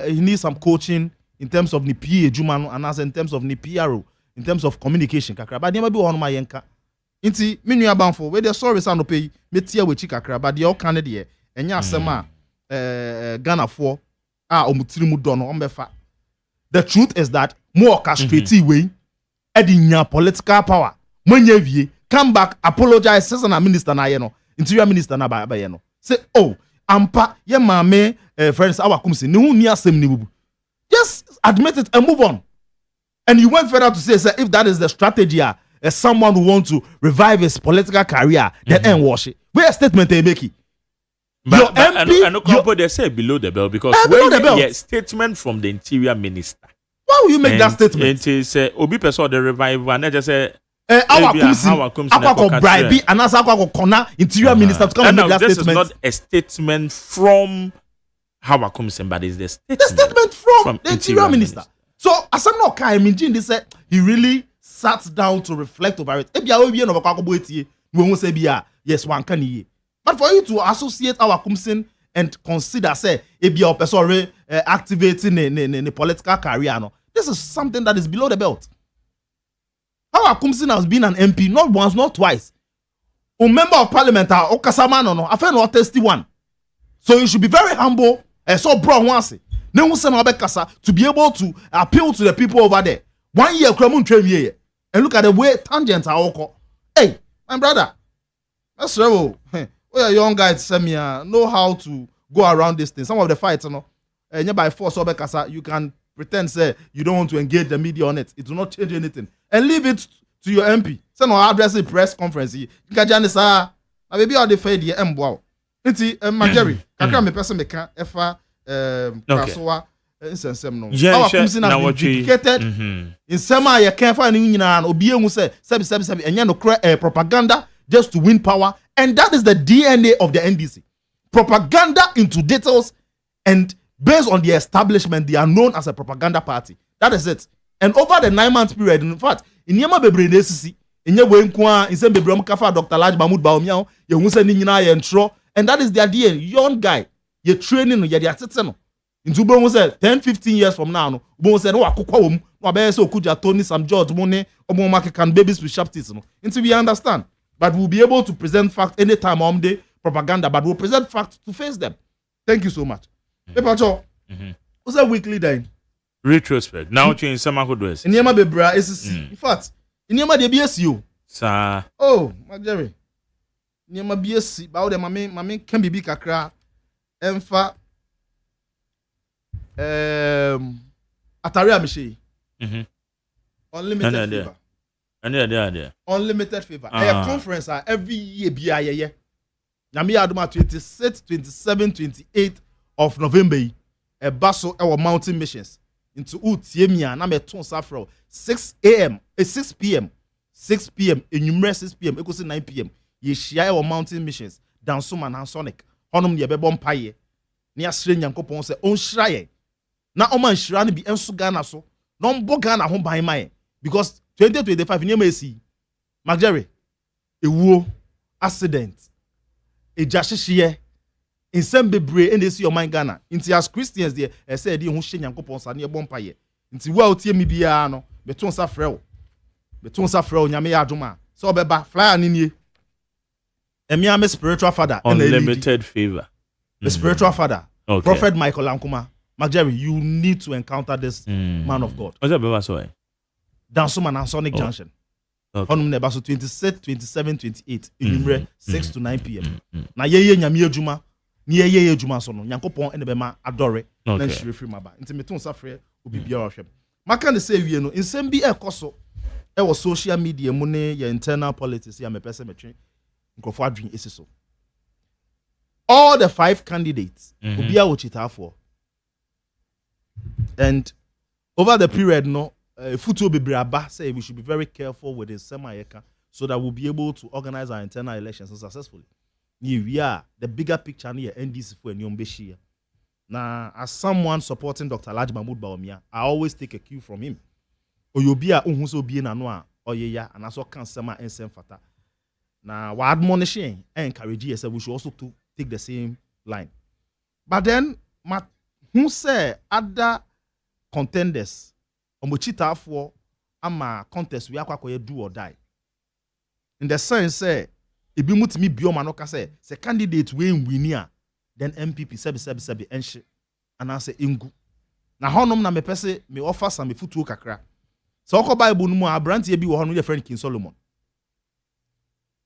Speaker 2: he needs some coaching in terms of the PA Jumano and as in terms of the PRO, in terms of communication. Kakra, but never be on my yenka. Inti, minu abanfo. Where the sorry sound pay, me tia we chikakra, but the all Canada, and ya sema, Ghana for, omutirimu dono, ombefa. The truth is that more castrated way, adding your political power. Mwenye come back, apologize, Sesana Minister na yeno, Interior Minister na ba yeno. Say, oh. Ampa ye mame friends awakum se ne hu ni asem ni bubu. Just admit it and move on. And he went further to say if that is the strategy, as someone who wants to revive his political career, then and wash it. Where a statement they make it.
Speaker 3: But MP, they say below the belt because
Speaker 2: below the belt.
Speaker 3: Yeah, statement from the interior minister.
Speaker 2: Why will you make that statement?
Speaker 3: And he say Obi person the revive and they just say
Speaker 2: our bribe and as our corner interior minister to come and make that
Speaker 3: this
Speaker 2: statement.
Speaker 3: This is not a statement from how Kumsin, but it's the
Speaker 2: statement from the interior minister. So as I'm not kind, I mean, Jim, they said he really sat down to reflect over it. Yes, one can hear. But for you to associate our Kumsin and consider, say, if you're person activating the political career, no, this is something that is below the belt. Our Kumsin has been an MP not once, not twice. A member of parliament, no, I feel not testy one. So you should be very humble. So bro, once to be able to appeal to the people over there. 1 year, and look at the way tangents are all. Hey, my brother, that's true. We are young guys, know how to go around this thing. Some of the fights, and by force you can pretend say you don't want to engage the media on it. It will not change anything. And leave it to your MP. Say no address a press conference. You can just say, maybe all the fair the wow. Inti Majeri, kakra me person me can efa kasoa insensem no. Our Kumsin has been vindicated. In sema ye can find ni nyina obi ehun say sebi enya no propaganda just to win power, and that is the DNA of the NDC. Propaganda into details, and based on the establishment, they are known as a propaganda party. That is it. And over the 9 months period, in fact, in Yama Bebre DCC, in Yawenkwa, in Sem Bebre Kafa, Dr. Laj Mahmoud Baomiao, you won't say Nina Yentro, and that is the idea. Young guy, you're training, you're the assistant. In Tubo said 10-15 years from now, Bo said, oh, Akukwum, Wabeso Kuja, Tony, some George Mone, or market can babies with sharp teeth. Until we understand. But we'll be able to present facts anytime on the propaganda, but we'll present facts to face them. Thank you so much. Pepacho, what's that weekly then?
Speaker 3: Retrospect. Now change some of those.
Speaker 2: In Yama Bebra is in fact, in Yama de BSU.
Speaker 3: Sir.
Speaker 2: Oh, Jerry. In Yama BSC, but the mammy can be big kakra. Emfa Ataria Mishi. Unlimited favor. Unlimited favor. A conference every year be a Nami Aduma 26, 27, 28 of November. A basso our mountain missions into Utiemia na me ton safro 6 a.m. 6 p.m. 6 p.m. enumerate 6 p.m. equals 9 p.m. Ye share our mountain missions down Suman and Sonic. Honum ye bebon paye. Ni asre Nyankopon se on shraye. Na oman shra ni bi enso Ghana so. No mbo Ghana ho ban mai because 2025 ni emesi. Magjerry ewo accident. Ejashishie in some bebre and they see your mind Ghana. Inti as Christians there, I said you she Nyankopon sa na ebon paye. Inti wa otie mi bia no, beton sa frɛ wo. Beton sa frɛ wo nyame ya adwuma. So beba flyer ni nie. Emi spiritual father
Speaker 3: unlimited favor.
Speaker 2: The spiritual father, okay. Prophet Michael Ankuma. Jerry, you need to encounter this man of God.
Speaker 3: What's that beba so?
Speaker 2: Dansuman and Sonic Junction. On number 26, 27, 28 in 6 to 9 p.m. Na ye nyame adwuma. Ni ye adwuma so no. Nyankopon ene bema adore na nhire free maba. Nti meton safre obi bia ohwem. Maka ne say wie no nsem bi ekoso e wo social media mu ne your internal politics ya mepese metwe nkrofo adwen esiso. All the 5 candidates obi a wo chitafo. And over the period no Futu Bebraba say we should be very careful with the Semayeka so that we'll be able to organize our internal elections successfully. We are the bigger picture near NDC for Nyombeshi. Now, as someone supporting Dr. Laj Mahmoud Baomia, I always take a cue from him. Oyobia unhuso bi na noa oyeya and aso kan sema ensem fata. Now, wa admonishing and encourage us we should also take the same line. But then, who say other contenders Omochita for ama contest we akwa do or die. In the sense say ebi mutimi bioma no ka say candidate we winia then MPP sebi enhye anase engu. Na honom na me pese me offer some me futuo kakra. So okọ Bible no mu abrantie bi wo ho no your friend King Solomon.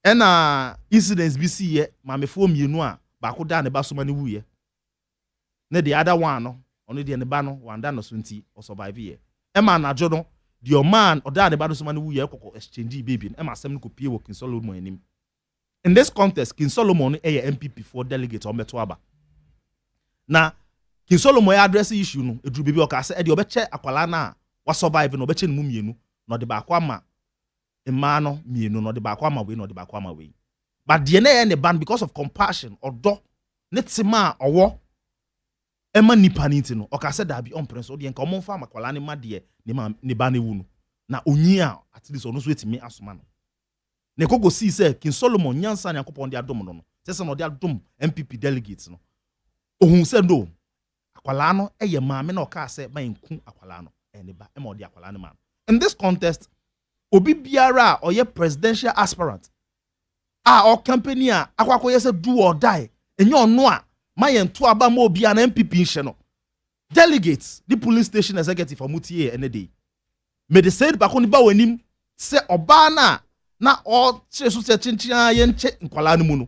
Speaker 2: Ena incidents bi si ye ma me fo mienu a ba ko da ne ba so ma ne wuye. Na the other one no ono de ne ba no wanda no so nti o survive ye. Emma na jodo the man or that the bad man who ye exchange baby and asem no kopie wo King Solomon anim. In this context, King Solomon a MPP for delegate or Metuaba. Now, King Solomon address issue no edru bibi o ka say e de obeche akwala na wa survive no obeche no mienu no de ba kwa ma emma no mienu no de ba kwa ma we no de ba kwa ma we. But the ne ban because of compassion or do netima owo ema nipa ni ti no o ka say da bi on prince o de nka o fa makwala ne ma de ne ba ne wu no na onyi a at least ono so etimi asoma no ne kogo see say King Solomon nyansa ne akopon de adom no say no de adom MPP delegates no ohun say no akwala no eye maame na o ka say man ku akwala no ene ba e ma o de akwala no man. In this contest obi biara or ye presidential aspirant or company a akwako ye say do or die enye ono a mayen to aba ma obi an MPP nhye no delegates the police station executive for MONTIE ene dey me de said ba ko ni ba wanim say oba na o chesu se chinchia ye nche nkwala no mu no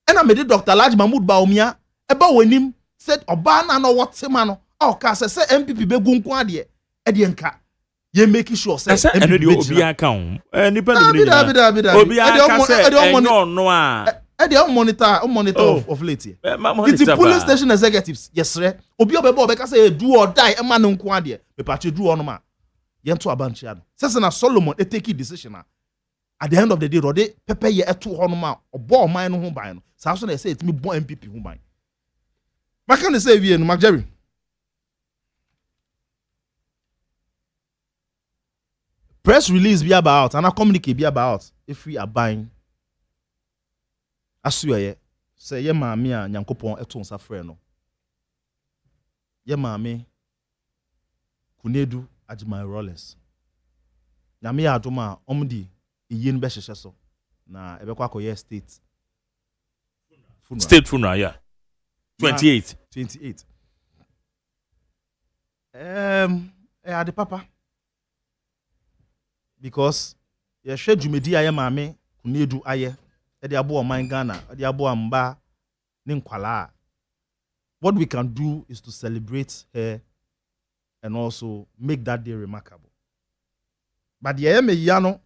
Speaker 2: ena me de Dr. Alhaji Mahmood Bawumia e ba wanim said oba na no wotema no o ka say MPP be gu nko ade e de nka ye make sure say
Speaker 3: eno de obi aka ho nipa no ni obi aka say no a
Speaker 2: e dey monitor of late here it's the police station executives yes re obi obebo be ka say do or die e ma no nko ade me patche do ono ma ye nto abanchia no say na Solomon e take decision at the end of the day rode pepe ye eto hono ma obo man no ho ban no sa so na say etimi bo MPP ho ban maka no say wie no Mark Jerry press release be about and a communique be about if we are buying asuye say ye maame a Nyankopon eto nsa frɛ no ye maame Kunedu Agyeman Rollins nyame ya adoma omdi yin be hyehye so na ebekwa akoye state
Speaker 3: funeral yeah 28
Speaker 2: ade papa because ye hwe dwumedi aye maame Kunedu aye e de abo man Ghana e de abo amba ne nkwala what we can do is to celebrate her and also make that day remarkable. But the me yano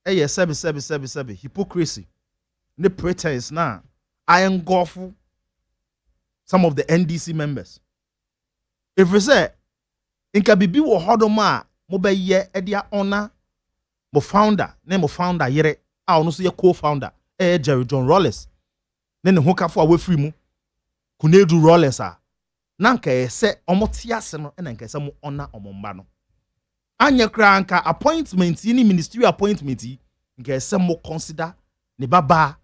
Speaker 2: eye sebi hypocrisy ne pretense na I engulf some of the NDC members. If we say inka bibi wo hodoma mo be ye e dia honor mo founder yere a ono so ye co-founder Jerry John Rollins ne hokafo a we free mu Kunedu Rollins a nanka ese omotiase no na nka ese mo honor omomba no anya kra nka appointment ni ministerial appointment nka ese mo consider ne baba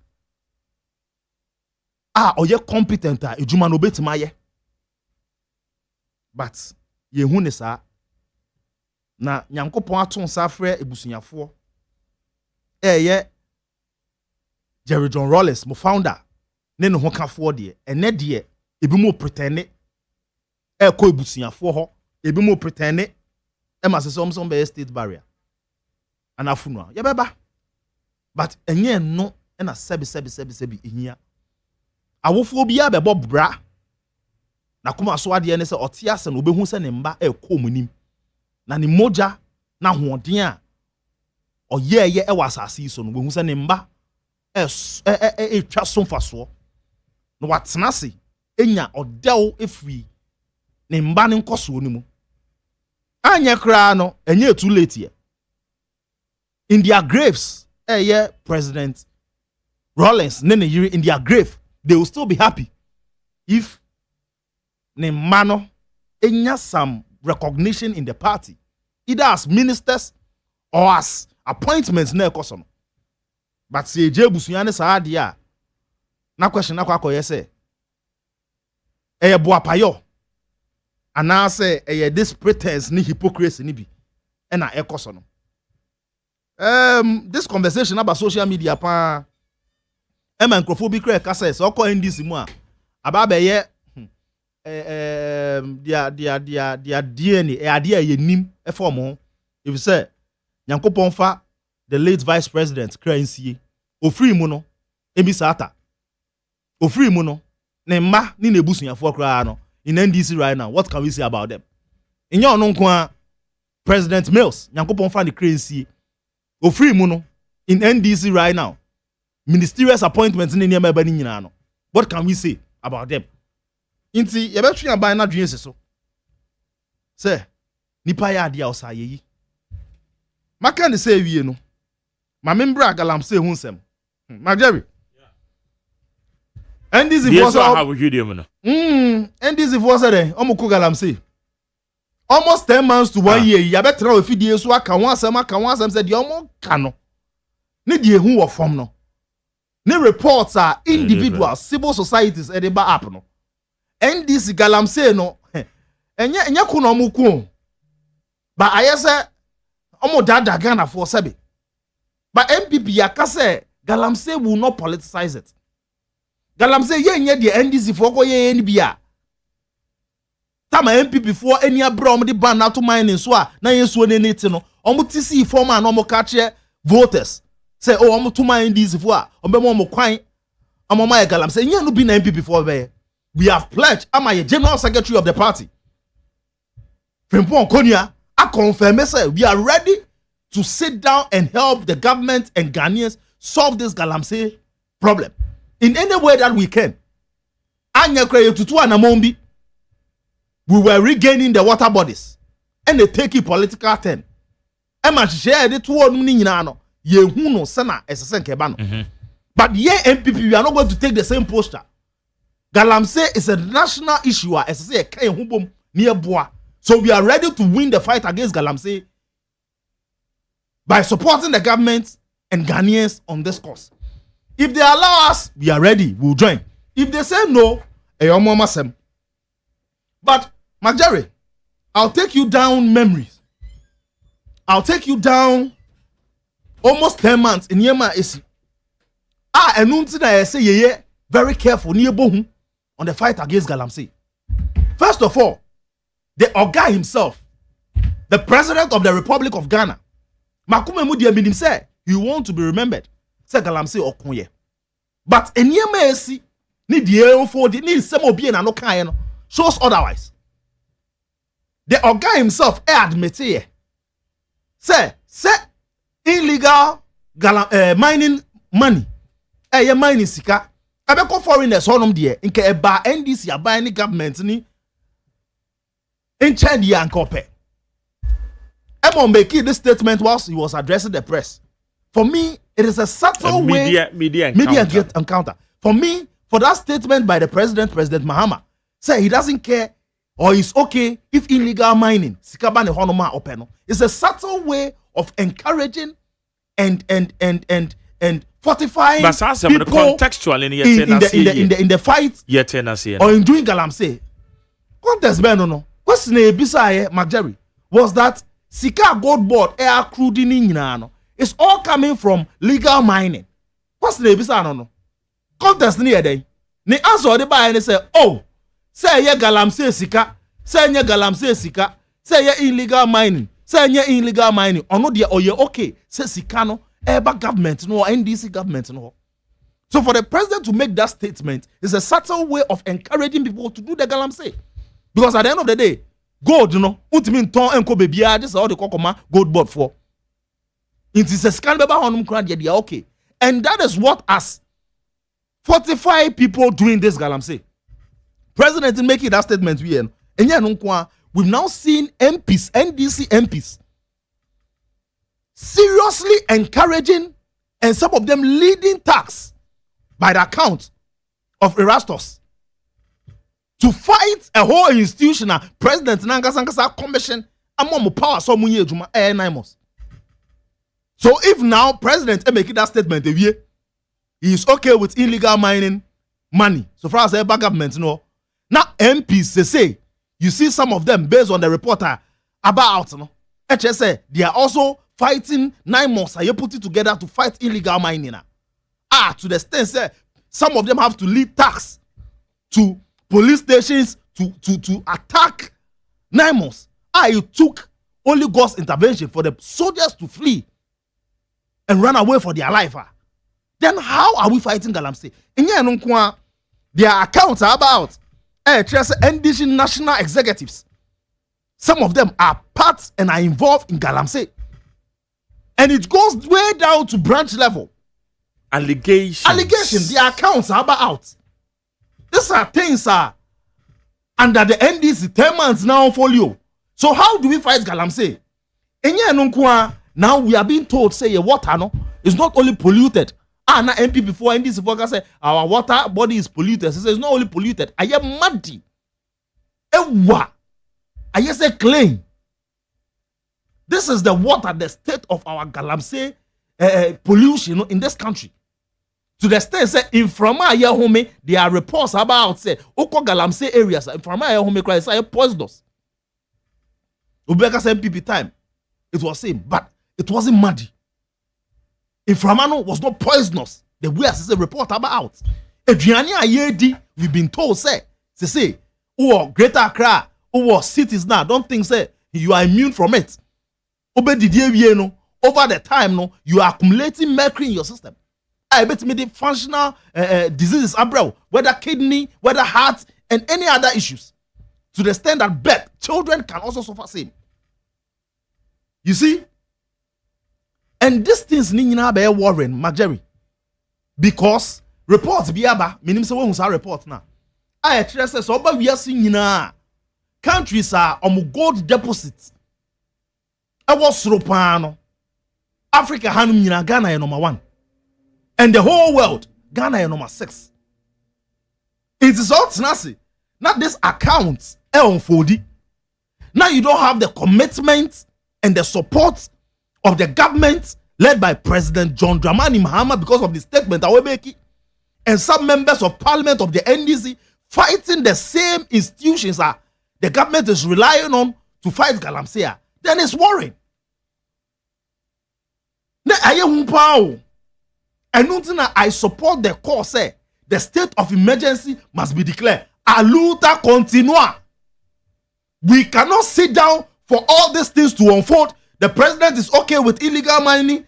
Speaker 2: oye competent a ejuma no betima ye but ye hu ne sa na Nyankopon aton sa frɛ ebusunyafo ye Jerry John Rollins mo founder ne ho kafo de ene de ebi mo pretend ko ebusunyafo ho ebi mo pretend ma se some be state barrier anafuno ye beba but enye no na sebi ehia awofo bia bebo bra na kuma so ade ne se otiase na obehu se ne mba ko munim na ni moja na hoden a oyeye e wasase so no obehu se ne mba twa so mfaso no watena se enya odew efri ne mba ne nkoso ni mu anya kra no enye too late here in their graves President Rollins ne yiri in their grave they will still be happy if ne mano enya some recognition in the party either as ministers or as appointments na ekoso no but say ejebusuya ne saade a na question na kwakoye say boapayo ana say this pretense ni hypocrisy ni bi na ekoso no this conversation about social media pa microphobic crack access or call in this mu a ababe dia DNA idea ye nim e form ho if you say Nyankopon fa the late vice president kransie ofri mu no emi sata ofri mu no ne mma ni na ebusunyafo kra no in NDC right now what can we say about them inyo no nko a President Mills, Nyankopon fan the crazy. Ofri mu no in NDC right now. Ministerial appointments in the near. What can we say about them? Inti yebetwe aban na dwen so. Say nipa ya dia osaye yi. Maka ne say wie no. Ma membra galamse hu nsem. Magjerry. NDC
Speaker 3: force have video no.
Speaker 2: NDC force dey omuko galamse. Almost 10 months to 1 year. Ya betra we fidie so aka won asem say de omo ka no. Ne de hu wo form no. Ne reports are individuals, civil societies e dey ba app no. NDC galamse no. Enye ku no muku. But ayese omo dada Ghana for sebe. But MPP yakase galamse will not politicize it. Galamse ye nye the NDC for ko ye ni bia. Tama MPP for any abro omo de ban na to mine so a na yesuo ne neti no. Omo tisi form an omo ka che voters. Say oh omo to mine NDC for a omo kwan omo ma galamse nye no bi na MPP for be. We have pledged am I general secretary of the party. Frimpon Konya I confirm say we are ready to sit down and help the government and Ghanaians solve this galamse problem in any way that we can. Anya kre tutu anamombi. We were regaining the water bodies and they take a political turn. Emma share the two on ni nyina no ye hu no sena esesen keba no. But ye MPP we are not going to take the same posture. Galamse is a national issue as I say kan hu bom near boa. So we are ready to win the fight against Galamse by supporting the government and Ghanaians on this course. If they allow us, we are ready. We'll join. If they say no, but Magjerry, I'll take you down memories. I'll take you down almost 10 months in Yema Esi. And I say ye very careful near Bohun on the fight against Galamse. First of all, the Oga himself, the president of the Republic of Ghana, Makume Mudi Aminim say you want to be remembered. Say Galamse Okunye. But Enyema Esi ni die for the ni sem obi na no kan no shows otherwise. The Oga himself admit here. Say illegal mining money. Ye mining sika. Abeko foreigners honom there nke eba NDC aban ni government ni in China and Kope. Emon making this statement whilst he was addressing the press. For me, it is a subtle media encounter. For me, for that statement by the President Mahama, say he doesn't care or it's okay if illegal mining, sikaba ne honoma openo. It's a subtle way of encouraging and fortifying people
Speaker 3: contextual
Speaker 2: in the fight or in doing galamse. Contest no. What's ne bisaye Magjerry was that Sika Gold Board air crude in it's all coming from legal mining. What's ne bisa no? Contest near day. Ne answer the buy and say, oh, say ye galamse sika, say ye galamse sika, say ye illegal mining, say ye illegal mining. Or no dia or ye okay, say sika no, eba government no, NDC government no. So for the president to make that statement is a subtle way of encouraging people to do the galamse. Because at the end of the day, gold, you know, ultimate ton and kobe bia, this is all the kokoma gold board for. It is a scandal on they are okay. And that is what has 45 people doing this galamse. President making that statement we've now seen MPs, NDC MPs, seriously encouraging and some of them leading tax by the account of Erastus to fight a whole institutional president Nangasankasa commission among power so munye juma 9 months. So if now president making that statement he is okay with illegal mining money so far as the government no now MPs say you see some of them based on the reporter about no HSA they are also fighting 9 months and you put it together to fight illegal mining to the extent say some of them have to lead tax to police stations to attack 9 months. It took only God's intervention for the soldiers to flee and run away for their life. Then how are we fighting galamse? Their accounts are about NDC national executives Some of them are part and are involved in Galamsey. And it goes way down to branch level. Allegations. Their accounts are out. These are things under the NDC 10 months now folio. So how do we fight Galamsey? Now we are being told say water no is not only polluted. Na MP before NDC for say our water body is polluted. Say it's not only polluted. I am muddy. I say claim. This is the water, the state of our Galamsey pollution in this country. To the extent say in Frama Home, there are reports about say Oko Galamsey areas in Frama Home cry say poisonous. Ubeka say MPP time, it was same, but it wasn't muddy. In Framano was not poisonous. The way as a report about Adriani Ayedi, we've been told say Greater Accra, cities now. Don't think say you are immune from it. Over the time, no, you are accumulating mercury in your system. I bet me the functional diseases, whether kidney, whether heart, and any other issues. To the extent that children can also suffer same. You see? And these things need to be worrying, Marjorie. Because reports be aba, meaning say when we report now. I trust us over we are seeing countries are gold deposits. I was Ropano. Africa Hanum Ghana is number 1. And the whole world, Ghana is number 6. It is all snazzy. Not this account unfolding. Now you don't have the commitment and the support of the government led by President John Dramani Mahama because of the statement that we make, and some members of parliament of the NDC fighting the same institutions the government is relying on to fight Galamsey, then it's worrying. I support the call say the state of emergency must be declared. A luta continua. We cannot sit down for all these things to unfold. The president is okay with illegal money.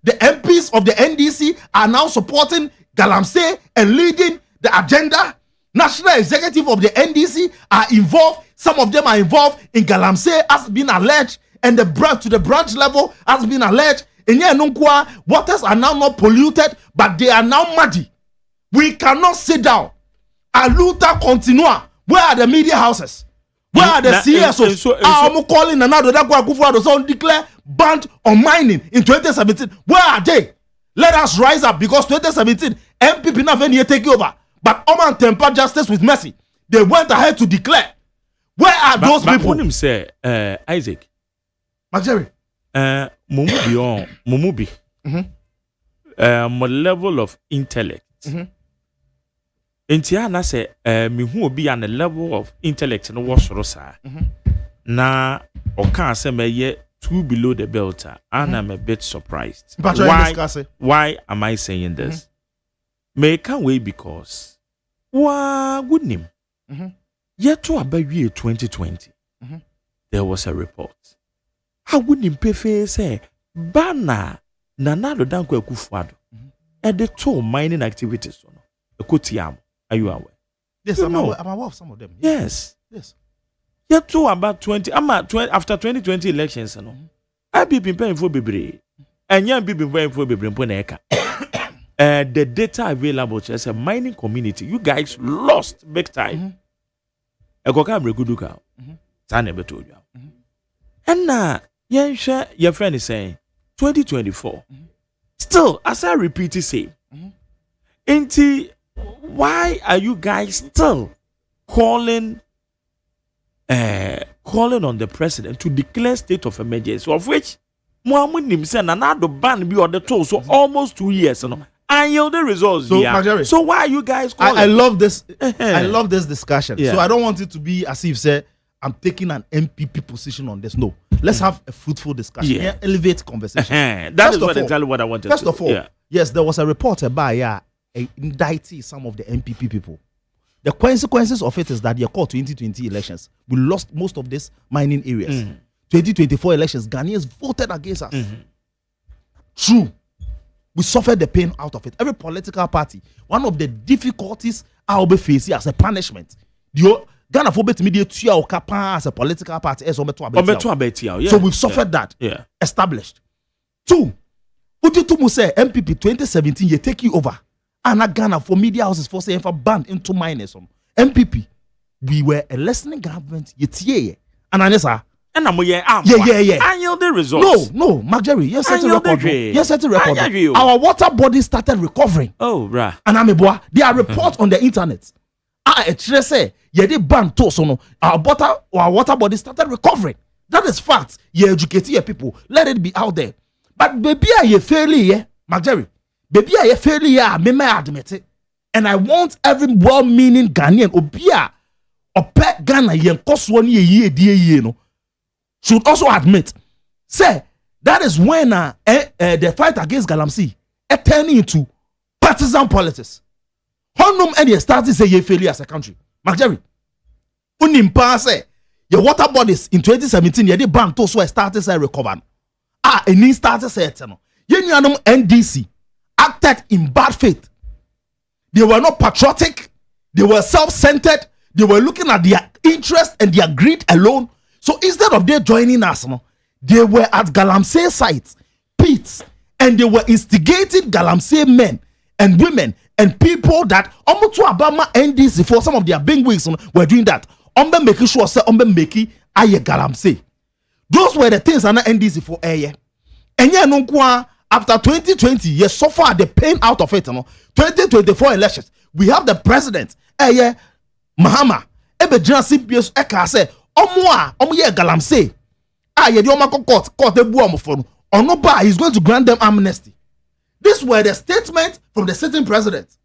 Speaker 2: The MPs of the NDC are now supporting Galamsey and leading the agenda. National executive of the NDC are involved. Some of them are involved in Galamsey as been alleged, and the branch level has been alleged. Waters are now not polluted, but they are now muddy. We cannot sit down. A luta continua. Where are the media houses? Where are the CSOs? I'm calling another that declare ban on mining in 2017. Where are they? Let us rise up, because 2017 MPP never take over. But Oman tempered justice with mercy. They went ahead to declare. Where are those people?
Speaker 3: When him say Isaac,
Speaker 2: Jerry,
Speaker 3: Mumubi, my level of intellect. Entiana say me who be on the level of intellect no was rosa. Na oka say me ye 2 below the belt, and I'm a bit surprised. Why am I saying this? May can wait because good name. Yet to about year 2020, there was a report. How would him pay say Bana Nanado Danko Kufuado at the two mining activities on a Kotiam. Are you aware?
Speaker 2: Yes, I'm aware of some of them.
Speaker 3: Yes.
Speaker 2: Yet
Speaker 3: to about 20 after 2020 elections, I be paying for Bibri. And young people paying for Bibri. The data available as a mining community, you guys lost big time. A Kokabri Guduka. I never told you. And now, your friend is saying 2024. Still, as I repeat the same. Why are you guys still calling on the president to declare state of emergency, of which Muhammad himself and another ban be on the toll, so almost 2 years, and yield the results. So why are you guys calling?
Speaker 2: I love this. I love this discussion. Yeah. So I don't want it to be as if say I'm taking an MPP position on this. No, let's have a fruitful discussion. Yeah. Elevate conversation.
Speaker 3: That is exactly what I wanted.
Speaker 2: First of all, yes, there was a report by indicting some of the MPP people. The consequences of it is that the 2020 elections, we lost most of these mining areas. 2024 elections, Ghanaians voted against us. True. We suffered the pain out of it. Every political party, one of the difficulties I'll be facing as a punishment, Ghana for bet media tua o kapa as a political party as
Speaker 3: obeto
Speaker 2: so we've suffered that.
Speaker 3: Yeah.
Speaker 2: Established. 2. Uti to say MPP 2017 you take you over. And Ghana for media houses for saying for banned into minors on MPP. We were a listening government yet and Anessa.
Speaker 3: And I'm yeah. I yield the results.
Speaker 2: No, Mark Jerry. Yes, set a record. Yes, set a record. Our water body started recovering.
Speaker 3: Oh, right.
Speaker 2: And I'm a boy. There are reports on the internet. Say, yeah, they banned toast on our water body started recovering. That is fact. You educate your people. Let it be out there. But baby, I fairly, Mark Jerry. Baby, I fairly, me may admit it. And I want every well-meaning Ghanaian, Obia, or pet Ghana, yen cost 1 year, no. Should also admit, say, that is when the fight against Galamsey turning into partisan politics. Honum and you started say you failure as a country. Mark Jerry, unimpa say your water bodies in 2017 you did ban to so started say recover. A new started say no. Yenyanum NDC acted in bad faith. They were not patriotic. They were self-centered. They were looking at their interest and their greed alone. So instead of they joining us, no, they were at Galamsey sites, pits, and they were instigating Galamsey men and women and people that almost to Obama NDC for some of their big wigs were doing that. Making sure say making aye Galamsey. Those were the things under NDC for a year. And yeah, no after 2020, yes, so far the pain out of it, no. 2024 elections, we have the president, Mahama, CPS Eka say. Omo ye Galamsey. Ye di omako court ebu omo for no. Onoba is going to grant them amnesty. These were the statements from the sitting president.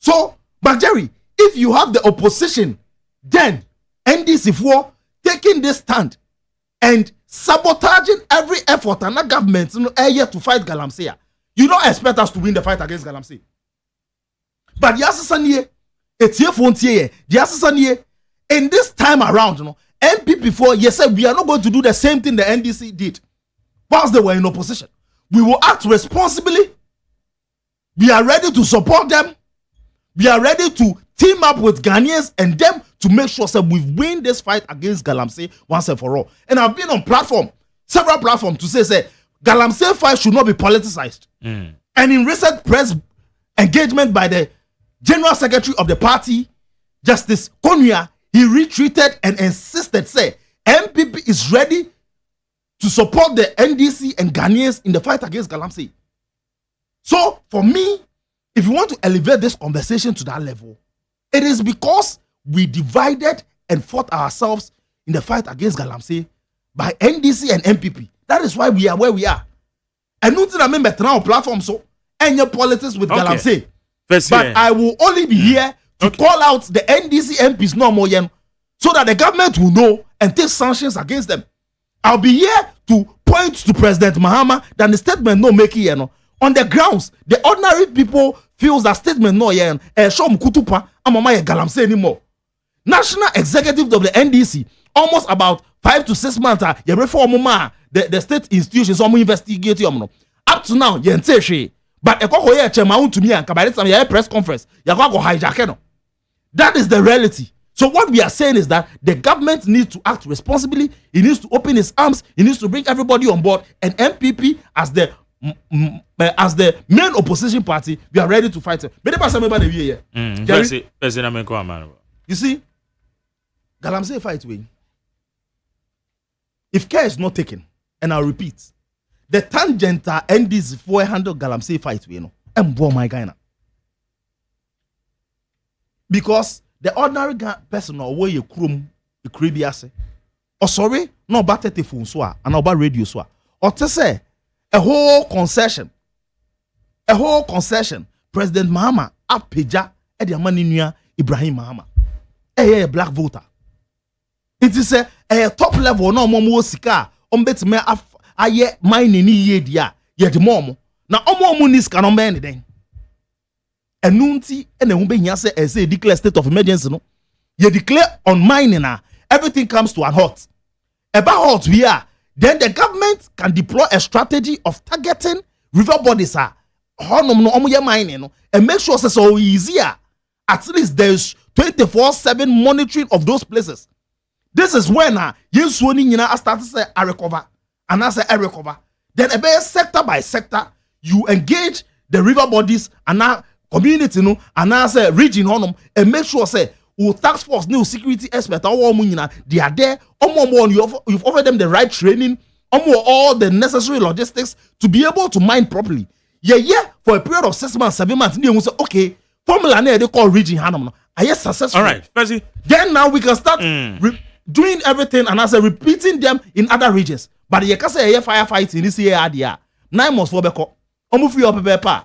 Speaker 2: So, but Jerry, if you have the opposition, then NDC for taking this stand and sabotaging every effort and that government to fight Galamsey, you don't expect us to win the fight against Galamsey. But the assassin it's here for the assassin in this time around, MPP for yes, we are not going to do the same thing the NDC did whilst they were in opposition. We will act responsibly. We are ready to support them. We are ready to team up with Ghanaians and them to make sure that we win this fight against Galamsey once and for all. And I've been on several platforms to say Galamsey fight should not be politicized. And in recent press engagement by the General Secretary of the party, Justice Konya, he retreated and insisted, say, MPP is ready to support the NDC and Ghanaians in the fight against Galamsey. So, for me, if you want to elevate this conversation to that level, it is because we divided and fought ourselves in the fight against Galamsey by NDC and MPP. That is why we are where we are. And nothing I mean better on platform so any politics with Galamsey. But I will only be here to call out the NDC MPs no more so that the government will know and take sanctions against them. I'll be here to point to President Mahama that the statement no make here no. On the grounds, the ordinary people feels that statement no show mkutupa amama Galamsey anymore. National executive of the NDC almost about 5 to 6 months reform the state institutions investigate up to now but to me and by the time press conference hijack. That is the reality. So what we are saying is that the government needs to act responsibly. It needs to open its arms. It needs to bring everybody on board. And MPP as the main opposition party, we are ready to fight it. You see, Galamsey fight way. If care is not taken, and I'll repeat, the tangent NDC for handle Galamsey fight way, my guy now. Because the ordinary person or way you crum a crebiase or sorry, no batter phone so and about radio so or to say a whole concession, President Mahama up Peja at the money Ibrahim Mahama, a black voter. It is a top level no more sika on bet me aye mine in ye dia yet mom na omo munis can on anything. And nunti and then be say as a declare state of emergency no you declare on mining now everything comes to a halt about halt we are then the government can deploy a strategy of targeting river bodies no mining no and make sure it's so easier at least there's 24/7 monitoring of those places. This is when yes one I start to say I recover and I say I recover. Then a better sector by sector you engage the river bodies and now community no and now say region on them and make sure say task force new security expert they are there. You've offered them the right training, all the necessary logistics to be able to mine properly. Yeah, for a period of 6 months, 7 months, you will say, okay, formula they call region Hanam. Are you successful?
Speaker 3: All right, Percy.
Speaker 2: Then now we can start doing everything and as a repeating them in other regions. But you can say firefighting this year idea. 9 months for Beko. Free up paper.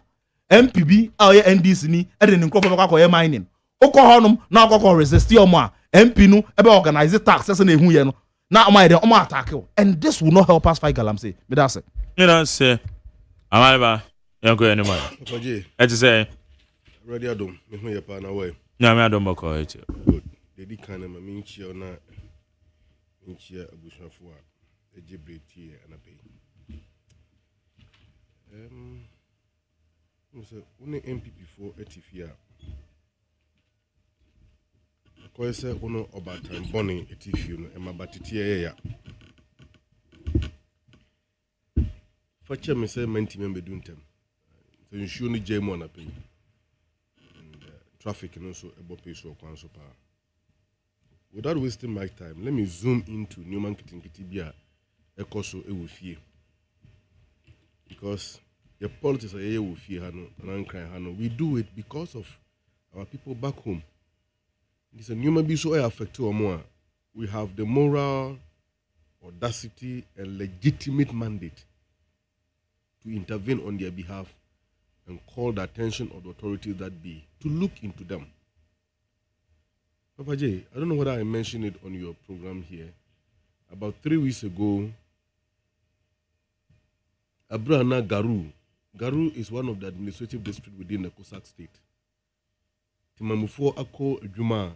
Speaker 2: MPB, NDC ni, and then in mining. Okohonum now go resist your ma. MP no ebe organize taxes and ehu ye no. Now my de attack you. And this will not help us fight Galamsey. Me that's it.
Speaker 3: Me that's say. Amaliba. You go anymore.
Speaker 5: Oje.
Speaker 3: Et say.
Speaker 5: Ready adom. Me hu ye pa na way.
Speaker 3: Na me adom bako it.
Speaker 5: Good. Dedi kan ma me nchi ona nchi abusafo a ejibreti ana pay. So only MPP for etifia. Ko say ono obatan boni etifio no e mabatiti ya. Fache me say menti membe duntem. So ensure ni jemo na pay. Traffic and also ebo pay so kwan so pa. Without wasting my time, let me zoom into Newman Kitinkiti bia ekoso ewofie. Because the politics are ewofie hano and cry hano. We do it because of our people back home. This is Newman be so affect to more. We have the moral audacity and legitimate mandate to intervene on their behalf and call the attention of the authorities that be to look into them. Papa J, I don't know whether I mentioned it on your program here. About 3 weeks ago, Abrahana Garu. Garu is one of the administrative districts within the Cossack state. Timamufo Ako Juma,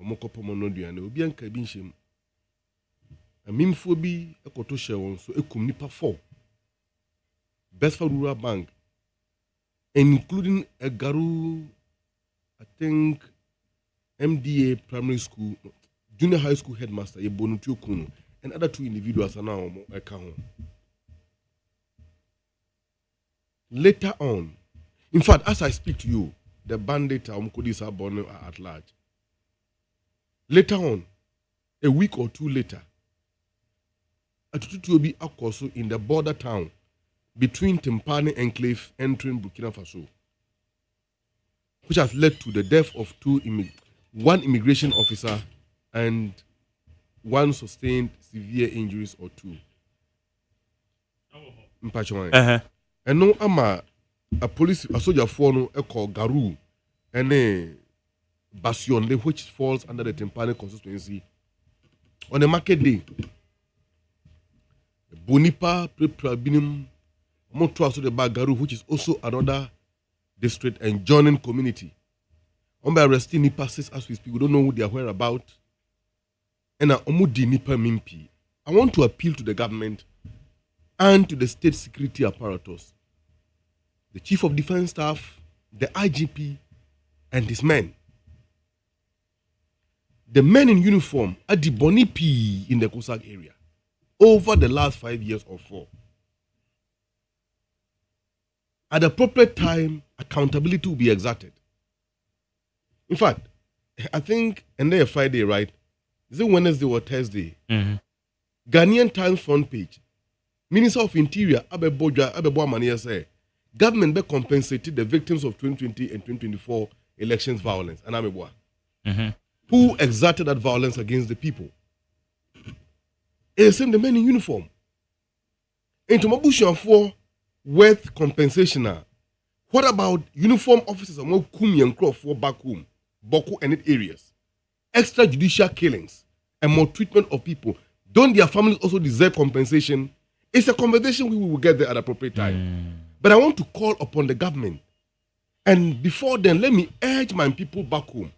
Speaker 5: Omokopo Monodian, Obianka Binshim. A Mimfobi, a Kotosha, so a Kumnipa 4. Best for Rural Bank, including a Garu, I think, MDA primary school, junior high school headmaster, Yebonutu Kuno, and other 2 individuals are now account. Later on, in fact, as I speak to you, the bandit Amkodisa Bono are at large. Later on, a week or 2 later, Atutu will be also in the border town between Timpani Enclave entering Burkina Faso, which has led to the death of 1 immigration officer and 1 sustained severe injuries or 2. And no ama a police a soldier for no call Garu and a Bastion, which falls under the Timpani constituency. On a market day, Bonipa Preprabinum Montreal to the Bagaru, which is also another district and joining community. On by arresting Nipa says as we speak, we don't know who they are whereabouts. And Omudi Nipa Mimpi. I want to appeal to the government and to the state security apparatus, the Chief of Defense Staff, the IGP, and his men. The men in uniform are the Bonipi in the Cossack area over the last 5 years or 4. At the appropriate time, accountability will be exerted. In fact, I think, and then Friday, right? Is it Wednesday or Thursday? Ghanaian Times front page. Minister of Interior, Abebo Mania say, government be compensated the victims of 2020 and 2024 elections violence. And Ameboa. Who exerted that violence against the people? It's the men in uniform. Into Mabushan for worth compensation. What about uniform officers of Kumi and Crow for back home, Boko and its areas? Extrajudicial killings and more treatment of people. Don't their families also deserve compensation? It's a conversation we will get there at the appropriate time. But I want to call upon the government. And before then, let me urge my people back home.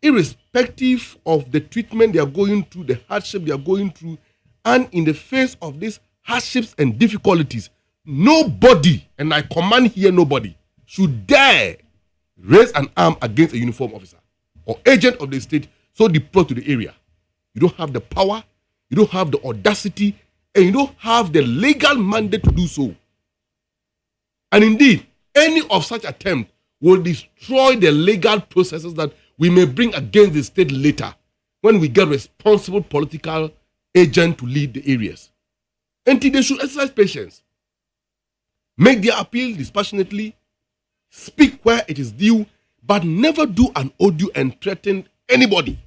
Speaker 5: Irrespective of the treatment they are going through, the hardship they are going through, and in the face of these hardships and difficulties, nobody, and I command here nobody, should dare raise an arm against a uniformed officer or agent of the state so deployed to the area. You don't have the power, you don't have the audacity, and you don't have the legal mandate to do so. And indeed, any of such attempt will destroy the legal processes that we may bring against the state later when we get responsible political agent to lead the areas. Until they should exercise patience, make their appeal dispassionately, speak where it is due, but never do an odious and threaten anybody.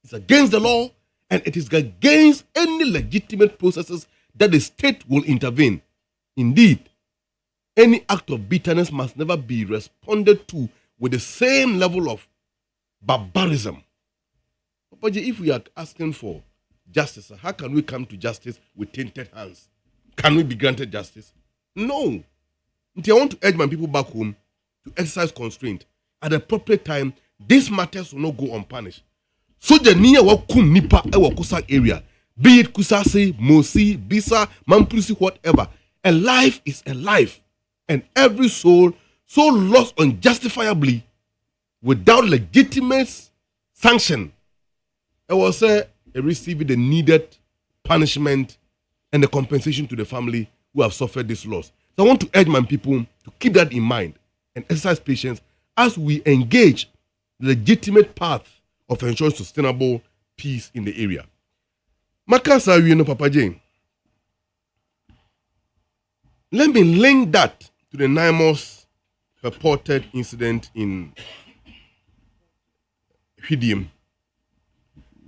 Speaker 5: It's against the law, and it is against any legitimate processes that the state will intervene. Indeed, any act of bitterness must never be responded to with the same level of barbarism. But if we are asking for justice, how can we come to justice with tainted hands? Can we be granted justice? No. I want to urge my people back home to exercise constraint. At the appropriate time, these matters will not go unpunished. So the near wakum nipa ewa Kusak area, be it Kusase, Mosi, Bisa, Mamprusi, whatever. A life is a life. And every soul so lost unjustifiably without legitimate sanction, I will say receiving the needed punishment and the compensation to the family who have suffered this loss. So I want to urge my people to keep that in mind and exercise patience as we engage the legitimate path of ensuring sustainable peace in the area. Makasa, you know, Papa Jane. Let me link that to the Naimos reported incident in Hwidiam.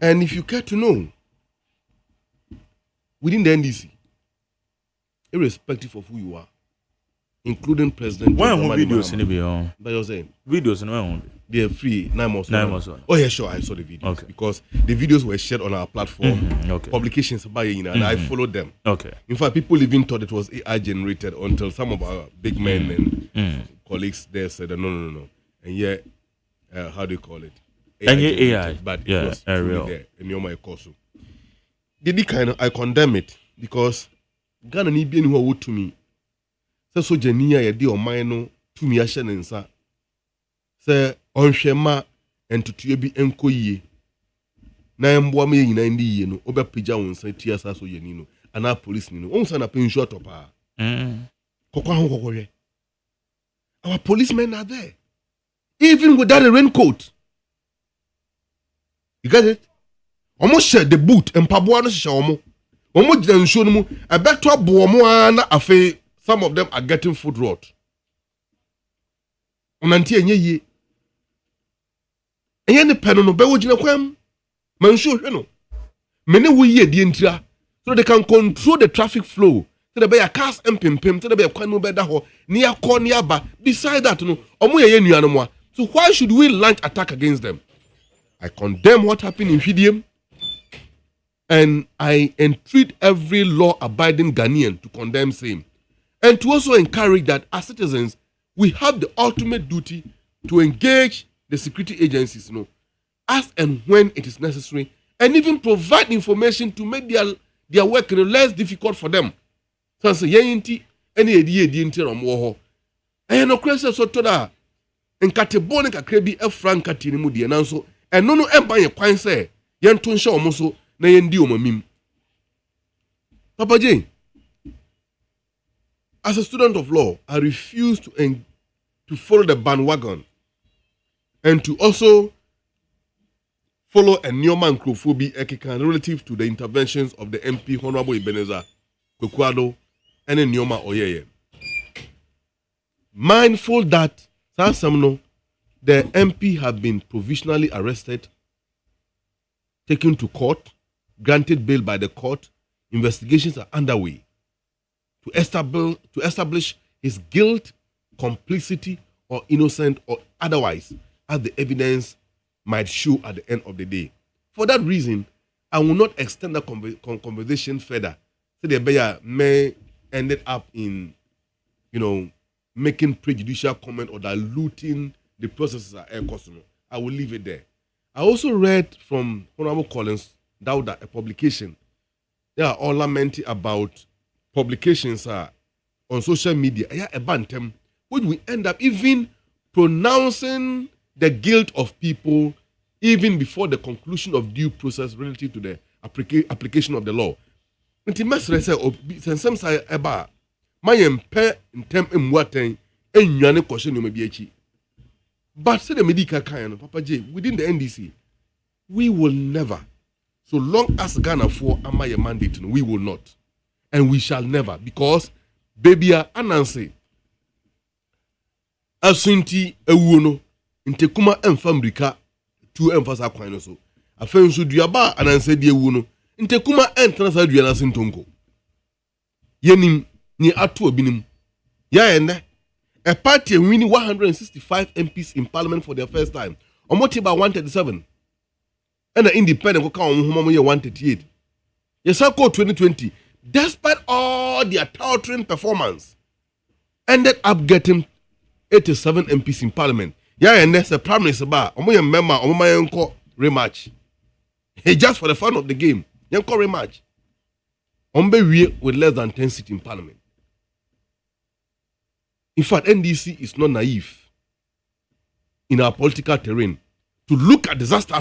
Speaker 5: And if you care to know, within the NDC, irrespective of who you are, including President
Speaker 3: John videos in the
Speaker 5: but you're saying
Speaker 3: videos in the
Speaker 5: they are free 9 months.
Speaker 3: 9 months.
Speaker 5: Oh yeah, sure. I saw the videos.
Speaker 3: Okay.
Speaker 5: Because the videos were shared on our platform.
Speaker 3: Okay.
Speaker 5: Publications by and I followed them.
Speaker 3: Okay.
Speaker 5: In fact, people even thought it was AI generated until some of our big men and colleagues there said no. And yet, how do you call it?
Speaker 3: AI.
Speaker 5: But
Speaker 3: yeah,
Speaker 5: it was
Speaker 3: real.
Speaker 5: there in your course. I condemn it because Ghana ni bien who to me. So Jania ya di o no to me ashen nsa. Say onhwema entutu bi enko yie. Na mboa me nyina ndi yie no obepagya won nsa tia sa so yani no ana police ni no onsa na pension topa. Kokwa ho kokwohwe. Our policemen are there. Even without a raincoat. You get it? Almost share the boot and paboa no hye omo. Omo gina nsuo no mu abeto abo omo ana afi some of them are getting food rot. Onanti enye yie. Enye ne peno no be wo gina kwam. Mansuo hwe no. Mene wo yie die ntira so they can control the traffic flow. So the be ya cars empempem, so the be ya kwan no be da ho. Ni akọ ni aba. Beside that no, omo ye nuanom a. So why should we launch attack against them? I condemn what happened in Hwidiam, and I entreat every law-abiding Ghanaian to condemn same, and to also encourage that as citizens, we have the ultimate duty to engage the security agencies, as and when it is necessary, and even provide information to make their work less difficult for them. So say yenti any idea ho. And no question so to that. En katebone kakra bi efra nkati ni mu de nanso eno no emba ye kwan se ye nto nhye omo so na ye ndi omamim. Papa Jane, as a student of law, I refuse to follow the bandwagon and to also follow a Neoma Nkrofo Ekikan relative to the interventions of the MP Honorable Ebenezer Kwekuado and Neoma Oyeye. Mindful that the MP have been provisionally arrested, taken to court, granted bail by the court. Investigations are underway to establish his guilt, complicity, or innocent or otherwise, as the evidence might show at the end of the day. For that reason, I will not extend the conversation further. So the bear may end up in, making prejudicial comment or diluting the processes at Air Customer. I will leave it there. I also read from Honorable Collins Dauda a publication. They are all lamenting about publications on social media. A bantam, which we end up even pronouncing the guilt of people even before the conclusion of due process relative to the application of the law. Nti mesre say sensem say eba ma yempe ntem emwaten enwane kwose no bi achi. But say the medical kind Papa J within the NDC we will never, so long as Ghana for am a mandate, we will not. And we shall never, because baby ananse asunti ewuno ntekuma emfamrika tu emfasa kwan no so afen so duaba ananse die ewuno ntekuma entana sa dua na sentonko yenim ni ato obinim ya ene a party winning 165 MPs in parliament for their first time omotiba 137 and the independent go count 138. Yes, I call 2020, despite all their towering performance, ended up getting 87 MPs in parliament. Yeah, and that's the prime minister bar. Member, rematch. Hey, just for the fun of the game, yanko rematch. With less than 10 seats in parliament. In fact, NDC is not naive in our political terrain to look at disaster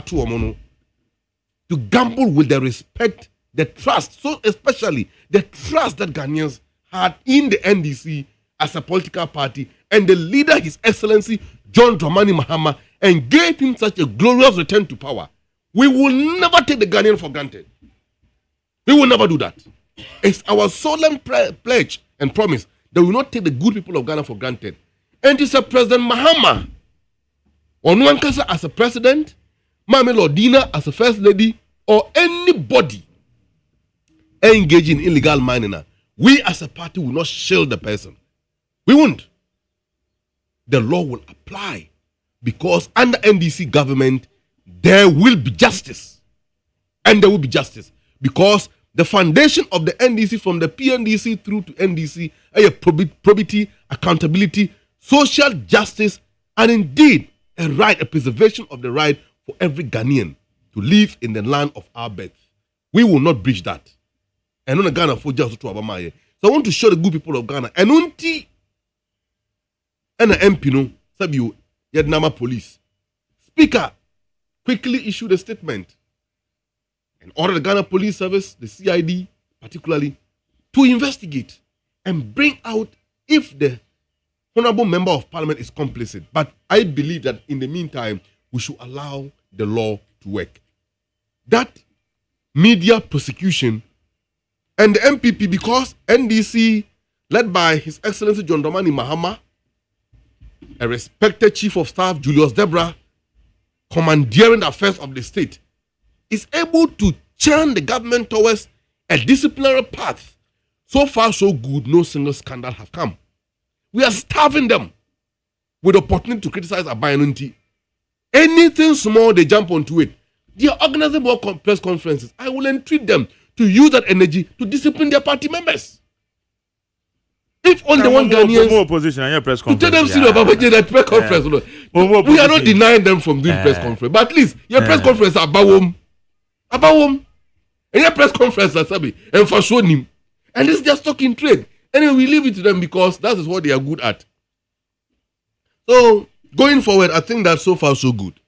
Speaker 5: to gamble with the respect, the trust, so especially the trust that Ghanaians had in the NDC as a political party and the leader, His Excellency John Dramani Mahama, and gave him such a glorious return to power. We will never take the Ghanaian for granted. We will never do that. It's our solemn pledge and promise that we will not take the good people of Ghana for granted. And it's a President Mahama, Onwankasa as a president, Mame Lordina as a first lady, or anybody engaging in illegal mining, we as a party will not shield the person. We won't. The law will apply because under NDC government, there will be justice. And there will be justice because the foundation of the NDC from the PNDC through to NDC are probity, accountability, social justice, and indeed a preservation of the right for every Ghanaian to live in the land of our birth. We will not breach that. And on Ghana for just to Abamaye. So I want to show the good people of Ghana. And unti and an MP no sabi Yadnama police. Speaker quickly issued a statement and ordered the Ghana Police Service, the CID particularly, to investigate and bring out if the honorable member of parliament is complicit. But I believe that in the meantime, we should allow the law to work. That media prosecution and the MPP, because NDC, led by His Excellency John Dramani Mahama, a respected Chief of Staff, Julius Debra, commandeering the affairs of the state, is able to turn the government towards a disciplinary path. So far, so good, no single scandal have come. We are starving them with the opportunity to criticize Abayonunti. Anything small, they jump onto it. They are organizing more press conferences. I will entreat them to use that energy to discipline their party members. If only one Ghanaians
Speaker 3: more opposition and your press conference.
Speaker 5: To tell them serious about that press conference. We are not denying them from doing press conference, but at least your press conference are about and your press conference are sabi and for showing him. And it's just talking trade. Anyway, we leave it to them because that is what they are good at. So going forward, I think that so far so good.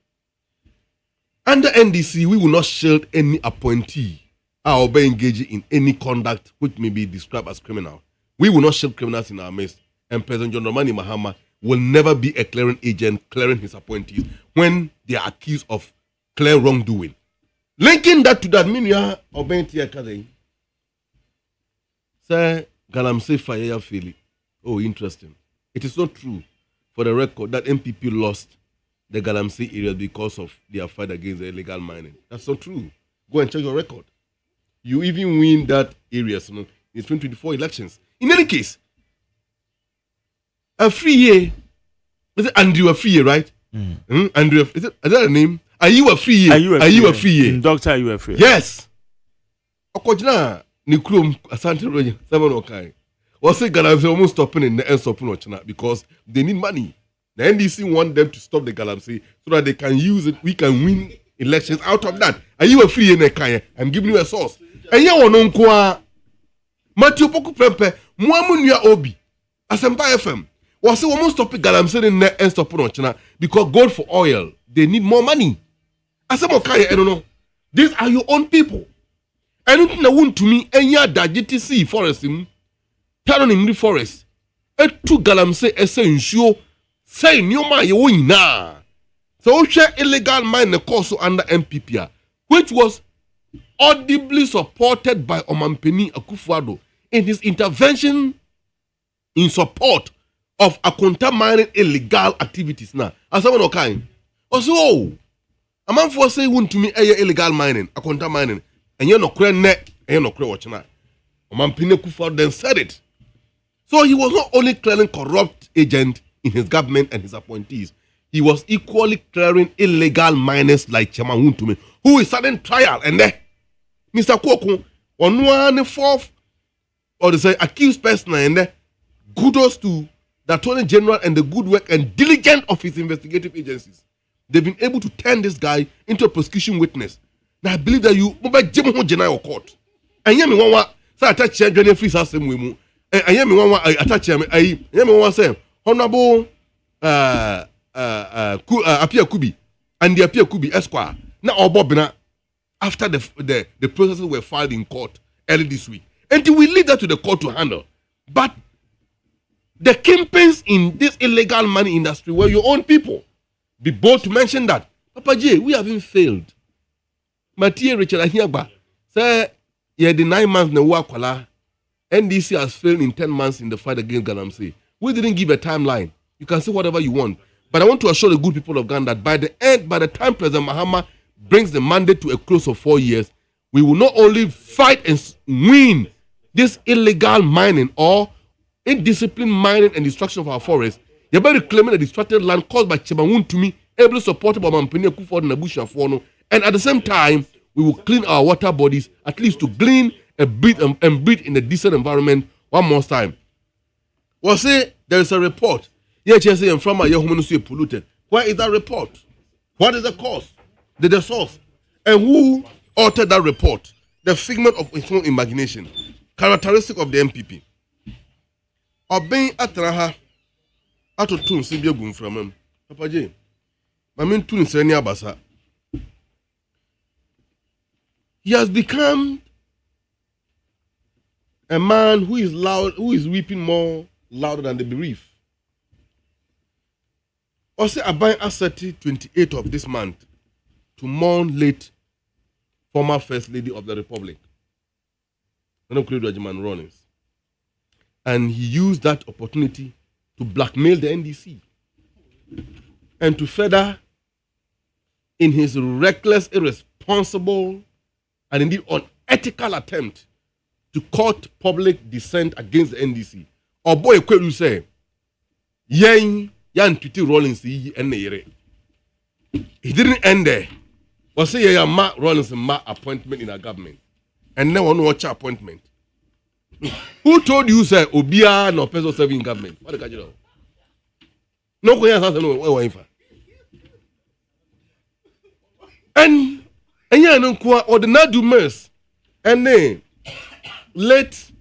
Speaker 5: Under NDC, we will not shield any appointee or be engaged in any conduct which may be described as criminal. We will not shield criminals in our midst. And President John Dramani Mahama will never be a clearing agent clearing his appointees when they are accused of clear wrongdoing. Linking that to that, Minya Obentia Kadei. Sir, Galamsey Fire Philly. Oh, interesting. It is not true, for the record, that MPP lost the Galamsey area because of their fight against the illegal mining. That's not true. Go and check your record. You even win that area in 2024 elections. In any case, a free year. Is it Andrew a free year, right? Andrew, is that a name? Are you a free year? Are you a free year?
Speaker 3: Doctor, are you a free year?
Speaker 5: Yes. Okojina Nikrum Asante Region 7 okay. Was it Galamsey almost stopping in the end stopping Ochina because they need money. The NDC want them to stop the Galamsey so that they can use it. We can win elections out of that. Are you a free year? I'm giving you a source. And you want to Matthew Poku Prempe, Muamunia Obi, Asempa FM. Was it almost stop galamsey and stop on China because gold for oil, they need more money. I said, okay, I don't know. These are your own people. I don't know to me any other GTC forest in Taronim forest. A two galamsey essential say no man you win na. So share illegal mine the course under MPPR, which was audibly supported by Omampeni Akufo-Addo in his intervention in support of Akonta mining illegal activities now. As someone okay. Also, oh, a man for say won to me illegal mining, Akonta mining, and you're not clear net, and you're not clear watching that. Omampeni Akufo-Addo then said it. So he was not only clearing corrupt agent in his government and his appointees, he was equally clearing illegal miners like Chairman Wontumi, who is sudden trial and there. Mr. Kwoko, on one fourth, or they say accused person and there, kudos to the Attorney General and the good work and diligence of his investigative agencies. They've been able to turn this guy into a prosecution witness. Now I believe that you general court. And you me one say attach general free system we mu. And you me one attach you me one say Honorable Apia Kubi and the Apia Kubi Esquire. Now Obobina after the processes were filed in court early this week. Until we leave that to the court to handle. But the kingpins in this illegal money industry were your own people. Be bold to mention that. Papa J, we haven't failed. Mathieu Richard Ahiagba say, yeah, the 9 months na wakwala. NDC has failed in 10 months in the fight against galamsey. We didn't give a timeline. You can say whatever you want. But I want to assure the good people of Ghana that by the time President Mahama brings the mandate to a close of 4 years, we will not only fight and win this illegal mining or indisciplined mining and destruction of our forests. You're about reclaiming the distracted land caused by Chairman Wontumi, ably supported by Omampeni Akufo-Addo and Abusuafoɔ. And at the same time, we will clean our water bodies, at least to glean and breathe in a decent environment one more time. Well, say there is a report. Yes, and from my home polluted. Where is that report? What is the cause? The source? And who authored that report? The figment of his own imagination. Characteristic of the MPP. Obeying Atraha Ato Tun Sibia Gum from him. Papa J. Mamin Tun Senia Basa. He has become a man who is loud, who is weeping more louder than the bereaved. Also, Abai Asati 28th of this month to mourn late former First Lady of the Republic, Honorable Agyeman Rawlings. And he used that opportunity to blackmail the NDC and to further in his reckless, irresponsible, and indeed unethical attempt to court public dissent against the NDC. Or boy, you say, Yang Twiti Rawlings, he didn't end there. Was say, yeah, Mark Rawlings and Mark appointment in our government. And then one watch appointment. Who told you, say, Obia no person serving government? What the you know? No, no, and yeah, no, or the Nadu Mills, and then late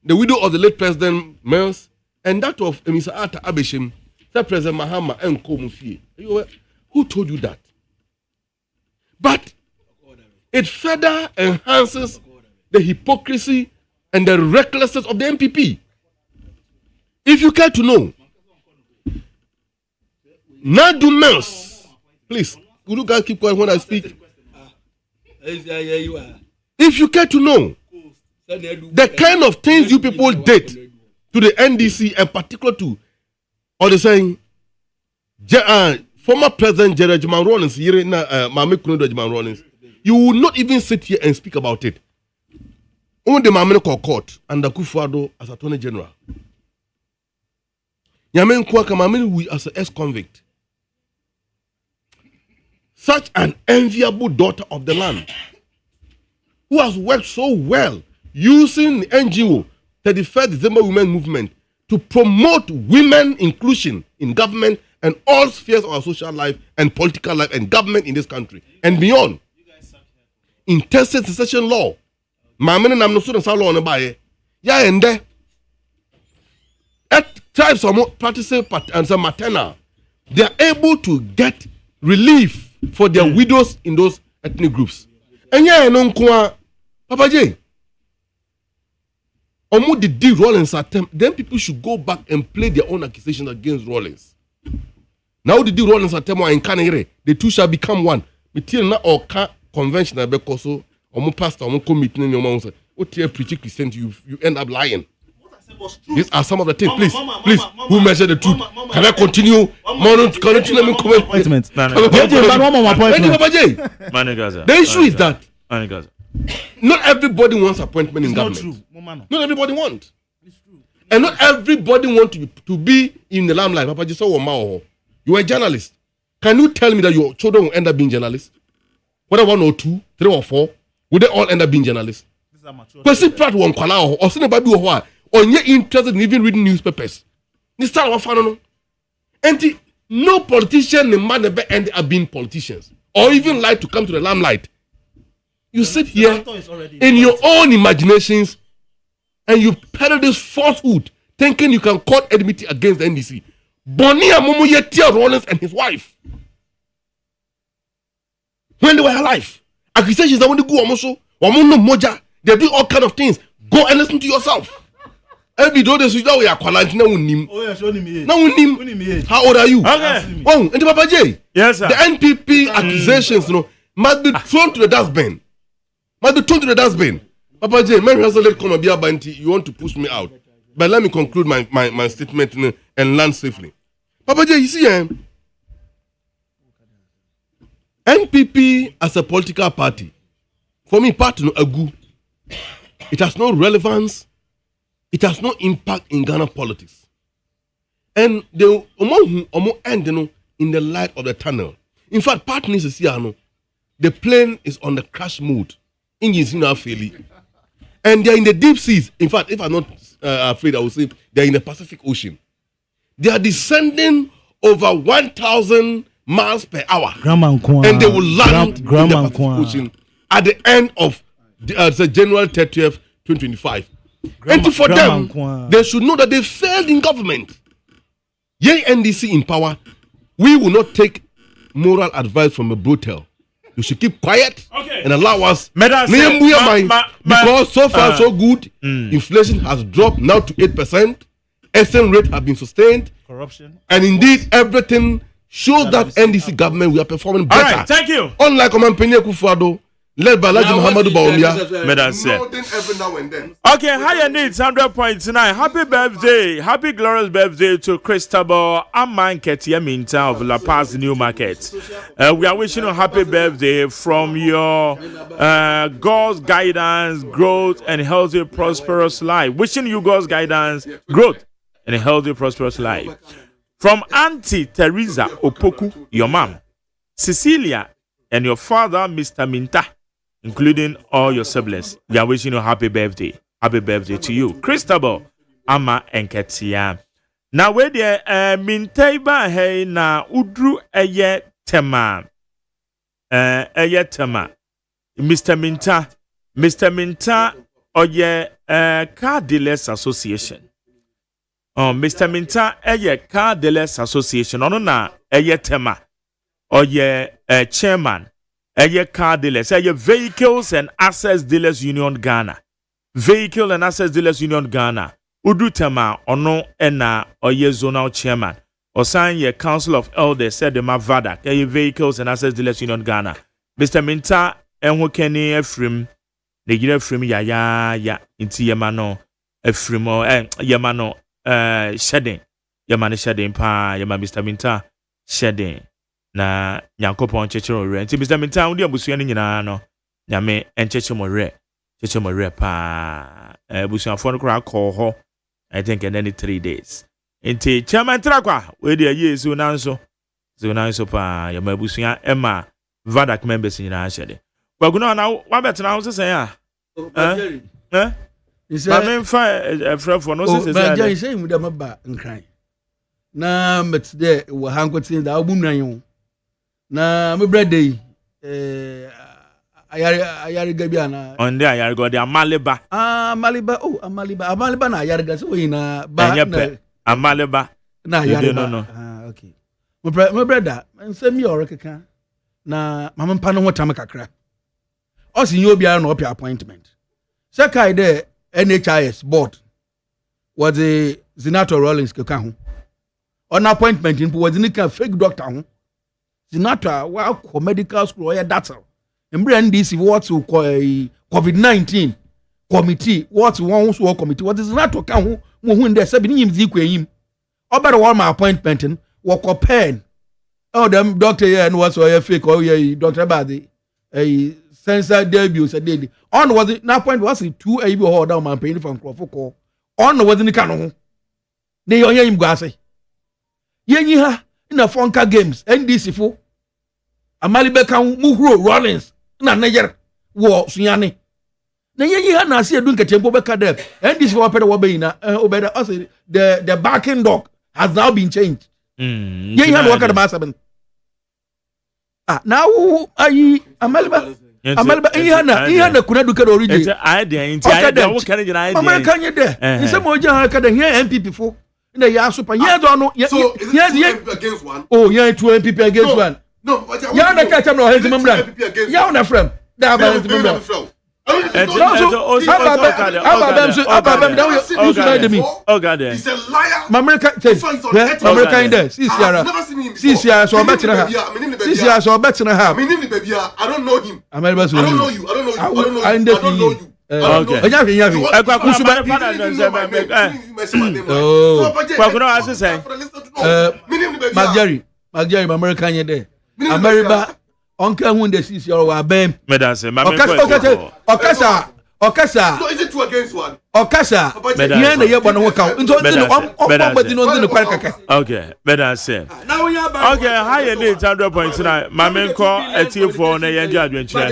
Speaker 5: the widow of the late President Mills, and that of Mr. Atta Abishim, that President Mahama and Komufi. Who told you that? But it further enhances the hypocrisy and the recklessness of the MPP. If you care to know, Nadu Mills, please, would you guys keep quiet when I speak? If you care to know the kind of things you people did to the NDC and particular to, or they saying, former President Gerald Agyeman Rawlings, Mame Kunodo Agyeman Rawlings, you will not even sit here and speak about it. Only the Mame court and the Akufo-Addo as Attorney General. Yamen Kwaka Mame we as an ex-convict. Such an enviable daughter of the land who has worked so well using the NGO 31st December Women Movement to promote women inclusion in government and all spheres of our social life and political life and government in this country and beyond. Intestate succession law. Mamene nam no so na law na baye. Ya ende. tribes are practicing and some maternal, they are able to get relief for their widows in those ethnic groups. And yeah, no Papa J. Omo the deal Rollins attempt, then people should go back and play their own accusations against Rollins. Now the deal Rollins attempt in Canary, the two shall become one. Until now, or convention because so omo pastor omo committee in your mouth. What you preach Christian, you end up lying. These are some of the things. Please, who measure the truth? Can I continue? The issue is that not everybody wants appointment in government. Not everybody wants. And not everybody wants to be in the limelight. Papa, you are a journalist. Can you tell me that your children will end up being journalists? Whether 1 or 2, 3 or 4, will they all end up being journalists? Because if Pratt won't call out or somebody who are interested in even reading newspapers. This time of fun, and no politician in man ever end up being politicians or even like to come to the limelight. You sit here in your own imaginations and you peddle this falsehood, thinking you can court enmity against the NDC. Bonia Momoye Tia Rollins and his wife, when they were alive, accusations that when they go Omoso, Omono Moja, they do all kind of things. Go and listen to yourself. Every day they say, "Oh, we are quarantined now. How old are you?"
Speaker 3: Okay.
Speaker 5: Oh, and Papa J.
Speaker 3: Yes, sir.
Speaker 5: The NPP accusations, must be thrown to the dustbin. Papa J, Mary has let come and be about you want to push me out. But let me conclude my statement and land safely. Papa J, you see, NPP as a political party, for me, party no agu. It has no relevance. It has no impact in Ghana politics. And the end in the light of the tunnel. In fact, partners is here. The plane is on the crash mode. Engines are failing. And they are in the deep seas. In fact, if I'm not afraid, I will say they are in the Pacific Ocean. They are descending over 1,000 miles per hour. And they will land in the Pacific Ocean at the end of January 30th, 2025. And for them, they should know that they failed in government. Yay, NDC in power, we will not take moral advice from a brutal. You should keep quiet and allow us. Because so far so good, inflation has dropped now to 8%. Exchange rate has been sustained.
Speaker 2: Corruption.
Speaker 5: And indeed, everything shows that NDC government we are performing better.
Speaker 3: All right, thank you.
Speaker 5: Unlike Omanpenye Kufuado, led by Laji Muhammadu Bawumia.
Speaker 3: Okay, higher needs 100.9. Happy birthday, happy glorious birthday to Christabel Amanketia Minta of La Paz New Market. We are wishing you a happy birthday from your God's guidance, growth, and healthy, prosperous life. Wishing you God's guidance, growth, and a healthy, prosperous life. From Auntie Teresa Opoku, your mom, Cecilia, and your father, Mr. Minta, including all your siblings. We are wishing you a happy birthday. Happy birthday to you. Christabel, Ama, and Ketia. Now, where the Mintaiba hey na udru eye tema. Mr. Minta, oye Car Dealers Association. Oh, Mr. Minta, eye Car Dealers Association. Ono na eye tema. Oye chairman. Eye Car Dealers, eye Vehicles and Assets Dealers Union Ghana. Vehicle and Assets Dealers Union Ghana. Udutema ono ena oye zonal chairman. Osan ye Council of Elders said the Mavada. Eye Vehicles and Assets Dealers Union Ghana. Mr. Minta enho keni efrim. The gire efrim ya inti yemano efrim yemano shedding. Yemane shedding pa yema Mr. Minta shedding. Na Yankopon chechero re. Nti Mr. Minta udi abusua ni nyina no. Nyame enchechemo re pa. Abusua fo no kra call ho. I think in any 3 days. Nti chairman trakwa we dey yesu nanso. So nanso pa yama abusua Emma Vadak members nyina shede. Baguna na wa betena ho sese ya. Ba men fa frefo no sese ya.
Speaker 14: Ba say mu da maba nkran. Na met there we hankotin da obunwan na my brother ayariga bi ana
Speaker 3: on there ayariga the amaliba
Speaker 14: amaliba na ayariga so ina ba
Speaker 3: Amaleba.
Speaker 14: Na
Speaker 3: no.
Speaker 14: Okay. My brother, nsem me orekeka na mama mpa no hotam kakra. Osin yo bia no opia appointment. Sekai de NHIS board was the Senator Rollins keka ho. On appointment in was the fake doctor ho. Senator wa medical school or data. Embre NDC what to COVID-19 committee what one who committee what is Senator kan ho mo hu ndɛ sɛ bi nyim zi kwanyim. Obere one my appointment in work pen. Oh, them doctor here and what's all fake or yeah, Dr. Badi a sensor debut said daily. On was it now point was it 2 able hold down my pain from Crawford on was in the canon. They are him gassy. Yen ha in the Fonka games NDC for a Malibeka Muhro Rollins na Niger war Sunyani. Na yen ha na see a dunk at Tempo Beka there and this for Pedawabina obeda us the backing dog has now been changed. Yen ha work at the master. Now Amaliba Ihana kuna duka origin.
Speaker 3: It's idea into idea. What can you idea?
Speaker 14: Mama can you there? In some way, I can hear MPP for. In the year super. Yeah, don't know. Yes, against one. Oh, yeah, 2 MPP against one. No, yeah, the catch up no hands member. Yeah, on a friend. That hands member. He's a liar. America in there. See Sierra. So better have. See Sierra. So better have.
Speaker 10: I don't know him.
Speaker 14: I don't
Speaker 10: know you. I don't know you.
Speaker 14: Okay. Jerry, America in there. America. Uncle who the sees your wabem.
Speaker 3: Medase,
Speaker 14: Okasa.
Speaker 10: No, is it 2 against 1?
Speaker 14: Okasa. Here the year one work out.
Speaker 3: Okay, Medase. Okay, higher need 100 points tonight. My main call at T4 na yenja adventure.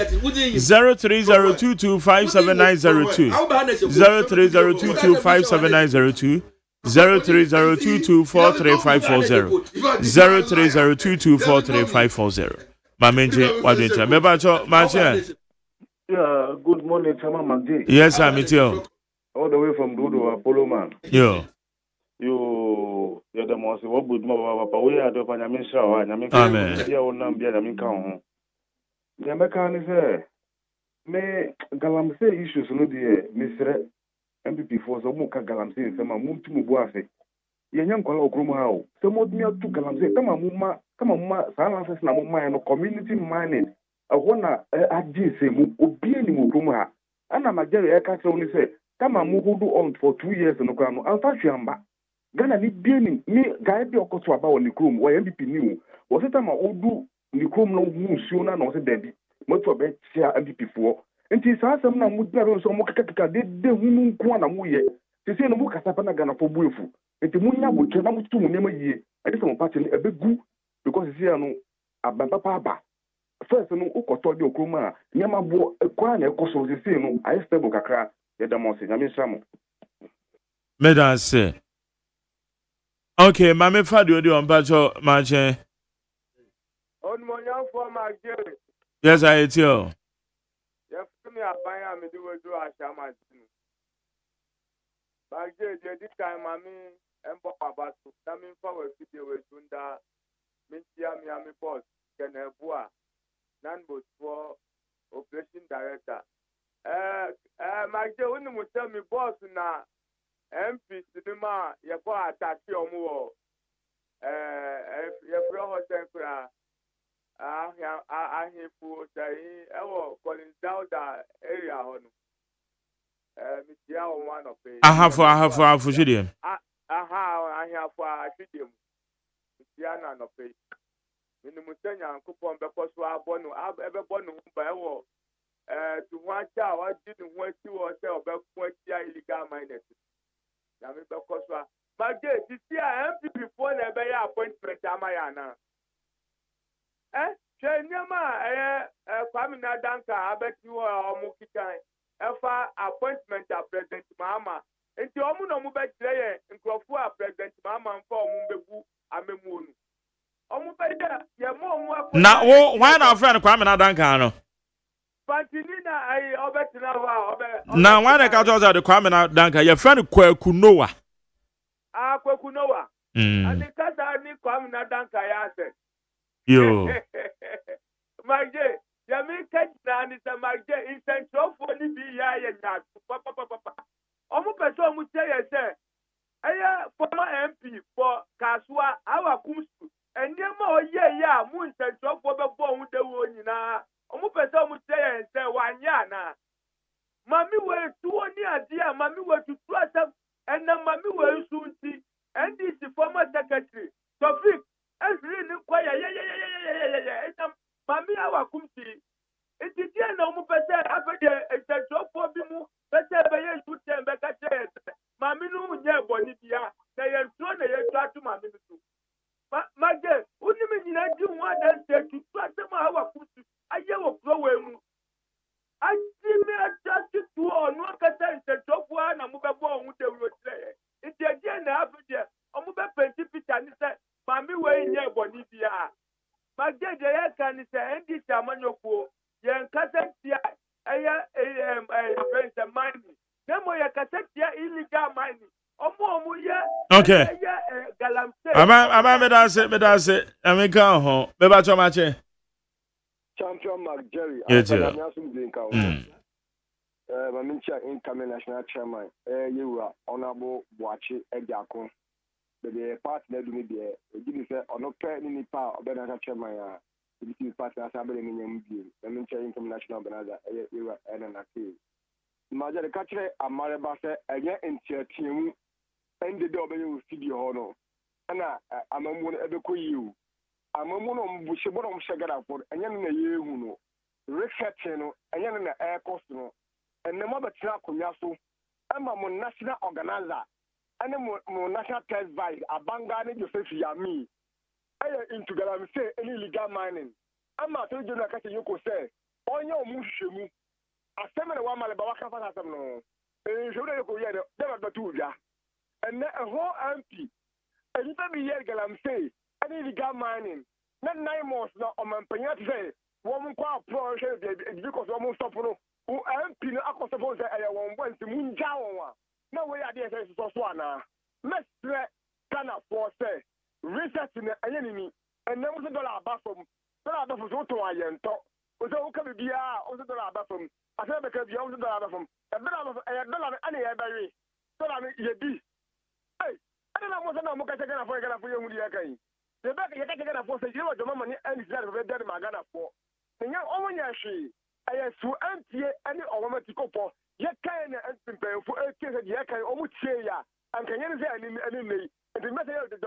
Speaker 3: 0302257902. 0302257902. 0302243540. 0302243540. Mamenje wadwencha mebacho mache.
Speaker 21: Yeah, good morning, Chama Magdi.
Speaker 3: Yes, I'm it you.
Speaker 21: All the way from Dodo, Apollo man.
Speaker 3: Yo.
Speaker 21: You're the most what would papa we are the Panamisha or
Speaker 3: Amen.
Speaker 21: Yeah, on Nambia Yaminka. The American is there. May Galamse issues no dear, Mr. MPP for the Muka Galamse, some Mumtu Buafe. Yan Kola Okrumao. Some of me to Galamse, come on, silences Namuma and community mining. I wanna add this obeying Mukuma. And I'm a Jerry Eka only say, come on, move on for 2 years in the ground. I'll touch you, Amba. Gana ni being me, guide the Okoto about Nicrum, why MVP knew. Was it time I would do Nicrum no Musiona no Debbie? Much of it, MVP for. And tis some Namuda so Mokaka did the woman Kwana Muye. To say no Mukasapana Gana for Bufu. And the Munya would turn out to name a year. I just want to a big goo because it's here no Ababa. First, no Okoto Kruma, Yamabo, a crown, a coso, the same. I stable Kakra, Yadamos, Yamisamo.
Speaker 3: Medase. Okay, Mammy Fadu, do on Bacho Marche.
Speaker 15: On my young for my Jerry.
Speaker 3: Yes, I hate you.
Speaker 15: Yes, me a buy a me do a shaman. My Jerry, this time, Mammy, and Papa, coming forward to the way Tunda, Mintia Miami Boss, Kenebua. Nanbo for operation director. My dear, when you tell me boss na MP cinema, you go attack your more. You pro hotel, I hear for say, calling down that area on. Mr. One of it.
Speaker 3: I have for Julian.
Speaker 15: I have for Julian. Mr. of it. Minimutenya nkupon because we are born ever born by war to one child I didn't want to or about illegal minors. Now because but this year MP before the appointment Amayana. Shenyama Kwame Nadanka I bet you are Mukikai Efa appointment of President Mama. And the Omuno Mubet and Crofua President Mama and for Mumbebu Amemunu.
Speaker 3: Now, why not friend Kwame Nadanka? Now, why the catch out the Kwame Nadanka? Your friend Kunoa.
Speaker 15: kunowa. And the kasa ni kwam na danka ya se.
Speaker 3: Yo.
Speaker 15: Magje, ya mi kajna ni sa magje insentrofo ni bi ya ye na. Papa. Omo peso mu say ye say. Aya former MP for Kaswa awa kumsu. Enema oye ya mu insentrofo be bo hu de wo nyina. Omo peso mu say ye say wanya na. Mami we tuo ni adia, mami we tutu asem, and mami we sunti. And this the former secretary. Tofik, every new choir, yeah. Mami awa kumsi. It is here no more better after the job for Bimu, better by you to them, better. Mami no near Bolivia, they are thrown a try to Mami. My dear, wouldn't you mean I do want them to trust them our kumsi? I yell flow. I see me adjusted to all no content the job one and move along with the road. It's again after there. I'm about 20 feet and said, Mammy, way near Bolivia. My dear, the can say, and this Amanoko, young cassette, a mining. Then my cassette, illegal mining.
Speaker 3: Okay. That's it. I mean, come home. Beba Chomache.
Speaker 11: Champion Mark Jerry. Mamincha incoming national chairman. You are honorable Wachi Ejakon. The partner do me there. Give me say on no pair any power of the national chairman. This is partner assembly in Yambi. Mamincha incoming national organizer. You are an active. Major the catcher Amareba say again in team and the W studio honor. Anna, I'm a moon ever you. I'm a moon on Bushibon Shagara for a young year. Research channel, a young air costume, and the mother Trakuyasu. I'm a national organizer. And a national test by a bangani Joseph Yami. I am into Galam say any legal mining. I'm not telling you like you could say. On your mushimu. A seven one Malabaka Fasamno. And you go yet, never the two ya. And a whole empty. And you be yet Galam say any legal mining. Not 9 months now on my penat say. Woman kwa pro because woman stop no. Who MP no akosofo say I won want to munja won. Now we are there say so na. Mestre kana for say research in enemy and then $1 back from $1 so to ayento. O say o ka bia o $1 back from. I say because you $1 back from. A $1 any every. So na ye bi. Hey, I don't know what na mo ka take na for you mu dia kan. The back you take na for say you want your money and is there very magana for. Nya omonyashi ayesu antie ani owomatikopo ye kan na antimpenfo ekese ye kan omutie ya ankanye ne say ani nei the message the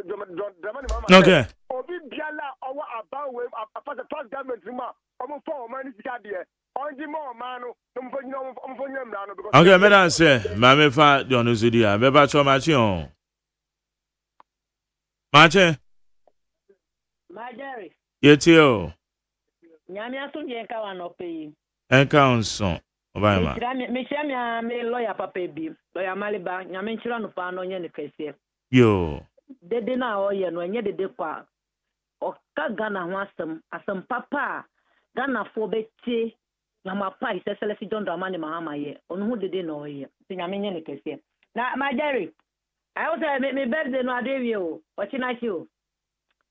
Speaker 11: demand
Speaker 3: okay
Speaker 11: obi biala owo abawe after first government ma omo for mani sika de onji mo ma no mfo nyamra no because
Speaker 3: okay me dan say ma me fa de onu zidi a be ba cho machi on machi
Speaker 16: Majari
Speaker 3: yetio
Speaker 16: Nyame aso je nka wa no pay.
Speaker 3: Enka onso. Oba ma.
Speaker 16: Me shia me lawyer papa bi. Lawyer Maliba, nyame nchira no pa no nye ne kese.
Speaker 3: Yo.
Speaker 16: Dede na oye no nye dede kwa. Oka Ghana ho asem papa. Ghana fo betie. Nyama pa iseselesi John Dramani Mahama ye. Onu hu dede no oye. Ti nyame nye ne kese. Na Majari. I was me birthday no adewie o. Ochinachi o.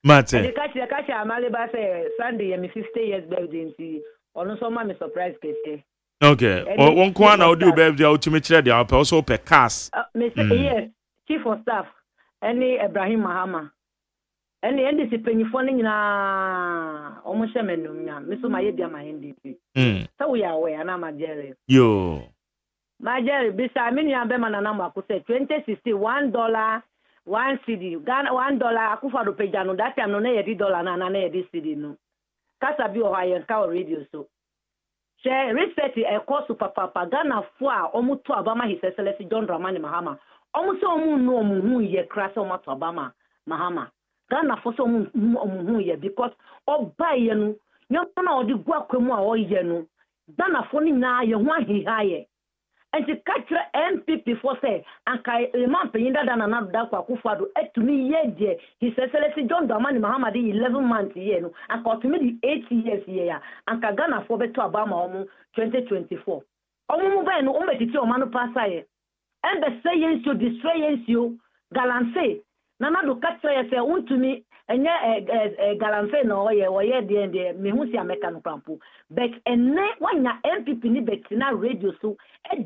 Speaker 3: Mate.
Speaker 16: The catch Maliba say Sunday me 50 years birthday nti ono so ma me surprise kese.
Speaker 3: Okay. Won kwa na odi birthday ultimate chire dia pe also pe cars.
Speaker 16: Me say yes, chief of staff any Ibrahim Mahama. Any NDC penyifo ni nyina omo hye menum nya. Me so ma ye dia ma NDC. So we are aware na Majere.
Speaker 3: Yo.
Speaker 16: Majere bisa me nya be manana mako say 2060 $1 1 CD Ghana $1 akufado pejano that time no na $1 na yedi CD no kasa bi o hayen ka radio so share research e course papa Ghana fo a omuto abama his excellency John Dramani Mahama omu so omu no omu hu ye krasa omuto abama Mahama Ghana fo so omu hu ye because oba ye no nyoma na odi gwa kwemu a o ye no Ghana fo ni na ye ho ahiha ye. And the catcher MPP for say, and Kai Payinda than another Dakwa Kufado, to me, ye, his excellency John Dramani Mahama 11 months year, and got to me the 8 years year, and Kagana for better Obama 2024. Omu Ben, Ometi Manu Passaye, and the sayings you destroy you, galamsey nana do ka kyerɛ sɛ wontumi ɛnyɛ galamsey na ɔyɛ deɛ mehu si amɛka no krampo but ɛnɛ wanya MPP ni betina radio so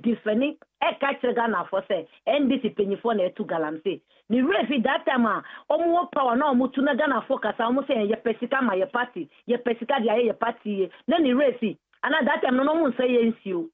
Speaker 16: different ɛka kyerɛ Ghanafoɔ sɛ NDC panyinfoɔ na ɛtu galamsey ni refi that time a ɔmo power na ɔmo tu na Ghanafoɔ kasa ɔmo sɛ yɛ pesika ma yɛ party yɛ pesika deɛ yɛ party na ni refi ana that time no mo nsɛ yɛ nsio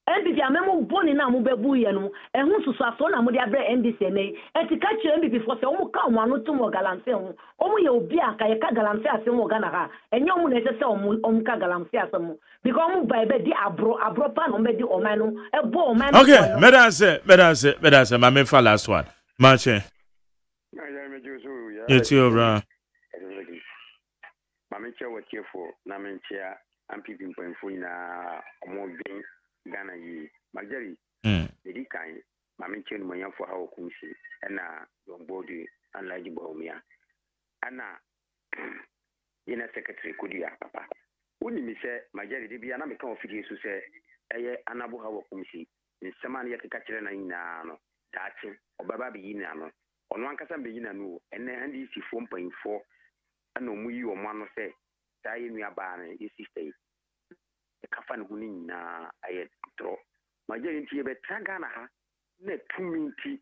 Speaker 16: MPP amemo boni na mo bebu ye no ehun susu aso na mo de abre NDC nei enti ka kire MPP fo se o mo ka mo anu tum galamse ho o mo ye obi aka ye ka galamse ase mo Ghana ha enyo mo na ese se o mo ka galamse ase mo because mo ba be di abro pa no be di o man no e bo o man.
Speaker 3: Okay, medance ma me fa last one mache yeah ti obra
Speaker 9: ma me che wotiefo na me nchia MPP mpanfo ina omo bin Ghana yi Magari edi kan ma me nche no manyafo ha okunsi na yombodi anlaji bawumia ana yena secretary kudia papa uni mi se Magari de bia na me kan ofidi so se eye anabo ha okunsi nsema na yekeka kire na nyina no daache obaba be yina no ono ankasa be yina no ene andi si fo mpanfo ana omuyi o ma no se dai nua ba na yesi stay kafa no huni na ayɛ tro Magari nti ye betra Ghana ha na tuminti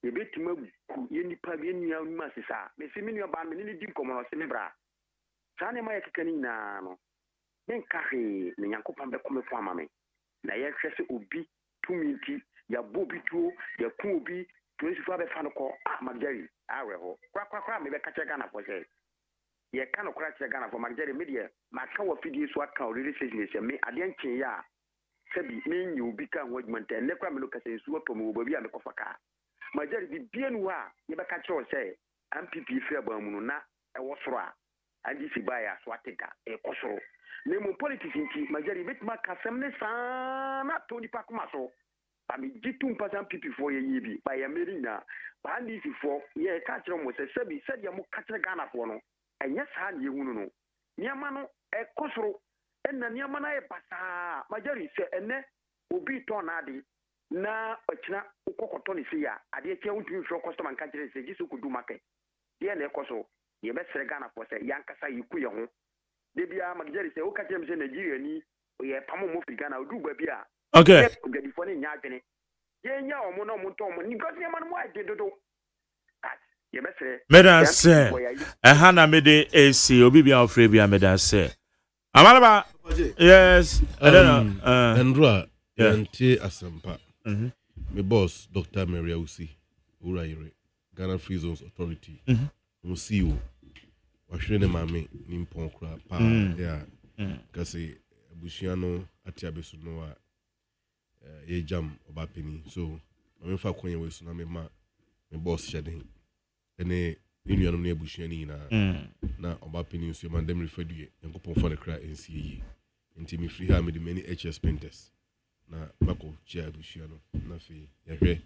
Speaker 9: ye betima ku ye nipa be nua nu asisa me se me nua ba me ni di komo no se me bra sa ne ma ye keka ni na no men ka he me Nyankopɔn be kome fo ama me na ye hwɛ se obi tuminti ya bobi tuo ya ku obi principal be fa no ko Magari awe ho kwa me be ka che Ghana fo se ye ka no kra che Ghana fo Magari media ma ka wa fidie so aka o really say me ade nchen ya sabi me nyi obi ka ho adwumanta ne kra me no kasa nsu otom wo babi a me kofa ka Magari bi bie no a ye be ka che o say MPP fi abamu no na e wo soro a andi si ba ya so atega e kosoro ne mo politics nti Magari betima kasem ne sa na to ni pa kuma so ami jitu mpasa MPP fo ye yibi ba ya merina ba andi si fo ye ka che mo say sabi ya mo ka che Ghana fo no enye saa ne ehunu no niama no ekosoro enna niama na e basa Magari se enne obi ton na ade na okina ukokoto ne se ya ade eche untumi fro customer kan kire se gisu kudu market ye na ekoso ye be sere Ghana fo se yankasa yiku ye ho de bia Magari se o ka kire me se Nigeria ni ye pamo mo fi Ghana odu ba bia
Speaker 3: okay
Speaker 9: gadi fo ne nya adwene ye nya o mo no mo ton mo ni because niama no mo ade dodo
Speaker 3: medance hana mede AC obi bia ofre bia medance amalaba yes I don't know
Speaker 5: Andra yanti asampa me boss Dr. Maria Usi Uraire Ghana Free Zones Authority CEO wahwere ne mame ni mpon kra pa ya kasi abusiano ati abesu no a ye jam obapeni so mame fa kwenye we so na me boss shade ene ninu no ebushia ni na obapeni so man dem refer due yankopon for the cry NCA nti me free ha me the many HS painters na bako chia abushia no na fi yahwe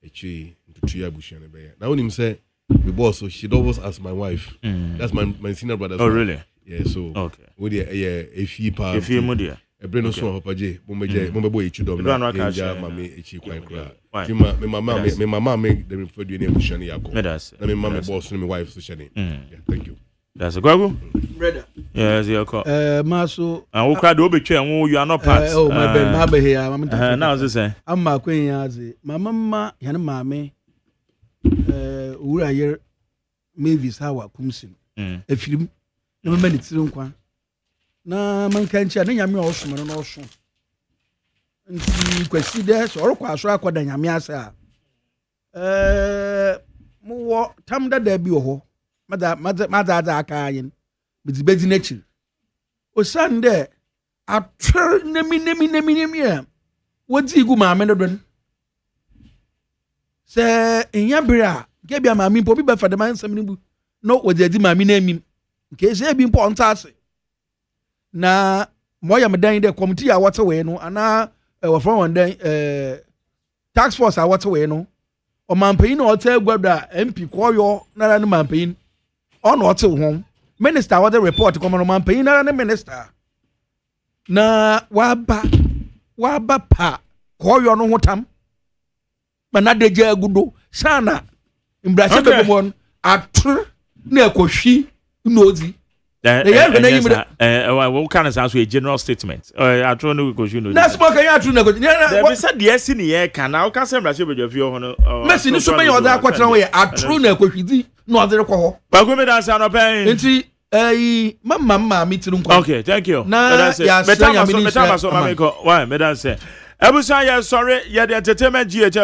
Speaker 5: echi ntutu ya abushia no be ya na onim say me boss so she always ask my wife that's my senior brother.
Speaker 3: Oh really?
Speaker 5: Yeah, so
Speaker 3: okay
Speaker 5: we there if
Speaker 3: you modia
Speaker 5: Ebreno so papa je mo be echi dom na nja mama echi kwan kra ti me mama me dem for do any emotion yakọ na me mama boss no me wife so shane yeah thank you
Speaker 3: that's a go
Speaker 14: brother
Speaker 3: yes you call
Speaker 14: maso
Speaker 3: and wo crowd obetwe and you are not part
Speaker 14: oh my bad ma be here mama
Speaker 3: now is say
Speaker 14: amma kwen yaze mama yana mame ura yer Mavis hawa kumsin efirim na mama ni tire nkwa na mankanchi na nyame osomero na oso nti kwasi de so orokwa aso akoda nyame asa mo tamda da bi ho mada aka ayin bizibedi nature osande atwer nemi a wodi gu maame no don se enya bra ke bia maame mpo bi ba fa de man sam ni bu no wodi adi maame na amim ke se bi mpo ontase na moya medan de committee a wate we no ana we from one dan tax force a wate we no o manpayin o ta gwada MP koyo na manpayin on wate ho minister wate report come no manpayin na minister na waba pa koyo no hotam mana deje agudo sana Imbrashe be mo atru na ekohwi nozi.
Speaker 3: What kind of sounds a general statement? I try no go you know.
Speaker 14: Na smoke can atru na go.
Speaker 3: There be said yes in here can now can say Imbrashe be your view hono.
Speaker 14: Messi ni so me oda kwatra we atru na ekohwi di no odere kwo ho.
Speaker 3: Ba go me dance no pen.
Speaker 14: Enti mama mitru nkwa.
Speaker 3: Okay, thank you. Na ya meta so mama ko. Why me dance. Ebusa ya sorry ya the entertainment GH